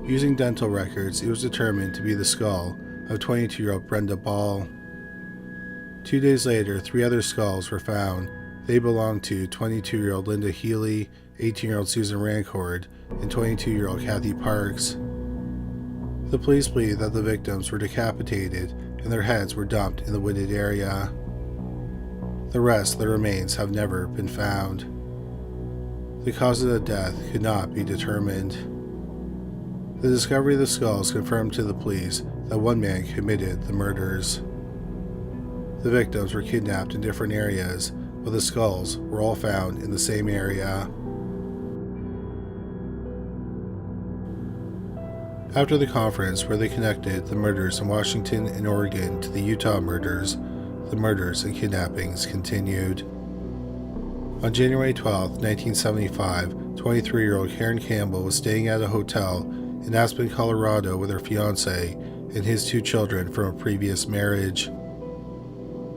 Using dental records, it was determined to be the skull of 22-year-old Brenda Ball. 2 days later, 3 other skulls were found. They belonged to 22-year-old Linda Healy, 18-year-old Susan Rancourt, and 22-year-old Kathy Parks. The police believe that the victims were decapitated and their heads were dumped in the wooded area. The rest of the remains have never been found. The cause of the death could not be determined. The discovery of the skulls confirmed to the police that one man committed the murders. The victims were kidnapped in different areas, but the skulls were all found in the same area. After the conference where they connected the murders in Washington and Oregon to the Utah murders, the murders and kidnappings continued. On January 12, 1975, 23-year-old Sharon Campbell was staying at a hotel in Aspen, Colorado with her fiancé and his 2 children from a previous marriage.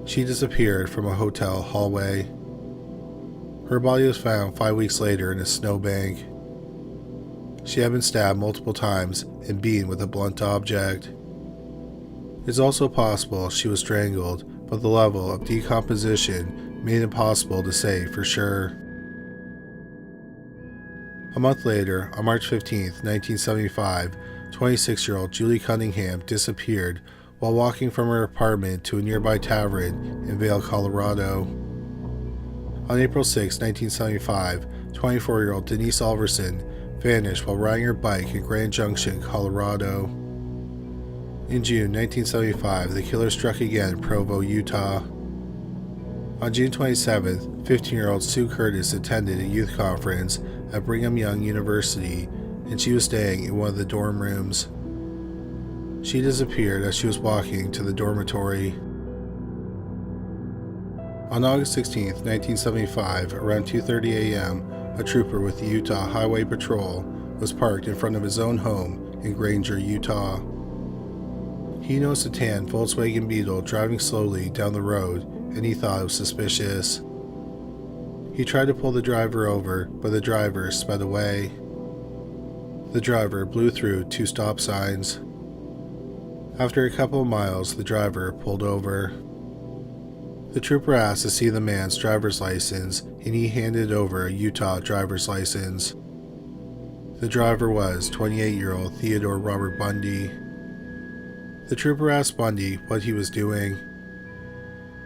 She disappeared from a hotel hallway. Her body was found 5 weeks later in a snowbank. She had been stabbed multiple times and beaten with a blunt object. It's also possible she was strangled, but the level of decomposition made it impossible to say for sure. A month later, on March 15, 1975, 26-year-old Julie Cunningham disappeared while walking from her apartment to a nearby tavern in Vail, Colorado. On April 6, 1975, 24-year-old Denise Alverson vanished while riding her bike in Grand Junction, Colorado. In June 1975, the killer struck again in Provo, Utah. On June 27th, 15-year-old Sue Curtis attended a youth conference at Brigham Young University, and she was staying in one of the dorm rooms. She disappeared as she was walking to the dormitory. On August 16, 1975, around 2:30 a.m., a trooper with the Utah Highway Patrol was parked in front of his own home in Granger, Utah. He noticed a tan Volkswagen Beetle driving slowly down the road, and he thought it was suspicious. He tried to pull the driver over, but the driver sped away. The driver blew through 2 stop signs. After a couple of miles, the driver pulled over. The trooper asked to see the man's driver's license, and he handed over a Utah driver's license. The driver was 28-year-old Theodore Robert Bundy. The trooper asked Bundy what he was doing.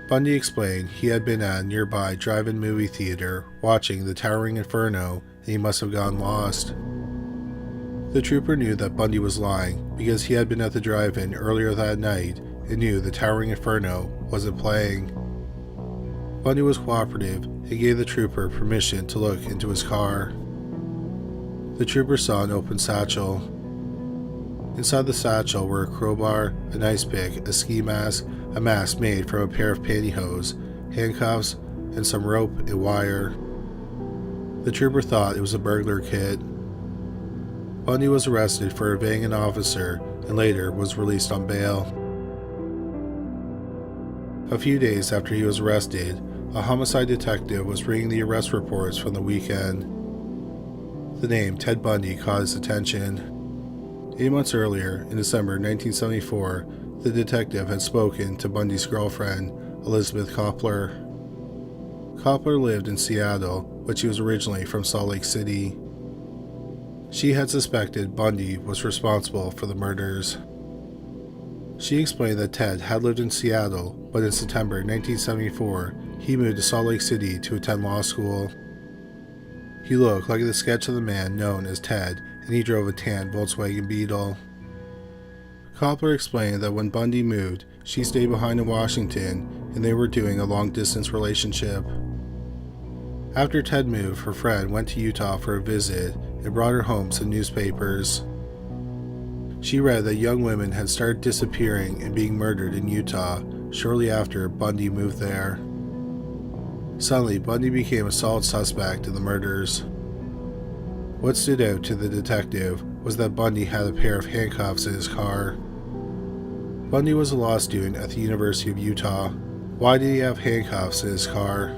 Bundy explained he had been at a nearby drive-in movie theater watching The Towering Inferno, and he must have gotten lost. The trooper knew that Bundy was lying because he had been at the drive-in earlier that night and knew The Towering Inferno wasn't playing. Bundy was cooperative and gave the trooper permission to look into his car. The trooper saw an open satchel. Inside the satchel were a crowbar, an ice pick, a ski mask, a mask made from a pair of pantyhose, handcuffs, and some rope and wire. The trooper thought it was a burglar kit. Bundy was arrested for evading an officer and later was released on bail. A few days after he was arrested, a homicide detective was reading the arrest reports from the weekend. The name Ted Bundy caught his attention. 8 months earlier, in December 1974, the detective had spoken to Bundy's girlfriend, Elizabeth Koppler. Koppler lived in Seattle, but she was originally from Salt Lake City. She had suspected Bundy was responsible for the murders. She explained that Ted had lived in Seattle, but in September 1974, he moved to Salt Lake City to attend law school. He looked like the sketch of the man known as Ted, and he drove a tan Volkswagen Beetle. Koppler explained that when Bundy moved, she stayed behind in Washington, and they were doing a long-distance relationship. After Ted moved, her friend went to Utah for a visit and brought her home some newspapers. She read that young women had started disappearing and being murdered in Utah shortly after Bundy moved there. Suddenly, Bundy became a solid suspect in the murders. What stood out to the detective was that Bundy had a pair of handcuffs in his car. Bundy was a law student at the University of Utah. Why did he have handcuffs in his car?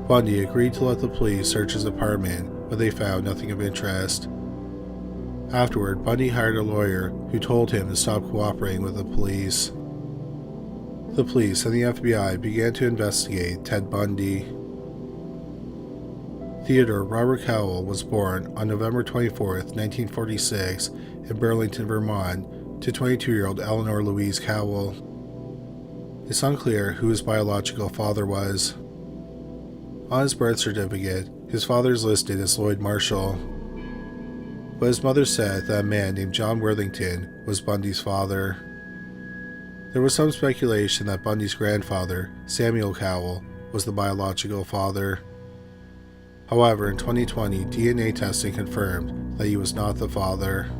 Bundy agreed to let the police search his apartment, but they found nothing of interest. Afterward, Bundy hired a lawyer who told him to stop cooperating with the police. The police and the FBI began to investigate Ted Bundy. Theodore Robert Cowell was born on November 24, 1946, in Burlington, Vermont, to 22-year-old Eleanor Louise Cowell. It's unclear who his biological father was. On his birth certificate, his father is listed as Lloyd Marshall, but his mother said that a man named John Worthington was Bundy's father. There was some speculation that Bundy's grandfather, Samuel Cowell, was the biological father. However, in 2020, DNA testing confirmed that he was not the father.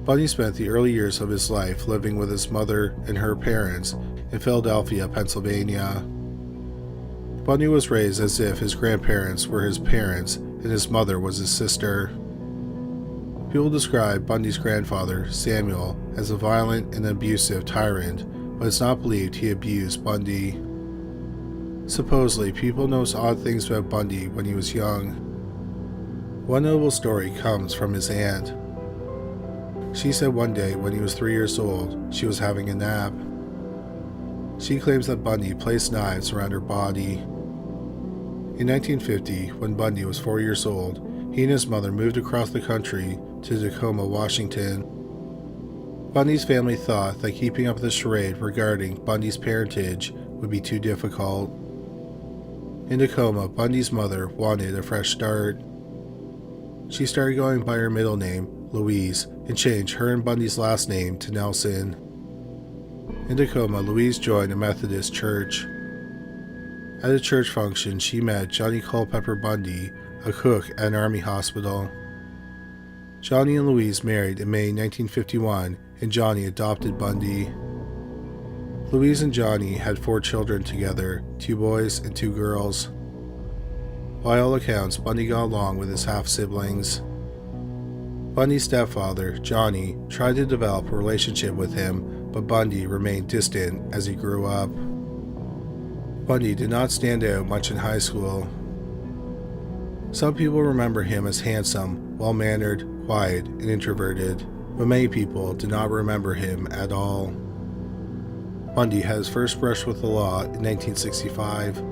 Bundy spent the early years of his life living with his mother and her parents in Philadelphia, Pennsylvania. Bundy was raised as if his grandparents were his parents and his mother was his sister. People describe Bundy's grandfather, Samuel, as a violent and abusive tyrant, but it's not believed he abused Bundy. Supposedly, people noticed odd things about Bundy when he was young. One notable story comes from his aunt. She said one day when he was 3 years old, she was having a nap. She claims that Bundy placed knives around her body. In 1950, when Bundy was 4 years old, he and his mother moved across the country to Tacoma, Washington. Bundy's family thought that keeping up the charade regarding Bundy's parentage would be too difficult. In Tacoma, Bundy's mother wanted a fresh start. She started going by her middle name, Louise, and changed her and Bundy's last name to Nelson. In Tacoma, Louise joined a Methodist church. At a church function, she met Johnny Culpepper Bundy, a cook at an army hospital. Johnny and Louise married in May 1951, and Johnny adopted Bundy. Louise and Johnny had 4 children together, 2 boys and 2 girls. By all accounts, Bundy got along with his half-siblings. Bundy's stepfather, Johnny, tried to develop a relationship with him, but Bundy remained distant as he grew up. Bundy did not stand out much in high school. Some people remember him as handsome, well-mannered, quiet, and introverted, but many people did not remember him at all. Bundy had his first brush with the law in 1965.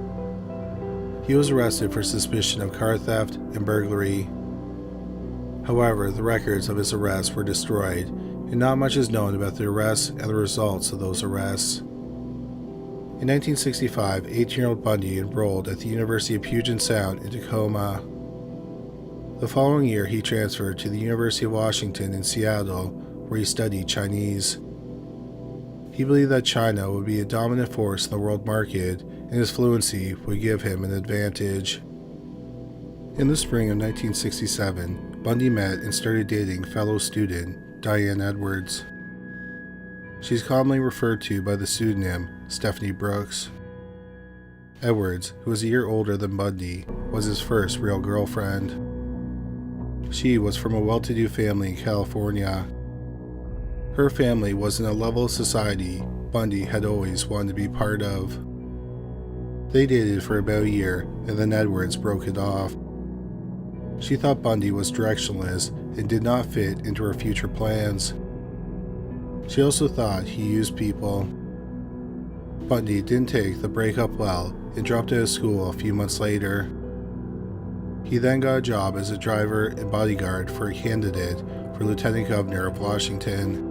He was arrested for suspicion of car theft and burglary. However, the records of his arrests were destroyed, and not much is known about the arrests and the results of those arrests. In 1965, 18-year-old Bundy enrolled at the University of Puget Sound in Tacoma. The following year, he transferred to the University of Washington in Seattle, where he studied Chinese. He believed that China would be a dominant force in the world market, and his fluency would give him an advantage. In the spring of 1967, Bundy met and started dating fellow student Diane Edwards. She's commonly referred to by the pseudonym Stephanie Brooks. Edwards, who was a year older than Bundy, was his first real girlfriend. She was from a well-to-do family in California. Her family was in a level of society Bundy had always wanted to be part of. They dated for about a year, and then Edwards broke it off. She thought Bundy was directionless and did not fit into her future plans. She also thought he used people. Bundy didn't take the breakup well and dropped out of school a few months later. He then got a job as a driver and bodyguard for a candidate for Lieutenant Governor of Washington.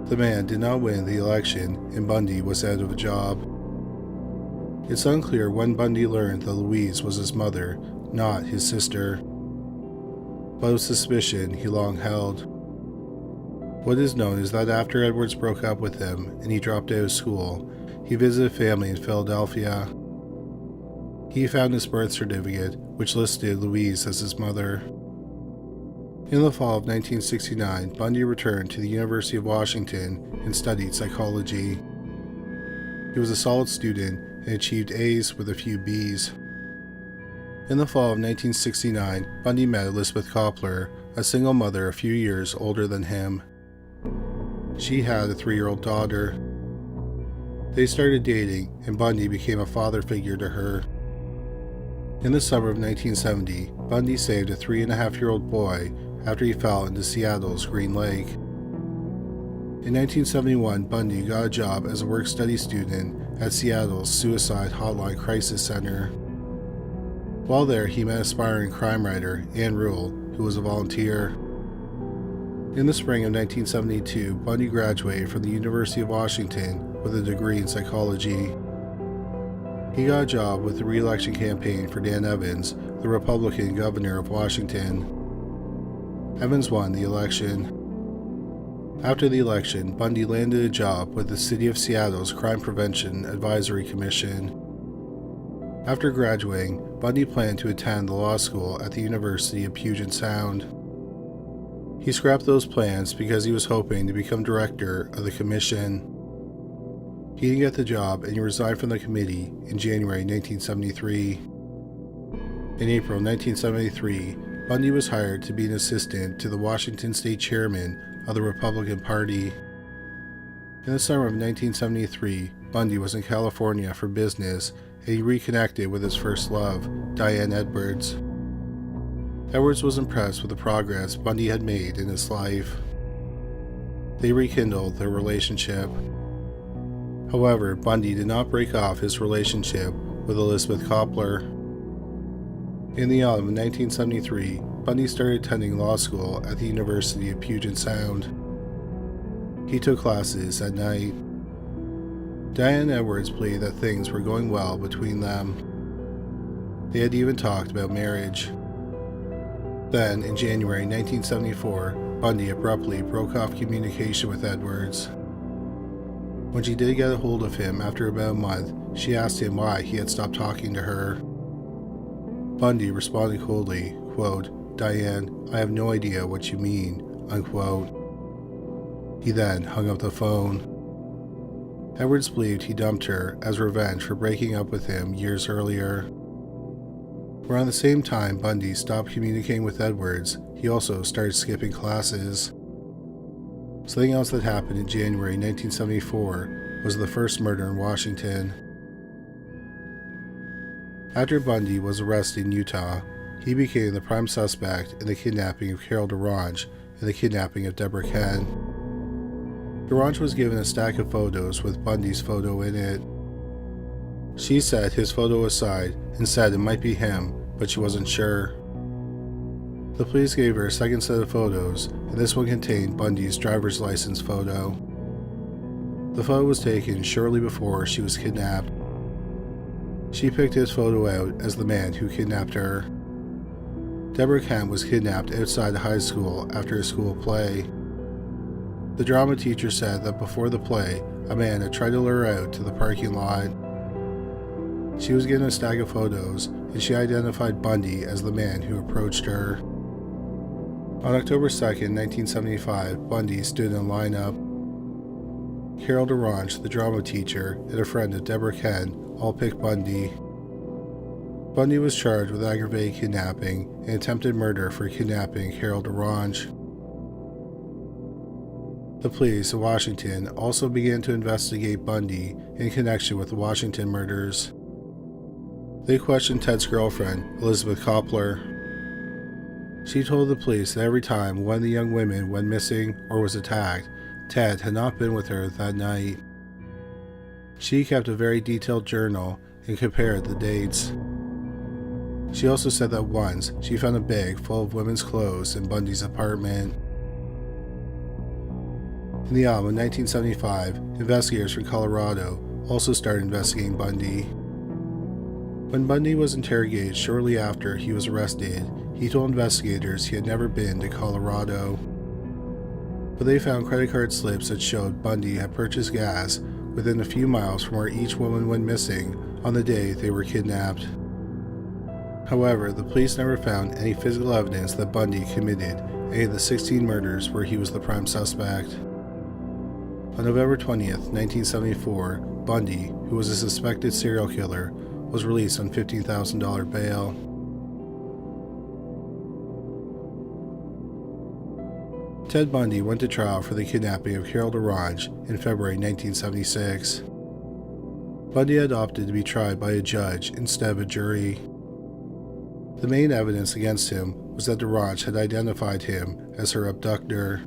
The man did not win the election, and Bundy was out of a job. It's unclear when Bundy learned that Louise was his mother, not his sister, but with suspicion he long held. What is known is that after Edwards broke up with him and he dropped out of school, he visited family in Philadelphia. He found his birth certificate, which listed Louise as his mother. In the fall of 1969, Bundy returned to the University of Washington and studied psychology. He was a solid student and achieved A's with a few B's. In the fall of 1969, Bundy met Elizabeth Koppler, a single mother a few years older than him. She had a 3-year-old daughter. They started dating, and Bundy became a father figure to her. In the summer of 1970, Bundy saved a 3.5-year-old boy after he fell into Seattle's Green Lake. In 1971, Bundy got a job as a work-study student at Seattle's Suicide Hotline Crisis Center. While there, he met aspiring crime writer Ann Rule, who was a volunteer. In the spring of 1972, Bundy graduated from the University of Washington with a degree in psychology. He got a job with the re-election campaign for Dan Evans, the Republican governor of Washington. Evans won the election. After the election, Bundy landed a job with the City of Seattle's Crime Prevention Advisory Commission. After graduating, Bundy planned to attend the law school at the University of Puget Sound. He scrapped those plans because he was hoping to become director of the commission. He didn't get the job and he resigned from the committee in January 1973. In April 1973, Bundy was hired to be an assistant to the Washington State Chairman of the Republican Party. In the summer of 1973, Bundy was in California for business and he reconnected with his first love, Diane Edwards. Edwards was impressed with the progress Bundy had made in his life. They rekindled their relationship. However, Bundy did not break off his relationship with Elizabeth Koppler. In the autumn of 1973, Bundy started attending law school at the University of Puget Sound. He took classes at night. Diane Edwards believed that things were going well between them. They had even talked about marriage. Then, in January 1974, Bundy abruptly broke off communication with Edwards. When she did get a hold of him after about a month, she asked him why he had stopped talking to her. Bundy responded coldly, quote, "Diane, I have no idea what you mean," unquote. He then hung up the phone. Edwards believed he dumped her as revenge for breaking up with him years earlier. Around the same time Bundy stopped communicating with Edwards, he also started skipping classes. Something else that happened in January 1974 was the first murder in Washington. After Bundy was arrested in Utah, he became the prime suspect in the kidnapping of Carol DaRonch and the kidnapping of Deborah Kinne. DaRonch was given a stack of photos with Bundy's photo in it. She set his photo aside and said it might be him, but she wasn't sure. The police gave her a second set of photos, and this one contained Bundy's driver's license photo. The photo was taken shortly before she was kidnapped. She picked his photo out as the man who kidnapped her. Deborah Kinne was kidnapped outside the high school after a school play. The drama teacher said that before the play, a man had tried to lure her out to the parking lot. She was given a stack of photos, and she identified Bundy as the man who approached her. On October 2nd, 1975, Bundy stood in a lineup. Carol DaRonch, the drama teacher, and a friend of Deborah Kinne all picked Bundy. Bundy was charged with aggravated kidnapping and attempted murder for kidnapping Carol DaRonch. The police of Washington also began to investigate Bundy in connection with the Washington murders. They questioned Ted's girlfriend, Elizabeth Koppler. She told the police that every time one of the young women went missing or was attacked, Ted had not been with her that night. She kept a very detailed journal and compared the dates. She also said that once she found a bag full of women's clothes in Bundy's apartment. In the autumn of 1975, investigators from Colorado also started investigating Bundy. When Bundy was interrogated shortly after he was arrested, he told investigators he had never been to Colorado. But they found credit card slips that showed Bundy had purchased gas within a few miles from where each woman went missing on the day they were kidnapped. However, the police never found any physical evidence that Bundy committed any of the 16 murders where he was the prime suspect. On November 20th, 1974, Bundy, who was a suspected serial killer, was released on $15,000 bail. Ted Bundy went to trial for the kidnapping of Carol DeRange in February 1976. Bundy had opted to be tried by a judge instead of a jury. The main evidence against him was that DeRange had identified him as her abductor.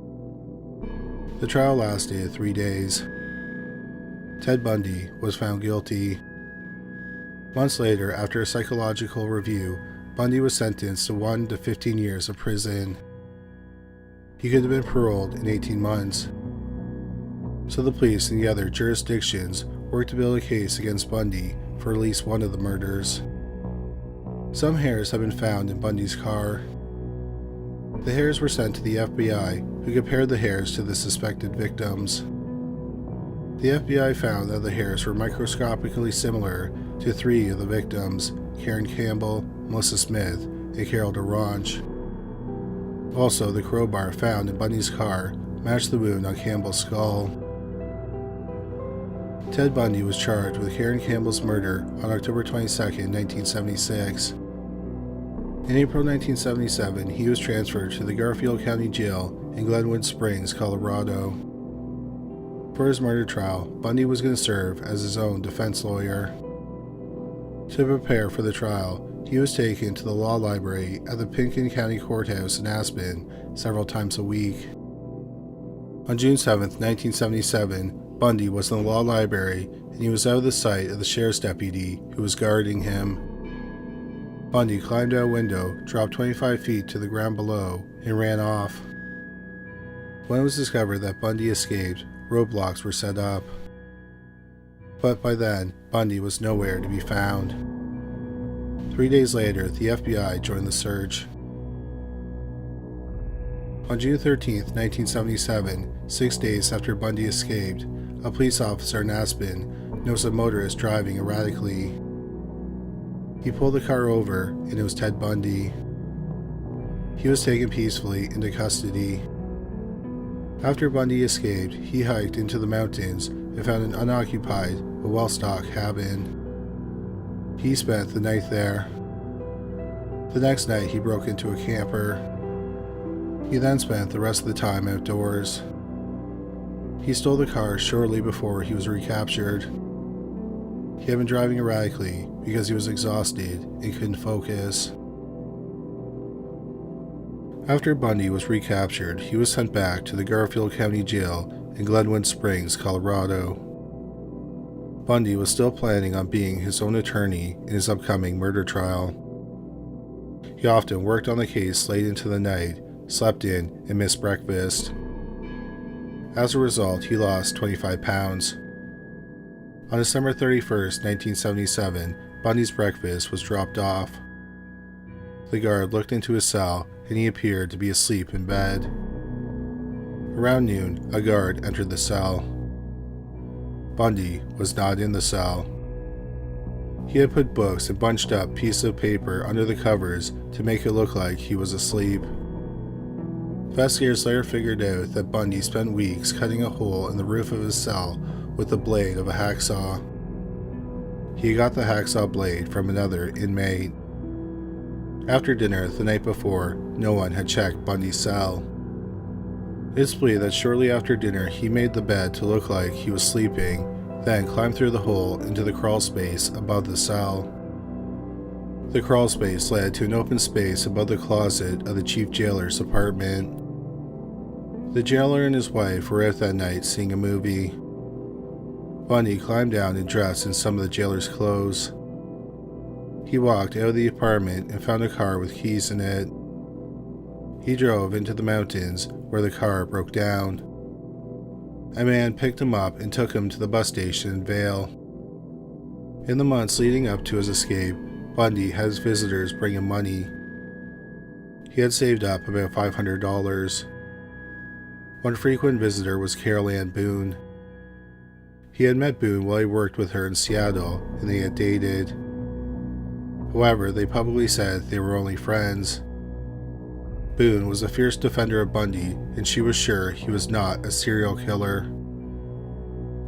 The trial lasted 3 days. Ted Bundy was found guilty. Months later, after a psychological review, Bundy was sentenced to 1 to 15 years of prison. He could have been paroled in 18 months. So the police and the other jurisdictions worked to build a case against Bundy for at least one of the murders. Some hairs have been found in Bundy's car. The hairs were sent to the FBI, who compared the hairs to the suspected victims. The FBI found that the hairs were microscopically similar to 3 of the victims, Sharon Kinne, Melissa Smith, and Carol DeRange. Also, the crowbar found in Bundy's car matched the wound on Campbell's skull. Ted Bundy was charged with Sharon Campbell's murder on October 22, 1976. In April 1977, he was transferred to the Garfield County Jail in Glenwood Springs, Colorado. For his murder trial, Bundy was going to serve as his own defense lawyer. To prepare for the trial, he was taken to the law library at the Pitkin County Courthouse in Aspen several times a week. On June 7, 1977, Bundy was in the law library and he was out of the sight of the sheriff's deputy who was guarding him. Bundy climbed out a window, dropped 25 feet to the ground below, and ran off. When it was discovered that Bundy escaped, roadblocks were set up. But by then, Bundy was nowhere to be found. 3 days later, the FBI joined the search. On June 13, 1977, 6 days after Bundy escaped, a police officer in Aspen noticed a motorist driving erratically. He pulled the car over, and it was Ted Bundy. He was taken peacefully into custody. After Bundy escaped, he hiked into the mountains and found an unoccupied but well-stocked cabin. He spent the night there. The next night, he broke into a camper. He then spent the rest of the time outdoors. He stole the car shortly before he was recaptured. He had been driving erratically because he was exhausted and couldn't focus. After Bundy was recaptured, he was sent back to the Garfield County Jail in Glenwood Springs, Colorado. Bundy was still planning on being his own attorney in his upcoming murder trial. He often worked on the case late into the night, slept in, and missed breakfast. As a result, he lost 25 pounds. On December 31, 1977, Bundy's breakfast was dropped off. The guard looked into his cell, and he appeared to be asleep in bed. Around noon, a guard entered the cell. Bundy was not in the cell. He had put books and bunched up pieces of paper under the covers to make it look like he was asleep. Investigators later figured out that Bundy spent weeks cutting a hole in the roof of his cell with the blade of a hacksaw. He got the hacksaw blade from another inmate. After dinner the night before, no one had checked Bundy's cell. It's believed that shortly after dinner he made the bed to look like he was sleeping, then climbed through the hole into the crawl space above the cell. The crawl space led to an open space above the closet of the chief jailer's apartment. The jailer and his wife were out that night seeing a movie. Bundy climbed down and dressed in some of the jailer's clothes. He walked out of the apartment and found a car with keys in it. He drove into the mountains where the car broke down. A man picked him up and took him to the bus station in Vail. In the months leading up to his escape, Bundy had his visitors bring him money. He had saved up about $500. One frequent visitor was Carol Ann Boone. He had met Boone while he worked with her in Seattle, and they had dated. However, they publicly said they were only friends. Boone was a fierce defender of Bundy, and she was sure he was not a serial killer.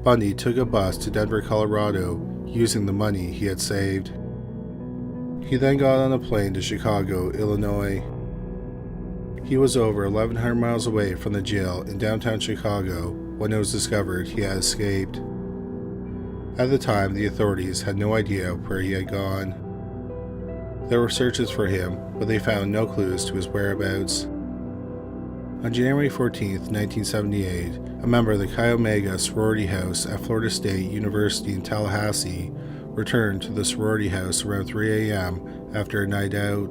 Bundy took a bus to Denver, Colorado, using the money he had saved. He then got on a plane to Chicago, Illinois. He was over 1,100 miles away from the jail in downtown Chicago when it was discovered he had escaped. At the time, the authorities had no idea where he had gone. There were searches for him, but they found no clues to his whereabouts. On January 14, 1978, a member of the Chi Omega sorority house at Florida State University in Tallahassee returned to the sorority house around 3 a.m. after a night out.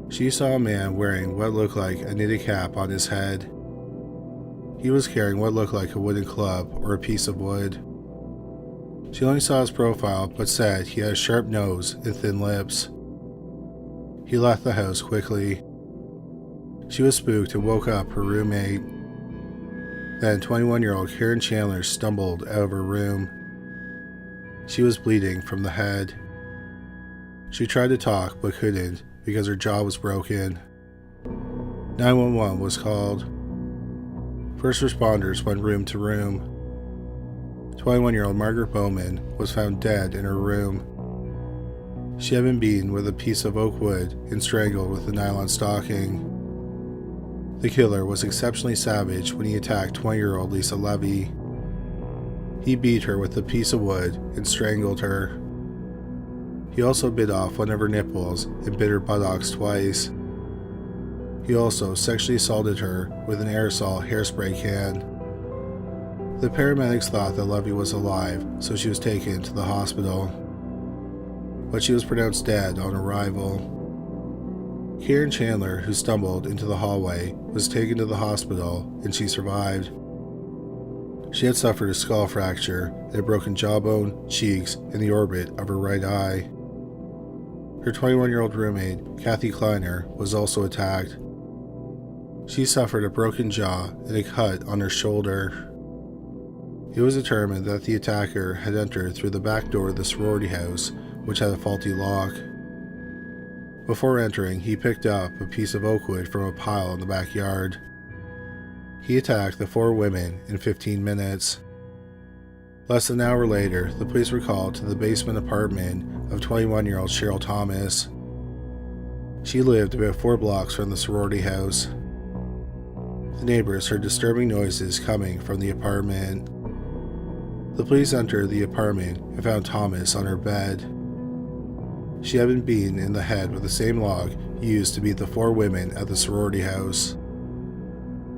She saw a man wearing what looked like a knitted cap on his head. He was carrying what looked like a wooden club or a piece of wood. She only saw his profile, but said he had a sharp nose and thin lips. He left the house quickly. She was spooked and woke up her roommate. Then 21-year-old Karen Chandler stumbled out of her room. She was bleeding from the head. She tried to talk but couldn't because her jaw was broken. 911 was called. First responders went room to room. 21-year-old Margaret Bowman was found dead in her room. She had been beaten with a piece of oak wood and strangled with a nylon stocking. The killer was exceptionally savage when he attacked 20-year-old Lisa Levy. He beat her with a piece of wood and strangled her. He also bit off one of her nipples and bit her buttocks twice. He also sexually assaulted her with an aerosol hairspray can. The paramedics thought that Levy was alive, so she was taken to the hospital. But she was pronounced dead on arrival. Karen Chandler, who stumbled into the hallway, was taken to the hospital and she survived. She had suffered a skull fracture and a broken jawbone, cheeks, and the orbit of her right eye. Her 21-year-old roommate, Kathy Kleiner, was also attacked. She suffered a broken jaw and a cut on her shoulder. It was determined that the attacker had entered through the back door of the sorority house, which had a faulty lock. Before entering, he picked up a piece of oak wood from a pile in the backyard. He attacked the 4 women in 15 minutes. Less than an hour later, the police were called to the basement apartment of 21-year-old Cheryl Thomas. She lived about 4 blocks from the sorority house. The neighbors heard disturbing noises coming from the apartment. The police entered the apartment and found Thomas on her bed. She had been beaten in the head with the same log used to beat the 4 women at the sorority house.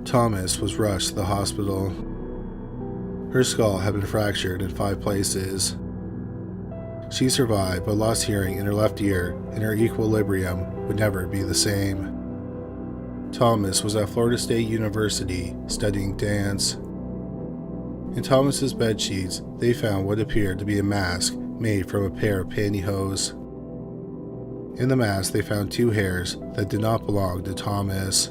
Thomas was rushed to the hospital. Her skull had been fractured in 5 places. She survived but lost hearing in her left ear, and her equilibrium would never be the same. Thomas was at Florida State University studying dance. In Thomas's bed sheets, they found what appeared to be a mask made from a pair of pantyhose. In the mask, they found 2 hairs that did not belong to Thomas.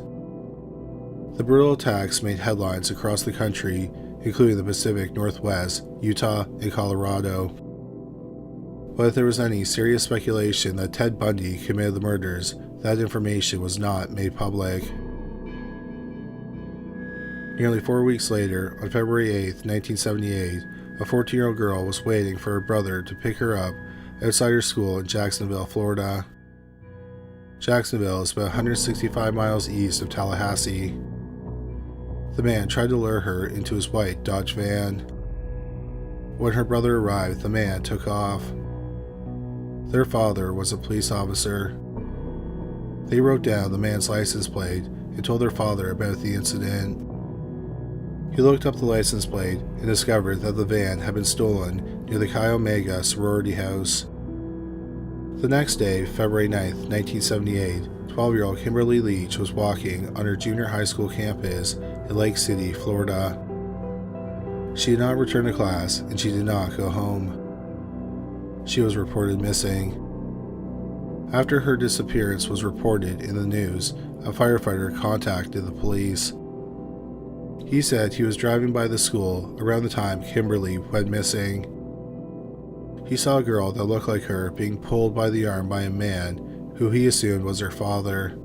The brutal attacks made headlines across the country, including the Pacific Northwest, Utah, and Colorado. But if there was any serious speculation that Ted Bundy committed the murders, that information was not made public. Nearly 4 weeks later, on February 8, 1978, a 14-year-old girl was waiting for her brother to pick her up outside her school in Jacksonville, Florida. Jacksonville is about 165 miles east of Tallahassee. The man tried to lure her into his white Dodge van. When her brother arrived, the man took off. Their father was a police officer. They wrote down the man's license plate and told their father about the incident. He looked up the license plate and discovered that the van had been stolen near the Chi Omega sorority house. The next day, February 9, 1978, 12-year-old Kimberly Leach was walking on her junior high school campus in Lake City, Florida. She did not return to class and she did not go home. She was reported missing. After her disappearance was reported in the news, a firefighter contacted the police. He said he was driving by the school around the time Kimberly went missing. He saw a girl that looked like her being pulled by the arm by a man who he assumed was her father.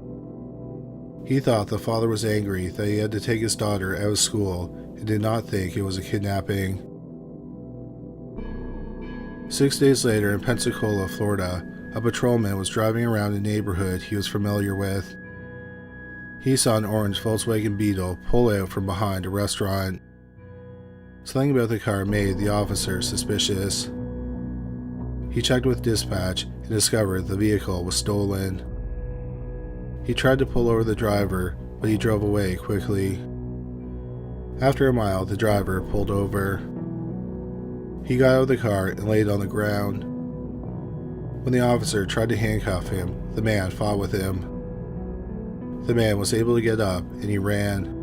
He thought the father was angry that he had to take his daughter out of school and did not think it was a kidnapping. 6 days later in Pensacola, Florida, a patrolman was driving around a neighborhood he was familiar with. He saw an orange Volkswagen Beetle pull out from behind a restaurant. Something about the car made the officer suspicious. He checked with dispatch and discovered the vehicle was stolen. He tried to pull over the driver, but he drove away quickly. After a mile, the driver pulled over. He got out of the car and laid on the ground. When the officer tried to handcuff him, the man fought with him. The man was able to get up and he ran.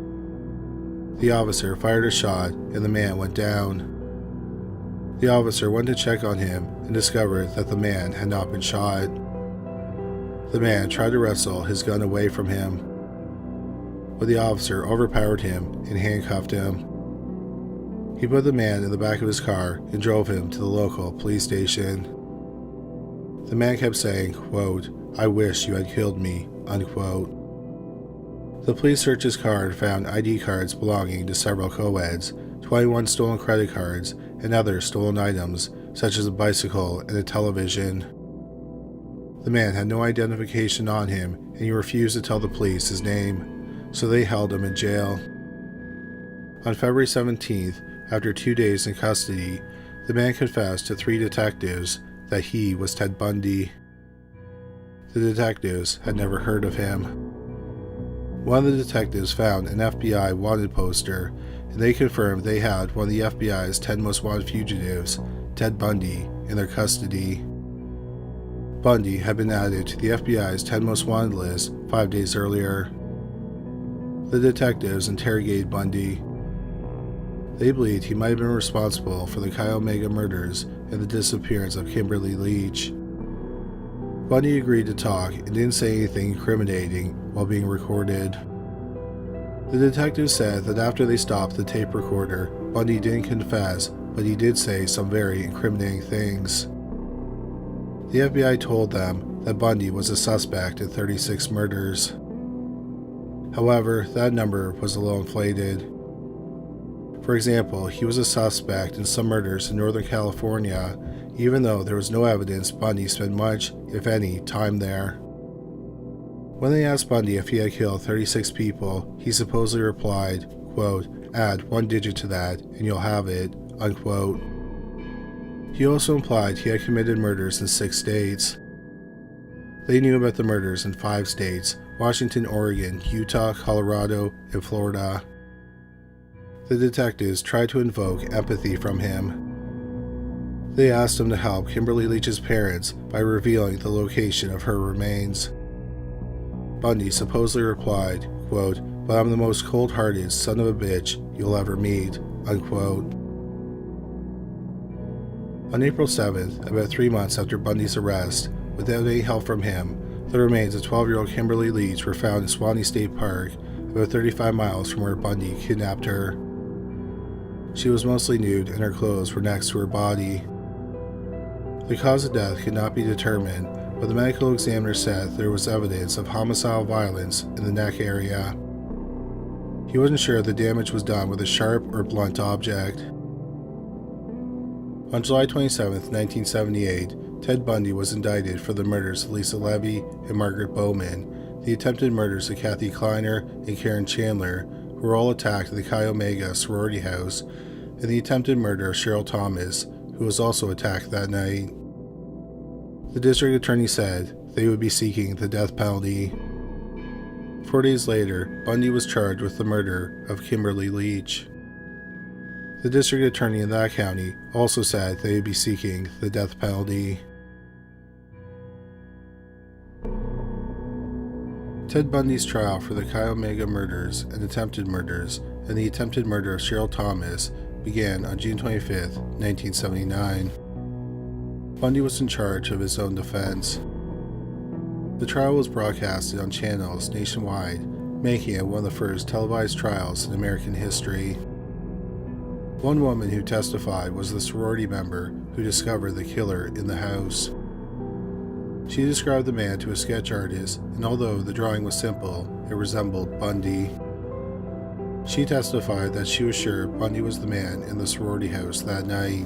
The officer fired a shot and the man went down. The officer went to check on him and discovered that the man had not been shot. The man tried to wrestle his gun away from him, but the officer overpowered him and handcuffed him. He put the man in the back of his car and drove him to the local police station. The man kept saying, quote, "I wish you had killed me," unquote. The police searched his car and found ID cards belonging to several co-eds, 21 stolen credit cards, and other stolen items, such as a bicycle and a television. The man had no identification on him, and he refused to tell the police his name, so they held him in jail. On February 17th, after 2 days in custody, the man confessed to 3 detectives that he was Ted Bundy. The detectives had never heard of him. One of the detectives found an FBI wanted poster, and they confirmed they had one of the FBI's 10 most wanted fugitives, Ted Bundy, in their custody. Bundy had been added to the FBI's 10 most wanted list 5 days earlier. The detectives interrogated Bundy. They believed he might have been responsible for the Chi Omega murders and the disappearance of Kimberly Leach. Bundy agreed to talk and didn't say anything incriminating while being recorded. The detectives said that after they stopped the tape recorder, Bundy didn't confess, but he did say some very incriminating things. The FBI told them that Bundy was a suspect in 36 murders. However, that number was a little inflated. For example, he was a suspect in some murders in Northern California, even though there was no evidence Bundy spent much, if any, time there. When they asked Bundy if he had killed 36 people, he supposedly replied, quote, "Add 1 digit to that and you'll have it," unquote. He also implied he had committed murders in 6 states. They knew about the murders in 5 states: Washington, Oregon, Utah, Colorado, and Florida. The detectives tried to invoke empathy from him. They asked him to help Kimberly Leach's parents by revealing the location of her remains. Bundy supposedly replied, quote, "But I'm the most cold-hearted son of a bitch you'll ever meet," unquote. On April 7th, about 3 months after Bundy's arrest, without any help from him, the remains of 12-year-old Kimberly Leach were found in Swanee State Park, about 35 miles from where Bundy kidnapped her. She was mostly nude and her clothes were next to her body. The cause of death could not be determined, but the medical examiner said there was evidence of homicidal violence in the neck area. He wasn't sure if the damage was done with a sharp or blunt object. On July 27, 1978, Ted Bundy was indicted for the murders of Lisa Levy and Margaret Bowman, the attempted murders of Kathy Kleiner and Karen Chandler, who were all attacked at the Chi Omega sorority house, and the attempted murder of Cheryl Thomas, who was also attacked that night. The district attorney said they would be seeking the death penalty. 4 days later, Bundy was charged with the murder of Kimberly Leach. The district attorney in that county also said they would be seeking the death penalty. Ted Bundy's trial for the Chi Omega murders and attempted murders and the attempted murder of Cheryl Thomas began on June 25, 1979. Bundy was in charge of his own defense. The trial was broadcasted on channels nationwide, making it one of the first televised trials in American history. One woman who testified was the sorority member who discovered the killer in the house. She described the man to a sketch artist, and although the drawing was simple, it resembled Bundy. She testified that she was sure Bundy was the man in the sorority house that night.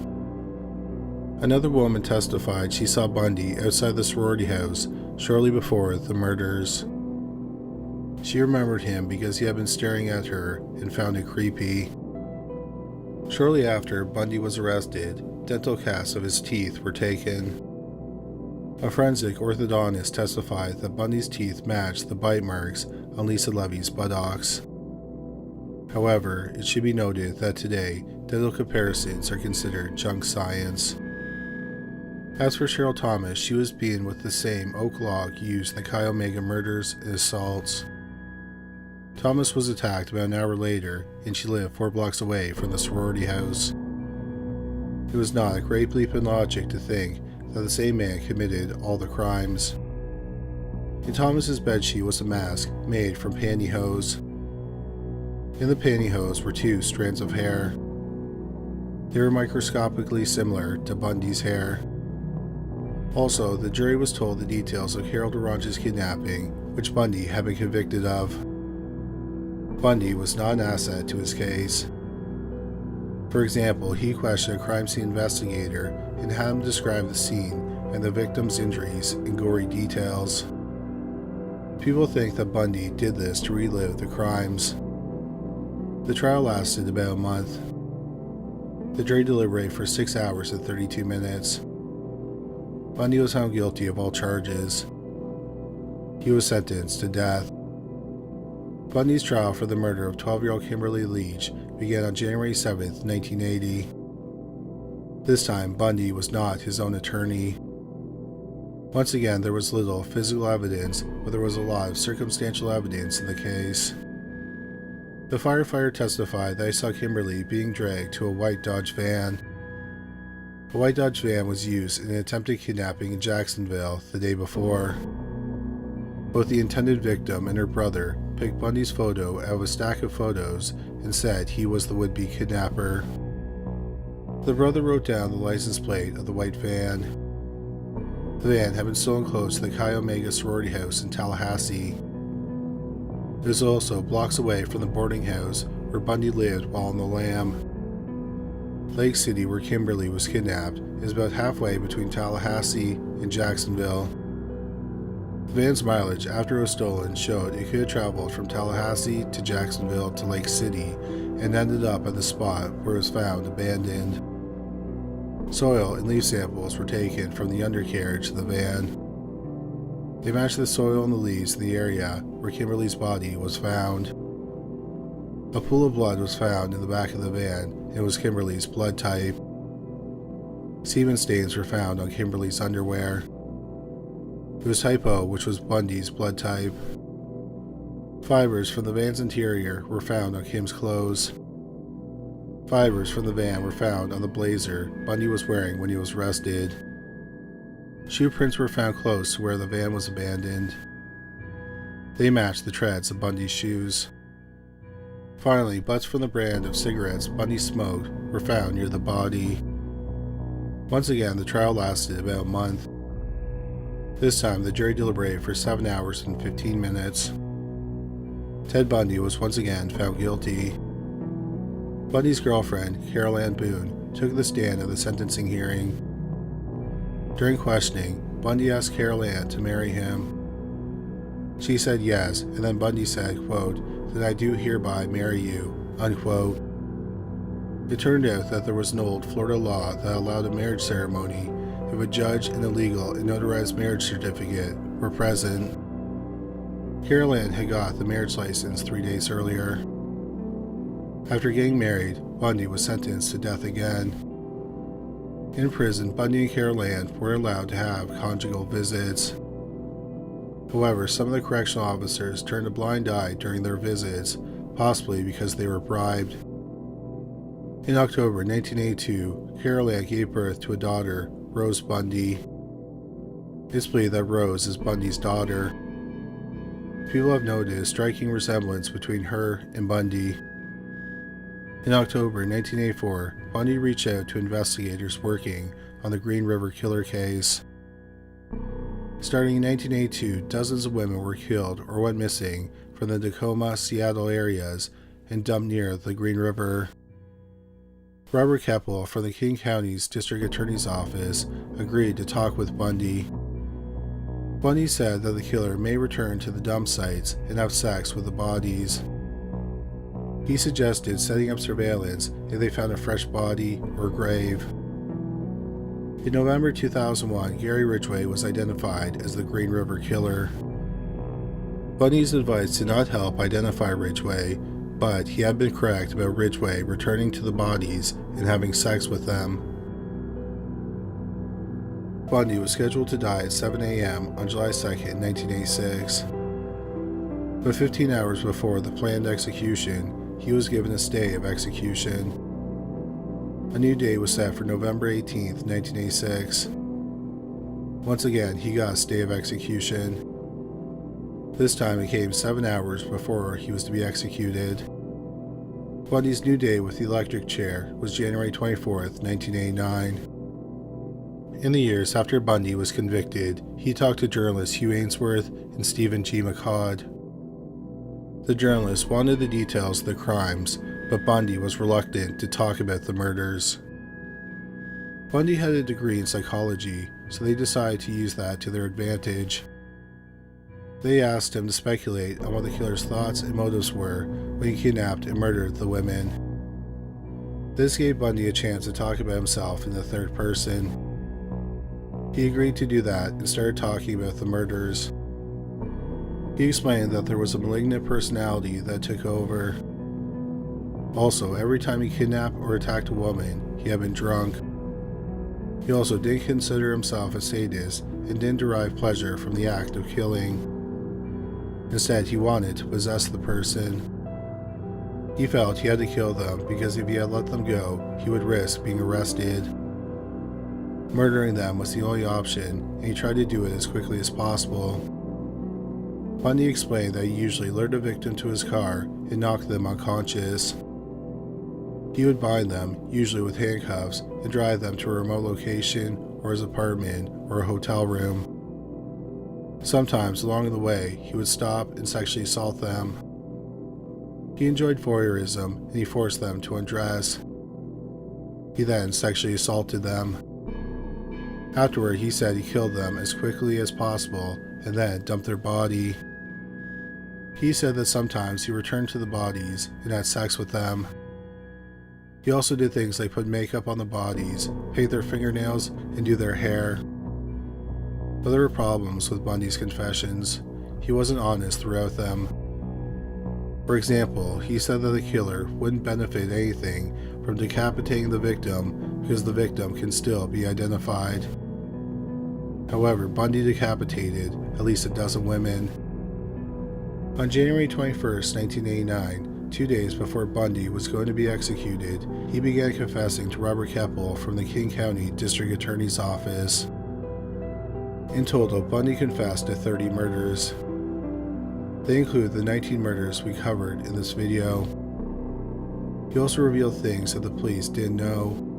Another woman testified she saw Bundy outside the sorority house shortly before the murders. She remembered him because he had been staring at her and found it creepy. Shortly after Bundy was arrested, dental casts of his teeth were taken. A forensic orthodontist testified that Bundy's teeth matched the bite marks on Lisa Levy's buttocks. However, it should be noted that today, dental comparisons are considered junk science. As for Cheryl Thomas, she was beaten with the same oak log used in the Chi Omega murders and assaults. Thomas was attacked about an hour later, and she lived 4 blocks away from the sorority house. It was not a great leap in logic to think that the same man committed all the crimes. In Thomas's bedsheet was a mask made from pantyhose. In the pantyhose were 2 strands of hair. They were microscopically similar to Bundy's hair. Also, the jury was told the details of Harold Orange's kidnapping, which Bundy had been convicted of. Bundy was not an asset to his case. For example, he questioned a crime scene investigator and had him describe the scene and the victim's injuries in gory details. People think that Bundy did this to relive the crimes. The trial lasted about a month. The jury deliberated for 6 hours and 32 minutes. Bundy was found guilty of all charges. He was sentenced to death. Bundy's trial for the murder of 12-year-old Kimberly Leach began on January 7, 1980. This time, Bundy was not his own attorney. Once again, there was little physical evidence, but there was a lot of circumstantial evidence in the case. The firefighter testified that he saw Kimberly being dragged to a white Dodge van. A white Dodge van was used in an attempted kidnapping in Jacksonville the day before. Both the intended victim and her brother picked Bundy's photo out of a stack of photos and said he was the would-be kidnapper. The brother wrote down the license plate of the white van. The van had been stolen close to the Chi Omega sorority house in Tallahassee. It was also blocks away from the boarding house where Bundy lived while on the lam. Lake City, where Kimberly was kidnapped, is about halfway between Tallahassee and Jacksonville. The van's mileage after it was stolen showed it could have traveled from Tallahassee to Jacksonville to Lake City and ended up at the spot where it was found abandoned. Soil and leaf samples were taken from the undercarriage of the van. They matched the soil and the leaves in the area where Kimberly's body was found. A pool of blood was found in the back of the van and it was Kimberly's blood type. Semen stains were found on Kimberly's underwear. It was type O, which was Bundy's blood type. Fibers from the van's interior were found on Kim's clothes. Fibers from the van were found on the blazer Bundy was wearing when he was arrested. Shoe prints were found close to where the van was abandoned. They matched the treads of Bundy's shoes. Finally, butts from the brand of cigarettes Bundy smoked were found near the body. Once again, the trial lasted about a month. This time, the jury deliberated for 7 hours and 15 minutes. Ted Bundy was once again found guilty. Bundy's girlfriend, Carol Ann Boone, took the stand at the sentencing hearing. During questioning, Bundy asked Carol Ann to marry him. She said yes, and then Bundy said, quote, "Then I do hereby marry you," unquote. It turned out that there was an old Florida law that allowed a marriage ceremony if a judge and a legal and notarized marriage certificate were present. Carol Ann had got the marriage license 3 days earlier. After getting married, Bundy was sentenced to death again. In prison, Bundy and Carol Ann were allowed to have conjugal visits. However, some of the correctional officers turned a blind eye during their visits, possibly because they were bribed. In October 1982, Carol Ann gave birth to a daughter, Rose Bundy. It's believed that Rose is Bundy's daughter. People have noted a striking resemblance between her and Bundy. In October 1984, Bundy reached out to investigators working on the Green River Killer case. Starting in 1982, dozens of women were killed or went missing from the Tacoma, Seattle areas and dumped near the Green River. Robert Keppel from the King County's District Attorney's Office agreed to talk with Bundy. Bundy said that the killer may return to the dump sites and have sex with the bodies. He suggested setting up surveillance if they found a fresh body or grave. In November 2001, Gary Ridgway was identified as the Green River Killer. Bundy's advice did not help identify Ridgway, but he had been correct about Ridgway returning to the bodies and having sex with them. Bundy was scheduled to die at 7 a.m. on July 2, 1986. But 15 hours before the planned execution, he was given a stay of execution. A new date was set for November 18, 1986. Once again, he got a stay of execution. This time it came 7 hours before he was to be executed. Bundy's new date with the electric chair was January 24, 1989. In the years after Bundy was convicted, he talked to journalists Hugh Ainsworth and Stephen G. McCod. The journalists wanted the details of the crimes, but Bundy was reluctant to talk about the murders. Bundy had a degree in psychology, so they decided to use that to their advantage. They asked him to speculate on what the killer's thoughts and motives were when he kidnapped and murdered the women. This gave Bundy a chance to talk about himself in the third person. He agreed to do that and started talking about the murders. He explained that there was a malignant personality that took over. Also, every time he kidnapped or attacked a woman, he had been drunk. He also didn't consider himself a sadist and didn't derive pleasure from the act of killing. Instead, he wanted to possess the person. He felt he had to kill them because if he had let them go, he would risk being arrested. Murdering them was the only option, and he tried to do it as quickly as possible. Bundy explained that he usually lured a victim to his car and knocked them unconscious. He would bind them, usually with handcuffs, and drive them to a remote location or his apartment or a hotel room. Sometimes along the way, he would stop and sexually assault them. He enjoyed voyeurism and he forced them to undress. He then sexually assaulted them. Afterward, he said he killed them as quickly as possible and then dumped their body. He said that sometimes he returned to the bodies and had sex with them. He also did things like put makeup on the bodies, paint their fingernails, and do their hair. But there were problems with Bundy's confessions. He wasn't honest throughout them. For example, he said that the killer wouldn't benefit anything from decapitating the victim because the victim can still be identified. However, Bundy decapitated at least a dozen women. On January 21, 1989, 2 days before Bundy was going to be executed, he began confessing to Robert Keppel from the King County District Attorney's Office. In total, Bundy confessed to 30 murders. They include the 19 murders we covered in this video. He also revealed things that the police didn't know.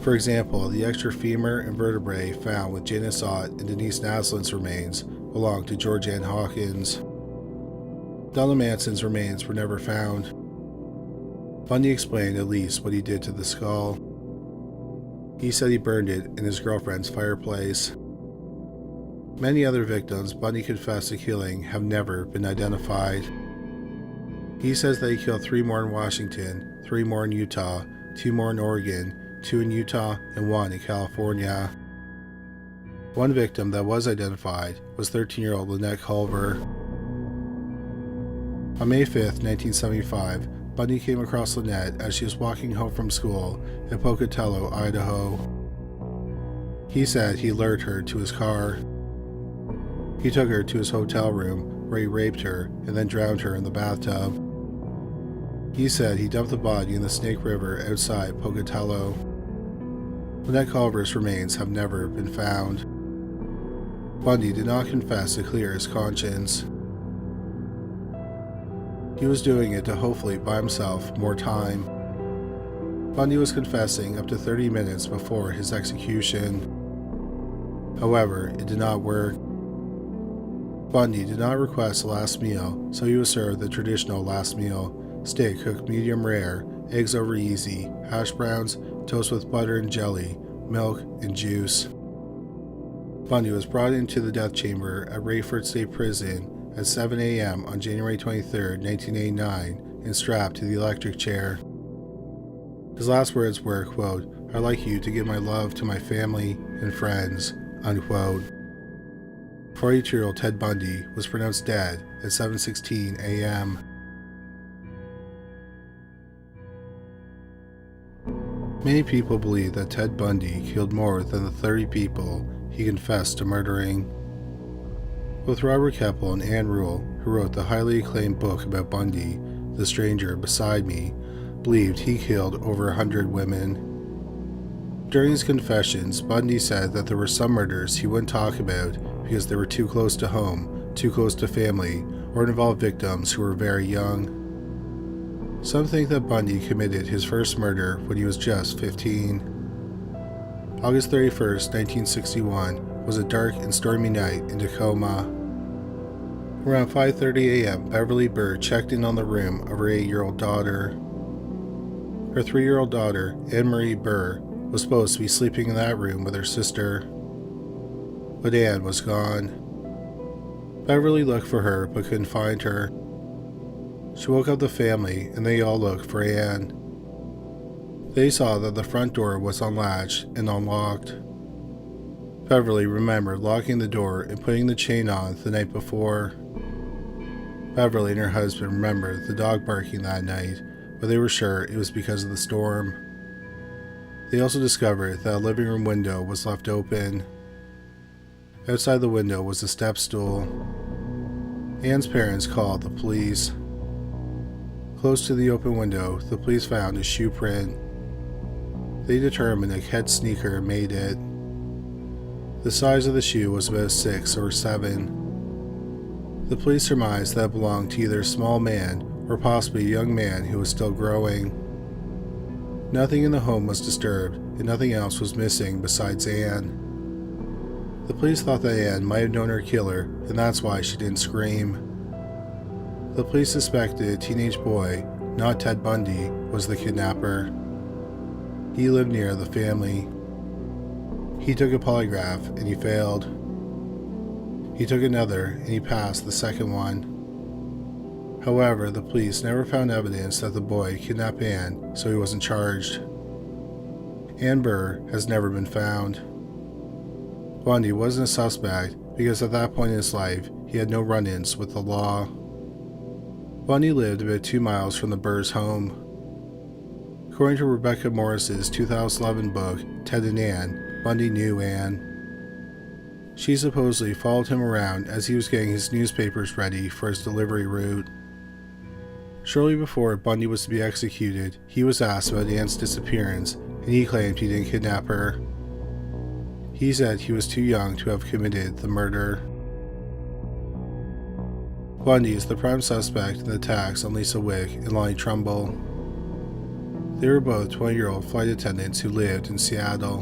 For example, the extra femur and vertebrae found with Janice Ott and Denise Naslin's remains belonged to George Ann Hawkins. Donald Manson's remains were never found. Bundy explained at least what he did to the skull. He said he burned it in his girlfriend's fireplace. Many other victims Bundy confessed to killing have never been identified. He says that he killed 3 more in Washington, 3 more in Utah, 2 more in Oregon, 2 in Utah, and 1 in California. One victim that was identified was 13-year-old Lynette Culver. On May 5, 1975, Bundy came across Lynette as she was walking home from school in Pocatello, Idaho. He said he lured her to his car. He took her to his hotel room where he raped her and then drowned her in the bathtub. He said he dumped the body in the Snake River outside Pocatello. Lynette Culver's remains have never been found. Bundy did not confess to clear his conscience. He was doing it to hopefully buy himself more time. Bundy was confessing up to 30 minutes before his execution. However, it did not work. Bundy did not request a last meal, so he was served the traditional last meal: steak cooked medium rare, eggs over easy, hash browns, toast with butter and jelly, milk, and juice. Bundy was brought into the death chamber at Rayford State Prison at 7 a.m. on January 23, 1989, and strapped to the electric chair. His last words were, quote, "I'd like you to give my love to my family and friends," unquote. 42-year-old Ted Bundy was pronounced dead at 7:16 a.m. Many people believe that Ted Bundy killed more than the 30 people he confessed to murdering. Both Robert Keppel and Ann Rule, who wrote the highly acclaimed book about Bundy, The Stranger Beside Me, believed he killed over 100 women. During his confessions, Bundy said that there were some murders he wouldn't talk about because they were too close to home, too close to family, or involved victims who were very young. Some think that Bundy committed his first murder when he was just 15. August 31st, 1961 was a dark and stormy night in Tacoma. Around 5:30 a.m., Beverly Burr checked in on the room of her 8-year-old daughter. Her 3-year-old daughter, Anne Marie Burr, was supposed to be sleeping in that room with her sister, but Anne was gone. Beverly looked for her but couldn't find her. She woke up the family and they all looked for Anne. They saw that the front door was unlatched and unlocked. Beverly remembered locking the door and putting the chain on the night before. Beverly and her husband remembered the dog barking that night, but they were sure it was because of the storm. They also discovered that a living room window was left open. Outside the window was a step stool. Anne's parents called the police. Close to the open window, the police found a shoe print. They determined a kid sneaker made it. The size of the shoe was about 6 or 7. The police surmised that it belonged to either a small man or possibly a young man who was still growing. Nothing in the home was disturbed, and nothing else was missing besides Anne. The police thought that Anne might have known her killer, and that's why she didn't scream. The police suspected a teenage boy, not Ted Bundy, was the kidnapper. He lived near the family. He took a polygraph and he failed. He took another and he passed the second one. However, the police never found evidence that the boy kidnapped Anne, so he wasn't charged. Ann Burr has never been found. Bundy wasn't a suspect because at that point in his life, he had no run-ins with the law. Bundy lived about 2 miles from the Burrs' home. According to Rebecca Morris's 2011 book, Ted and Anne, Bundy knew Anne. She supposedly followed him around as he was getting his newspapers ready for his delivery route. Shortly before Bundy was to be executed, he was asked about Anne's disappearance, and he claimed he didn't kidnap her. He said he was too young to have committed the murder. Bundy is the prime suspect in the attacks on Lisa Wick and Lonnie Trumbull. They were both 20-year-old flight attendants who lived in Seattle.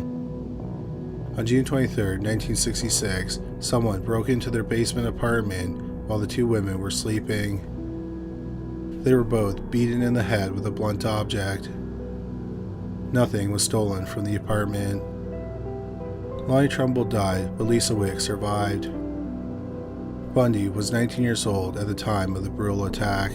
On June 23, 1966, someone broke into their basement apartment while the two women were sleeping. They were both beaten in the head with a blunt object. Nothing was stolen from the apartment. Lonnie Trumbull died, but Lisa Wick survived. Bundy was 19 years old at the time of the brutal attack.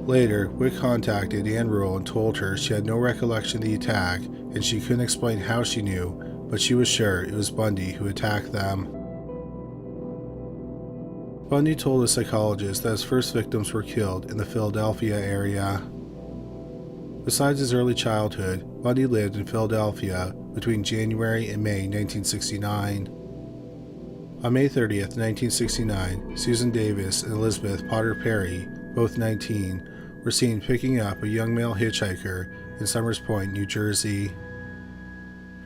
Later, Wick contacted Ann Rule and told her she had no recollection of the attack and she couldn't explain how she knew, but she was sure it was Bundy who attacked them. Bundy told a psychologist that his first victims were killed in the Philadelphia area. Besides his early childhood, Bundy lived in Philadelphia between January and May 1969. On May 30th, 1969, Susan Davis and Elizabeth Potter Perry, both 19, were seen picking up a young male hitchhiker in Somers Point, New Jersey.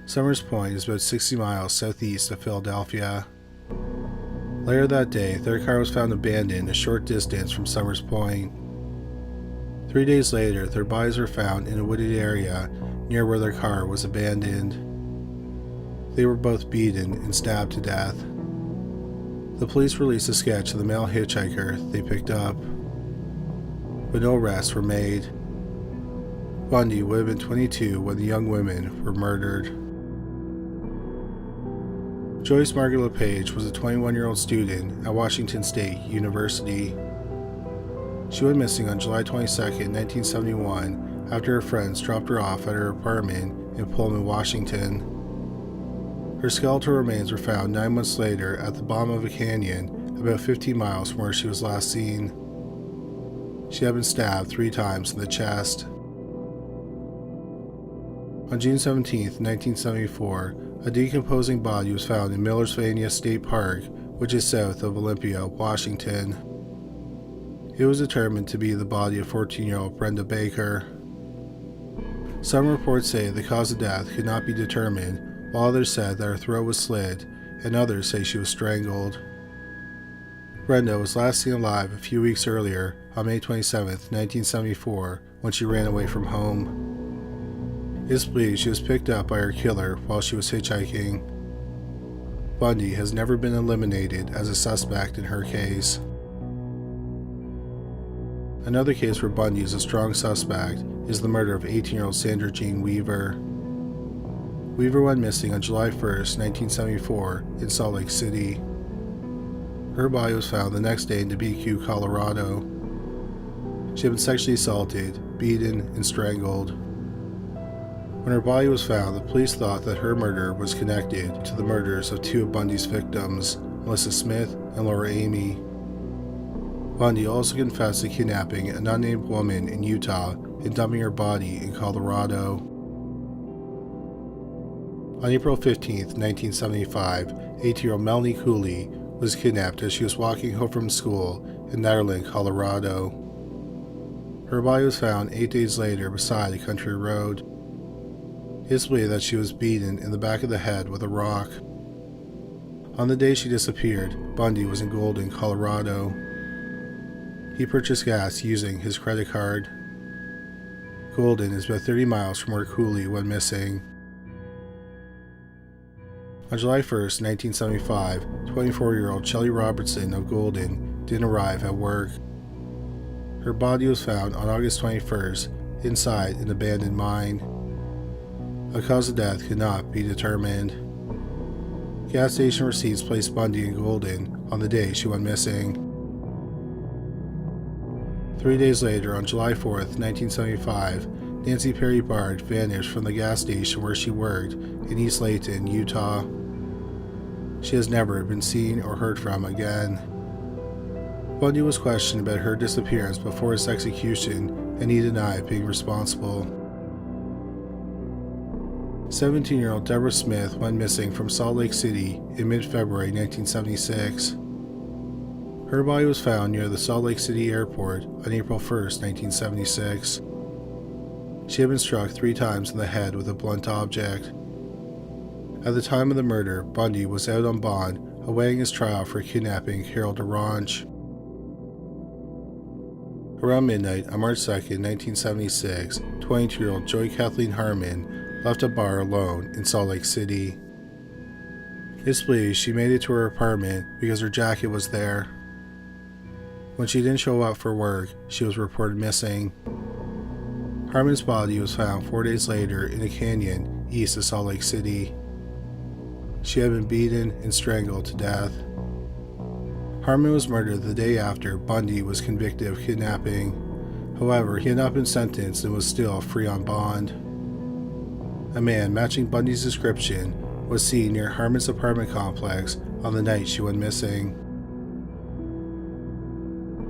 Somers Point is about 60 miles southeast of Philadelphia. Later that day, their car was found abandoned a short distance from Summers Point. 3 days later, their bodies were found in a wooded area near where their car was abandoned. They were both beaten and stabbed to death. The police released a sketch of the male hitchhiker they picked up, but no arrests were made. Bundy would have been 22 when the young women were murdered. Joyce Margaret LePage was a 21-year-old student at Washington State University. She went missing on July 22, 1971, after her friends dropped her off at her apartment in Pullman, Washington. Her skeletal remains were found 9 months later at the bottom of a canyon about 15 miles from where she was last seen. She had been stabbed 3 times in the chest. On June 17, 1974, a decomposing body was found in Millersvania State Park, which is south of Olympia, Washington. It was determined to be the body of 14-year-old Brenda Baker. Some reports say the cause of death could not be determined, while others said that her throat was slit, and others say she was strangled. Brenda was last seen alive a few weeks earlier, on May 27, 1974, when she ran away from home. It is believed she was picked up by her killer while she was hitchhiking. Bundy has never been eliminated as a suspect in her case. Another case where Bundy is a strong suspect is the murder of 18-year-old Sandra Jean Weaver. Weaver went missing on July 1, 1974, in Salt Lake City. Her body was found the next day in Devenzin, Colorado. She had been sexually assaulted, beaten, and strangled. When her body was found, the police thought that her murder was connected to the murders of 2 of Bundy's victims, Melissa Smith and Laura Amy. Bundy also confessed to kidnapping an unnamed woman in Utah and dumping her body in Colorado. On April 15, 1975, 18-year-old Melanie Cooley was kidnapped as she was walking home from school in Netherland, Colorado. Her body was found 8 days later beside a country road. It is believed that she was beaten in the back of the head with a rock. On the day she disappeared, Bundy was in Golden, Colorado. He purchased gas using his credit card. Golden is about 30 miles from where Cooley went missing. On July 1, 1975, 24-year-old Shelley Robertson of Golden didn't arrive at work. Her body was found on August 21st inside an abandoned mine. A cause of death could not be determined. Gas station receipts placed Bundy in Golden on the day she went missing. 3 days later, on July 4, 1975, Nancy Perry Bard vanished from the gas station where she worked in East Layton, Utah. She has never been seen or heard from again. Bundy was questioned about her disappearance before his execution, and he denied being responsible. 17-year-old Deborah Smith went missing from Salt Lake City in mid-February 1976. Her body was found near the Salt Lake City airport on April 1, 1976. She had been struck 3 times in the head with a blunt object. At the time of the murder, Bundy was out on bond, awaiting his trial for kidnapping Carol DeRange. Around midnight on March 2, 1976, 22-year-old Joy Kathleen Harmon left a bar alone in Salt Lake City. It's believed she made it to her apartment because her jacket was there. When she didn't show up for work, she was reported missing. Harmon's body was found 4 days later in a canyon east of Salt Lake City. She had been beaten and strangled to death. Harmon was murdered the day after Bundy was convicted of kidnapping. However, he had not been sentenced and was still free on bond. A man matching Bundy's description was seen near Harmon's apartment complex on the night she went missing.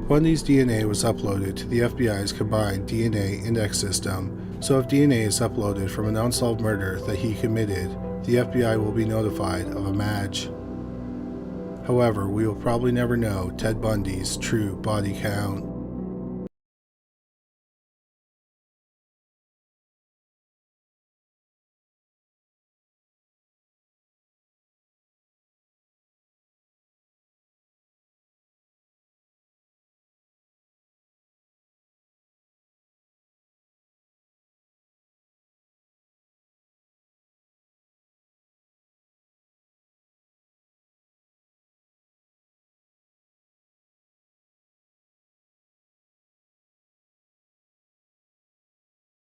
Bundy's DNA was uploaded to the FBI's combined DNA index system, so if DNA is uploaded from an unsolved murder that he committed, the FBI will be notified of a match. However, we will probably never know Ted Bundy's true body count.